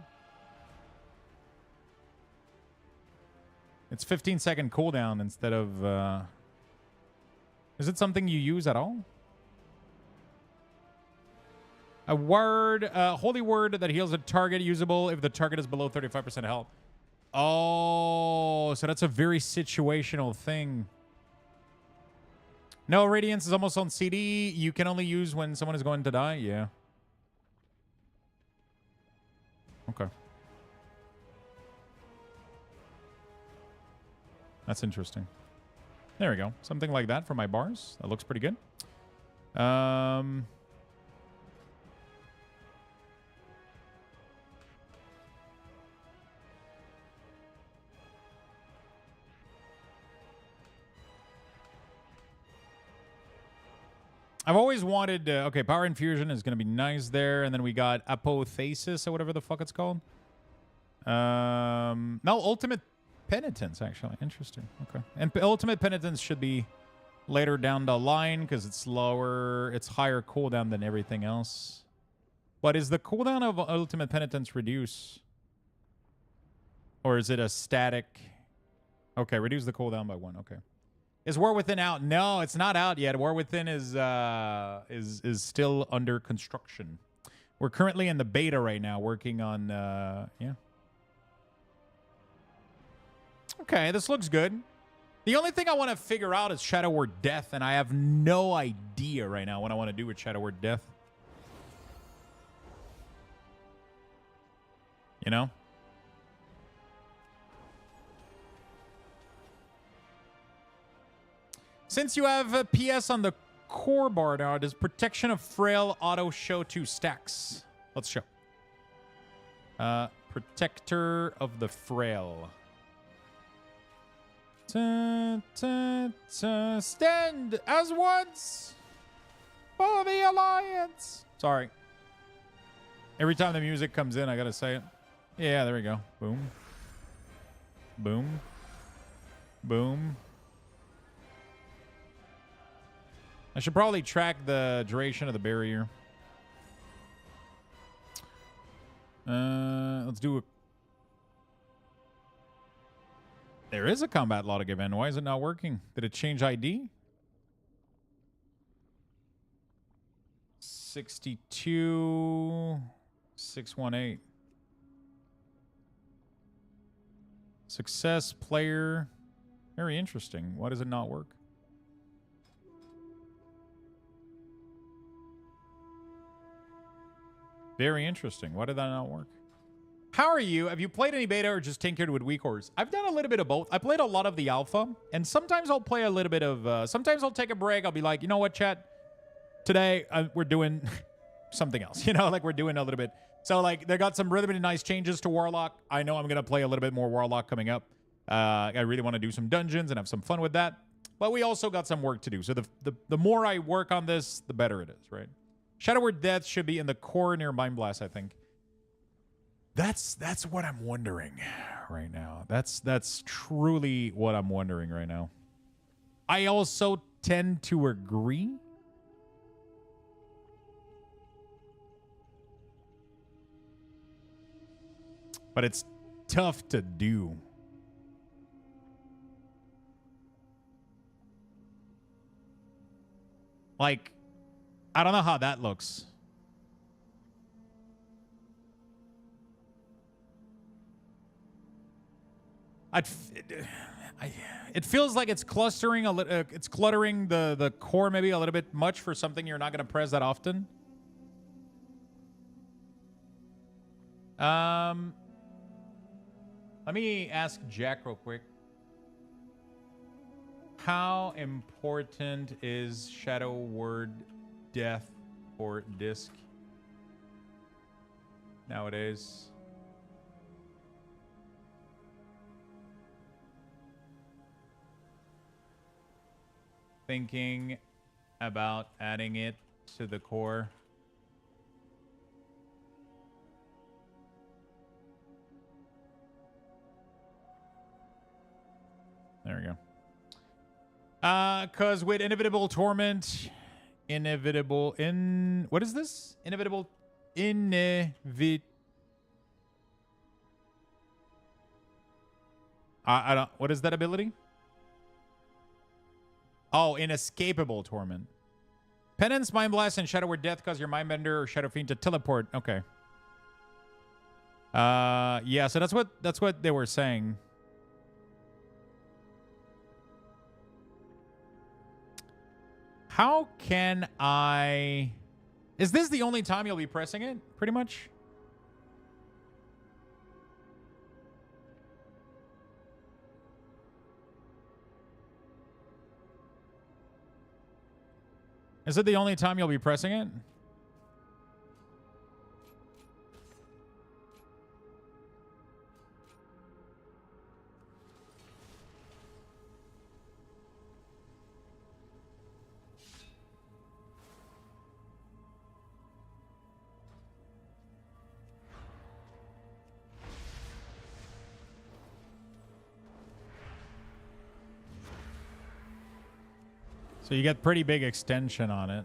It's 15-second cooldown instead of... Is it something you use at all? A word, holy word that heals a target, usable if the target is below 35% health. Oh, so that's a very situational thing. No, Radiance is almost on CD. You can only use when someone is going to die. Yeah. Okay. That's interesting. There we go. Something like that for my bars. That looks pretty good. I've always wanted... okay, Power Infusion is going to be nice there. And then we got Apotheosis or whatever the fuck it's called. No, Ultimate Penitence, actually. Interesting. Okay. And Ultimate Penitence should be later down the line because it's lower. It's higher cooldown than everything else. But is the cooldown of Ultimate Penitence reduce? Or is it a static... Okay, reduce the cooldown by 1. Okay. Is War Within out? No, it's not out yet. War Within is still under construction. We're currently in the beta right now, working on yeah. Okay, this looks good. The only thing I want to figure out is Shadow Word Death, and I have no idea right now what I want to do with Shadow Word Death. You know? Since you have a PS on the core bar now, does Protection of Frail auto show 2 stacks? Let's show. Protector of the Frail. Stand as once for the Alliance. Sorry. Every time the music comes in, I gotta say it. Yeah, there we go. Boom. Boom. Boom. I should probably track the duration of the barrier. Let's do a... There is a combat log event. Why is it not working? Did it change ID? 62... 618. Success player. Very interesting. Why does it not work? Very interesting. Why did that not work? How are you? Have you played any beta or just tinkered with WeakAuras? I've done a little bit of both. I played a lot of the alpha, and sometimes I'll play a little bit of... sometimes I'll take a break. I'll be like, you know what, chat? Today, we're doing something else. You know, like we're doing a little bit. So, like, they got some really, really nice changes to Warlock. I know I'm going to play a little bit more Warlock coming up. I really want to do some dungeons and have some fun with that. But we also got some work to do. So the more I work on this, the better it is, right? Shadow Word Death should be in the core near Mind Blast, I think. That's what I'm wondering right now. That's truly what I'm wondering right now. I also tend to agree. But it's tough to do. Like, I don't know how that looks. It feels like it's clustering a little. It's cluttering the core maybe a little bit much for something you're not going to press that often. Let me ask Jack real quick. How important is Shadow Word Death for disc nowadays? Thinking about adding it to the core. There we go. Cause with Inevitable Torment, what is this? Inevitable, I don't, what is that ability? Oh, Inescapable Torment. Penance, Mind Blast, and Shadow Word Death cause your Mindbender or Shadow Fiend to teleport. Okay. Yeah, so that's what they were saying. How can I... Is this the only time you'll be pressing it, pretty much? Is it the only time you'll be pressing it? So you get pretty big extension on it.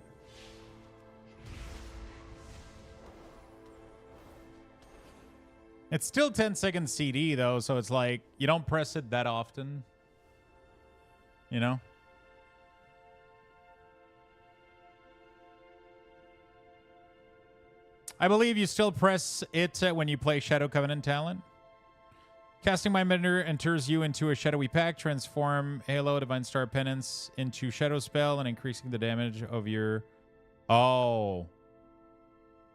It's still 10-second CD, though, so it's like, you don't press it that often. You know? I believe you still press it when you play Shadow Covenant talent. Casting Mindbender enters you into a shadowy pack. Transform Halo Divine Star Penance into Shadow Spell and increasing the damage of your... Oh.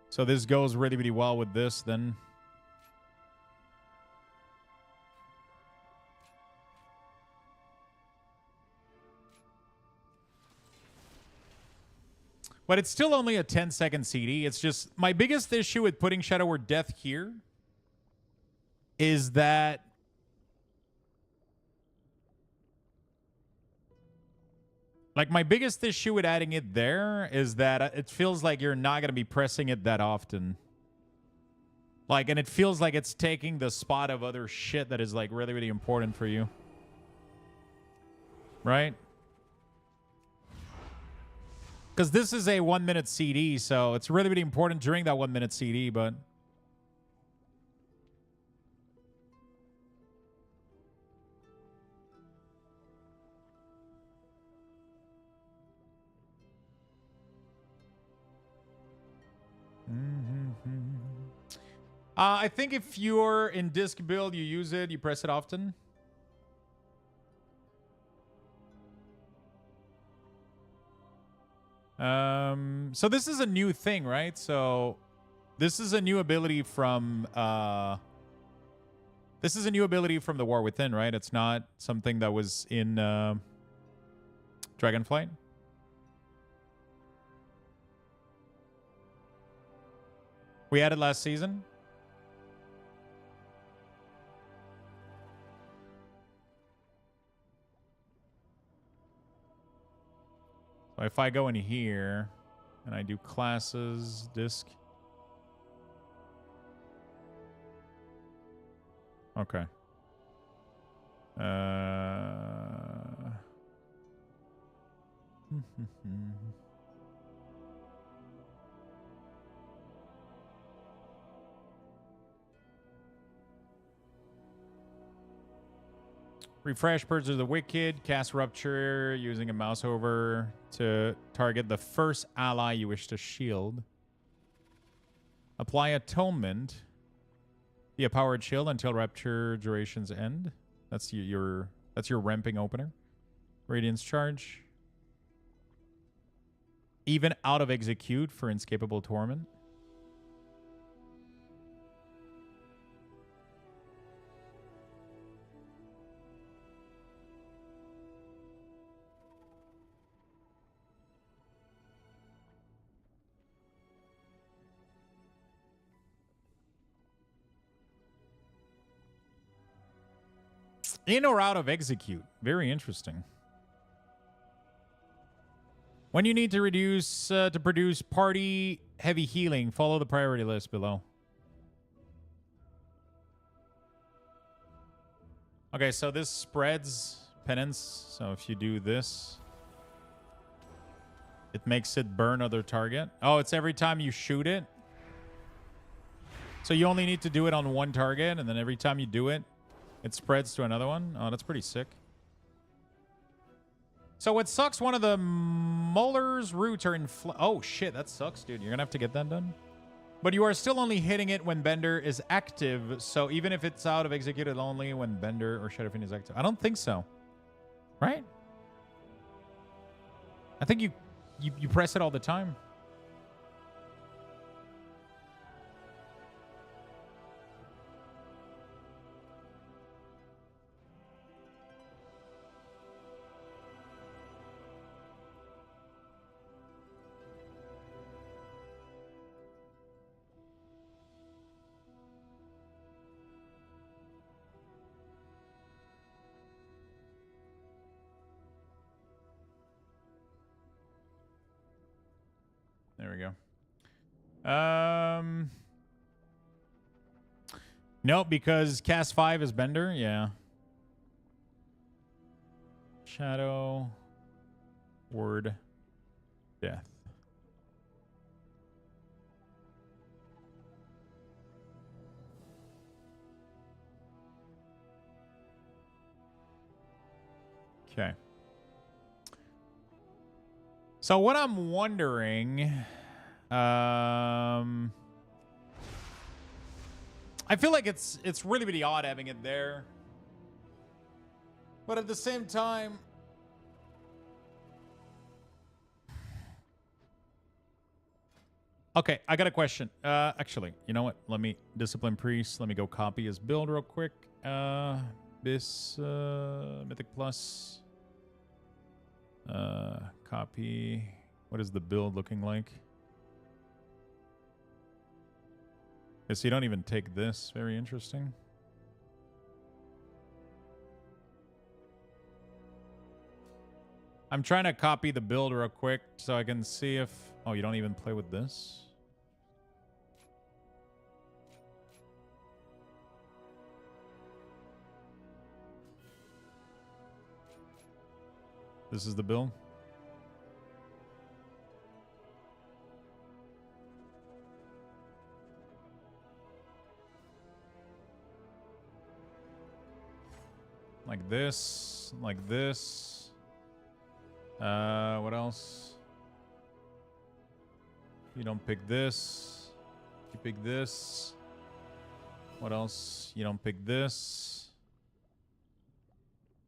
So this goes really, really well with this, then. But it's still only a 10-second CD. It's just... My biggest issue with putting Shadow Word Death here is that like my biggest issue with adding it there is that it feels like you're not going to be pressing it that often. Like, and it feels like it's taking the spot of other shit that is like really, really important for you. Right? Because this is a 1-minute CD, so it's really, really important during that 1-minute CD, but... I think if you're in disc build, you use it, you press it often. So this is a new thing, right? So this is a new ability from the War Within, right? It's not something that was in Dragonflight. We added last season. So if I go in here and I do classes, disc. Okay. Refresh Purge of the Wicked. Cast Rupture using a mouse over to target the first ally you wish to shield. Apply Atonement. Be a powered shield until Rupture durations end. That's your ramping opener. Radiance Charge. Even out of Execute for Inescapable Torment. In or out of Execute. Very interesting. When you need to reduce to produce party heavy healing, follow the priority list below. Okay, so this spreads penance. So if you do this, it makes it burn other target. Oh, it's every time you shoot it. So you only need to do it on one target, and then every time you do it, it spreads to another one. Oh, that's pretty sick. So what sucks, one of the molars roots are in... Oh, shit, that sucks, dude. You're going to have to get that done. But you are still only hitting it when Bender is active. So even if it's out of executed only when Bender or Shadowfiend is active. I don't think so. Right? I think you press it all the time. There we go. Nope, because cast 5 is Bender. Yeah. Shadow. Word. Death. Okay. So what I'm wondering, I feel like it's really odd having it there, but at the same time, okay, I got a question. Actually, you know what? Let me discipline priest. Let me go copy his build real quick. This Mythic Plus. Copy. What is the build looking like? So you don't even take this. Very interesting. I'm trying to copy the build real quick so I can see if... Oh, you don't even play with this? This is the build. Like this, like this. What else? You don't pick this. You pick this. What else? You don't pick this.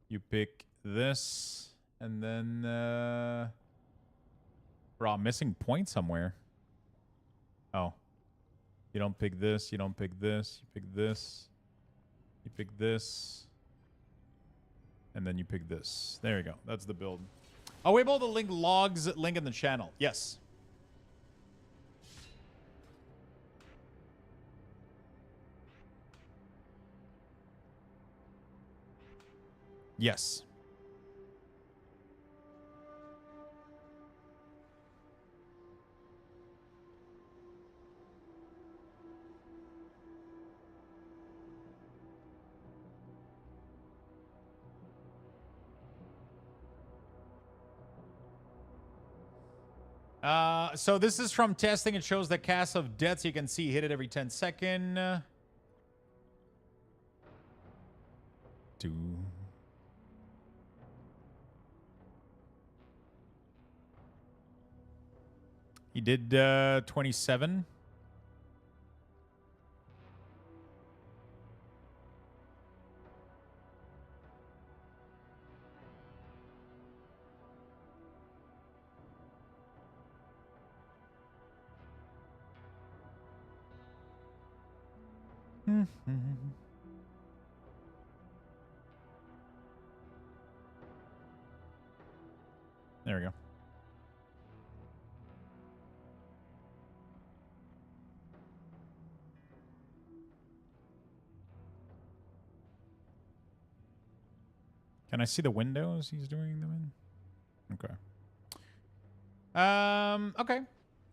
You pick this. And then... Bro, I'm missing point somewhere. Oh. You don't pick this. You don't pick this. You pick this. You pick this. And then you pick this. There you go. That's the build. Are we able to link logs link in the channel? Yes. Yes. So this is from testing. It shows the cast of deaths. You can see hit it every 10 seconds. Two. He did 27. There we go. Can I see the windows he's doing them in? Okay. Okay.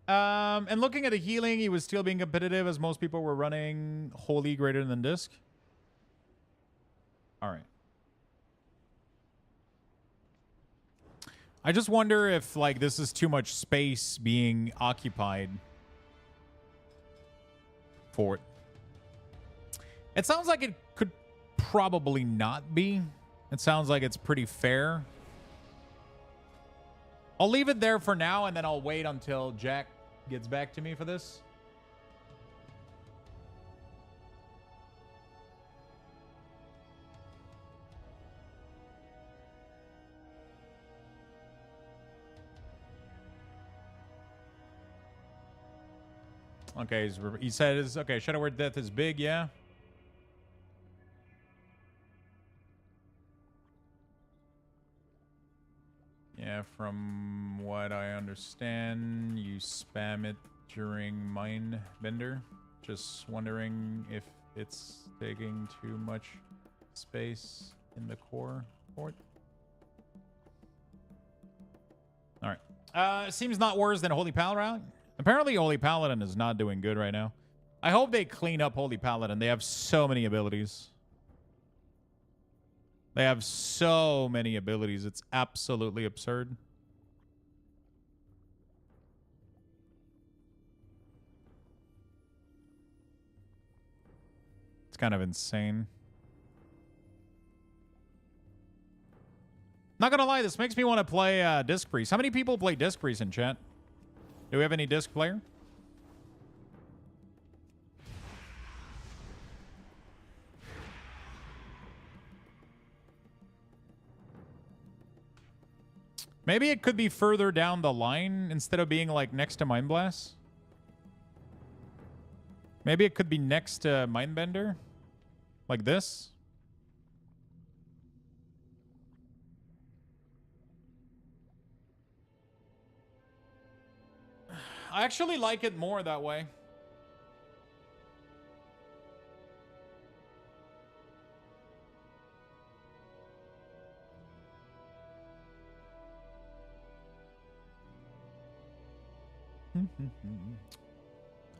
And looking at the healing, he was still being competitive as most people were running holy greater than disc. All right. I just wonder if, like, this is too much space being occupied for it. It sounds like it could probably not be. It sounds like it's pretty fair. I'll leave it there for now, and then I'll wait until Jack gets back to me for this. Okay, he says, okay, Shadow Word Death is big, yeah. Yeah, from what I understand, you spam it during Mind Bender. Just wondering if it's taking too much space in the core port. All right. Seems not worse than Holy Paladin. Apparently, Holy Paladin is not doing good right now. I hope they clean up Holy Paladin. They have so many abilities. They have so many abilities. It's absolutely absurd. It's kind of insane. Not gonna lie, this makes me want to play Disc Priest. How many people play Disc Priest in chat? Do we have any Disc player? Maybe it could be further down the line instead of being like next to Mind Blast. Maybe it could be next to Mindbender. Like this. I actually like it more that way.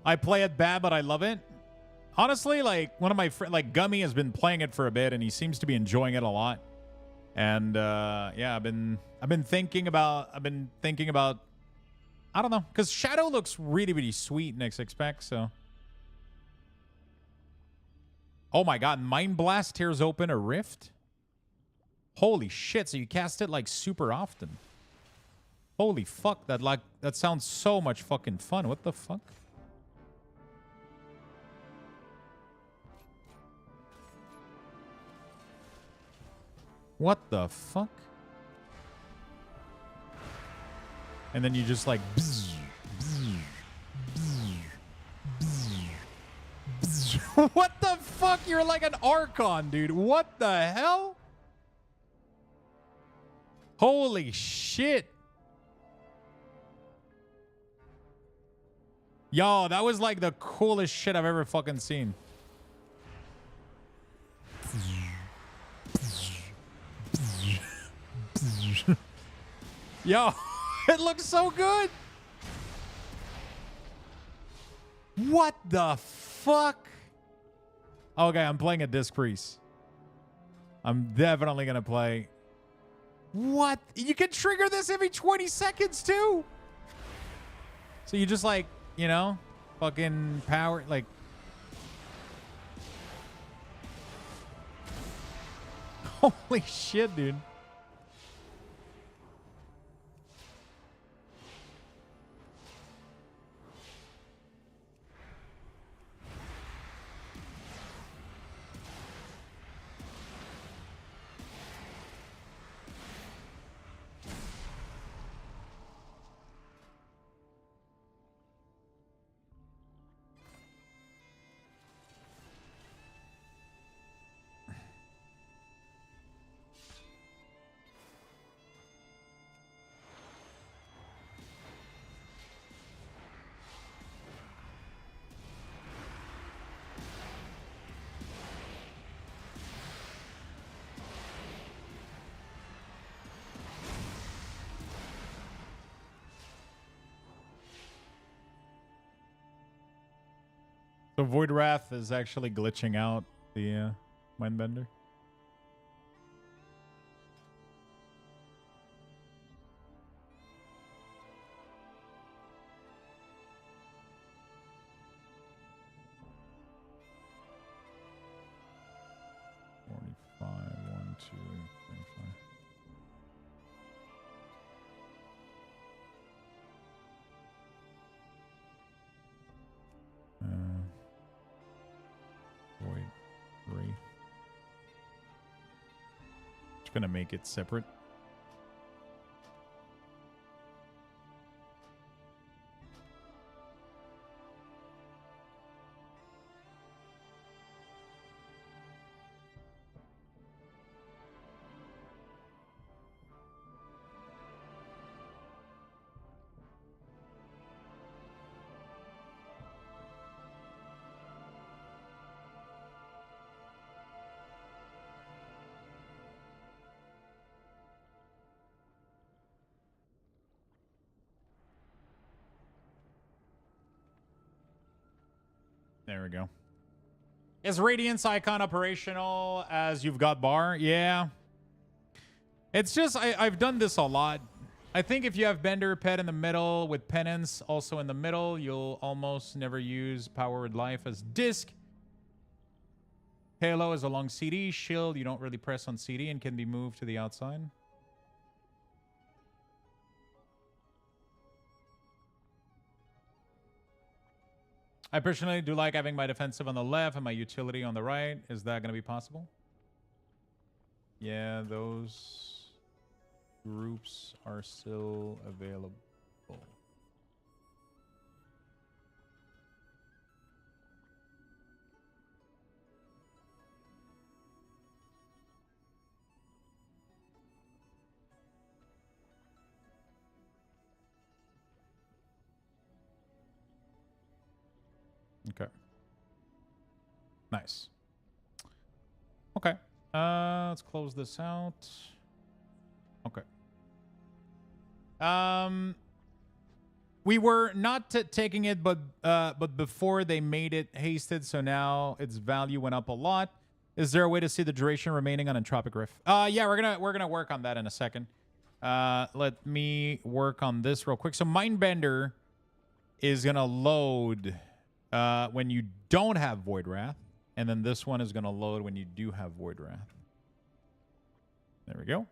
I play it bad, but I love it. Honestly, like one of my friends, like Gummy, has been playing it for a bit, and he seems to be enjoying it a lot. And yeah, I've been thinking about. I don't know, because Shadow looks really, really sweet next Expect. So, oh my God, Mind Blast tears open a rift. Holy shit! So you cast it like super often. Holy fuck! That sounds so much fucking fun. What the fuck? What the fuck? And then you just like... bzz, bzz, bzz, bzz, bzz. What the fuck? You're like an Archon, dude. What the hell? Holy shit. Yo, that was like the coolest shit I've ever fucking seen. Yo, it looks so good. What the fuck? Okay, I'm playing a disc priest. I'm definitely going to play. What? You can trigger this every 20 seconds too. So you just like, you know, fucking power, like. Holy shit, dude. So Void Wrath is actually glitching out the Mindbender. Gonna make it separate. There we go. Is Radiance icon operational as you've got bar? Yeah. It's just, I've done this a lot. I think if you have Bender Pet in the middle with Penance also in the middle, you'll almost never use Powered Life as disc. Halo is a long CD. Shield, you don't really press on CD and can be moved to the outside. I personally do like having my defensive on the left and my utility on the right. Is that going to be possible? Yeah, those groups are still available. Okay. Nice. Okay. Let's close this out. Okay. We were not taking it, but before they made it hasted, so now its value went up a lot. Is there a way to see the duration remaining on Entropic Rift? Yeah, we're gonna work on that in a second. Let me work on this real quick. So Mindbender is gonna load when you don't have Void Wrath, and then this one is gonna load when you do have Void Wrath. There we go.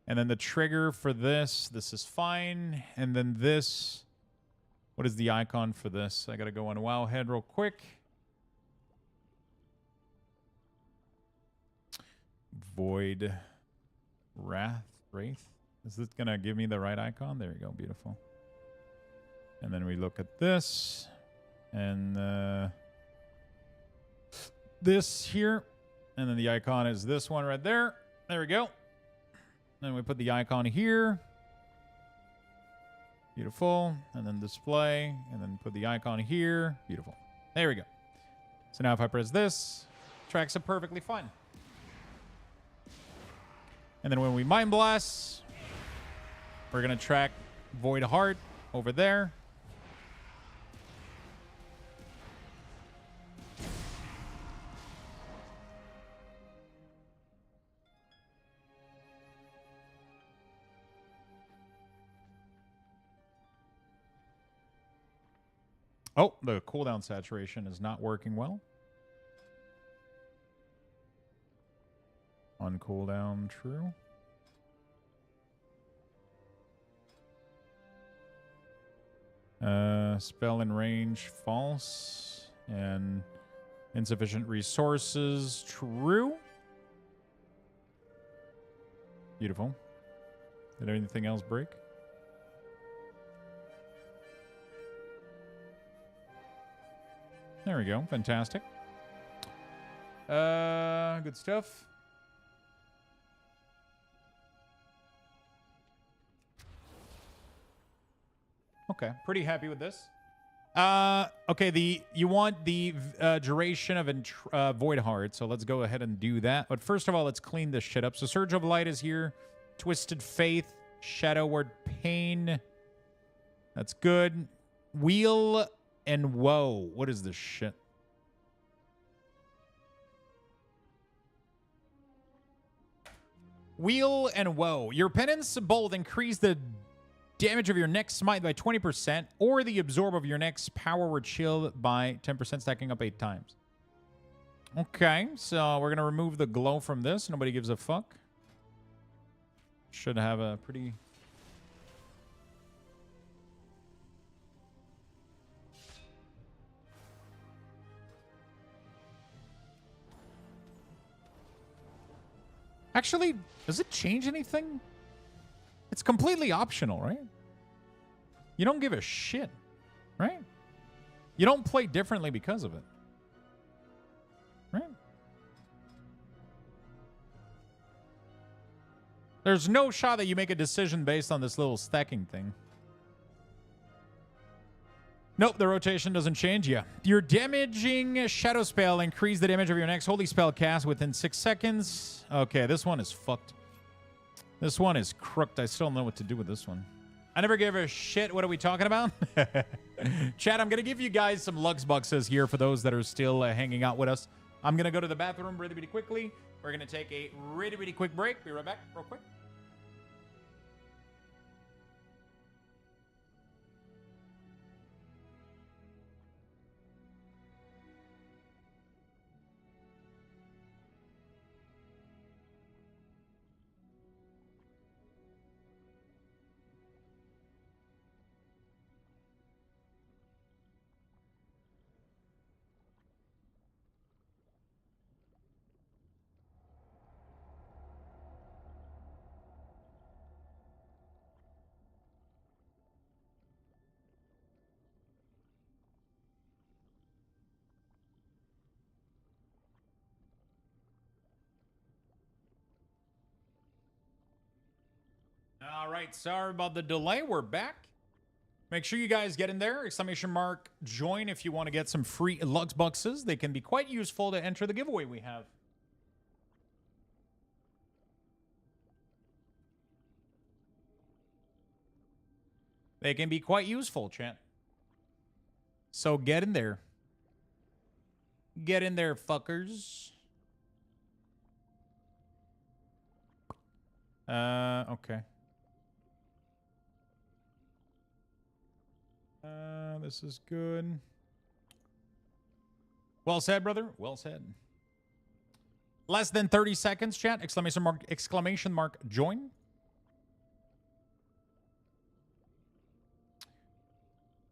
And then the trigger for this is fine. And then this, what is the icon for this? I got to go on Wowhead real quick. Void Wraith. Is this going to give me the right icon? There you go. Beautiful. And then we look at this. And this here. And then the icon is this one right there. There we go. Then we put the icon here. Beautiful. And then display. And then put the icon here. Beautiful. There we go. So now if I press this, tracks it perfectly fine. And then when we Mind Blast, we're going to track Void Heart over there. Oh, the cooldown saturation is not working well. On cooldown, true. Spell in range, false. And insufficient resources, true. Beautiful. Did anything else break? There we go. Fantastic. Good stuff. Okay, pretty happy with this. Okay, you want the duration of Void Heart, so let's go ahead and do that. But first of all, let's clean this shit up. So Surge of Light is here. Twisted Faith, Shadow Word Pain. That's good. Wheel and Woe. What is this shit? Wheel and Woe. Your penance bolt increase the damage of your next smite by 20%, or the absorb of your next power word shield by 10%, stacking up 8 times. Okay, so we're going to remove the glow from this. Nobody gives a fuck. Should have a pretty... Actually, does it change anything? It's completely optional, right? You don't give a shit, right? You don't play differently because of it, right? There's no shot that you make a decision based on this little stacking thing. Nope, the rotation doesn't change. Yeah. Your damaging shadow spell increase the damage of your next holy spell cast within 6 seconds. Okay, this one is fucked. This one is crooked. I still don't know what to do with this one. I never gave a shit. What are we talking about? Chat, I'm going to give you guys some Lux boxes here for those that are still hanging out with us. I'm going to go to the bathroom really, really quickly. We're going to take a really, really quick break. Be right back real quick. All right, sorry about the delay. We're back. Make sure you guys get in there. Exclamation mark join if you want to get some free Lux boxes. They can be quite useful to enter the giveaway we have. They can be quite useful, chat. So get in there. Get in there, fuckers. Okay. This is good. Well said, brother. Well said. Less than 30 seconds, chat. Exclamation mark, join.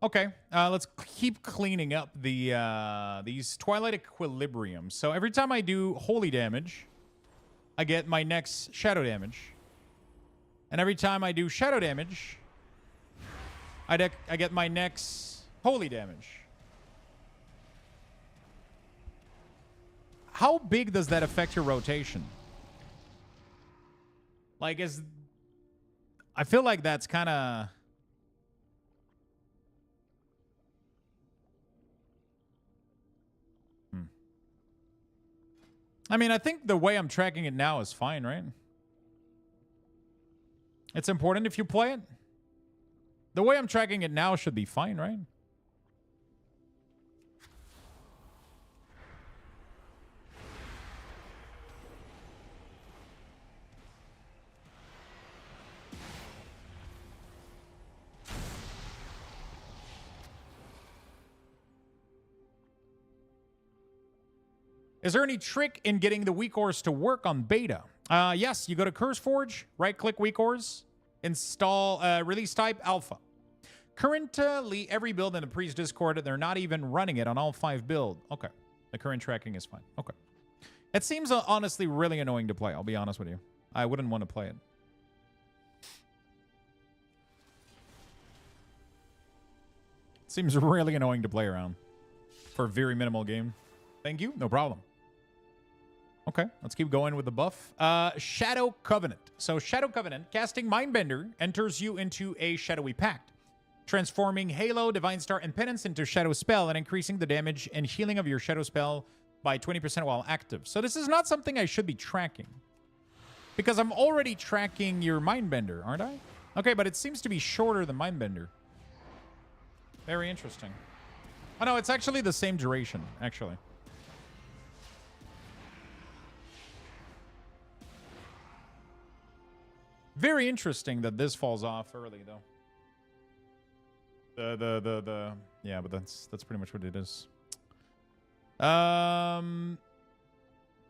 Okay, let's keep cleaning up the these Twilight Equilibrium. So every time I do holy damage, I get my next shadow damage. And every time I do shadow damage, I get my next holy damage. How big does that affect your rotation? Like, I feel like that's kind of... I mean, I think the way I'm tracking it now is fine, right? It's important if you play it. The way I'm tracking it now should be fine, right? Is there any trick in getting the WeakAuras to work on beta? Yes, you go to CurseForge, right-click WeakAuras, install release type alpha. Currently, every build in the Priest Discord, they're not even running it on all 5 builds. Okay. The current tracking is fine. Okay. It seems honestly really annoying to play, I'll be honest with you. I wouldn't want to play it. Seems really annoying to play around for a very minimal game. Thank you. No problem. Okay, let's keep going with the buff. Shadow Covenant. So Shadow Covenant, casting Mindbender enters you into a shadowy pact, transforming Halo, Divine Star, and Penance into Shadow Spell and increasing the damage and healing of your Shadow Spell by 20% while active. So this is not something I should be tracking, because I'm already tracking your Mindbender, aren't I? Okay, but it seems to be shorter than Mindbender. Very interesting. Oh, no, it's actually the same duration, actually. Very interesting that this falls off early, though. Yeah, but that's pretty much what it is. I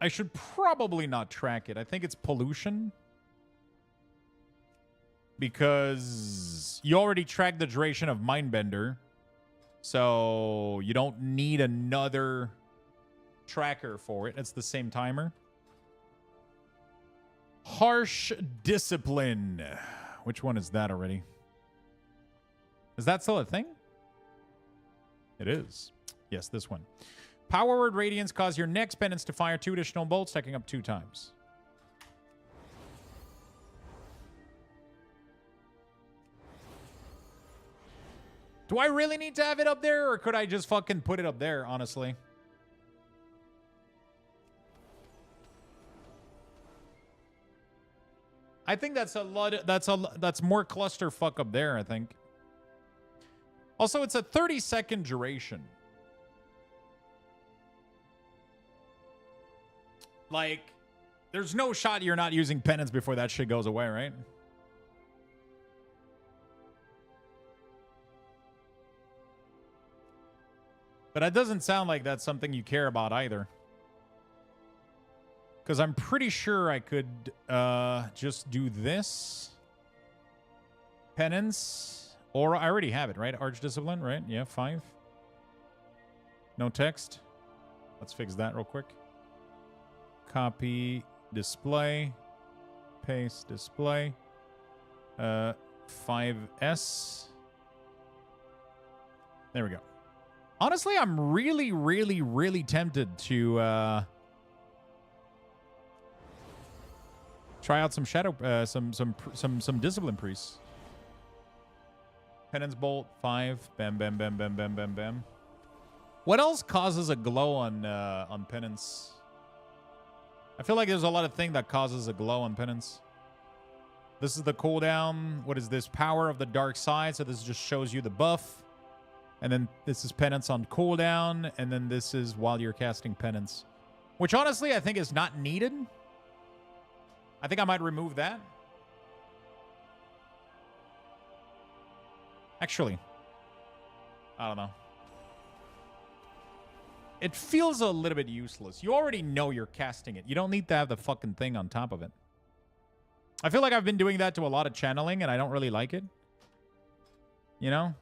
should probably not track it. I think it's pollution, because you already tracked the duration of Mindbender, so you don't need another tracker for it. It's the same timer. Harsh Discipline. Which one is that already? Is that still a thing? It is. Yes, this one. Power Word Radiance cause your next penance to fire 2 additional bolts, stacking up 2 times. Do I really need to have it up there, or could I just fucking put it up there, honestly? I think that's a lot. That's more clusterfuck up there, I think. Also, it's a 30-second duration. Like, there's no shot you're not using penance before that shit goes away, right? But that doesn't sound like that's something you care about either. Because I'm pretty sure I could just do this. Penance. Or I already have it, right? Arch Discipline, right? Yeah, 5. No text. Let's fix that real quick. Copy, display. Paste, display. 5S. There we go. Honestly, I'm really, really, really tempted to... try out some shadow, some discipline priests. Penance bolt 5. Bam, bam, bam, bam, bam, bam, bam. What else causes a glow on penance? I feel like there's a lot of things that causes a glow on penance. This is the cooldown. What is this? Power of the dark side. So this just shows you the buff. And then this is penance on cooldown. And then this is while you're casting penance, which honestly I think is not needed. I think I might remove that. Actually, I don't know. It feels a little bit useless. You already know you're casting it. You don't need to have the fucking thing on top of it. I feel like I've been doing that to a lot of channeling, and I don't really like it. You know?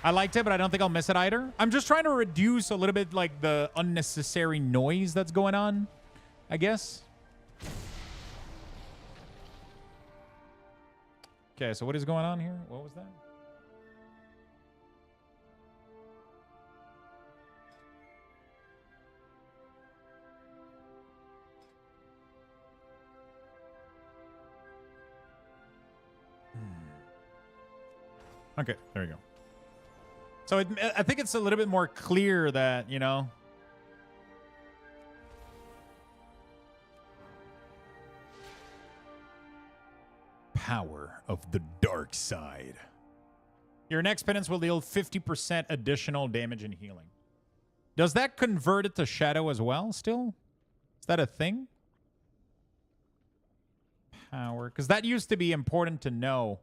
I liked it, but I don't think I'll miss it either. I'm just trying to reduce a little bit like the unnecessary noise that's going on, I guess. Okay, so what is going on here? What was that? Okay, there you go. So I think it's a little bit more clear that, you know. Power of the dark side. Your next penance will deal 50% additional damage and healing. Does that convert it to shadow as well still? Is that a thing? Power. Because that used to be important to know.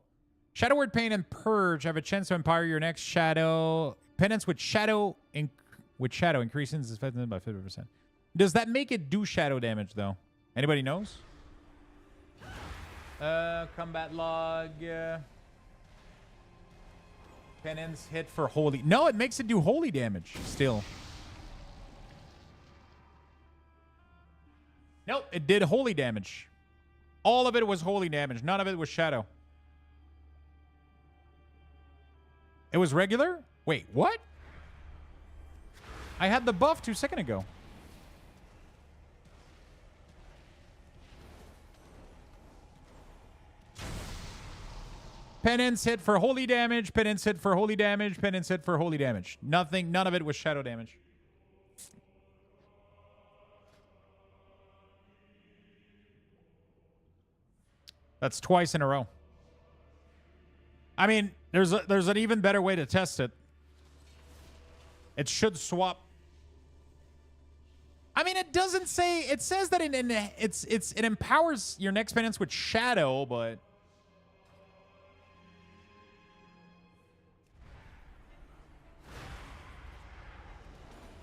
Shadow Word Pain and Purge have a chance to empower your next shadow. Penance with shadow increases its effectiveness by 50%. Does that make it do shadow damage, though? Anybody knows? Combat log. Penance hit for holy. No, it makes it do holy damage still. Nope, it did holy damage. All of it was holy damage. None of it was shadow. It was regular? Wait, what? I had the buff 2 seconds ago. Penance hit for holy damage. Penance hit for holy damage. Penance hit for holy damage. Nothing. None of it was shadow damage. That's twice in a row. I mean, there's an even better way to test it. It should swap. I mean, it doesn't say. It says that it empowers your next penance with shadow, but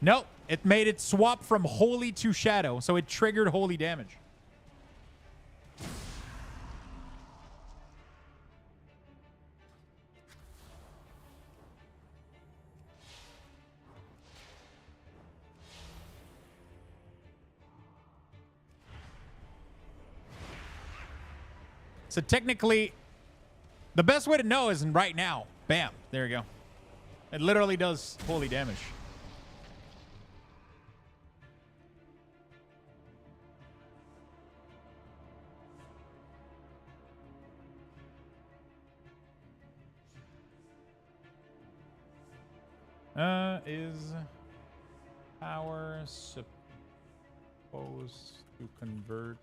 nope. It made it swap from holy to shadow, so it triggered holy damage. So technically, the best way to know is right now. Bam. There you go. It literally does holy damage. Is power supposed to convert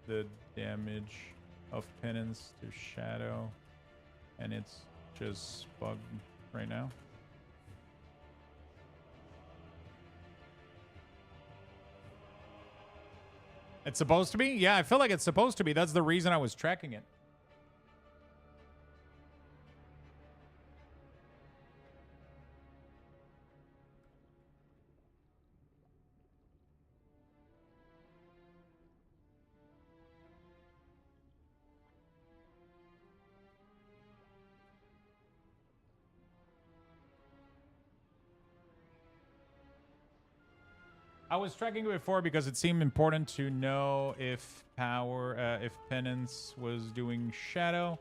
the damage of penance to shadow, and it's just bugged right now? It's supposed to be? Yeah, I feel like it's supposed to be. That's the reason I was tracking it. I was tracking it before because it seemed important to know if if penance was doing shadow,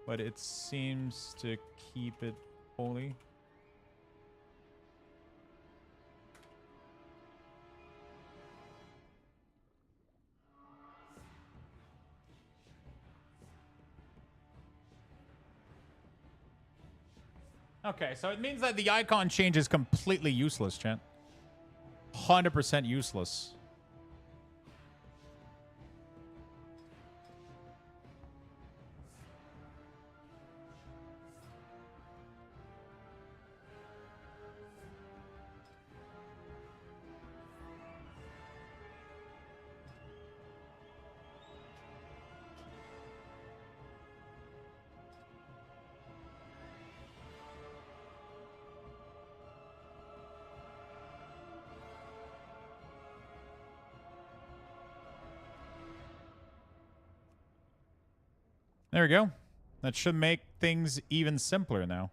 but it seems to keep it holy. Okay, so it means that the icon change is completely useless, chat. 100% useless. There we go. That should make things even simpler now.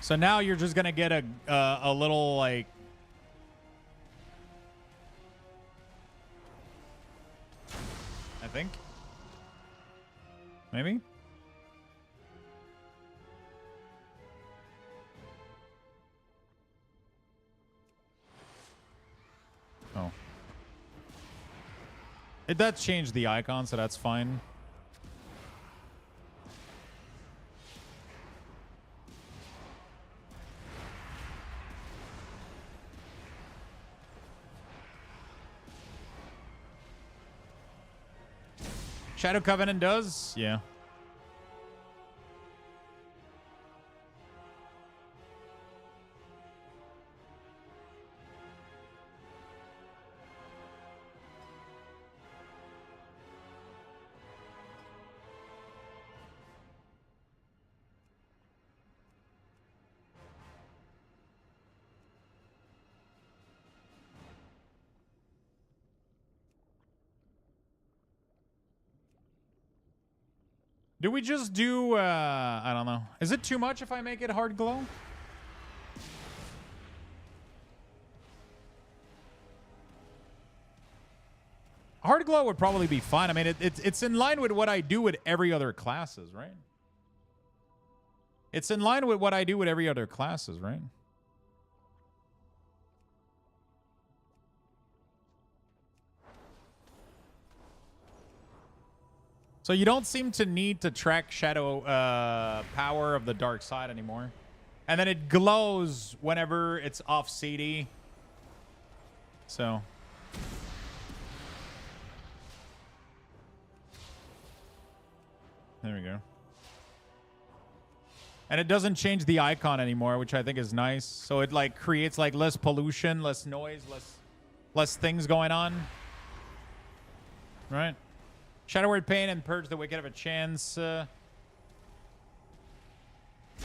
So now you're just gonna get a little like. I think. Maybe. Oh. It does change the icon, so that's fine. Shadow Covenant does? Yeah. Do we just do, I don't know. Is it too much if I make it hard glow? Hard glow would probably be fine. I mean, it's in line with what I do with every other classes, right? It's in line with what I do with every other classes, right? So you don't seem to need to track shadow power of the dark side anymore. And then it glows whenever it's off CD. So. There we go. And it doesn't change the icon anymore, which I think is nice. So it like creates like less pollution, less noise, less things going on. Right? Shadow Word Pain and Purge the Wicked have a chance. Oh,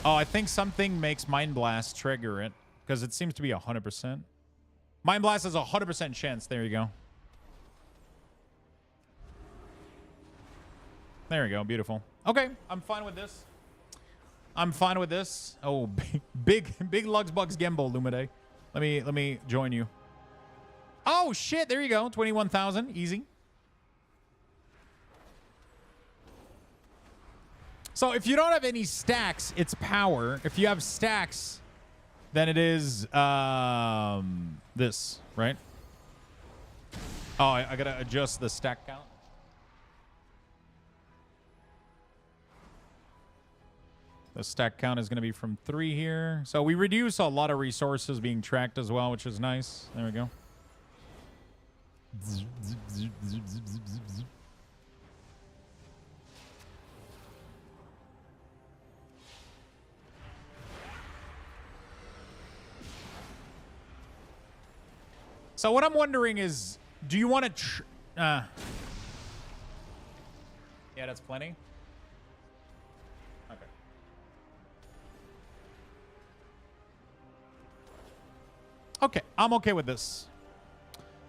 I think something makes Mind Blast trigger it. Because it seems to be 100%. Mind Blast has a 100% chance. There you go. There we go. Beautiful. Okay. I'm fine with this. I'm fine with this. Oh, big Luxbugs Gimbal, Lumide. Let me join you. Oh, shit. There you go. 21,000. Easy. So if you don't have any stacks, it's power. If you have stacks, then it is this, right? Oh, I gotta adjust the stack count. The stack count is gonna be from 3 here. So we reduce a lot of resources being tracked as well, which is nice. There we go. So what I'm wondering is, do you want to... yeah, that's plenty. Okay. Okay, I'm okay with this.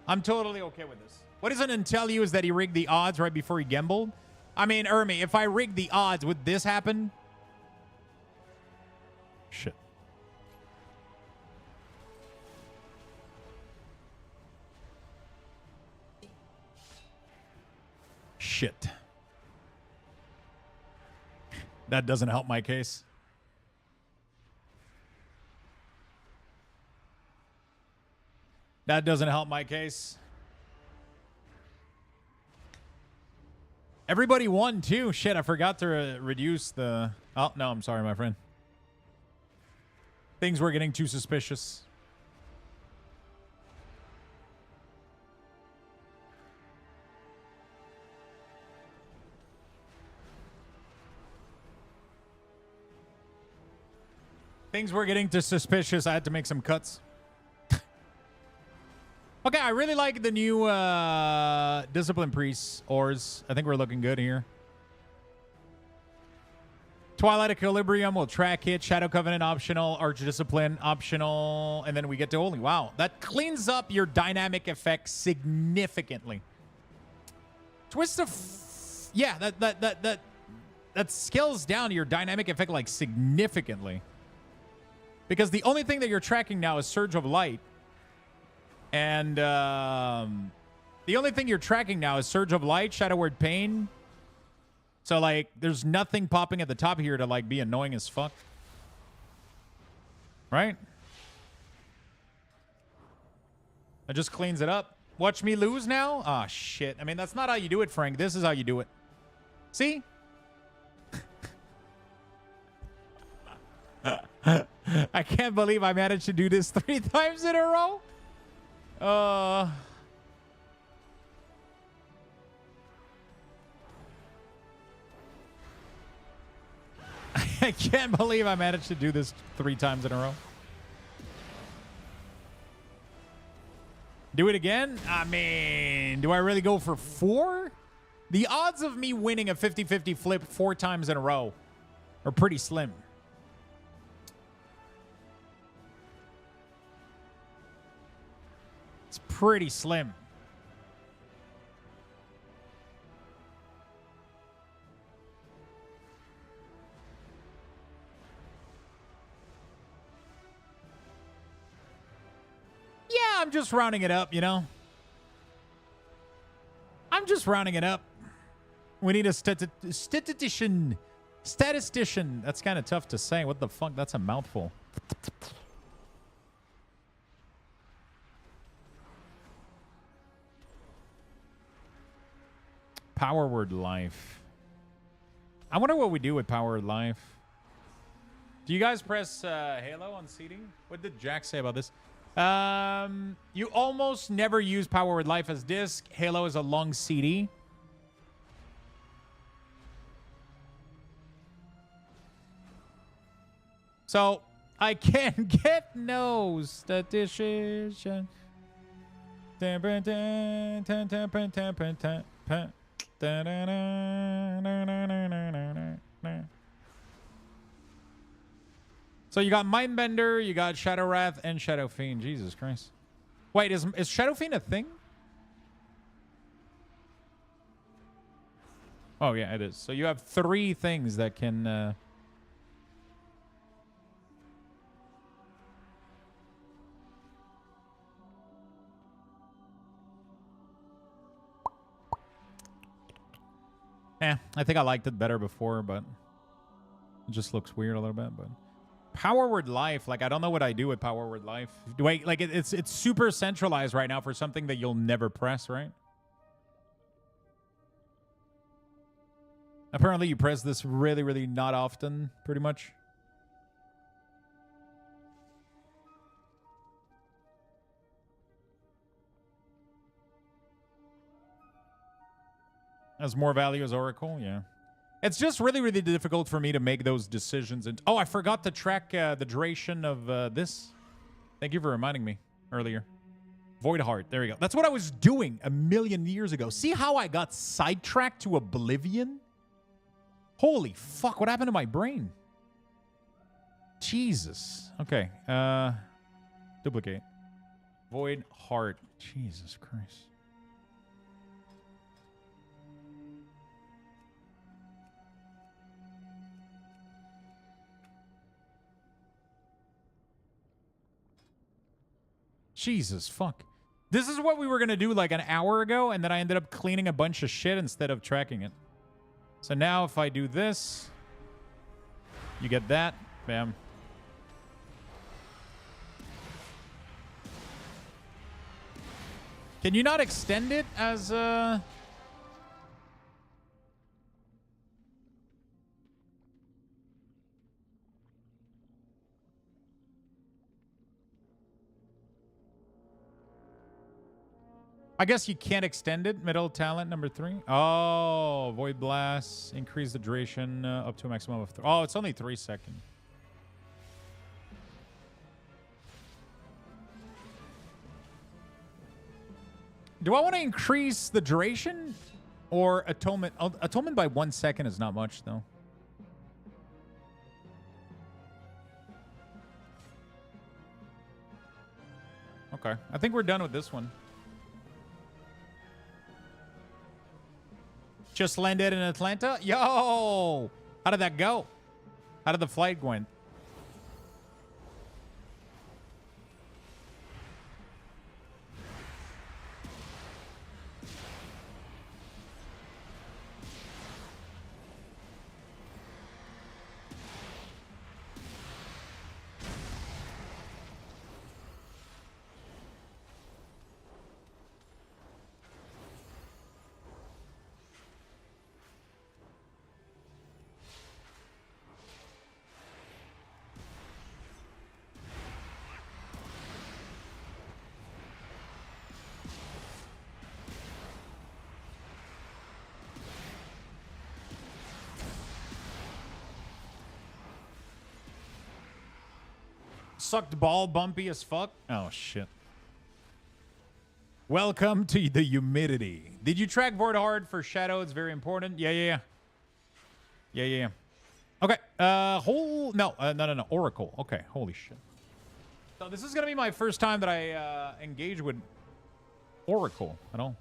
I'm totally okay with this. What does it tell you is that he rigged the odds right before he gambled? I mean, Ermi, if I rigged the odds, would this happen? Shit. Shit. That doesn't help my case. That doesn't help my case. Everybody won too. Shit, I forgot to reduce the... Oh, no, I'm sorry, my friend. Things were getting too suspicious. Things were getting too suspicious. I had to make some cuts. Okay, I really like the new Discipline Priest ores. I think we're looking good here. Twilight Equilibrium will track hit. Shadow Covenant optional. Archdiscipline optional. And then we get to Holy. Wow. That cleans up your dynamic effect significantly. Twist of... Yeah, that scales down your dynamic effect like significantly. Because the only thing that you're tracking now is Surge of Light. And the only thing you're tracking now is Surge of Light, Shadow Word Pain. So, like, there's nothing popping at the top here to, like, be annoying as fuck. Right? It just cleans it up. Watch me lose now? Ah, shit. I mean, that's not how you do it, Frank. This is how you do it. See? I can't believe I managed to do this 3 times in a row. I can't believe I managed to do this 3 times in a row. Do it again? I mean, do I really go for 4? The odds of me winning a 50-50 flip 4 times in a row are pretty slim. It's pretty slim. Yeah, I'm just rounding it up, you know? I'm just rounding it up. We need a statistician. Statistician. That's kind of tough to say. What the fuck? That's a mouthful. Power word life. I wonder what we do with power word life. Do you guys press Halo on seating? What did Jack say about this? You almost never use power word life as disc. Halo is a long CD. So I can get no statistician. So you got Mindbender, you got Shadow Wrath, and Shadow Fiend. Jesus Christ. Wait, is Shadow Fiend a thing? Oh, yeah, it is. So you have 3 things that can... I think I liked it better before, but it just looks weird a little bit. But power word life, like I don't know what I do with power word life. Do I like it's super centralized right now for something that you'll never press, right? Apparently, you press this really, really not often, pretty much. Has more value as Oracle, yeah. It's just really, really difficult for me to make those decisions. And oh, I forgot to track the duration of this. Thank you for reminding me earlier. Void Heart, there we go. That's what I was doing a million years ago. See how I got sidetracked to oblivion? Holy fuck, what happened to my brain? Jesus. Okay, duplicate. Void Heart, Jesus Christ. Jesus, fuck. This is what we were going to do like an hour ago, and then I ended up cleaning a bunch of shit instead of tracking it. So now if I do this, you get that. Bam. Can you not extend it as... I guess you can't extend it. Middle talent number 3. Oh, Void Blast. Increase the duration up to a maximum of 3. Oh, it's only 3 seconds. Do I want to increase the duration or atonement? Atonement by 1 second is not much, though. Okay. I think we're done with this one. Just landed in Atlanta? Yo! How did that go? How did the flight go in? Sucked ball, bumpy as fuck. Oh, shit. Welcome to the humidity. Did you track Void hard for Shadow? It's very important. Yeah. Okay. No. Oracle. Okay. Holy shit. So this is gonna be my first time that I engage with Oracle at all.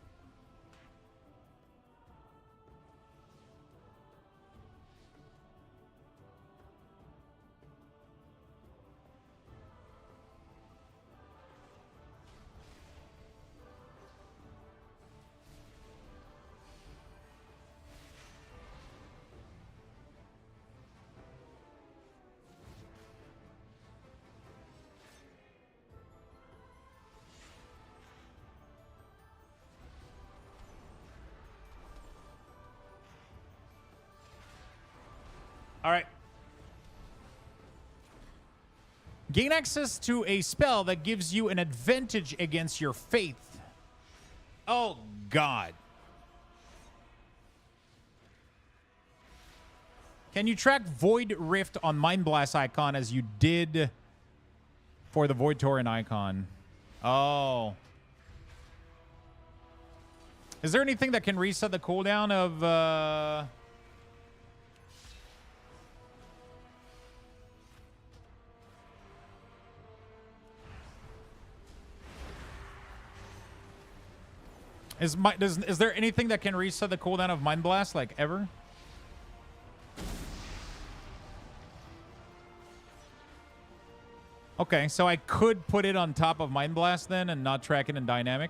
All right. Gain access to a spell that gives you an advantage against your faith. Oh, God. Can you track Void Rift on Mind Blast icon as you did for the Void Torrent icon? Oh. Is there anything that can reset the cooldown of... Is there anything that can reset the cooldown of Mind Blast, like, ever? Okay, so I could put it on top of Mind Blast then and not track it in dynamic.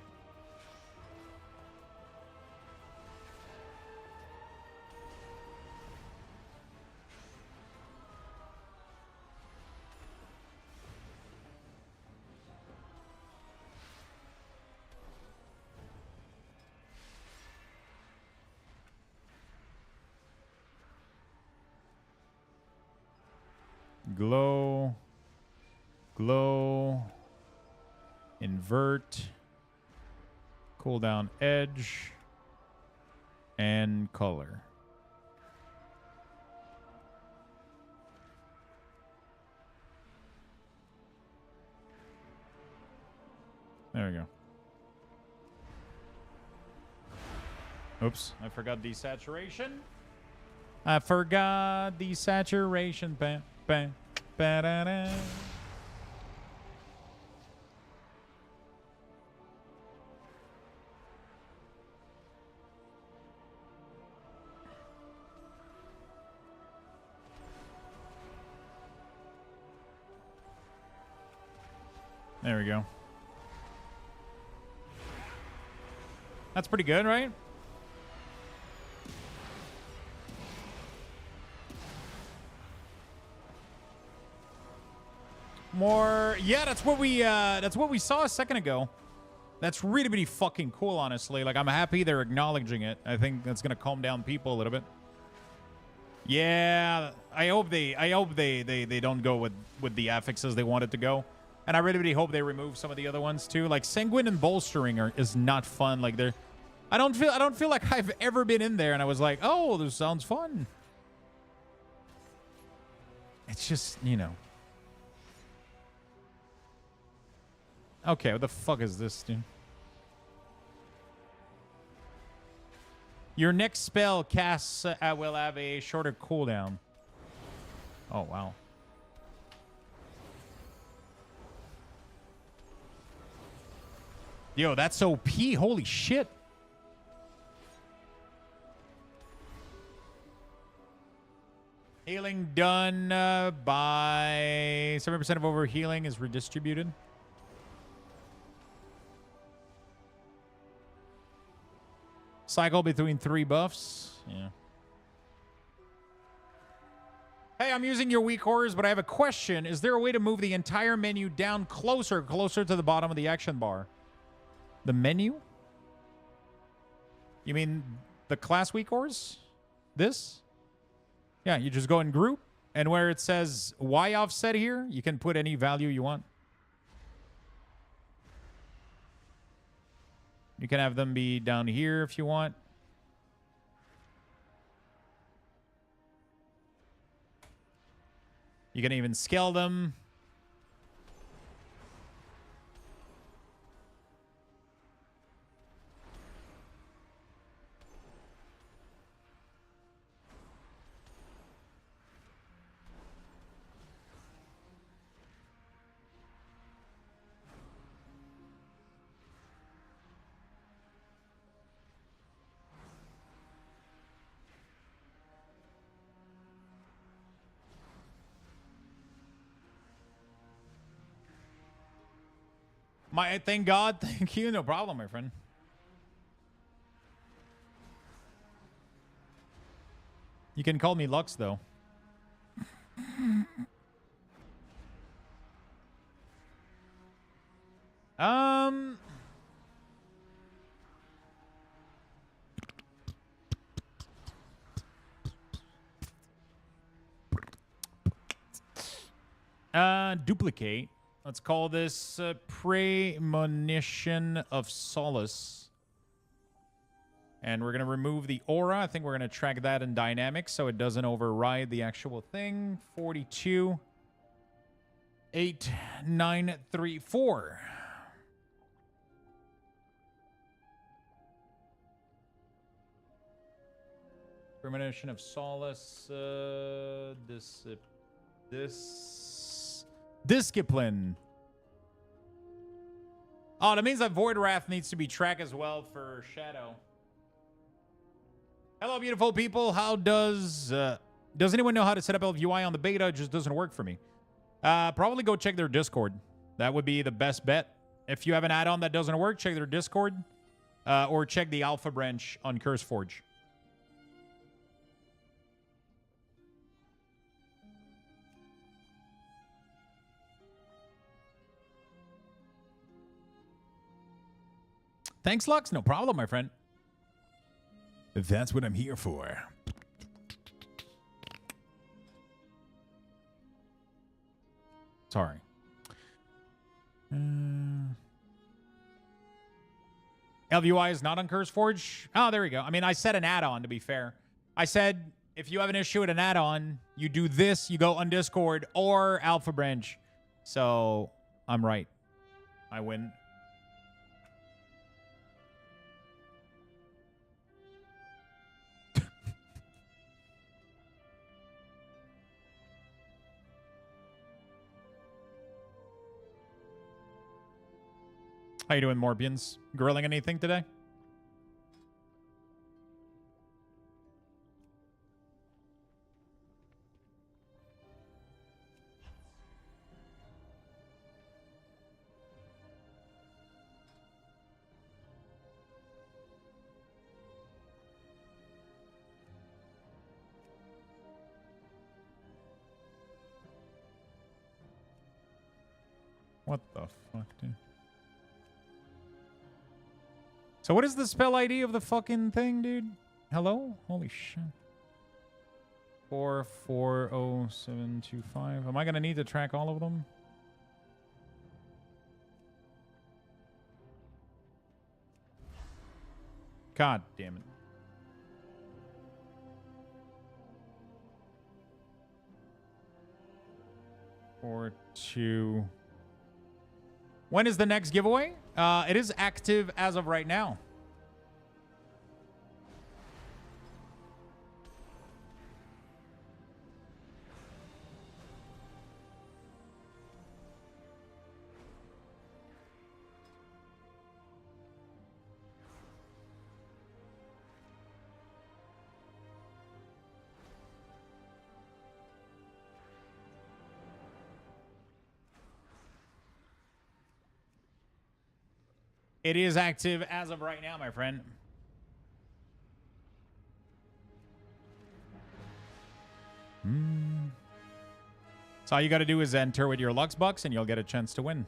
Glow, invert, cooldown edge, and color. There we go. Oops, I forgot desaturation. I forgot desaturation. Bam, bam, ba-da-da. There we go. That's pretty good, right? More, yeah, that's what we saw a second ago. That's really, really fucking cool, honestly. Like, I'm happy they're acknowledging it. I think that's gonna calm down people a little bit. Yeah, I hope they don't go with the affixes they wanted to go. And I really, really hope they remove some of the other ones too. Like Sanguine and Bolstering is not fun. Like I don't feel like I've ever been in there and I was like, oh, this sounds fun. It's just, you know. Okay, what the fuck is this, dude? Your next spell casts will have a shorter cooldown. Oh, wow. Yo, that's OP. Holy shit. Healing done by 7% of overhealing is redistributed. Cycle between 3 buffs. Yeah. Hey, I'm using your WeakAuras, but I have a question. Is there a way to move the entire menu down closer to the bottom of the action bar? The menu? You mean the class WeakAuras? This? Yeah, you just go in group, and where it says Y offset here, you can put any value you want. You can have them be down here if you want. You can even scale them. Thank God. Thank you. No problem, my friend. You can call me Lux, though. Duplicate. Let's call this Premonition of Solace. And we're going to remove the aura. I think we're going to track that in dynamics so it doesn't override the actual thing. 42. 8, 9, 3, 4. Premonition of Solace. Discipline. Oh, that means that Void Wrath needs to be tracked as well for Shadow. Hello, beautiful people. How does anyone know how to set up LVUI on the beta? It just doesn't work for me. Probably go check their Discord. That would be the best bet. If you have an add-on that doesn't work, check their Discord. Or check the Alpha branch on CurseForge. Thanks, Lux. No problem, my friend. That's what I'm here for. Sorry. LVUI is not on CurseForge. Oh, there we go. I mean, I said an add-on, to be fair. I said if you have an issue with an add-on, you do this, you go on Discord or Alpha Branch. So, I'm right. I win. How you doing, Morbians? Grilling anything today? What the fuck, dude? So what is the spell ID of the fucking thing, dude? Hello? Holy shit. 440725. Am I gonna need to track all of them? God damn it. Four, two. When is the next giveaway? It is active as of right now. It is active as of right now, my friend. So all you got to do is enter with your Lux Bucks and you'll get a chance to win.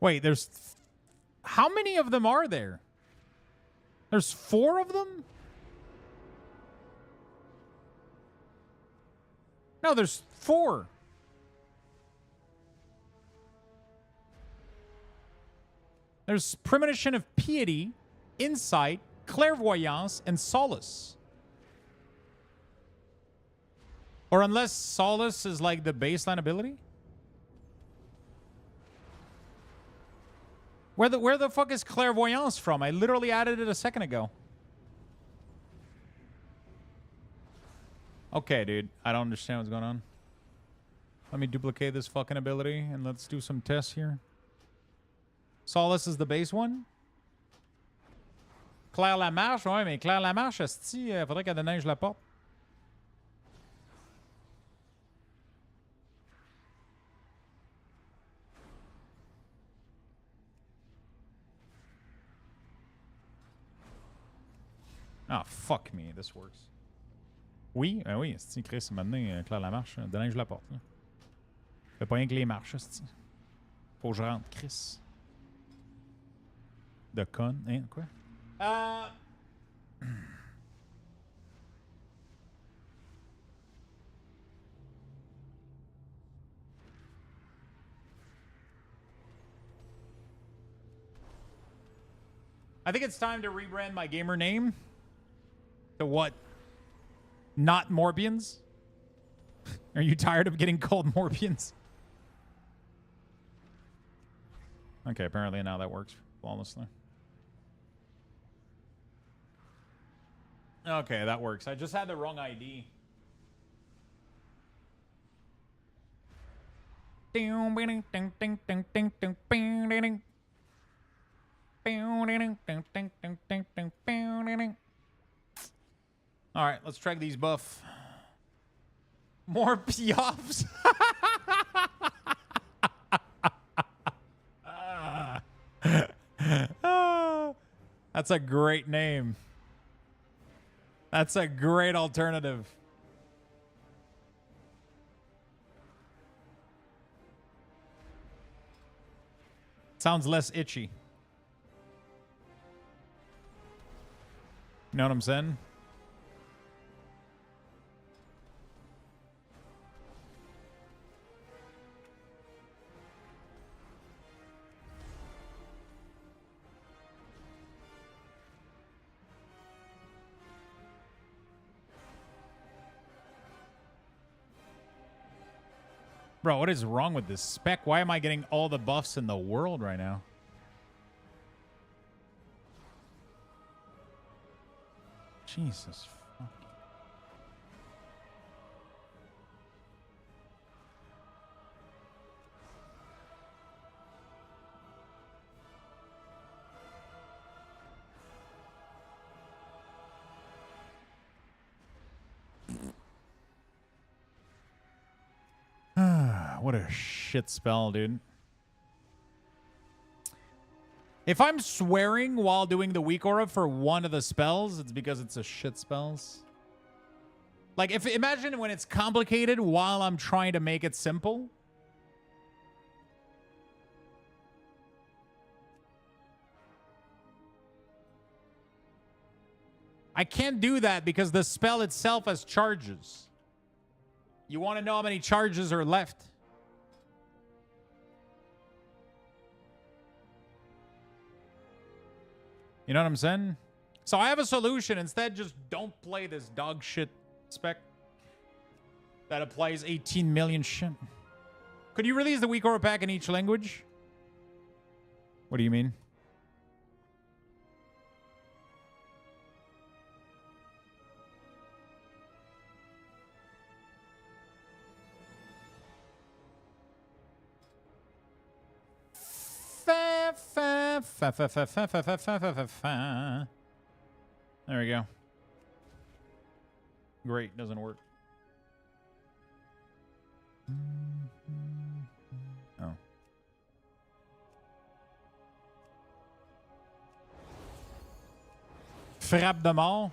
Wait, there's... How many of them are there? There's 4 of them? No, there's 4. There's premonition of piety, insight, clairvoyance, and solace. Or unless solace is like the baseline ability? Where the fuck is clairvoyance from? I literally added it a second ago. Okay, dude. I don't understand what's going on. Let me duplicate this fucking ability and let's do some tests here. Solace is the base one. Claire la marche, ouais, mais Claire la marche, esti, faudrait qu'elle déneige la porte. Ah, fuck me, this works. Oui, oui, esti, Chris, maintenant, Claire la marche, déneige la porte. Là. Fais pas rien que les marches, esti. Faut que je rentre, Chris. De con, hein, quoi? I think it's time to rebrand my gamer name to what? Not Morbians? Are you tired of getting called Morbians? Okay, apparently now that works flawlessly. Okay, that works. I just had the wrong ID. All right, let's track these buff. More Piafs. That's a great name. That's a great alternative. Sounds less itchy. You know what I'm saying? Bro, what is wrong with this spec? Why am I getting all the buffs in the world right now? Jesus fuck. What a shit spell, dude. If I'm swearing while doing the weak aura for one of the spells, it's because it's a shit spells. Like, imagine when it's complicated while I'm trying to make it simple. I can't do that because the spell itself has charges. You want to know how many charges are left? You know what I'm saying? So I have a solution. Instead, just don't play this dog shit spec that applies 18 million shit. Could you release the weak aura pack in each language? What do you mean? There we go. Great, doesn't work. Oh. Frappe de mort.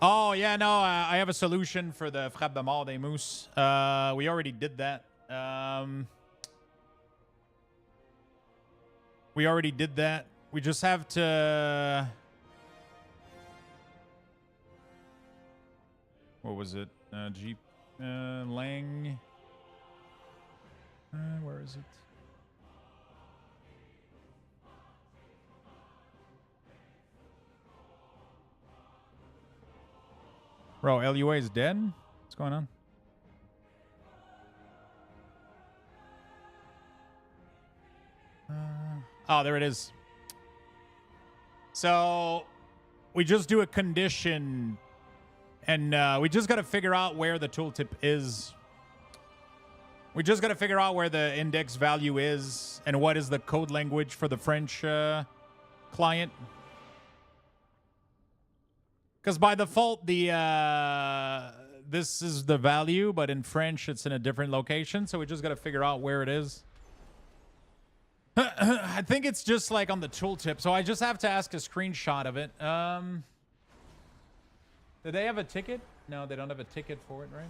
Oh, yeah, no, I have a solution for the Frappe de mort des moose. We already did that. We already did that. We just have to... What was it? Jeep. Lang. Where is it? Bro, LUA is dead? What's going on? Oh, there it is. So we just do a condition, and we just got to figure out where the tooltip is. We just got to figure out where the index value is and what is the code language for the French client. Because by default, this is the value, but in French, it's in a different location. So we just got to figure out where it is. I think it's just like on the tooltip. So I just have to ask a screenshot of it. Do they have a ticket? No, they don't have a ticket for it, right?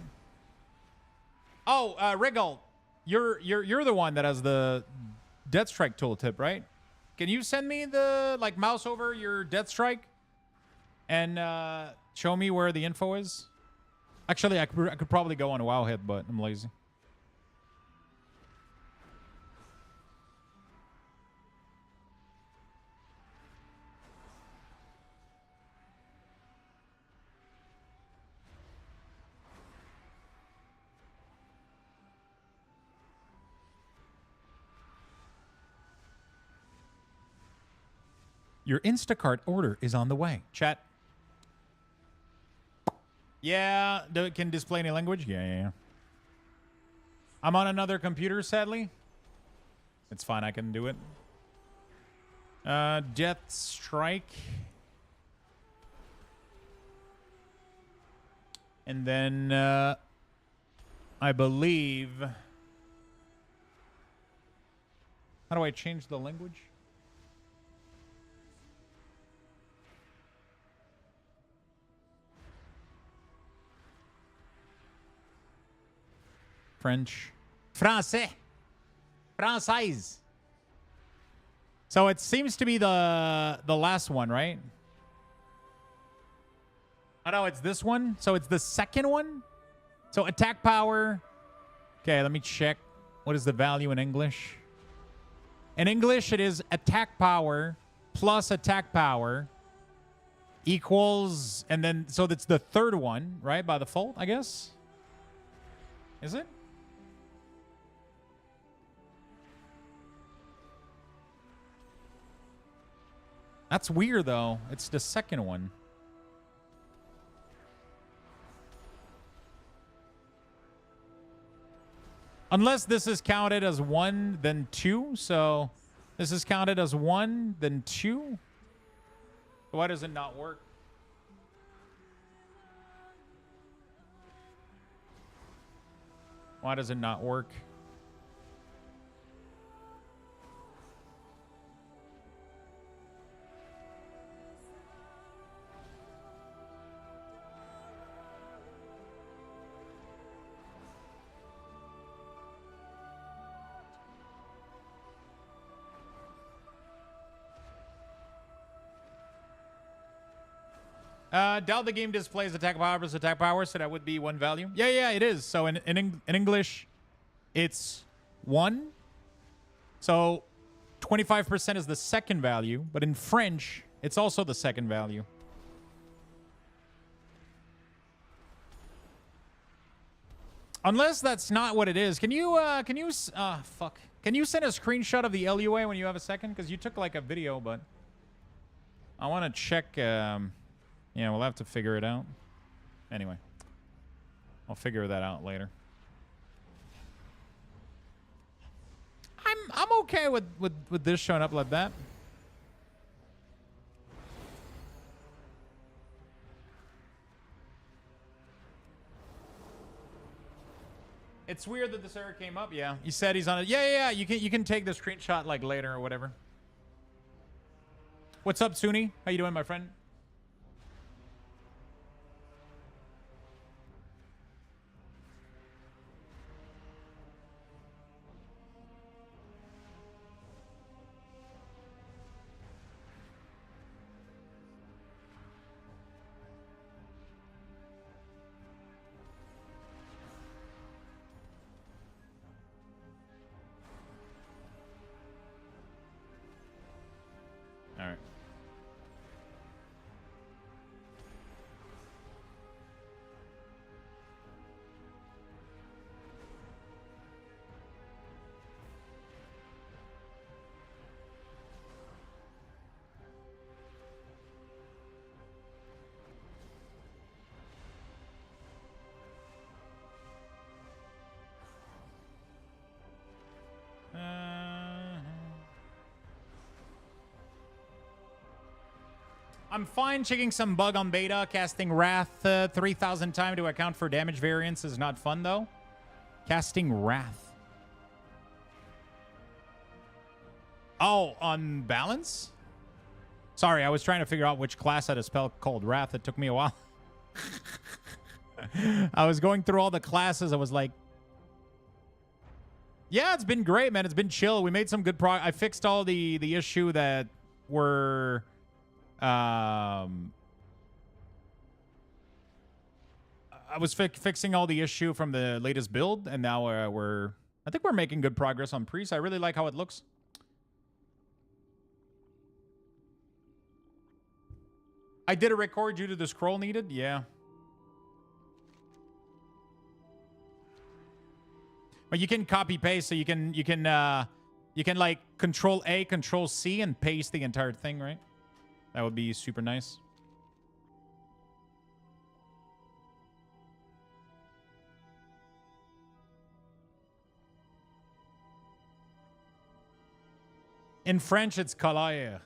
Oh, Riggle, you're the one that has the Deathstrike tooltip, right? Can you send me the mouse over your Deathstrike and show me where the info is? Actually, I could probably go on Wowhead, but I'm lazy. Your Instacart order is on the way. Chat. Yeah, it can display any language? Yeah. I'm on another computer, sadly. It's fine, I can do it. Deathstrike. And then, I believe... How do I change the language? French. Français. Française. So it seems to be the last one, right? Oh, no, it's this one. So it's the second one. So attack power. Okay, let me check. What is the value in English? In English, it is attack power plus attack power equals, and then, so that's the third one, right? By default, I guess. Is it? That's weird, though. It's the second one. Unless this is counted as 1, then 2. So this is counted as 1, then 2. Why does it not work? Why does it not work? Doubt the game displays attack power versus attack power, so that would be one value. Yeah, it is. So in English, it's 1. So 25% is the second value, but in French, it's also the second value. Unless that's not what it is. Can you Can you send a screenshot of the LUA when you have a second? Because you took like a video, but I want to check. Yeah, we'll have to figure it out. Anyway, I'll figure that out later. I'm okay with this showing up like that. It's weird that this error came up. Yeah, he said he's on it. Yeah. You can take the screenshot like later or whatever. What's up, Suni? How you doing, my friend? I'm fine checking some bug on beta. Casting Wrath 3,000 times to account for damage variance is not fun, though. Casting Wrath. Oh, on balance? Sorry, I was trying to figure out which class had a spell called Wrath. It took me a while. I was going through all the classes. I was like, yeah, it's been great, man. It's been chill. We made some good progress. I fixed all the issue that were... I was fixing all the issue from the latest build, and now I think we're making good progress on Priest. I really like how it looks. I did a record due to the scroll needed. Yeah. But you can copy paste, so you can like Control A, Control C, and paste the entire thing, right? That would be super nice. In French, it's colère.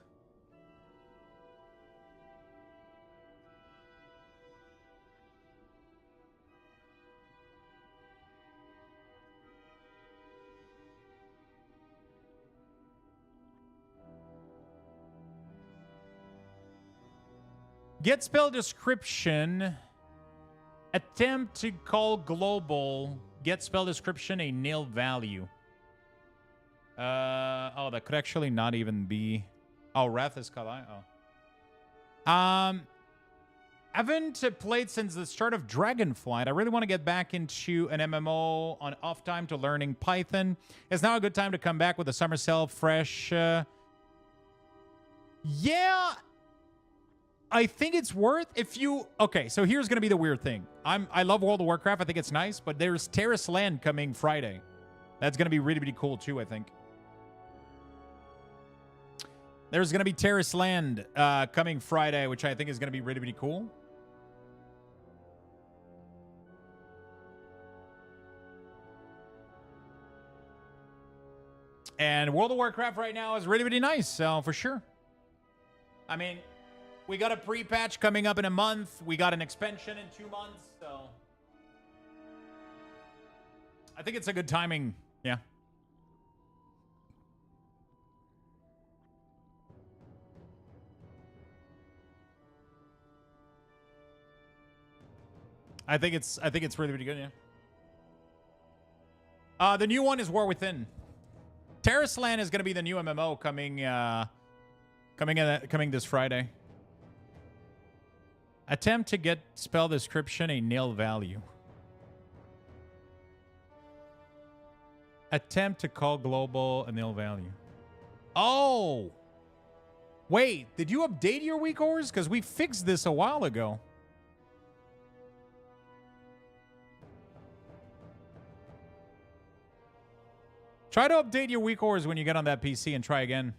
Get spell description. Attempt to call global. Get spell description a nil value. Oh, that could actually not even be. Oh, Wrath is Kalai. Oh. Haven't played since the start of Dragonflight. I really want to get back into an MMO on off time to learning Python. It's now a good time to come back with a summer sale fresh. Yeah. I think it's worth if you... Okay, so here's going to be the weird thing. I love World of Warcraft. I think it's nice, but there's Terrace Land coming Friday. That's going to be really, really cool too, I think. There's going to be Terrace Land coming Friday, which I think is going to be really, really cool. And World of Warcraft right now is really, really nice, so for sure. I mean... We got a pre-patch coming up in a month. We got an expansion in 2 months, so... I think it's a good timing, yeah. I think it's really, really good, yeah. The new one is War Within. Terrace Land is going to be the new MMO coming this Friday. Attempt to get spell description a nil value. Attempt to call global a nil value. Oh! Wait, did you update your WeakAuras? Because we fixed this a while ago. Try to update your WeakAuras when you get on that PC and try again.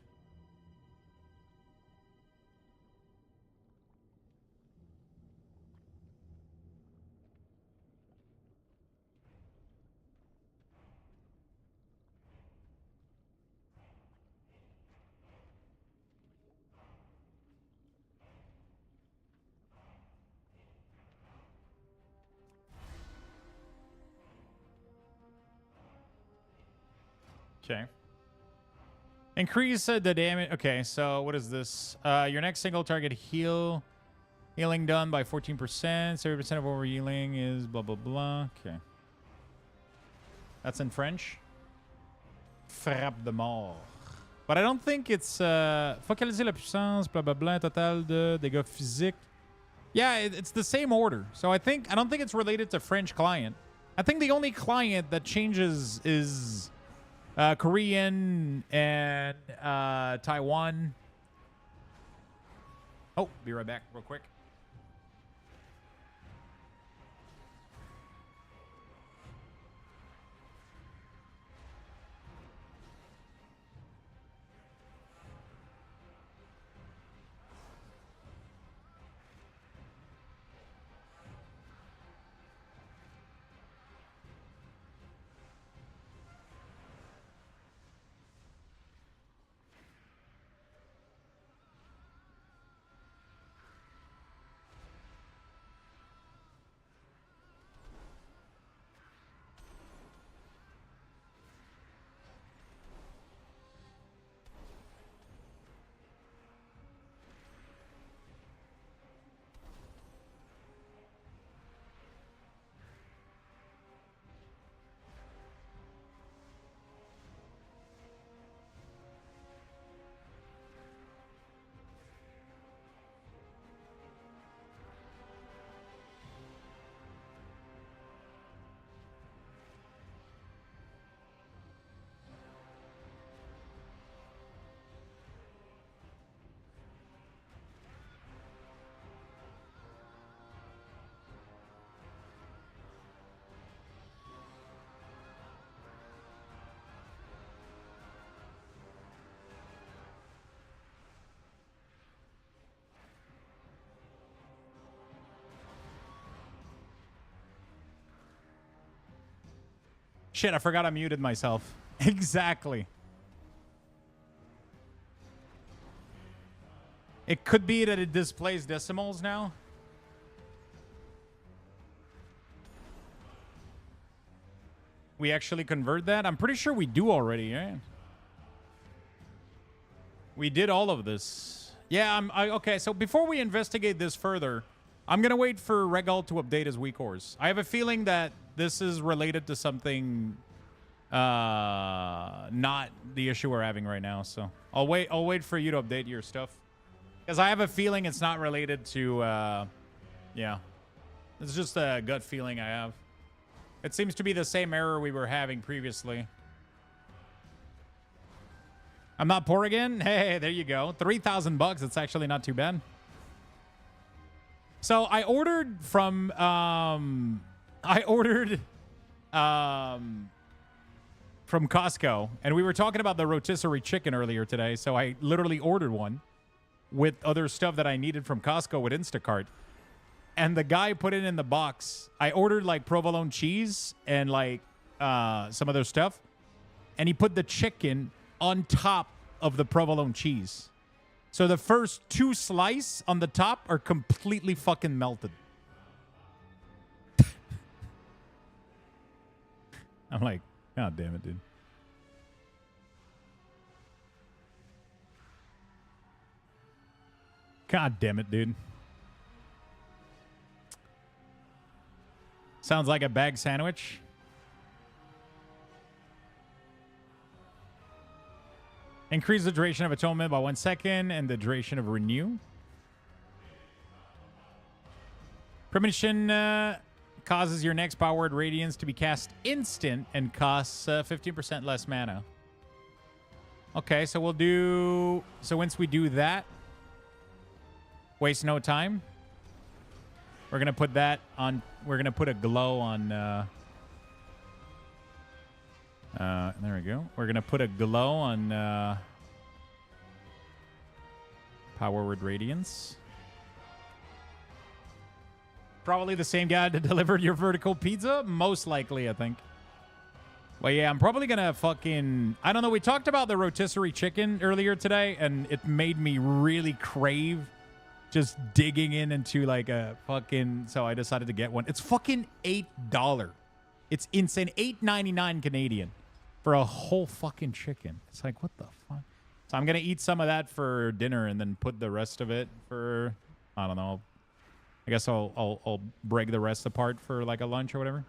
Okay. Increase the damage. Okay, so what is this? Your next single target healing done by 14%. 70% of over healing is blah, blah, blah. Okay. That's in French. Frappe de mort. But I don't think it's... focaliser la puissance, blah, blah, blah. Total de dégâts physiques. Yeah, it's the same order. So I don't think it's related to French client. I think the only client that changes is... Korean and Taiwan. Oh, be right back real quick. Shit, I forgot I muted myself. Exactly. It could be that it displays decimals now. We actually convert that? I'm pretty sure we do already, right? We did all of this. Yeah, okay, so before we investigate this further, I'm going to wait for Regal to update his WeakAuras. I have a feeling that this is related to something not the issue we're having right now, so I'll wait for you to update your stuff. Because I have a feeling it's not related to, yeah. It's just a gut feeling I have. It seems to be the same error we were having previously. I'm not poor again? Hey, there you go. $3,000. It's actually not too bad. So I ordered from, from Costco, and we were talking about the rotisserie chicken earlier today, so I literally ordered one with other stuff that I needed from Costco with Instacart. And the guy put it in the box. I ordered like provolone cheese and like some other stuff. And he put the chicken on top of the provolone cheese. So the first 2 slices on the top are completely fucking melted. I'm like, God damn it, dude. God damn it, dude. Sounds like a bag sandwich. Increase the duration of atonement by 1 second and the duration of renew. Premonition causes your next power word radiance to be cast instant and costs 15% less mana. Okay, so we'll do... So once we do that, waste no time. We're going to put that on... We're going to put a glow on... there we go. We're going to put a glow on Power Word Radiance. Probably the same guy that delivered your vertical pizza. Most likely, I think. But yeah, I'm probably going to fucking... I don't know. We talked about the rotisserie chicken earlier today, and it made me really crave just digging into like a fucking... So I decided to get one. It's fucking $8. It's insane. $8.99 Canadian for a whole fucking chicken. It's like, what the fuck? So I'm going to eat some of that for dinner and then put the rest of it for, I don't know. I guess I'll break the rest apart for like a lunch or whatever.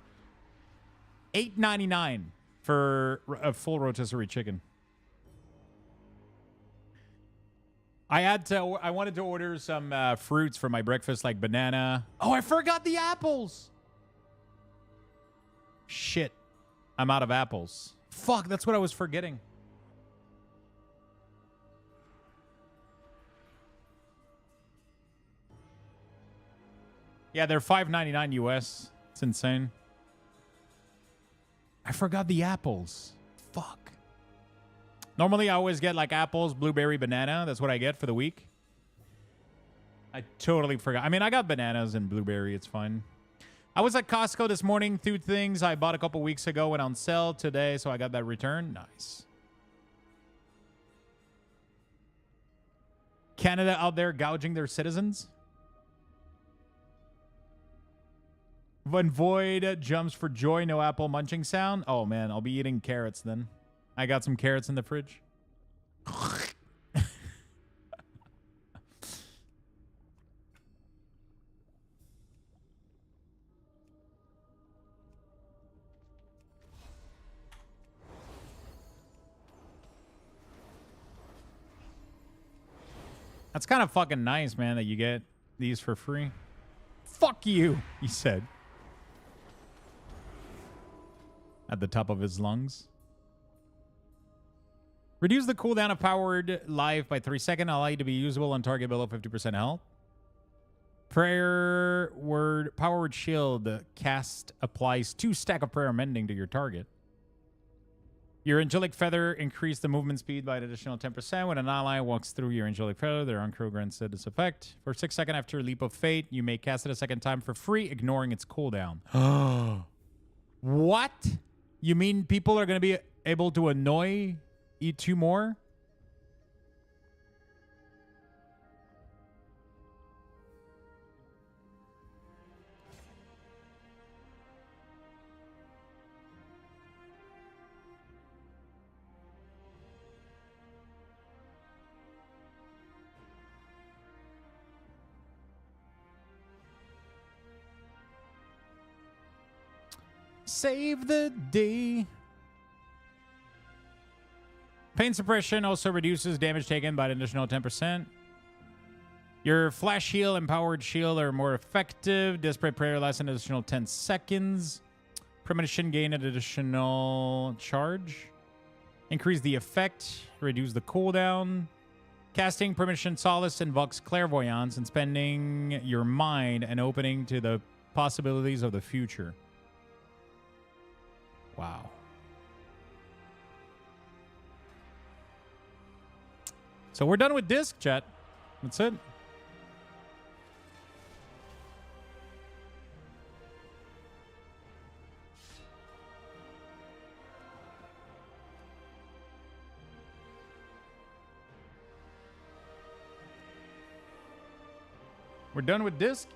$8.99 for a full rotisserie chicken. I wanted to order some fruits for my breakfast, like banana. Oh, I forgot the apples. Shit. I'm out of apples. Fuck, that's what I was forgetting. Yeah, they're $5.99 US. It's insane. I forgot the apples. Fuck. Normally, I always get like apples, blueberry, banana. That's what I get for the week. I totally forgot. I mean, I got bananas and blueberry. It's fine. I was at Costco this morning through things I bought a couple weeks ago, went on sale today, so I got that returned. Nice. Canada out there gouging their citizens. When Void jumps for joy, no apple munching sound. Oh, man, I'll be eating carrots then. I got some carrots in the fridge. That's kind of fucking nice, man, that you get these for free. Fuck you, he said. At the top of his lungs. Reduce the cooldown of powered life by 3 seconds. Allow you to be usable on target below 50% health. Prayer word, power word shield cast applies 2 stack of prayer mending to your target. Your angelic feather increase the movement speed by an additional 10%. When an ally walks through your angelic feather, their uncrow grants it this effect. For 6 seconds after Leap of Fate, you may cast it a second time for free, ignoring its cooldown. What? You mean people are going to be able to annoy E2 more? Save the day. Pain suppression also reduces damage taken by an additional 10%. Your flash heal and powered shield are more effective. Desperate prayer lasts an additional 10 seconds. Premonition gain an additional charge. Increase the effect. Reduce the cooldown. Casting Premonition Solace invokes clairvoyance and spending your mind and opening to the possibilities of the future. Wow. So we're done with disc, chat. That's it. We're done with disc.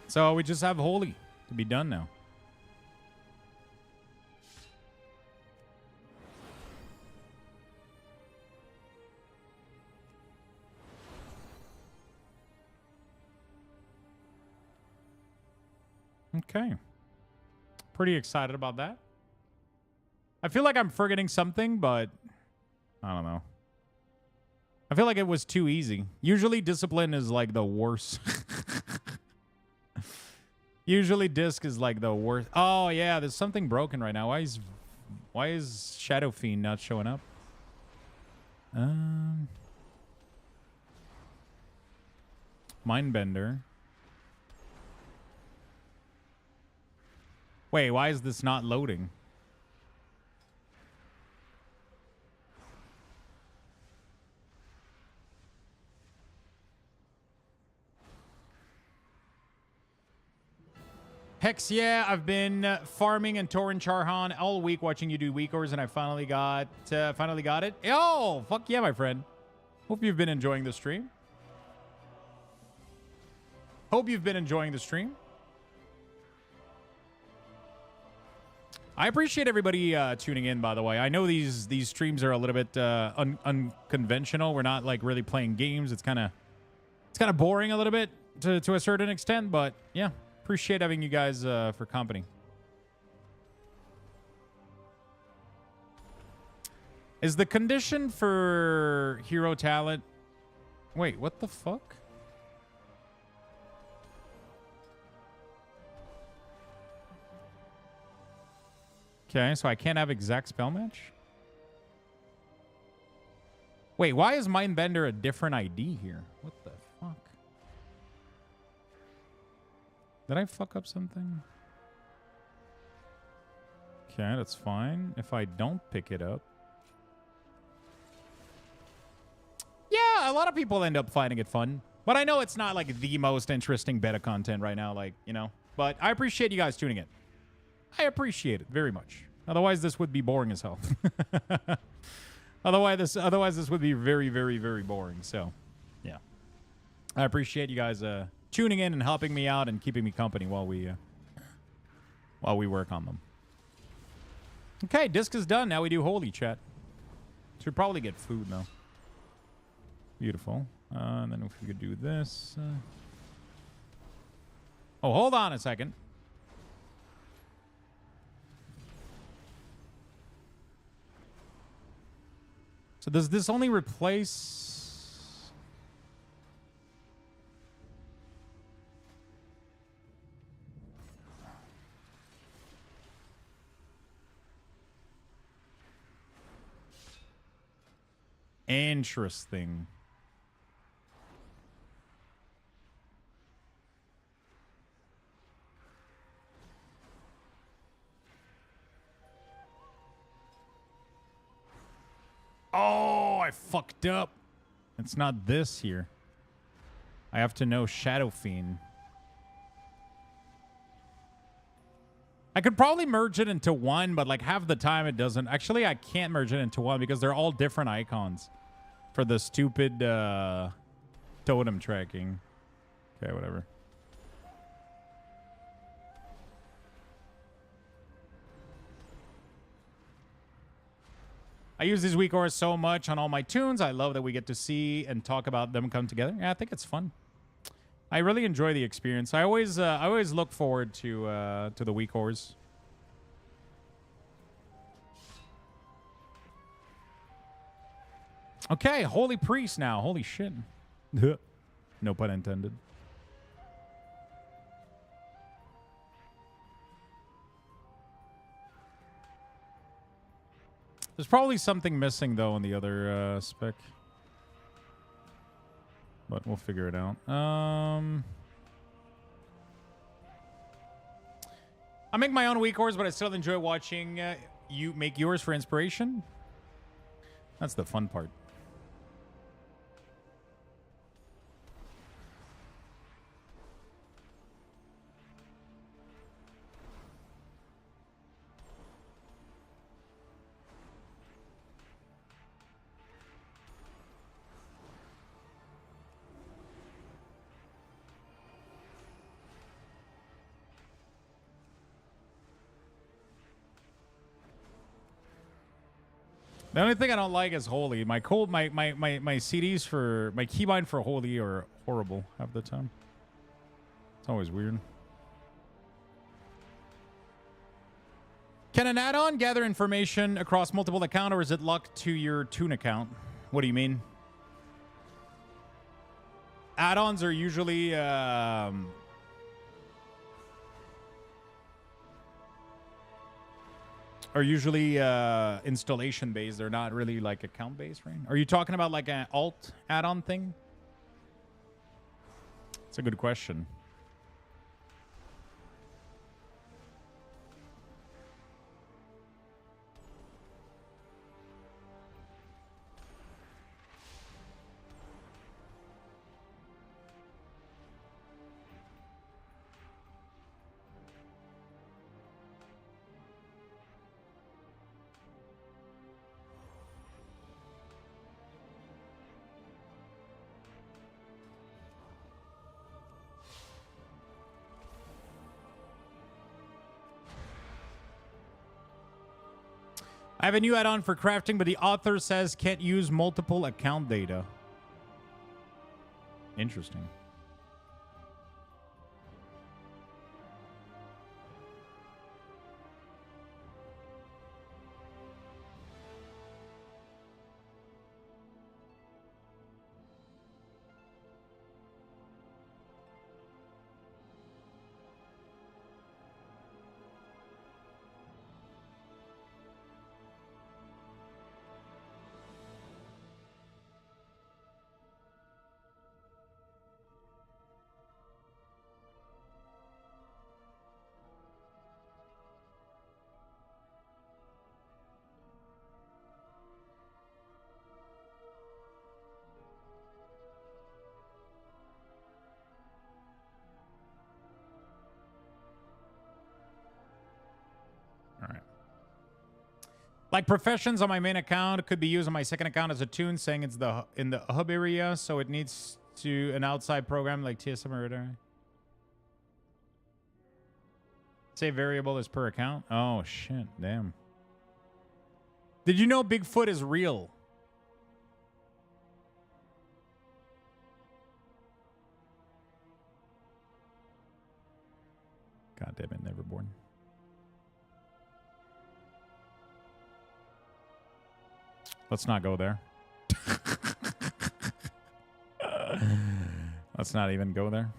So we just have Holy to be done now. Okay. Pretty excited about that. I feel like I'm forgetting something, but I don't know. I feel like it was too easy. Usually discipline is like the worst. Usually disc is like the worst. Oh yeah, there's something broken right now. Why is Shadow Fiend not showing up? Mindbender. Wait, why is this not loading? Hex, yeah, I've been farming and Torin Charhan all week watching you do WeakAuras, and I finally got it. Oh, fuck yeah, my friend. Hope you've been enjoying the stream. I appreciate everybody tuning in, by the way. I know these streams are a little bit unconventional. We're not like really playing games. It's kind of boring a little bit to a certain extent, but yeah. Appreciate having you guys for company. Is the condition for hero talent... Wait, what the fuck? Okay, so I can't have exact spell match? Wait, why is Mindbender a different ID here? What the fuck? Did I fuck up something? Okay, that's fine. If I don't pick it up. Yeah, a lot of people end up finding it fun. But I know it's not like the most interesting beta content right now, like, you know. But I appreciate you guys tuning in. I appreciate it very much. Otherwise, this would be boring as hell. Otherwise, this would be very, very, very boring. So, yeah. I appreciate you guys tuning in and helping me out and keeping me company while we work on them. Okay, disc is done. Now we do holy, chat. Should probably get food though. Beautiful. And then if we could do this. Oh, hold on a second. So does this only replace... Interesting. Oh, I fucked up. It's not this here. I have to know Shadow Fiend. I could probably merge it into one, but like half the time it doesn't. Actually, I can't merge it into one because they're all different icons for the stupid totem tracking. Okay, whatever. I use these WeakAuras so much on all my tunes. I love that we get to see and talk about them come together. Yeah, I think it's fun. I really enjoy the experience. I always look forward to the WeakAuras. Okay, Holy Priest now. Holy shit. No pun intended. There's probably something missing, though, in the other spec. But we'll figure it out. I make my own WeakAuras, but I still enjoy watching you make yours for inspiration. That's the fun part. The only thing I don't like is Holy. My CDs for my keybind for Holy are horrible half the time. It's always weird. Can an add-on gather information across multiple accounts, or is it locked to your Tune account? What do you mean? Add-ons are usually installation based. They're not really like account based, right? Are you talking about like an alt add-on thing? It's a good question. I have a new add-on for crafting, but the author says can't use multiple account data. Interesting. Like professions on my main account could be used on my second account as a tune, saying it's in the hub area, so it needs to an outside program like TSM or whatever. Say variable is per account. Oh shit, damn. Did you know Bigfoot is real? God damn it, Neverborn. Let's not go there. Let's not even go there.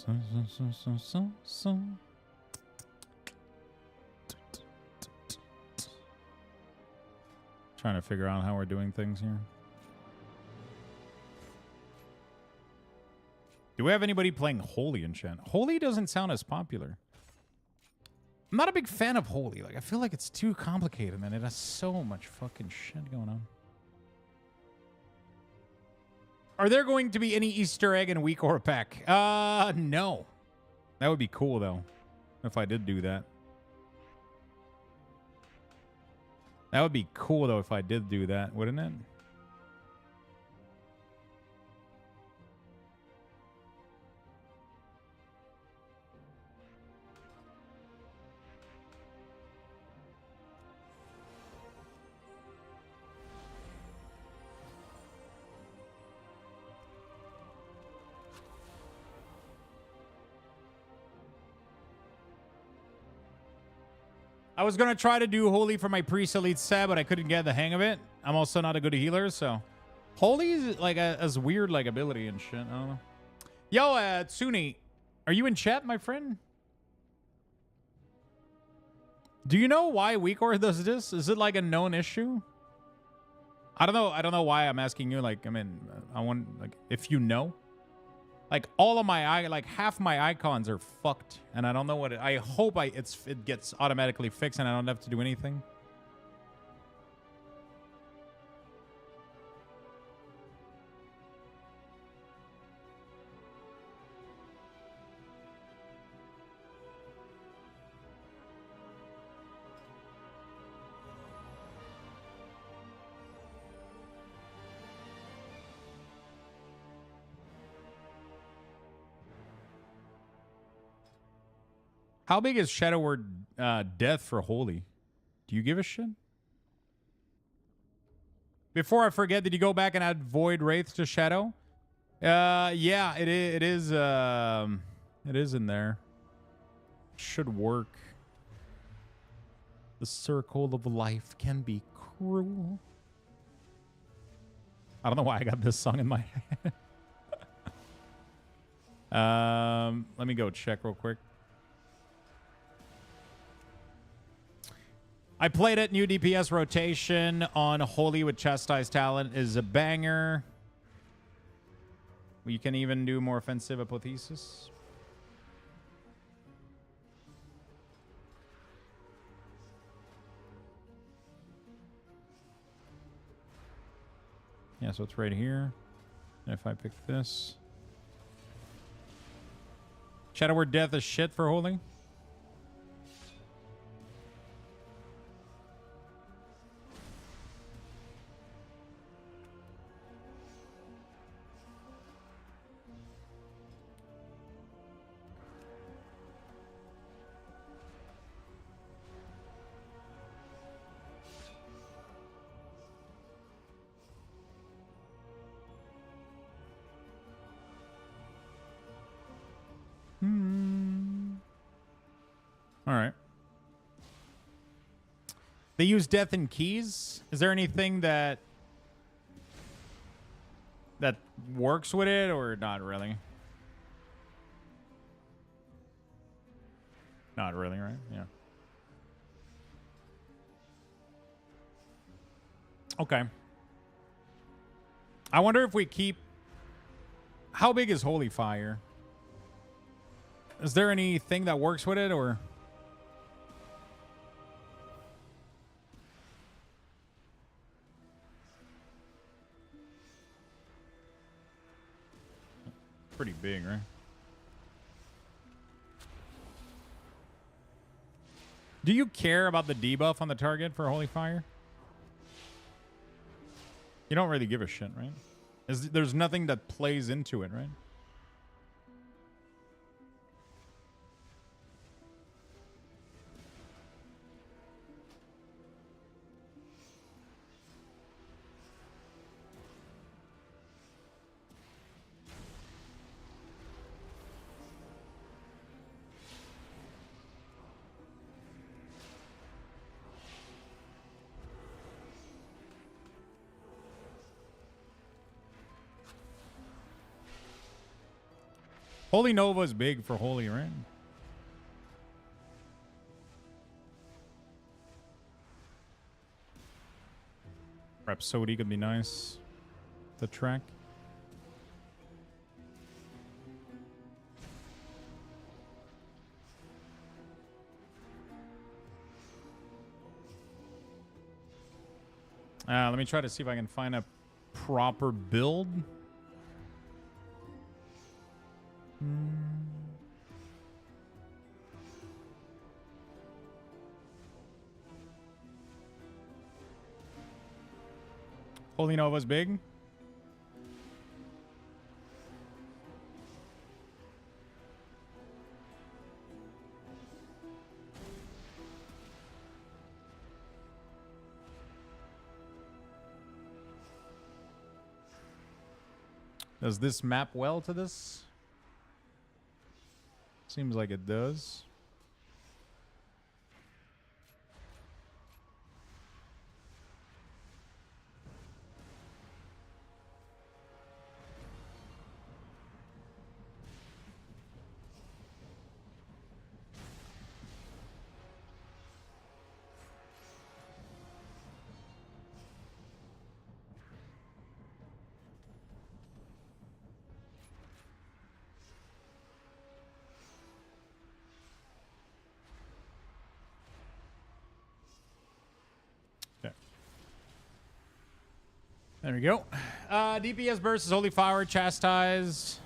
Trying to figure out how we're doing things here. Do we have anybody playing Holy in chat? Holy doesn't sound as popular. I'm not a big fan of Holy. Like, I feel like it's too complicated, man. It has so much fucking shit going on. Are there going to be any Easter egg in WeakAuras pack? No. That would be cool, though, if I did do that. That would be cool, though, if I did do that, wouldn't it? I was going to try to do Holy for my Priest Elite set, but I couldn't get the hang of it. I'm also not a good healer, so... Holy is like a weird like ability and shit. I don't know. Yo, Tsuni, are you in chat, my friend? Do you know why WeakAuras does this? Is it like a known issue? I don't know. I don't know why I'm asking you. Like, I mean, I want like if you know. Like all of my like half my icons are fucked, and I don't know what I hope it gets automatically fixed, and I don't have to do anything. How big is Shadow Word Death for Holy? Do you give a shit? Before I forget, did you go back and add Void Wraith to Shadow? Yeah, it is in there. Should work. The circle of life can be cruel. I don't know why I got this song in my head. Let me go check real quick. I played it. New DPS rotation on Holy with Chastised Talent is a banger. You can even do more offensive apotheosis. Yeah, so it's right here. And if I pick this. Shadow Word Death is shit for Holy. All right. They use death in keys. Is there anything that works with it or not really? Not really, right? Yeah. Okay. I wonder if we keep... How big is Holy Fire? Is there anything that works with it or... Pretty big, right? Do you care about the debuff on the target for Holy Fire? You don't really give a shit, right? There's nothing that plays into it, right? Holy Nova is big for Holy, right? Rhapsody could be nice. The track. Let me try to see if I can find a proper build. Holy Nova's big. Does this map well to this? Seems like it does. There we go. DPS burst is Holy Flower, Chastised.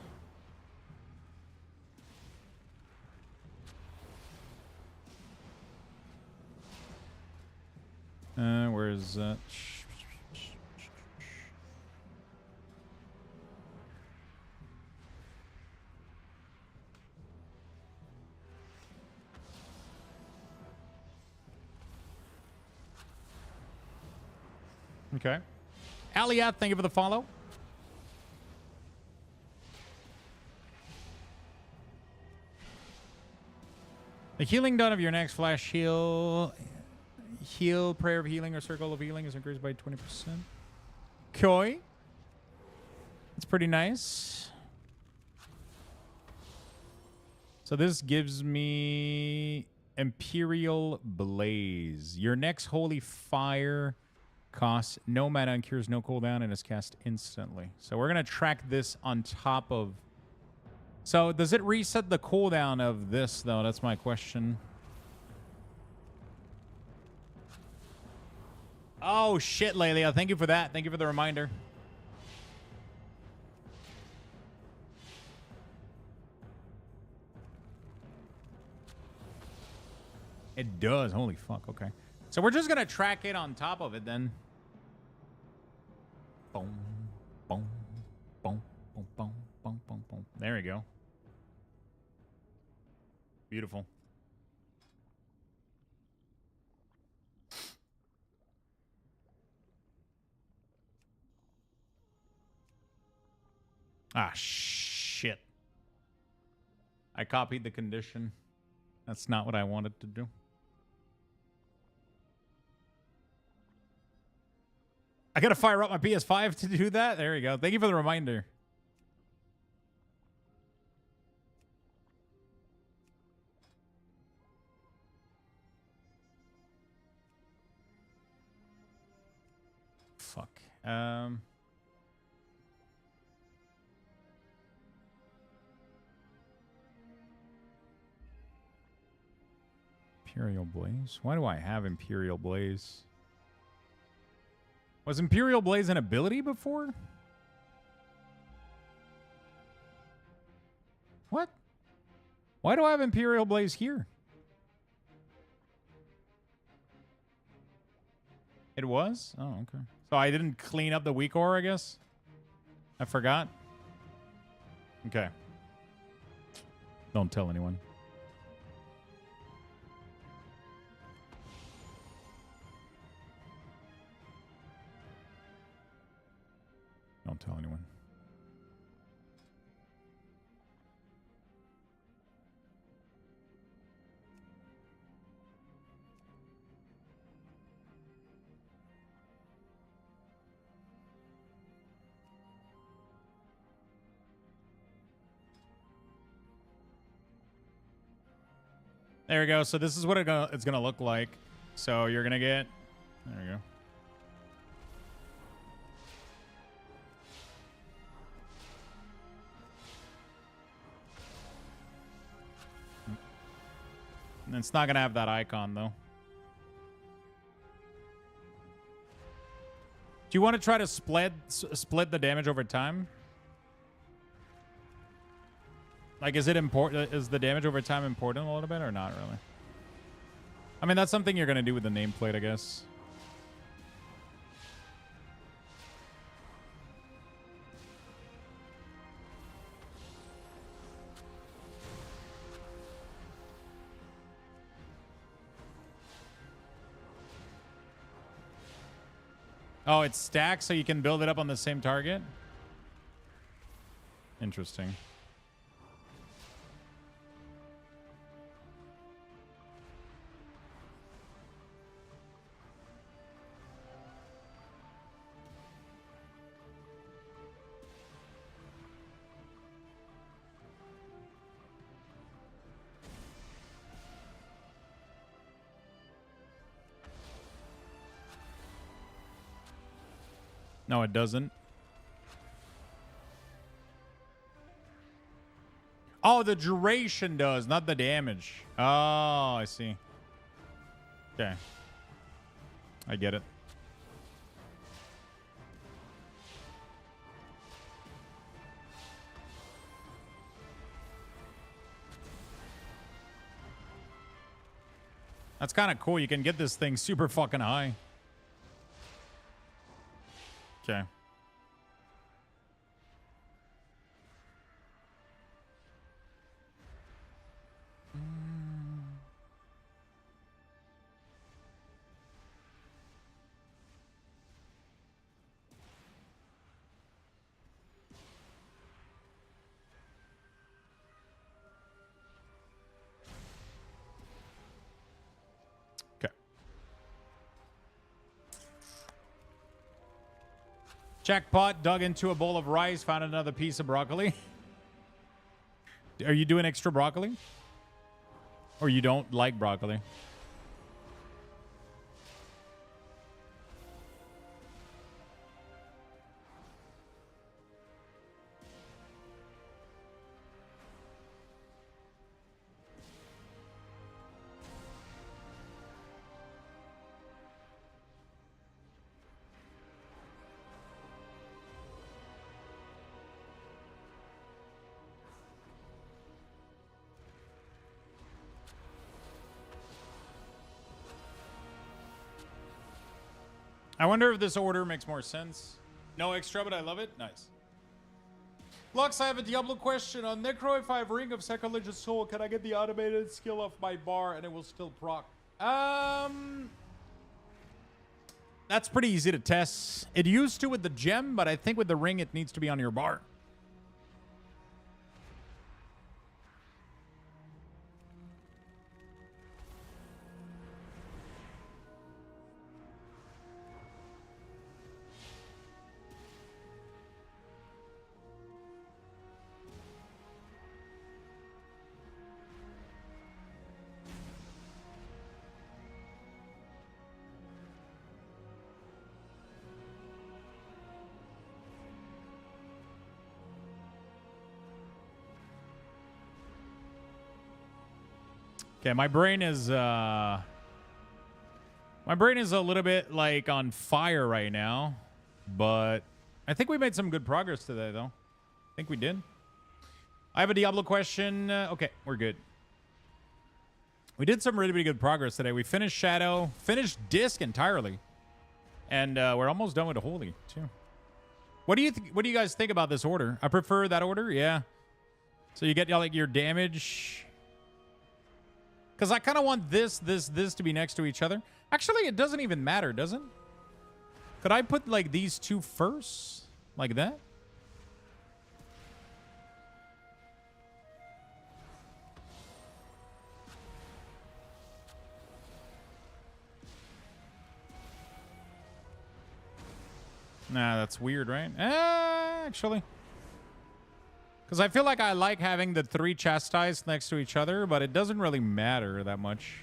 Where's that? Okay. Aliat, thank you for the follow. The healing done of your next flash heal, prayer of healing, or circle of healing is increased by 20%. Koi. It's pretty nice. So this gives me Imperial Blaze. Your next holy fire costs no mana and cures no cooldown and is cast instantly. So we're going to track this on top of... So does it reset the cooldown of this, though? That's my question. Oh, shit, Lelia. Thank you for that. Thank you for the reminder. It does. Holy fuck. Okay. So we're just going to track it on top of it then. Boom, boom, boom, boom, boom, boom, boom, boom. There we go. Beautiful. Ah, shit. I copied the condition. That's not what I wanted to do. I gotta fire up my PS5 to do that? There we go. Thank you for the reminder. Fuck. Imperial Blaze? Why do I have Imperial Blaze? Was Imperial Blaze an ability before? What? Why do I have Imperial Blaze here? It was? Oh, okay. So I didn't clean up the WeakAuras, I guess? I forgot? Okay. Don't tell anyone. Don't tell anyone. There we go. So this is what it's gonna look like. So you're gonna get. There we go. And it's not gonna have that icon though. Do you want to try to split the damage over time? Like, is it important? Is the damage over time important a little bit or not really? I mean, that's something you're gonna do with the nameplate, I guess. Oh, it's stacked so you can build it up on the same target? Interesting. No, it doesn't. Oh, the duration does, not the damage. Oh, I see. Okay. I get it. That's kind of cool. You can get this thing super fucking high. Okay. Okay. Jackpot dug into a bowl of rice, found another piece of broccoli. Are you doing extra broccoli? Or you don't like broccoli? I wonder if this order makes more sense. No extra, but I love it. Nice. Lux, I have a Diablo question. On Necro, if I have Ring of Sacrilegious Soul, can I get the automated skill off my bar and it will still proc? That's pretty easy to test. It used to with the gem, but I think with the ring, it needs to be on your bar. Okay, my brain is a little bit like on fire right now, but I think we made some good progress today, though. I think we did. I have a Diablo question. Okay, we're good. We did some really, really good progress today. We finished Shadow, finished Disc entirely, and we're almost done with the Holy too. What do you guys think about this order? I prefer that order. Yeah. So you get like your damage. Because I kind of want this to be next to each other. Actually, it doesn't even matter, does it? Could I put, like, these two first? Like that? Nah, that's weird, right? Actually. Because I feel like I like having the 3 chastised next to each other, but it doesn't really matter that much.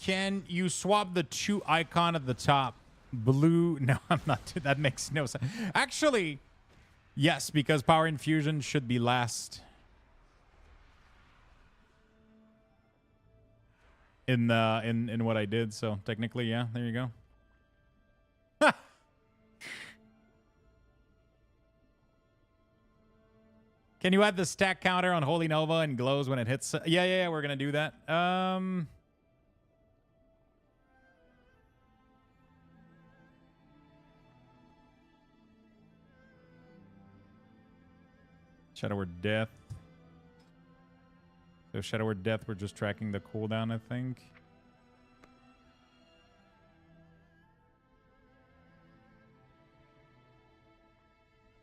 Can you swap the 2 icon at the top? Blue? No, I'm not. That makes no sense. Actually, yes, because power infusion should be last. In what I did, so technically, yeah, there you go. Can you add the stack counter on Holy Nova and glows when it hits? Yeah, we're gonna do that. Shadow Word Death. So Shadow Word Death, we're just tracking the cooldown, I think.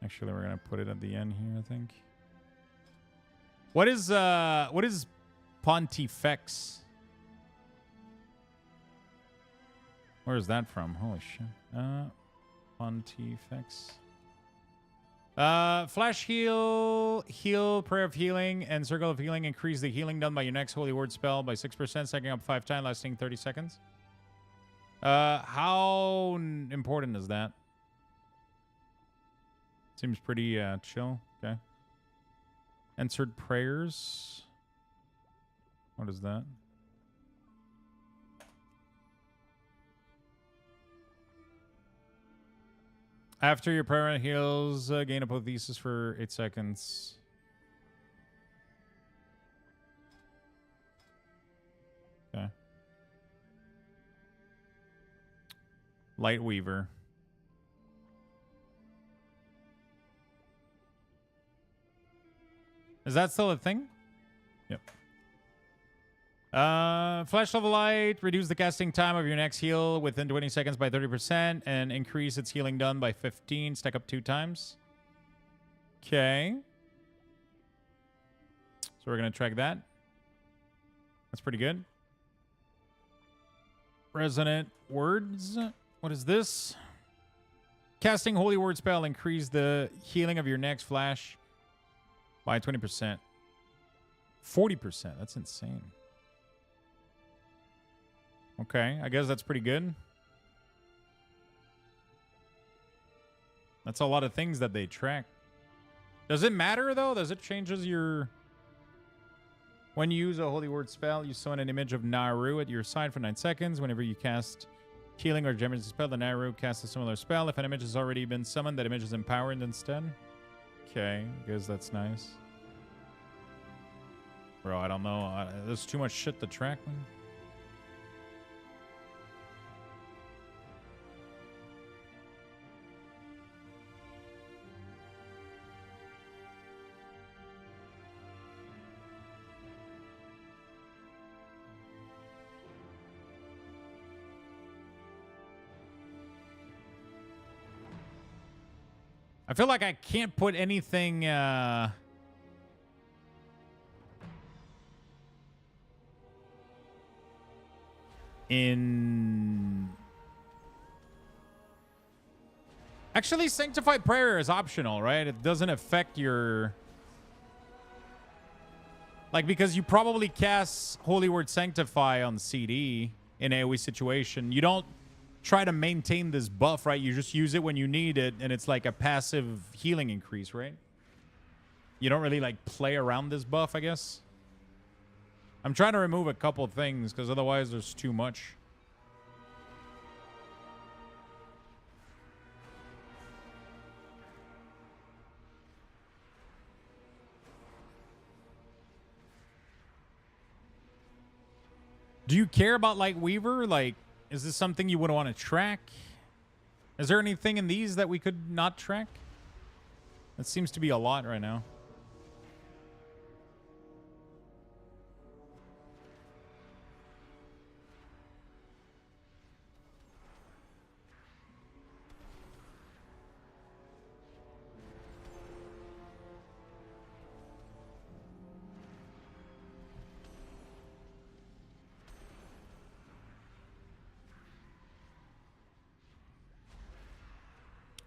Actually, we're gonna put it at the end here, I think. What is Pontifex? Where is that from? Holy shit. Pontifex. Flash heal, prayer of healing, and circle of healing. Increase the healing done by your next holy word spell by 6%, stacking up 5 times, lasting 30 seconds. How important is that? Seems pretty chill. Okay. Answered prayers. What is that? After your prayer heals, gain apotheosis for 8 seconds. Okay. Light Weaver. Is that still a thing? Yep. Flash level light. Reduce the casting time of your next heal within 20 seconds by 30% and increase its healing done by 15. Stack up 2 times. Okay. So we're going to track that. That's pretty good. Resonant words. What is this? Casting holy word spell. Increase the healing of your next flash by 20%. 40%. That's insane. Okay, I guess that's pretty good. That's a lot of things that they track. Does it matter, though? Does it changes your... When you use a holy word spell, you summon an image of Naru at your side for 9 seconds. Whenever you cast healing or gemage spell, the Naru casts a similar spell. If an image has already been summoned, that image is empowered instead. Okay, I guess that's nice. Bro, I don't know. There's too much shit to track, man. I feel like I can't put anything in... Actually, Sanctified Prayer is optional, right? It doesn't affect your... Like, because you probably cast Holy Word Sanctify on CD in AoE situation. You don't try to maintain this buff, right? You just use it when you need it, and it's like a passive healing increase, right? You don't really, like, play around this buff, I guess. I'm trying to remove a couple things, because otherwise there's too much. Do you care about, like, Weaver? Like, is this something you would want to track? Is there anything in these that we could not track? That seems to be a lot right now.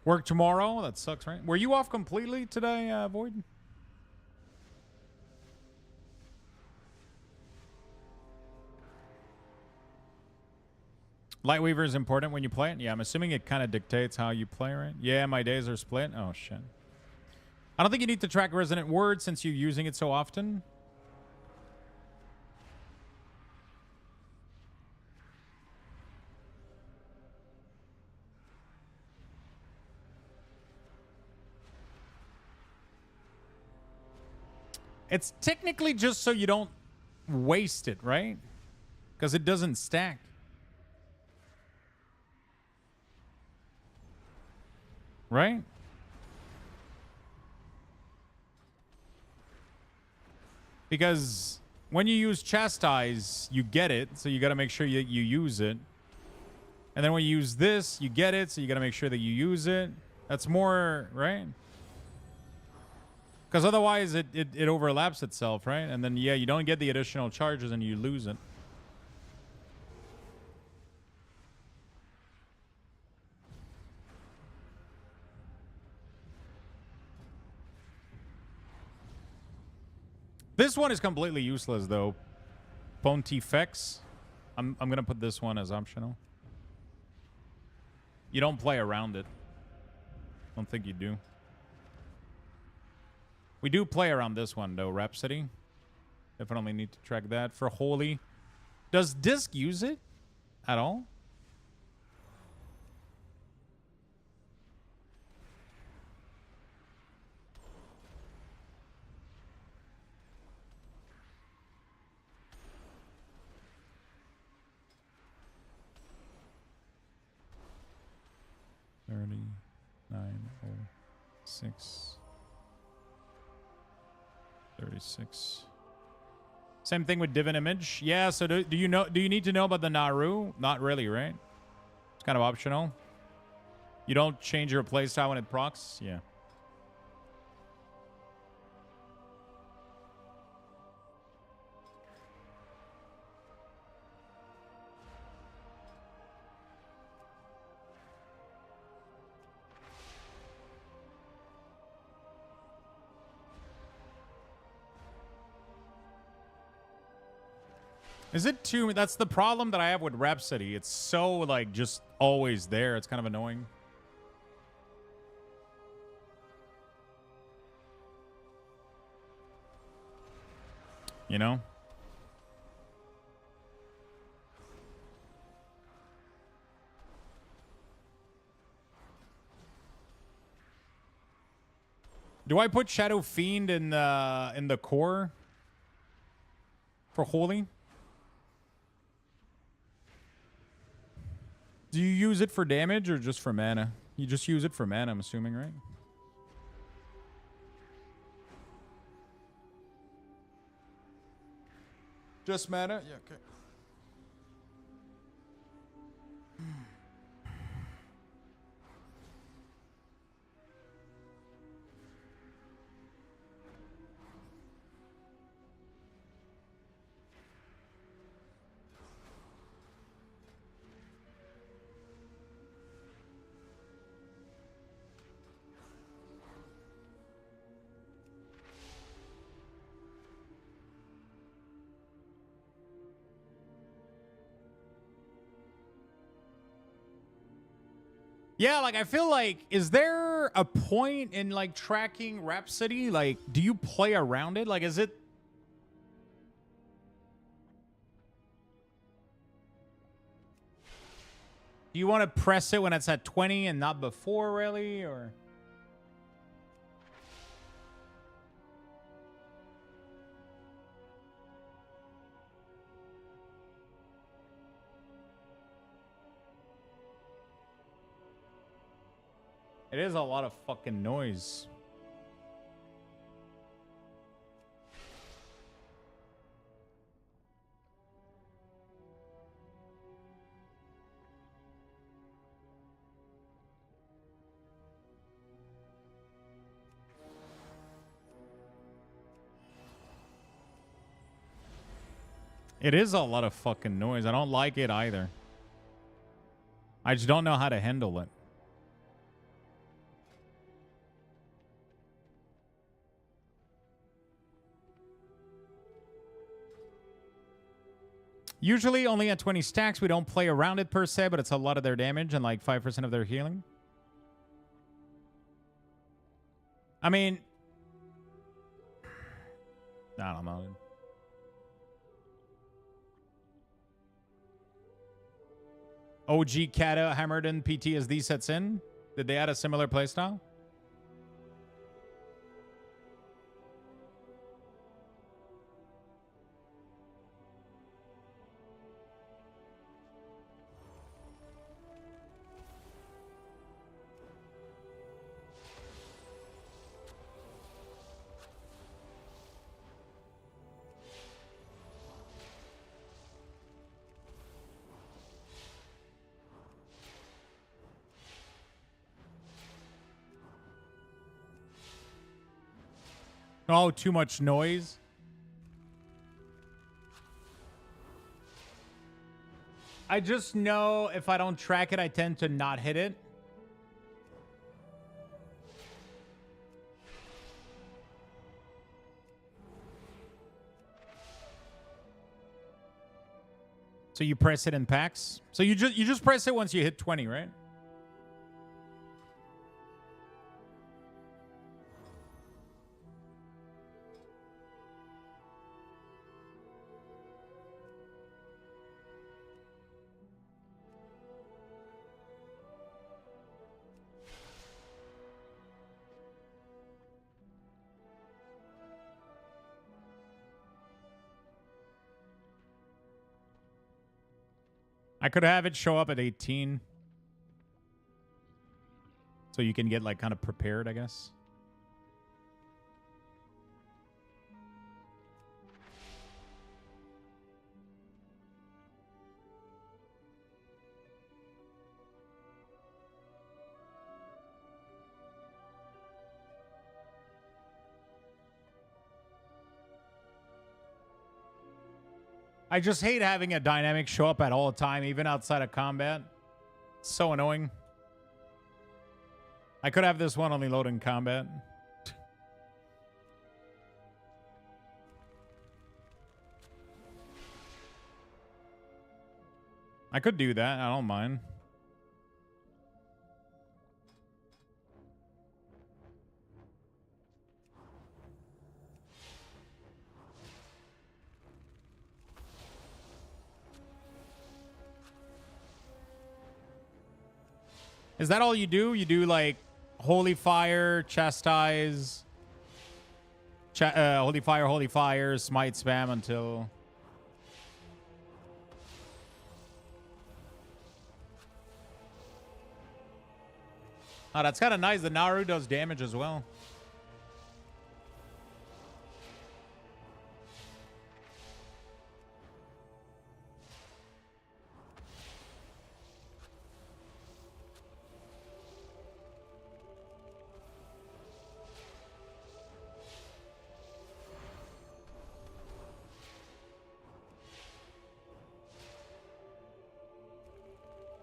Work tomorrow? That sucks, right? Were you off completely today, Void? Lightweaver is important when you play it? Yeah, I'm assuming it kind of dictates how you play, right? Yeah, my days are split. Oh, shit. I don't think you need to track resonant words since you're using it so often. It's technically just so you don't waste it, right? Because it doesn't stack. Right? Because when you use chastise, you get it, so you got to make sure you use it. And then when you use this, you get it, so you got to make sure that you use it. That's more, right? Because otherwise it overlaps itself, right? And then, yeah, you don't get the additional charges and you lose it. This one is completely useless, though. Pontifex. I'm going to put this one as optional. You don't play around it. I don't think you do. We do play around this one, though. Rhapsody. Definitely need to track that. For Holy. Does Disc use it at all? $39.06. 36. Same thing with Divine Image. Yeah, so do you need to know about the Naru? Not really, right? It's kind of optional. You don't change your playstyle when it procs? Yeah. Is it too... That's the problem that I have with Rhapsody. It's so, like, just always there. It's kind of annoying. You know? Do I put Shadow Fiend in the core for Holy? Do you use it for damage or just for mana? You just use it for mana, I'm assuming, right? Just mana? Yeah, okay. Yeah, like, I feel like, is there a point in, like, tracking Rhapsody? Like, do you play around it? Like, is it... Do you want to press it when it's at 20 and not before, really? Or... It is a lot of fucking noise. It is a lot of fucking noise. I don't like it either. I just don't know how to handle it. Usually only at 20 stacks. We don't play around it per se, but it's a lot of their damage and like 5% of their healing. I mean, I don't know. OG Kata hammered in PTSD sets in. Did they add a similar playstyle? Oh, too much noise. I just know if I don't track it, I tend to not hit it. So you press it in packs. So you just press it once you hit 20, right? I could have it show up at 18. So you can get like kind of prepared, I guess. I just hate having a dynamic show up at all the time, even outside of combat. It's so annoying. I could have this one only load in combat. I could do that. I don't mind. Is that all you do? You do like Holy Fire, Chastise, Holy Fire, Smite, Spam until... Oh, that's kind of nice. The Naru does damage as well.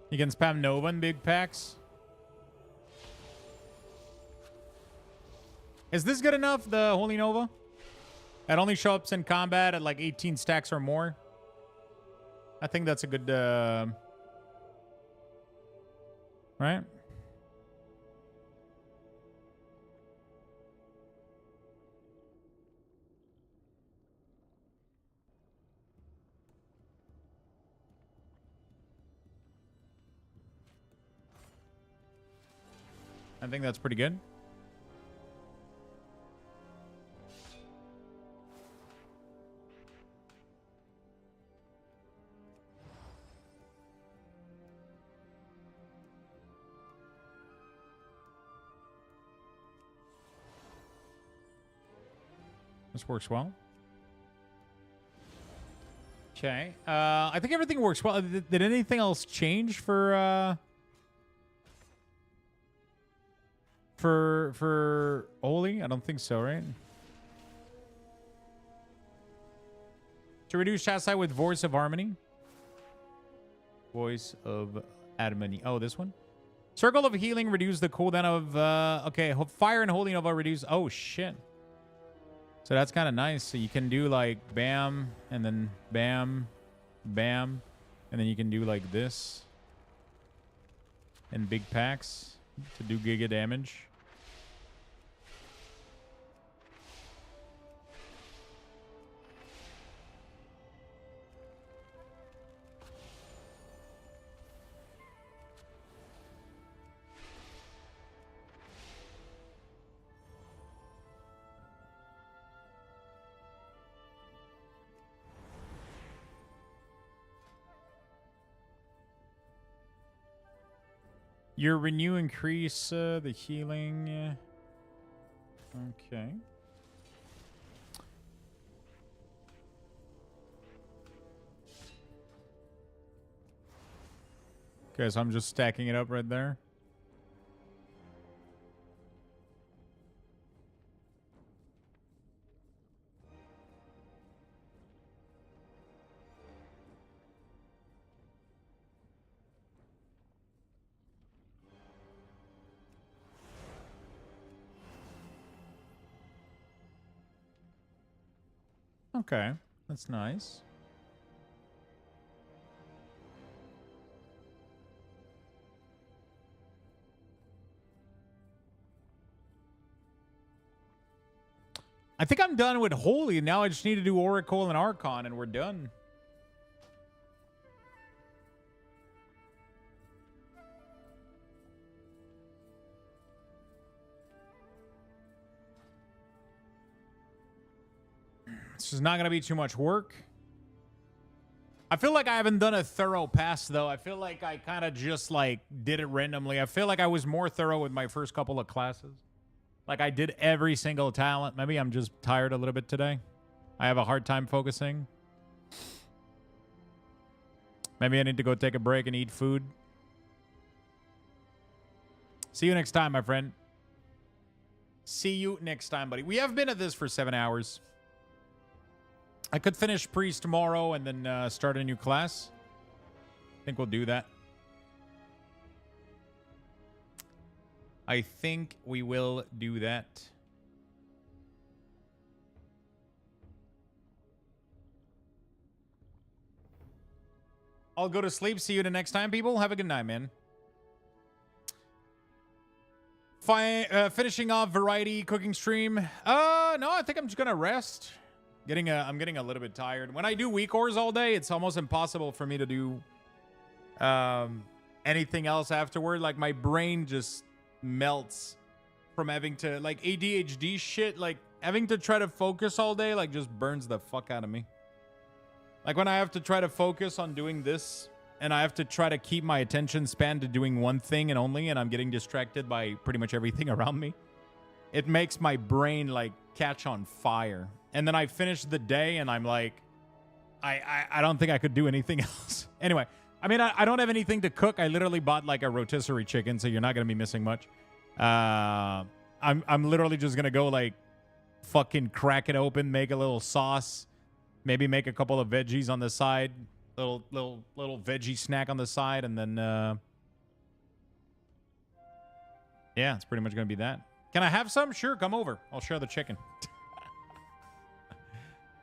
You can spam Nova in big packs. Is this good enough, the Holy Nova? It only shows up in combat at like 18 stacks or more. I think that's a good... right? I think that's pretty good. This works well. Okay. I think everything works well. Did anything else change for Holy? I don't think so, right? To reduce chastise with Voice of Harmony. Voice of Harmony. Oh, this one? Circle of Healing reduce the cooldown of... okay, Fire and Holy Nova reduce... Oh, shit. So that's kind of nice. So you can do like bam, and then bam, Bam. And then you can do like this. And big packs to do giga damage. Your renew increase the healing. Okay. Okay, so I'm just stacking it up right there. Okay, that's nice. I think I'm done with Holy. Now I just need to do Oracle and Archon, and we're done. This is not going to be too much work. I feel like I haven't done a thorough pass, though. I feel like I kind of just, like, did it randomly. I feel like I was more thorough with my first couple of classes. Like, I did every single talent. Maybe I'm just tired a little bit today. I have a hard time focusing. Maybe I need to go take a break and eat food. See you next time, my friend. See you next time, buddy. We have been at this for 7 hours. I could finish Priest tomorrow and then start a new class. I think we'll do that. I think we will do that. I'll go to sleep. See you the next time, people. Have a good night, man. Finishing off variety cooking stream. No, I think I'm just gonna rest. I'm getting a little bit tired. When I do WeakAuras all day, it's almost impossible for me to do anything else afterward. Like, my brain just melts from having to, like, ADHD shit. Like, having to try to focus all day, like, just burns the fuck out of me. Like, when I have to try to focus on doing this, and I have to try to keep my attention span to doing one thing and only, and I'm getting distracted by pretty much everything around me, it makes my brain, like, catch on fire. And then I finish the day, and I'm like, I don't think I could do anything else. Anyway, I mean, I don't have anything to cook. I literally bought, like, a rotisserie chicken, so you're not going to be missing much. I'm literally just going to go, like, fucking crack it open, make a little sauce, maybe make a couple of veggies on the side, little veggie snack on the side, and then, yeah, it's pretty much going to be that. Can I have some? Sure, come over. I'll share the chicken.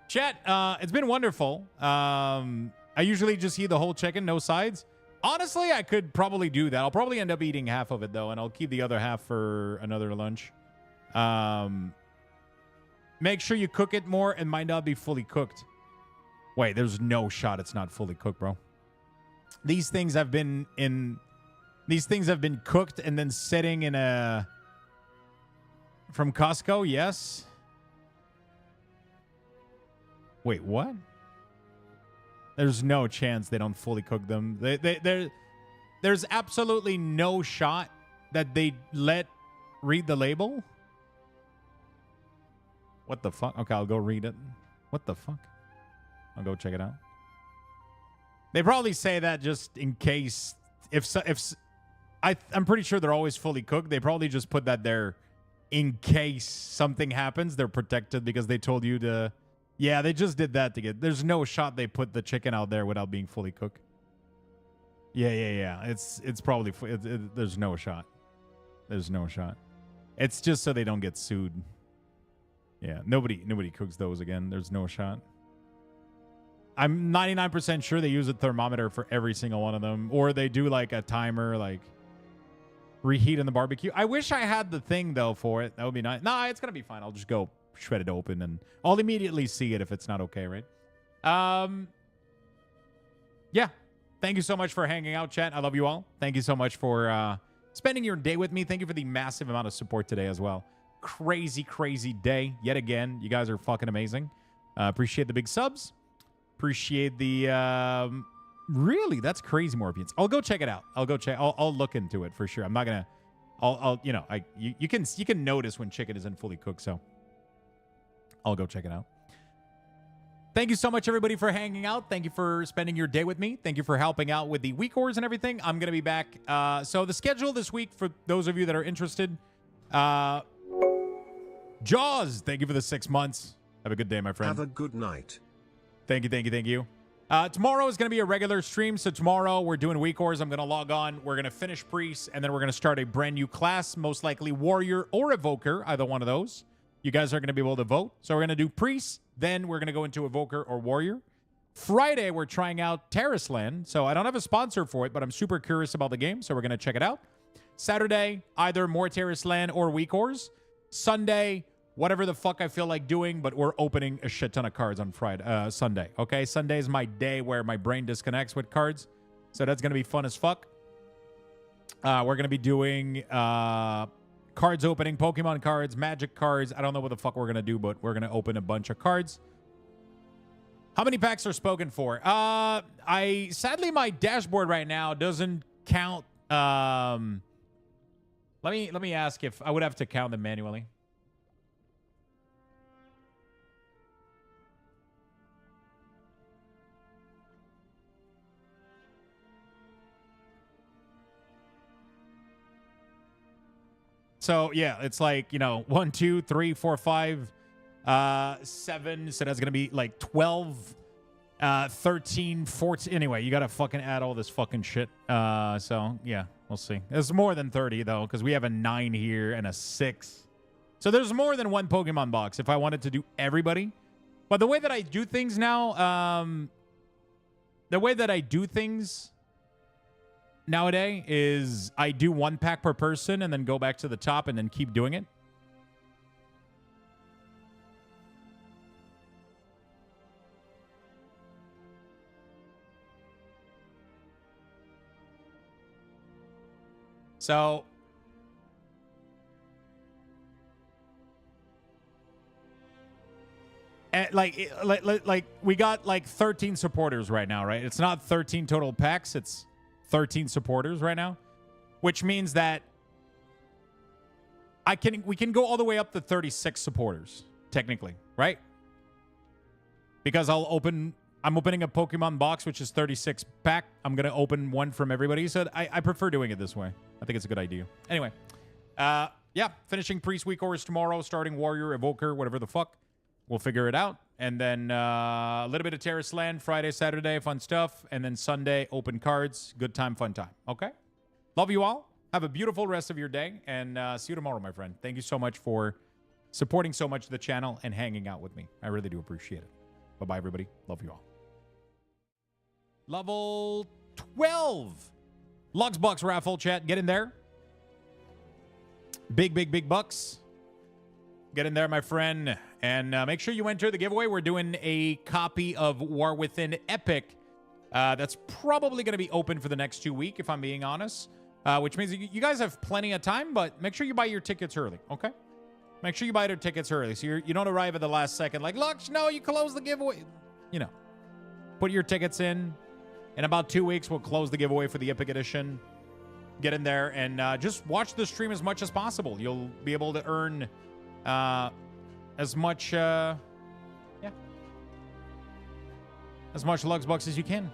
Chat, it's been wonderful. I usually just eat the whole chicken, no sides. Honestly, I could probably do that. I'll probably end up eating half of it, though, and I'll keep the other half for another lunch. Make sure you cook it more. It might not be fully cooked. Wait, there's no shot it's not fully cooked, bro. These things have been cooked and then sitting in a... From Costco, yes. Wait, what? There's no chance they don't fully cook them. There's absolutely no shot that they read the label. What the fuck? Okay, I'll go read it. What the fuck? I'll go check it out. They probably say that just in case. I'm pretty sure they're always fully cooked. They probably just put that there in case something happens. They're protected because they told you to. Yeah, they just did that to get. There's no shot they put the chicken out there without being fully cooked. Yeah. It's probably. There's no shot. There's no shot. It's just so they don't get sued. Yeah, nobody cooks those again. There's no shot. I'm 99% sure they use a thermometer for every single one of them, or they do like a timer, like reheat in the barbecue. I wish I had the thing though for it. That would be nice. Nah, it's gonna be fine. I'll just go shred it open and I'll immediately see it if it's not okay, right? Yeah. Thank you so much for hanging out, chat. I love you all. Thank you so much for spending your day with me. Thank you for the massive amount of support today as well. Crazy, crazy day yet again. You guys are fucking amazing. Appreciate the big subs. Appreciate the really, that's crazy Morpians. I'll go check it out. I'll look into it for sure. I'm not gonna I'll you know, you can notice when chicken isn't fully cooked, so I'll go check it out. Thank you so much, everybody, for hanging out. Thank you for spending your day with me. Thank you for helping out with the WeakAuras and everything. I'm going to be back. So the schedule this week, for those of you that are interested, Jaws, thank you for the 6 months. Have a good day, my friend. Have a good night. Thank you. Tomorrow is going to be a regular stream. So tomorrow we're doing WeakAuras. I'm going to log on. We're going to finish Priest, and then we're going to start a brand new class, most likely Warrior or Evoker, either one of those. You guys are going to be able to vote. So we're going to do Priest. Then we're going to go into Evoker or Warrior. Friday, we're trying out Terraceland. So I don't have a sponsor for it, but I'm super curious about the game. So we're going to check it out. Saturday, either more Terraceland or WeakAuras. Sunday, whatever the fuck I feel like doing, but we're opening a shit ton of cards on Sunday. Okay, Sunday is my day where my brain disconnects with cards. So that's going to be fun as fuck. We're going to be doing cards opening, Pokemon cards, Magic cards. I don't know what the fuck we're going to do, but we're going to open a bunch of cards. How many packs are spoken for? Sadly, my dashboard right now doesn't count. Let me ask if I would have to count them manually. So, yeah, it's like, 1, 2, 3, 4, 5, 7. So that's going to be like 12, 13, 14. Anyway, you got to fucking add all this fucking shit. So, yeah, we'll see. There's more than 30, though, because we have a 9 here and a 6. So there's more than one Pokemon box if I wanted to do everybody. But the way that I do things now, nowadays is I do 1 pack per person and then go back to the top and then keep doing it. So like we got like 13 supporters right now, right? It's not 13 total packs, it's 13 supporters right now, which means that we can go all the way up to 36 supporters technically, right? Because I'm opening a Pokemon box, which is 36 pack. I'm going to open one from everybody. So I prefer doing it this way. I think it's a good idea. Anyway, yeah, finishing Priest WeakAuras tomorrow, starting Warrior, Evoker, whatever the fuck. We'll figure it out. And then a little bit of Terraceland, Friday, Saturday, fun stuff. And then Sunday, open cards. Good time, fun time. Okay? Love you all. Have a beautiful rest of your day. And see you tomorrow, my friend. Thank you so much for supporting so much the channel and hanging out with me. I really do appreciate it. Bye-bye, everybody. Love you all. Level 12. Luxbox raffle, chat. Get in there. Big bucks. Get in there, my friend. And make sure you enter the giveaway. We're doing a copy of War Within Epic. That's probably going to be open for the next 2 weeks, if I'm being honest. Which means you guys have plenty of time, but make sure you buy your tickets early, okay? Make sure you buy your tickets early so you don't arrive at the last second like, Lux, no, you closed the giveaway. Put your tickets in. In about 2 weeks, we'll close the giveaway for the Epic Edition. Get in there and just watch the stream as much as possible. You'll be able to earn as much, as much Luxbox as you can.